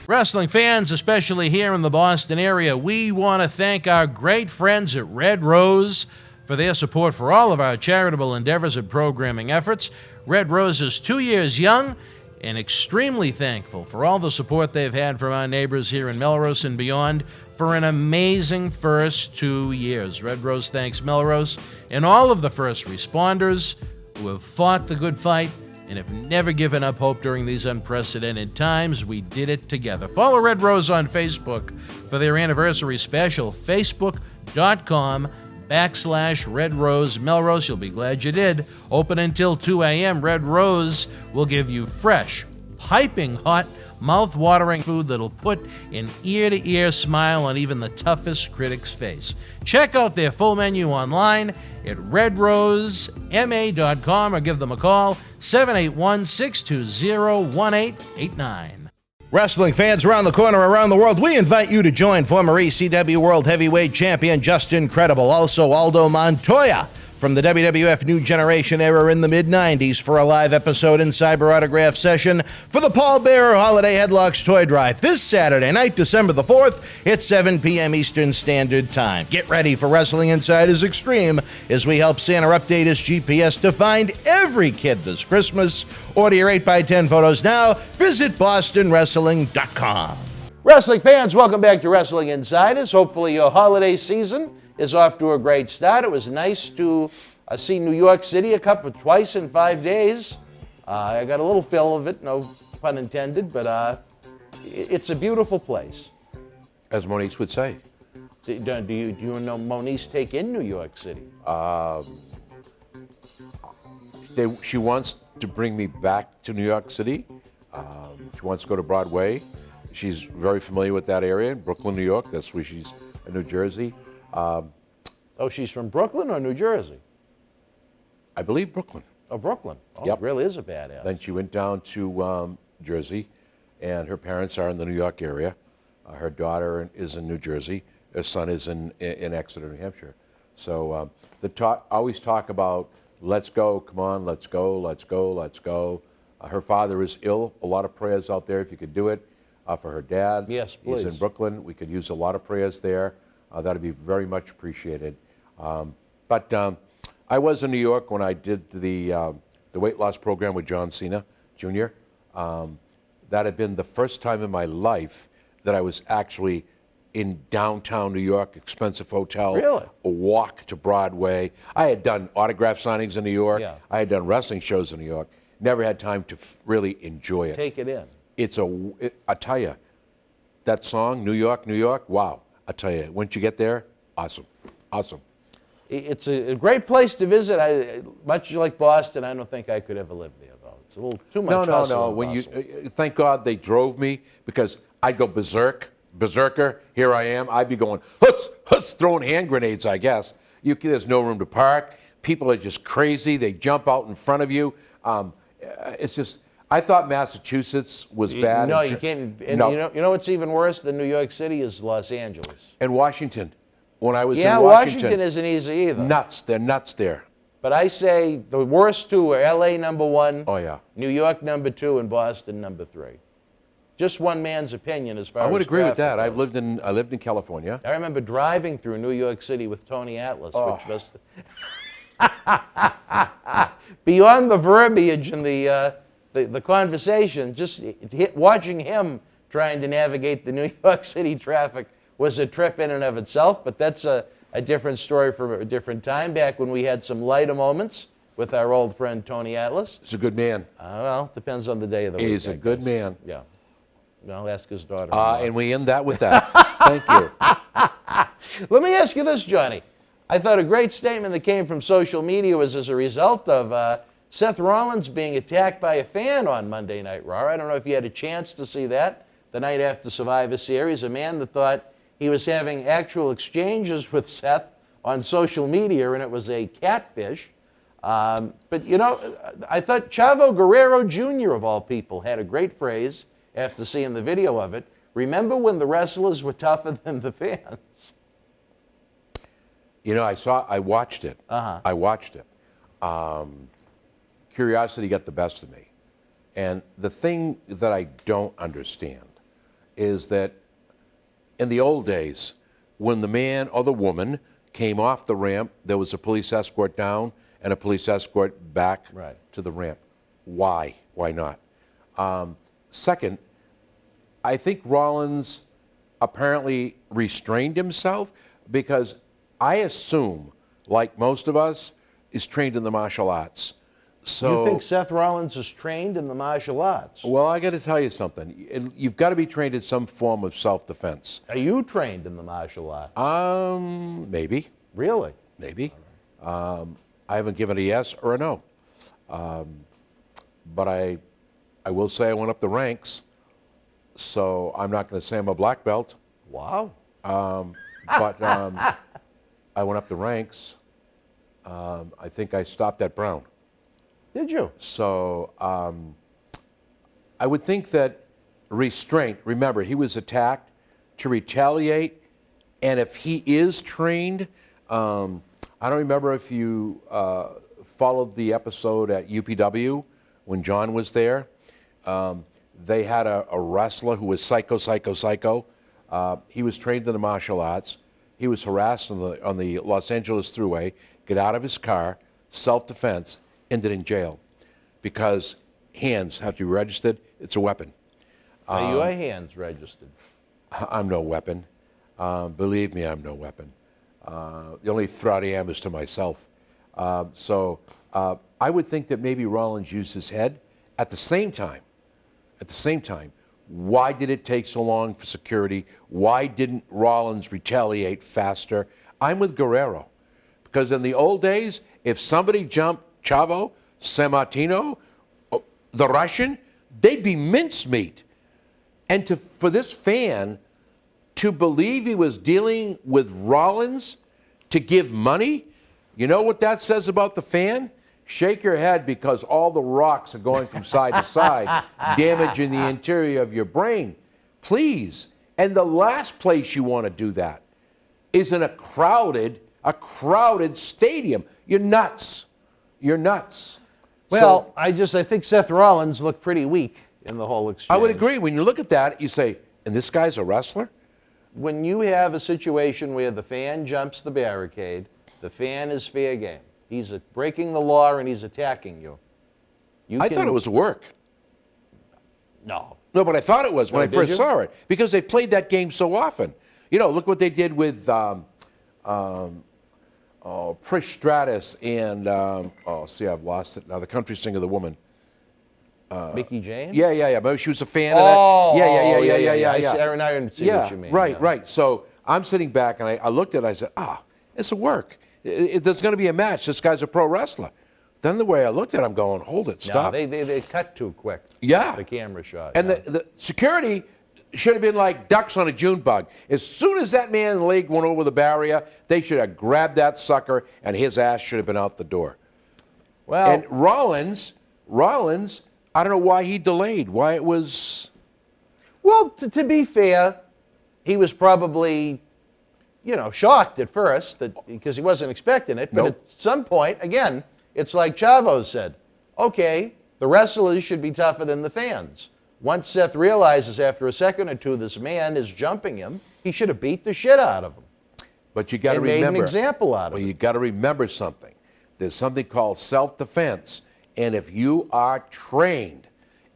Wrestling fans, especially here in the Boston area, we want to thank our great friends at Red Rose for their support for all of our charitable endeavors and programming efforts. Red Rose is 2 years young and extremely thankful for all the support they've had from our neighbors here in Melrose and beyond for an amazing first 2 years. Red Rose thanks Melrose and all of the first responders who have fought the good fight and have never given up hope during these unprecedented times. We did it together. Follow Red Rose on Facebook for their anniversary special, facebook.com/RedRoseFans. /Red Rose Melrose. You'll be glad you did. Open until 2 a.m. Red Rose will give you fresh, piping hot, mouth-watering food that'll put an ear-to-ear smile on even the toughest critic's face. Check out their full menu online at redrosema.com or give them a call, 781-620-1889. Wrestling fans around the corner, around the world, we invite you to join former ECW World Heavyweight Champion Justin Credible, also Aldo Montoya from the WWF New Generation era in the mid-90s for a live episode and cyber autograph session for the Paul Bearer Holiday Headlocks Toy Drive this Saturday night, December the 4th at 7 p.m. Eastern Standard Time. Get ready for Wrestling Insiders Extreme as we help Santa update his GPS to find every kid this Christmas. Order your 8x10 photos now. Visit bostonwrestling.com. Wrestling fans, welcome back to Wrestling Insiders. Hopefully your holiday season is off to a great start. It was nice to see New York City twice in 5 days. I got a little fill of it, no pun intended, but it's a beautiful place. As Moniz would say. Do you know Moniz take in New York City? She wants to bring me back to New York City. She wants to go to Broadway. She's very familiar with that area in Brooklyn, New York. That's where she's in New Jersey. She's from Brooklyn or New Jersey? I believe Brooklyn. Oh, Brooklyn. Oh, Yep. Really is a badass. Then she went down to Jersey, and her parents are in the New York area. Her daughter is in New Jersey. Her son is in Exeter, New Hampshire. So always talk about, let's go, come on, let's go, let's go, let's go. Her father is ill. A lot of prayers out there if you could do it for her dad. Yes, please. He's in Brooklyn. We could use a lot of prayers there. That would be very much appreciated. But I was in New York when I did the weight loss program with John Cena Jr. That had been the first time in my life that I was actually in downtown New York, expensive hotel. Really? A walk to Broadway. I had done autograph signings in New York. Yeah. I had done wrestling shows in New York. Never had time to really enjoy it. Take it in. I tell you, that song, New York, New York, wow. I tell you, once you get there, awesome. Awesome. It's a great place to visit. Much like Boston, I don't think I could ever live there, though. It's a little too much hustle and When bustle. thank God they drove me, because I'd go Berzerker, here I am. I'd be going, huss, throwing hand grenades, I guess. There's no room to park. People are just crazy. They jump out in front of you. It's just, I thought Massachusetts was bad. No, you can't. And No. you know what's even worse than New York City is Los Angeles. And Washington. When I was Yeah, in Washington isn't easy either. Nuts. They're nuts there. But I say the worst two are L.A. number 1, Oh, yeah. New York number 2, and Boston number 3. Just one man's opinion as far as I would agree with that. traffic goes. I lived in California. I remember driving through New York City with Tony Atlas, which was beyond the verbiage and the conversation. Just watching him trying to navigate the New York City traffic was a trip in and of itself. But that's a different story for a different time. Back when we had some lighter moments with our old friend Tony Atlas. He's a good man. Well, depends on the day of the week. He's a good man. Yeah. I'll ask his daughter. And we end that with that. Thank you. Let me ask you this, Johnny. I thought a great statement that came from social media was as a result of Seth Rollins being attacked by a fan on Monday Night Raw. I don't know if you had a chance to see that the night after Survivor Series. A man that thought he was having actual exchanges with Seth on social media, and it was a catfish. But, you know, I thought Chavo Guerrero Jr., of all people, had a great phrase after seeing the video of it. Remember when the wrestlers were tougher than the fans? You know, I watched it. I watched it. Curiosity got the best of me. And the thing that I don't understand is that in the old days, when the man or the woman came off the ramp, there was a police escort down and a police escort back to the ramp. Why? Why not? Second, I think Rollins apparently restrained himself because I assume, like most of us, is trained in the martial arts. So, you think Seth Rollins is trained in the martial arts? Well, I got to tell you something. You've got to be trained in some form of self-defense. Are you trained in the martial arts? Maybe. Really? Maybe. I haven't given a yes or a no. But I will say I went up the ranks, so I'm not going to say I'm a black belt. Wow. But I went up the ranks. I think I stopped at brown. Did you? So I would think that restraint, remember, he was attacked to retaliate, and if he is trained, I don't remember if you followed the episode at UPW when John was there. They had a wrestler who was psycho. He was trained in the martial arts. He was harassed on the Los Angeles Thruway, get out of his car, self-defense, ended in jail because hands have to be registered. It's a weapon. Are your hands registered? I'm no weapon. Believe me, I'm no weapon. The only threat I am is to myself. So I would think that maybe Rollins used his head. At the same time, why did it take so long for security? Why didn't Rollins retaliate faster? I'm with Guerrero. Because in the old days, if somebody jumped Chavo, Sammartino, the Russian, they'd be mincemeat. And for this fan to believe he was dealing with Rollins to give money, you know what that says about the fan? Shake your head, because all the rocks are going from side to side, damaging the interior of your brain. Please. And the last place you want to do that is in a crowded stadium. You're nuts. You're nuts. Well, I think Seth Rollins looked pretty weak in the whole exchange. I would agree. When you look at that, you say, and this guy's a wrestler? When you have a situation where the fan jumps the barricade, the fan is fair game. He's breaking the law and he's attacking you. I thought it was work. No. No, but I thought it was when I first saw it, because they played that game so often. You know, look what they did with Trish Stratus and, I've lost it now, the country singer, the woman. Mickey James? Yeah. But she was a fan of that. Yeah. I didn't see what you mean. Right. So I'm sitting back and I looked at it, I said, it's a work. There's going to be a match. This guy's a pro wrestler. Then the way I looked at it, I'm going, hold it, stop. No, they cut too quick. Yeah. The camera shot. And the security should have been like ducks on a June bug. As soon as that man's leg went over the barrier, they should have grabbed that sucker and his ass should have been out the door. Well, and Rollins, I don't know why he delayed, why it was... Well, to be fair, he was probably, shocked at first because he wasn't expecting it. But at some point, again, it's like Chavo said, okay, the wrestlers should be tougher than the fans. Once Seth realizes after a second or two this man is jumping him, he should have beat the shit out of him. But you got to remember... made an example out of it. Well, you got to remember something. There's something called self-defense. And if you are trained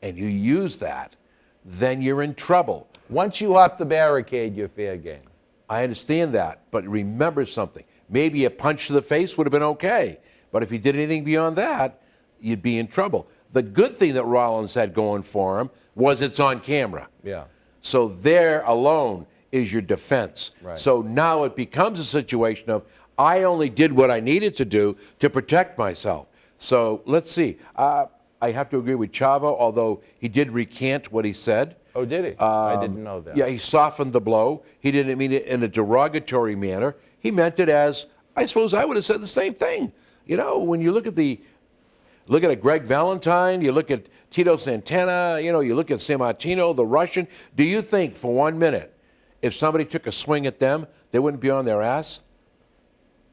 and you use that, then you're in trouble. Once you hop the barricade, you're fair game. I understand that, but remember something. Maybe a punch to the face would have been okay, but if you did anything beyond that, you'd be in trouble. The good thing that Rollins had going for him was it's on camera. Yeah. So there alone is your defense. Right. So now it becomes a situation of, I only did what I needed to do to protect myself. So let's see. I have to agree with Chavo, although he did recant what he said. Oh, did he? I didn't know that. Yeah, he softened the blow. He didn't mean it in a derogatory manner. He meant it as, I suppose I would have said the same thing. When you look at a Greg Valentine, you look at Tito Santana, you look at Sammartino, the Russian. Do you think for 1 minute, if somebody took a swing at them, they wouldn't be on their ass?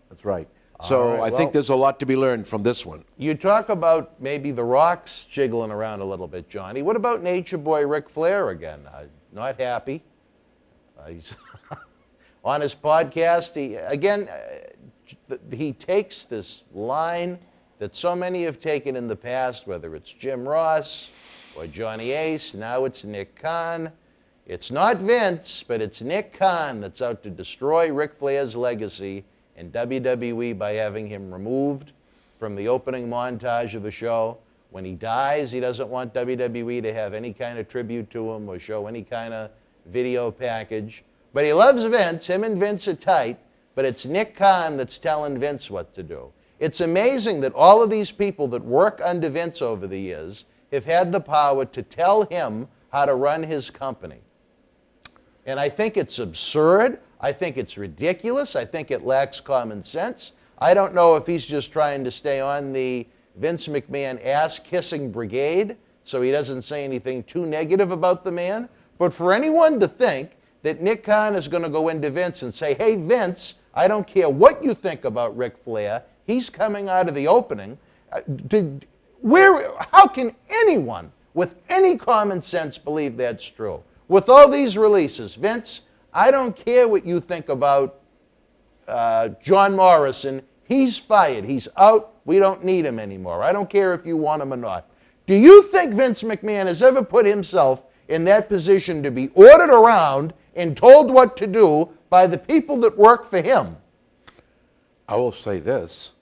That's right. So I think there's a lot to be learned from this one. You talk about maybe the rocks jiggling around a little bit, Johnny. What about Nature Boy Ric Flair again? Not happy. He's on his podcast. He takes this line that so many have taken in the past, whether it's Jim Ross or Johnny Ace. Now it's Nick Khan. It's not Vince, but it's Nick Khan that's out to destroy Ric Flair's legacy in WWE by having him removed from the opening montage of the show. When he dies, he doesn't want WWE to have any kind of tribute to him or show any kind of video package. But he loves Vince. Him and Vince are tight. but it's Nick Khan that's telling Vince what to do. It's amazing that all of these people that work under Vince over the years have had the power to tell him how to run his company. And I think it's absurd. I think it's ridiculous. I think it lacks common sense. I don't know if he's just trying to stay on the Vince McMahon ass-kissing brigade so he doesn't say anything too negative about the man. But for anyone to think that Nick Khan is going to go into Vince and say, hey, Vince, I don't care what you think about Ric Flair. He's coming out of the opening. How can anyone with any common sense believe that's true? With all these releases, Vince, I don't care what you think about John Morrison. He's fired. He's out. We don't need him anymore. I don't care if you want him or not. Do you think Vince McMahon has ever put himself in that position to be ordered around and told what to do by the people that work for him? I will say this.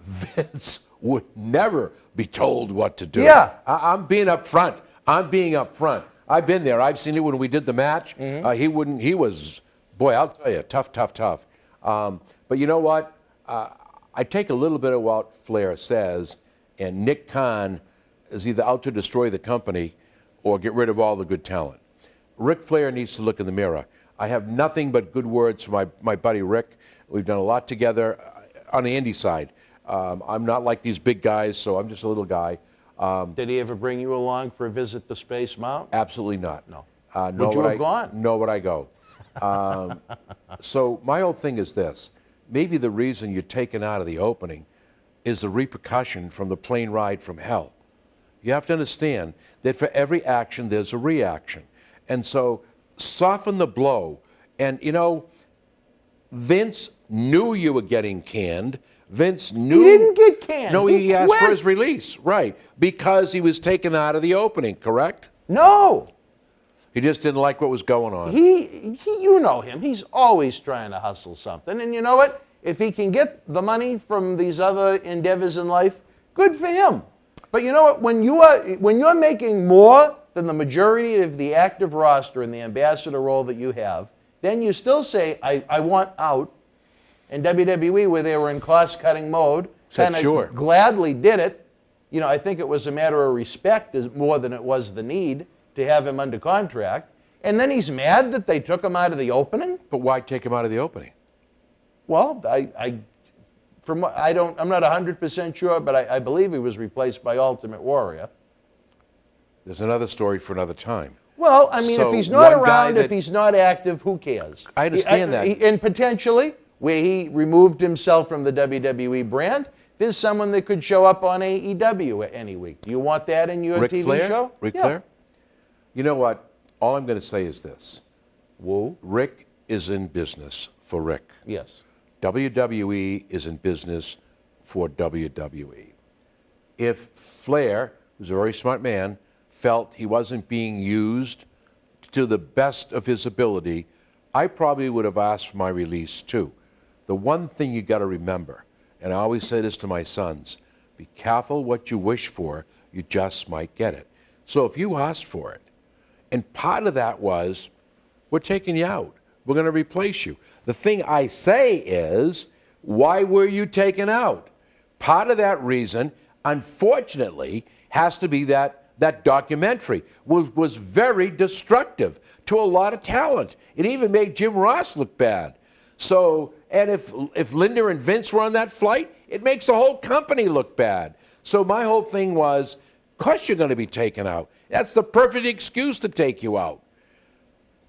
Vince would never be told what to do. Yeah. I'm being up front. I'm being up front. I've been there. I've seen it when we did the match. He was, boy, I'll tell you, tough. But you know what? I take a little bit of what Flair says, and Nick Khan is either out to destroy the company or get rid of all the good talent. Ric Flair needs to look in the mirror. I have nothing but good words for my buddy Rick. We've done a lot together on the indie side. I'm not like these big guys, so I'm just a little guy. Did he ever bring you along for a visit to Space Mountain? Absolutely not. No. Would you have gone? Nor would I go. So my whole thing is this. Maybe the reason you're taken out of the opening is the repercussion from the plane ride from hell. You have to understand that for every action, there's a reaction. And so soften the blow. And, you know, Vince knew you were getting canned. Vince knew. He didn't get canned. No, he asked for his release, right, because he was taken out of the opening, correct? No. He just didn't like what was going on. You know him. He's always trying to hustle something. And you know what? If he can get the money from these other endeavors in life, good for him. But you know what? When you're making more than the majority of the active roster in the ambassador role that you have, then you still say, I want out. And WWE, where they were in cost-cutting mode, kind of gladly did it. You know, I think it was a matter of respect more than it was the need to have him under contract. And then he's mad that they took him out of the opening? But why take him out of the opening? Well, I'm not 100% sure, but I believe he was replaced by Ultimate Warrior. There's another story for another time. Well, I mean, if he's not around, if he's not active, who cares? I understand that. And potentially, where he removed himself from the WWE brand, there's someone that could show up on AEW any week. Do you want that in your TV show? Ric Flair? You know what? All I'm going to say is this. Whoa. Rick is in business for Rick. Yes. WWE is in business for WWE. If Flair, who's a very smart man, felt he wasn't being used to the best of his ability, I probably would have asked for my release too. The one thing you got to remember, and I always say this to my sons, be careful what you wish for, you just might get it. So if you asked for it, and part of that was, we're taking you out. We're going to replace you. The thing I say is, why were you taken out? Part of that reason, unfortunately, has to be that documentary was very destructive to a lot of talent. It even made Jim Ross look bad. So, and if Linda and Vince were on that flight, it makes the whole company look bad. So my whole thing was, of course you're going to be taken out. That's the perfect excuse to take you out.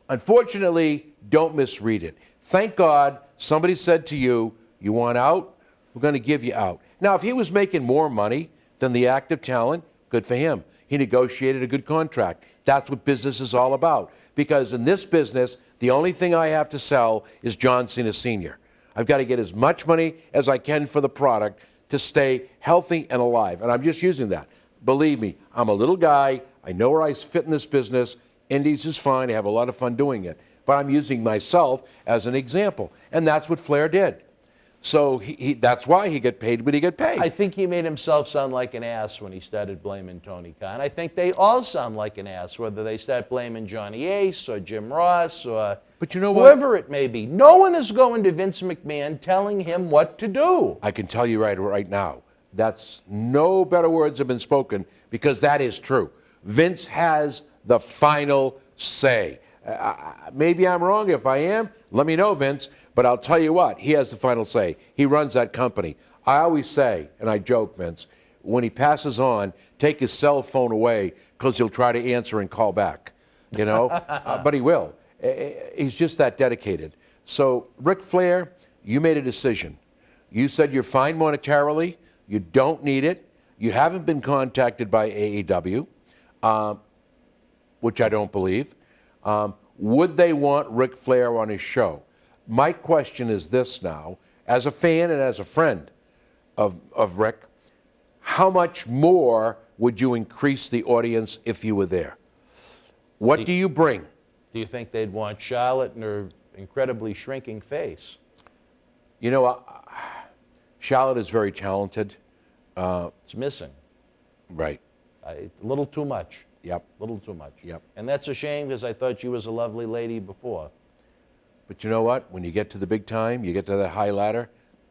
Unfortunately, don't misread it. Thank God somebody said to you, you want out? We're going to give you out. Now, if he was making more money than the active talent, good for him. He negotiated a good contract. That's what business is all about. Because in this business, the only thing I have to sell is John Cena Sr. I've got to get as much money as I can for the product to stay healthy and alive. And I'm just using that. Believe me, I'm a little guy. I know where I fit in this business. Indies is fine. I have a lot of fun doing it. But I'm using myself as an example. And that's what Flair did. So that's why he get paid what he get paid. I think he made himself sound like an ass when he started blaming Tony Khan. I think they all sound like an ass, whether they start blaming Johnny Ace or Jim Ross or but you know what? Whoever it may be. No one is going to Vince McMahon telling him what to do. I can tell you right now, that's no better words have been spoken because that is true. Vince has the final say. Maybe I'm wrong. If I am, let me know, Vince. But I'll tell you what, he has the final say. He runs that company. I always say, and I joke, Vince, when he passes on, take his cell phone away because he'll try to answer and call back, you know? But he will. He's just that dedicated. So, Ric Flair, you made a decision. You said you're fine monetarily. You don't need it. You haven't been contacted by AEW, which I don't believe. Would they want Ric Flair on his show? My question is this now, as a fan and as a friend of Rick, how much more would you increase the audience if you were there? What do you bring? Do you think they'd want Charlotte and her incredibly shrinking face? You know, Charlotte is very talented. It's missing. Right. A little too much. Yep. A little too much. Yep. And that's a shame because I thought she was a lovely lady before. But you know what? When you get to the big time, you get to that high ladder,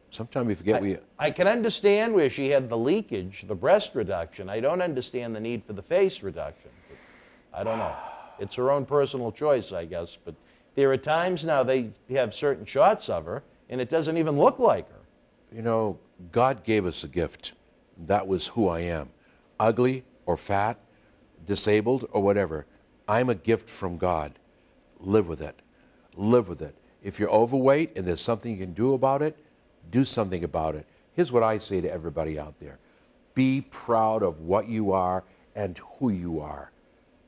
sometimes you forget I can understand where she had the leakage, the breast reduction. I don't understand the need for the face reduction. But I don't know. It's her own personal choice, I guess. But there are times now they have certain shots of her, and it doesn't even look like her. You know, God gave us a gift. That was who I am. Ugly or fat, disabled or whatever. I'm a gift from God. Live with it. Live with it. If you're overweight and there's something you can do about it, do something about it. Here's what I say to everybody out there. Be proud of what you are and who you are.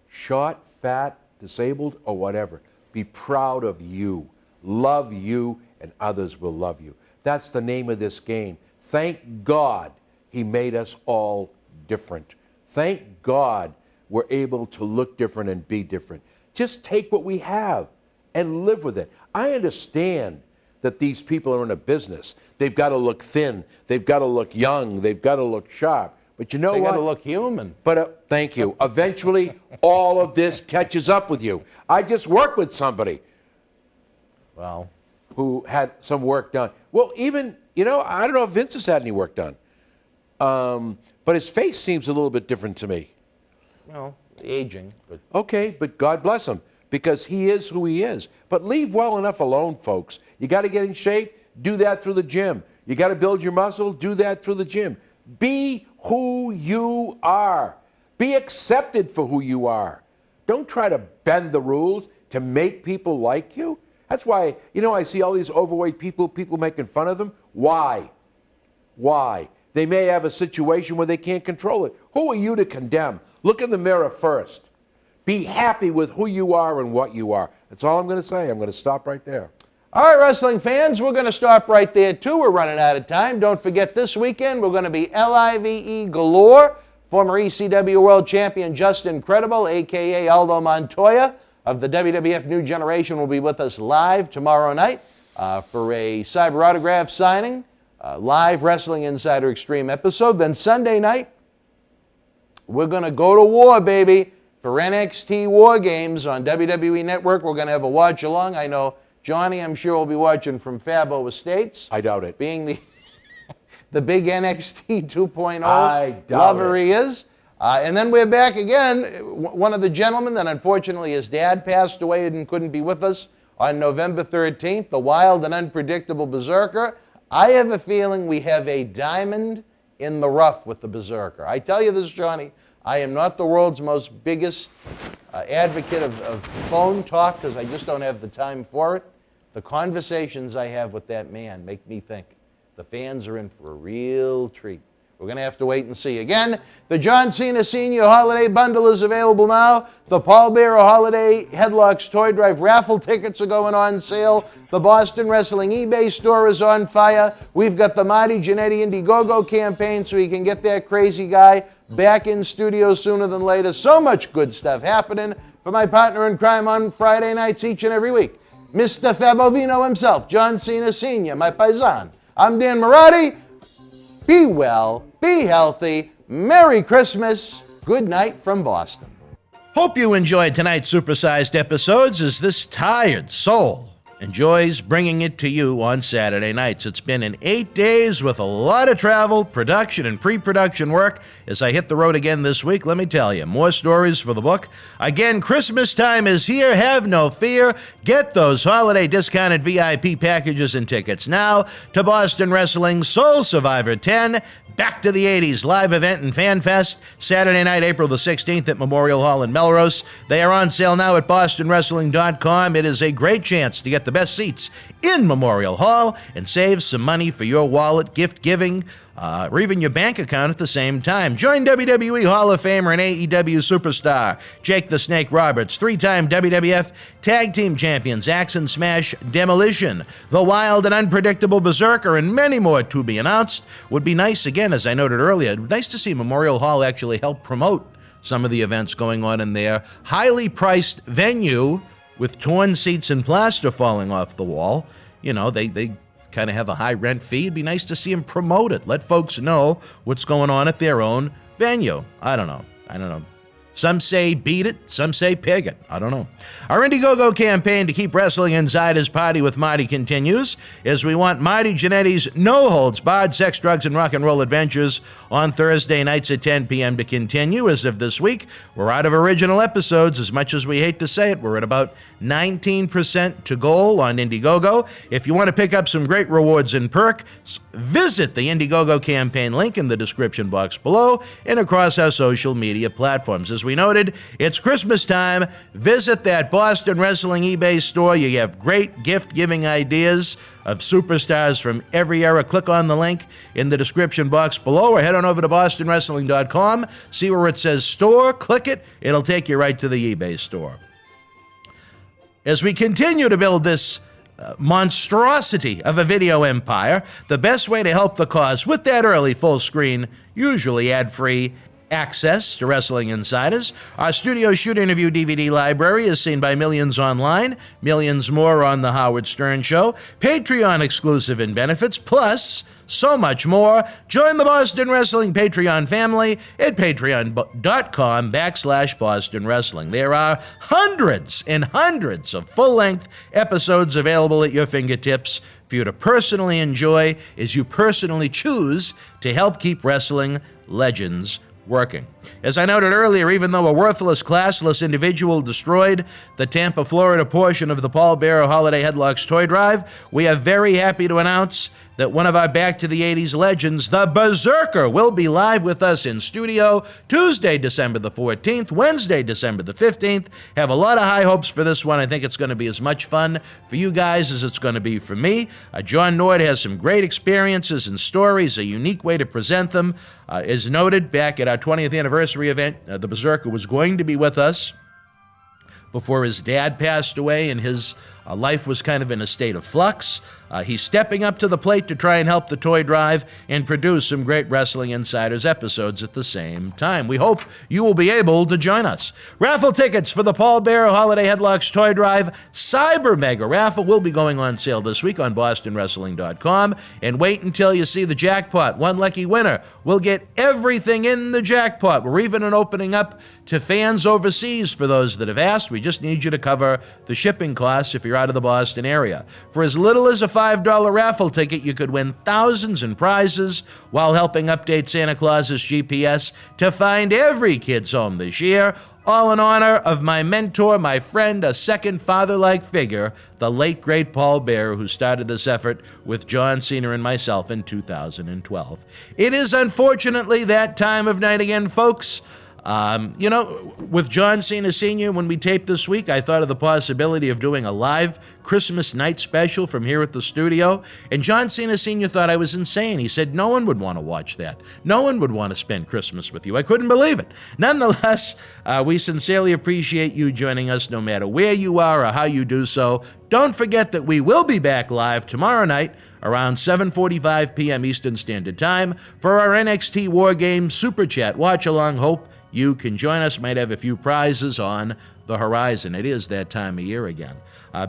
Short, fat, disabled, or whatever. Be proud of you. Love you, and others will love you. That's the name of this game. Thank God he made us all different. Thank God we're able to look different and be different. Just take what we have and live with it. I understand that these people are in a business. They've got to look thin. They've got to look young. They've got to look sharp. But you know what? They got to look human. But thank you. Eventually, all of this catches up with you. I just worked with somebody who had some work done. Well, even, you know, I don't know if Vince has had any work done. But his face seems a little bit different to me. Well, aging. But okay, but God bless him, because he is who he is. But leave well enough alone, folks. You got to get in shape, do that through the gym. You got to build your muscle, do that through the gym. Be who you are. Be accepted for who you are. Don't try to bend the rules to make people like you. That's why, you know, I see all these overweight people making fun of them. Why? Why? They may have a situation where they can't control it. Who are you to condemn? Look in the mirror first. Be happy with who you are and what you are. That's all I'm going to say. I'm going to stop right there. all right, wrestling fans, we're going to stop right there, too. We're running out of time. Don't forget, this weekend, we're going to be LIVE galore. Former ECW World Champion Justin Credible, a.k.a. Aldo Montoya of the WWF New Generation, will be with us live tomorrow night for a Cyber Autograph signing, live Wrestling Insider Extreme episode. Then Sunday night, we're going to go to war, baby, for NXT War Games on WWE Network. We're going to have a watch-along. I know Johnny, I'm sure, will be watching from Fabo Estates. I doubt it. Being the big NXT 2.0 I doubt lover he is. And then we're back again. One of the gentlemen that unfortunately his dad passed away and couldn't be with us on November 13th, the wild and unpredictable Berzerker. I have a feeling we have a diamond in the rough with the Berzerker. I tell you this, Johnny, I am not the world's most biggest advocate of phone talk because I just don't have the time for it. The conversations I have with that man make me think the fans are in for a real treat. We're going to have to wait and see. Again, the John Cena Senior Holiday Bundle is available now. The Paul Bearer Holiday Headlocks Toy Drive raffle tickets are going on sale. The Boston Wrestling eBay store is on fire. We've got the Marty Jannetty Indiegogo campaign so you can get that crazy guy back in studio sooner than later. So much good stuff happening for my partner in crime on Friday nights each and every week. Mr. Fabovino himself, John Cena Sr., my paisan. I'm Dan Marotti. Be well, be healthy. Merry Christmas. Good night from Boston. Hope you enjoyed tonight's supersized episodes as this tired soul enjoys bringing it to you on Saturday nights. It's been an 8 days with a lot of travel, production, and pre-production work. As I hit the road again this week, let me tell you, more stories for the book. Again, Christmas time is here. Have no fear. Get those holiday discounted VIP packages and tickets now to Boston Wrestling's Soul Survivor 10. Back to the 80s live event and fan fest, Saturday night, April the 16th at Memorial Hall in Melrose. They are on sale now at bostonwrestling.com. It is a great chance to get the best seats in Memorial Hall and save some money for your wallet, gift giving, or even your bank account at the same time. Join WWE Hall of Famer and AEW superstar Jake the Snake Roberts, three-time WWF Tag Team Champions Axe and Smash Demolition, the wild and unpredictable Berzerker, and many more to be announced. Would be nice, again, as I noted earlier, it would be nice to see Memorial Hall actually help promote some of the events going on in their highly priced venue with torn seats and plaster falling off the wall. You know, they kind of have a high rent fee. It'd be nice to see them promote it. Let folks know what's going on at their own venue. I don't know. Some say beat it, some say pig it. I don't know. Our Indiegogo campaign to keep Wrestling Inside His Party with Marty continues, as we want Marty Jannetty's no-holds-barred sex, drugs, and rock and roll adventures on Thursday nights at 10 p.m. to continue. As of this week, we're out of original episodes. As much as we hate to say it, we're at about 19% to goal on Indiegogo. If you want to pick up some great rewards and perks, visit the Indiegogo campaign link in the description box below and across our social media platforms. As we noted, it's Christmas time. Visit that Boston Wrestling eBay store. You have great gift-giving ideas of superstars from every era. Click on the link in the description box below or head on over to bostonwrestling.com. See where it says store, click it. It'll take you right to the eBay store. As we continue to build this monstrosity of a video empire, the best way to help the cause with that early full screen, usually ad-free, access to Wrestling Insiders. Our studio shoot interview DVD library is seen by millions online, millions more on The Howard Stern Show, Patreon exclusive and benefits, plus so much more. Join the Boston Wrestling Patreon family at patreon.com/Boston Wrestling. There are hundreds and hundreds of full-length episodes available at your fingertips for you to personally enjoy as you personally choose to help keep wrestling legends working. As I noted earlier, even though a worthless, classless individual destroyed the Tampa, Florida portion of the Paul Bearer Holiday Headlocks Toy Drive, we are very happy to announce that one of our Back to the 80s legends, the Berzerker, will be live with us in studio Tuesday, December the 14th, Wednesday, December the 15th. Have a lot of high hopes for this one. I think it's going to be as much fun for you guys as it's going to be for me. John Nord has some great experiences and stories, a unique way to present them. As noted, back at our 20th anniversary event, the Berzerker was going to be with us before his dad passed away and his life was kind of in a state of flux. He's stepping up to the plate to try and help the toy drive and produce some great Wrestling Insiders episodes at the same time. We hope you will be able to join us. Raffle tickets for the Paul Bearer Holiday Headlocks Toy Drive Cyber Mega Raffle will be going on sale this week on bostonwrestling.com. And wait until you see the jackpot. One lucky winner will get everything in the jackpot. We're even opening up to fans overseas for those that have asked. We just need you to cover the shipping costs if you're out of the Boston area. For as little as a $5 raffle ticket, you could win thousands in prizes while helping update Santa Claus's GPS to find every kid's home this year, all in honor of my mentor, my friend, a second father-like figure, the late, great Paul Bearer, who started this effort with John Cena and myself in 2012. It is unfortunately that time of night again, folks. With John Cena Sr., when we taped this week, I thought of the possibility of doing a live Christmas night special from here at the studio, and John Cena Sr. thought I was insane. He said no one would want to watch that. No one would want to spend Christmas with you. I couldn't believe it. Nonetheless, we sincerely appreciate you joining us no matter where you are or how you do so. Don't forget that we will be back live tomorrow night around 7:45 p.m. Eastern Standard Time for our NXT War Games Super Chat Watch-Along. Hope you can join us. Might have a few prizes on the horizon. It is that time of year again.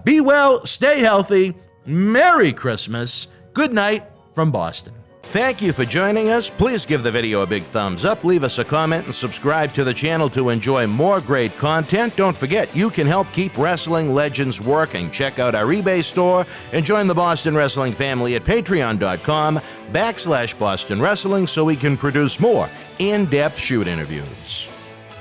Be well, stay healthy, Merry Christmas, good night from Boston. Thank you for joining us. Please give the video a big thumbs up, leave us a comment, and subscribe to the channel to enjoy more great content. Don't forget, you can help keep wrestling legends working. Check out our eBay store and join the Boston Wrestling family at patreon.com/Boston Wrestling so we can produce more in-depth shoot interviews.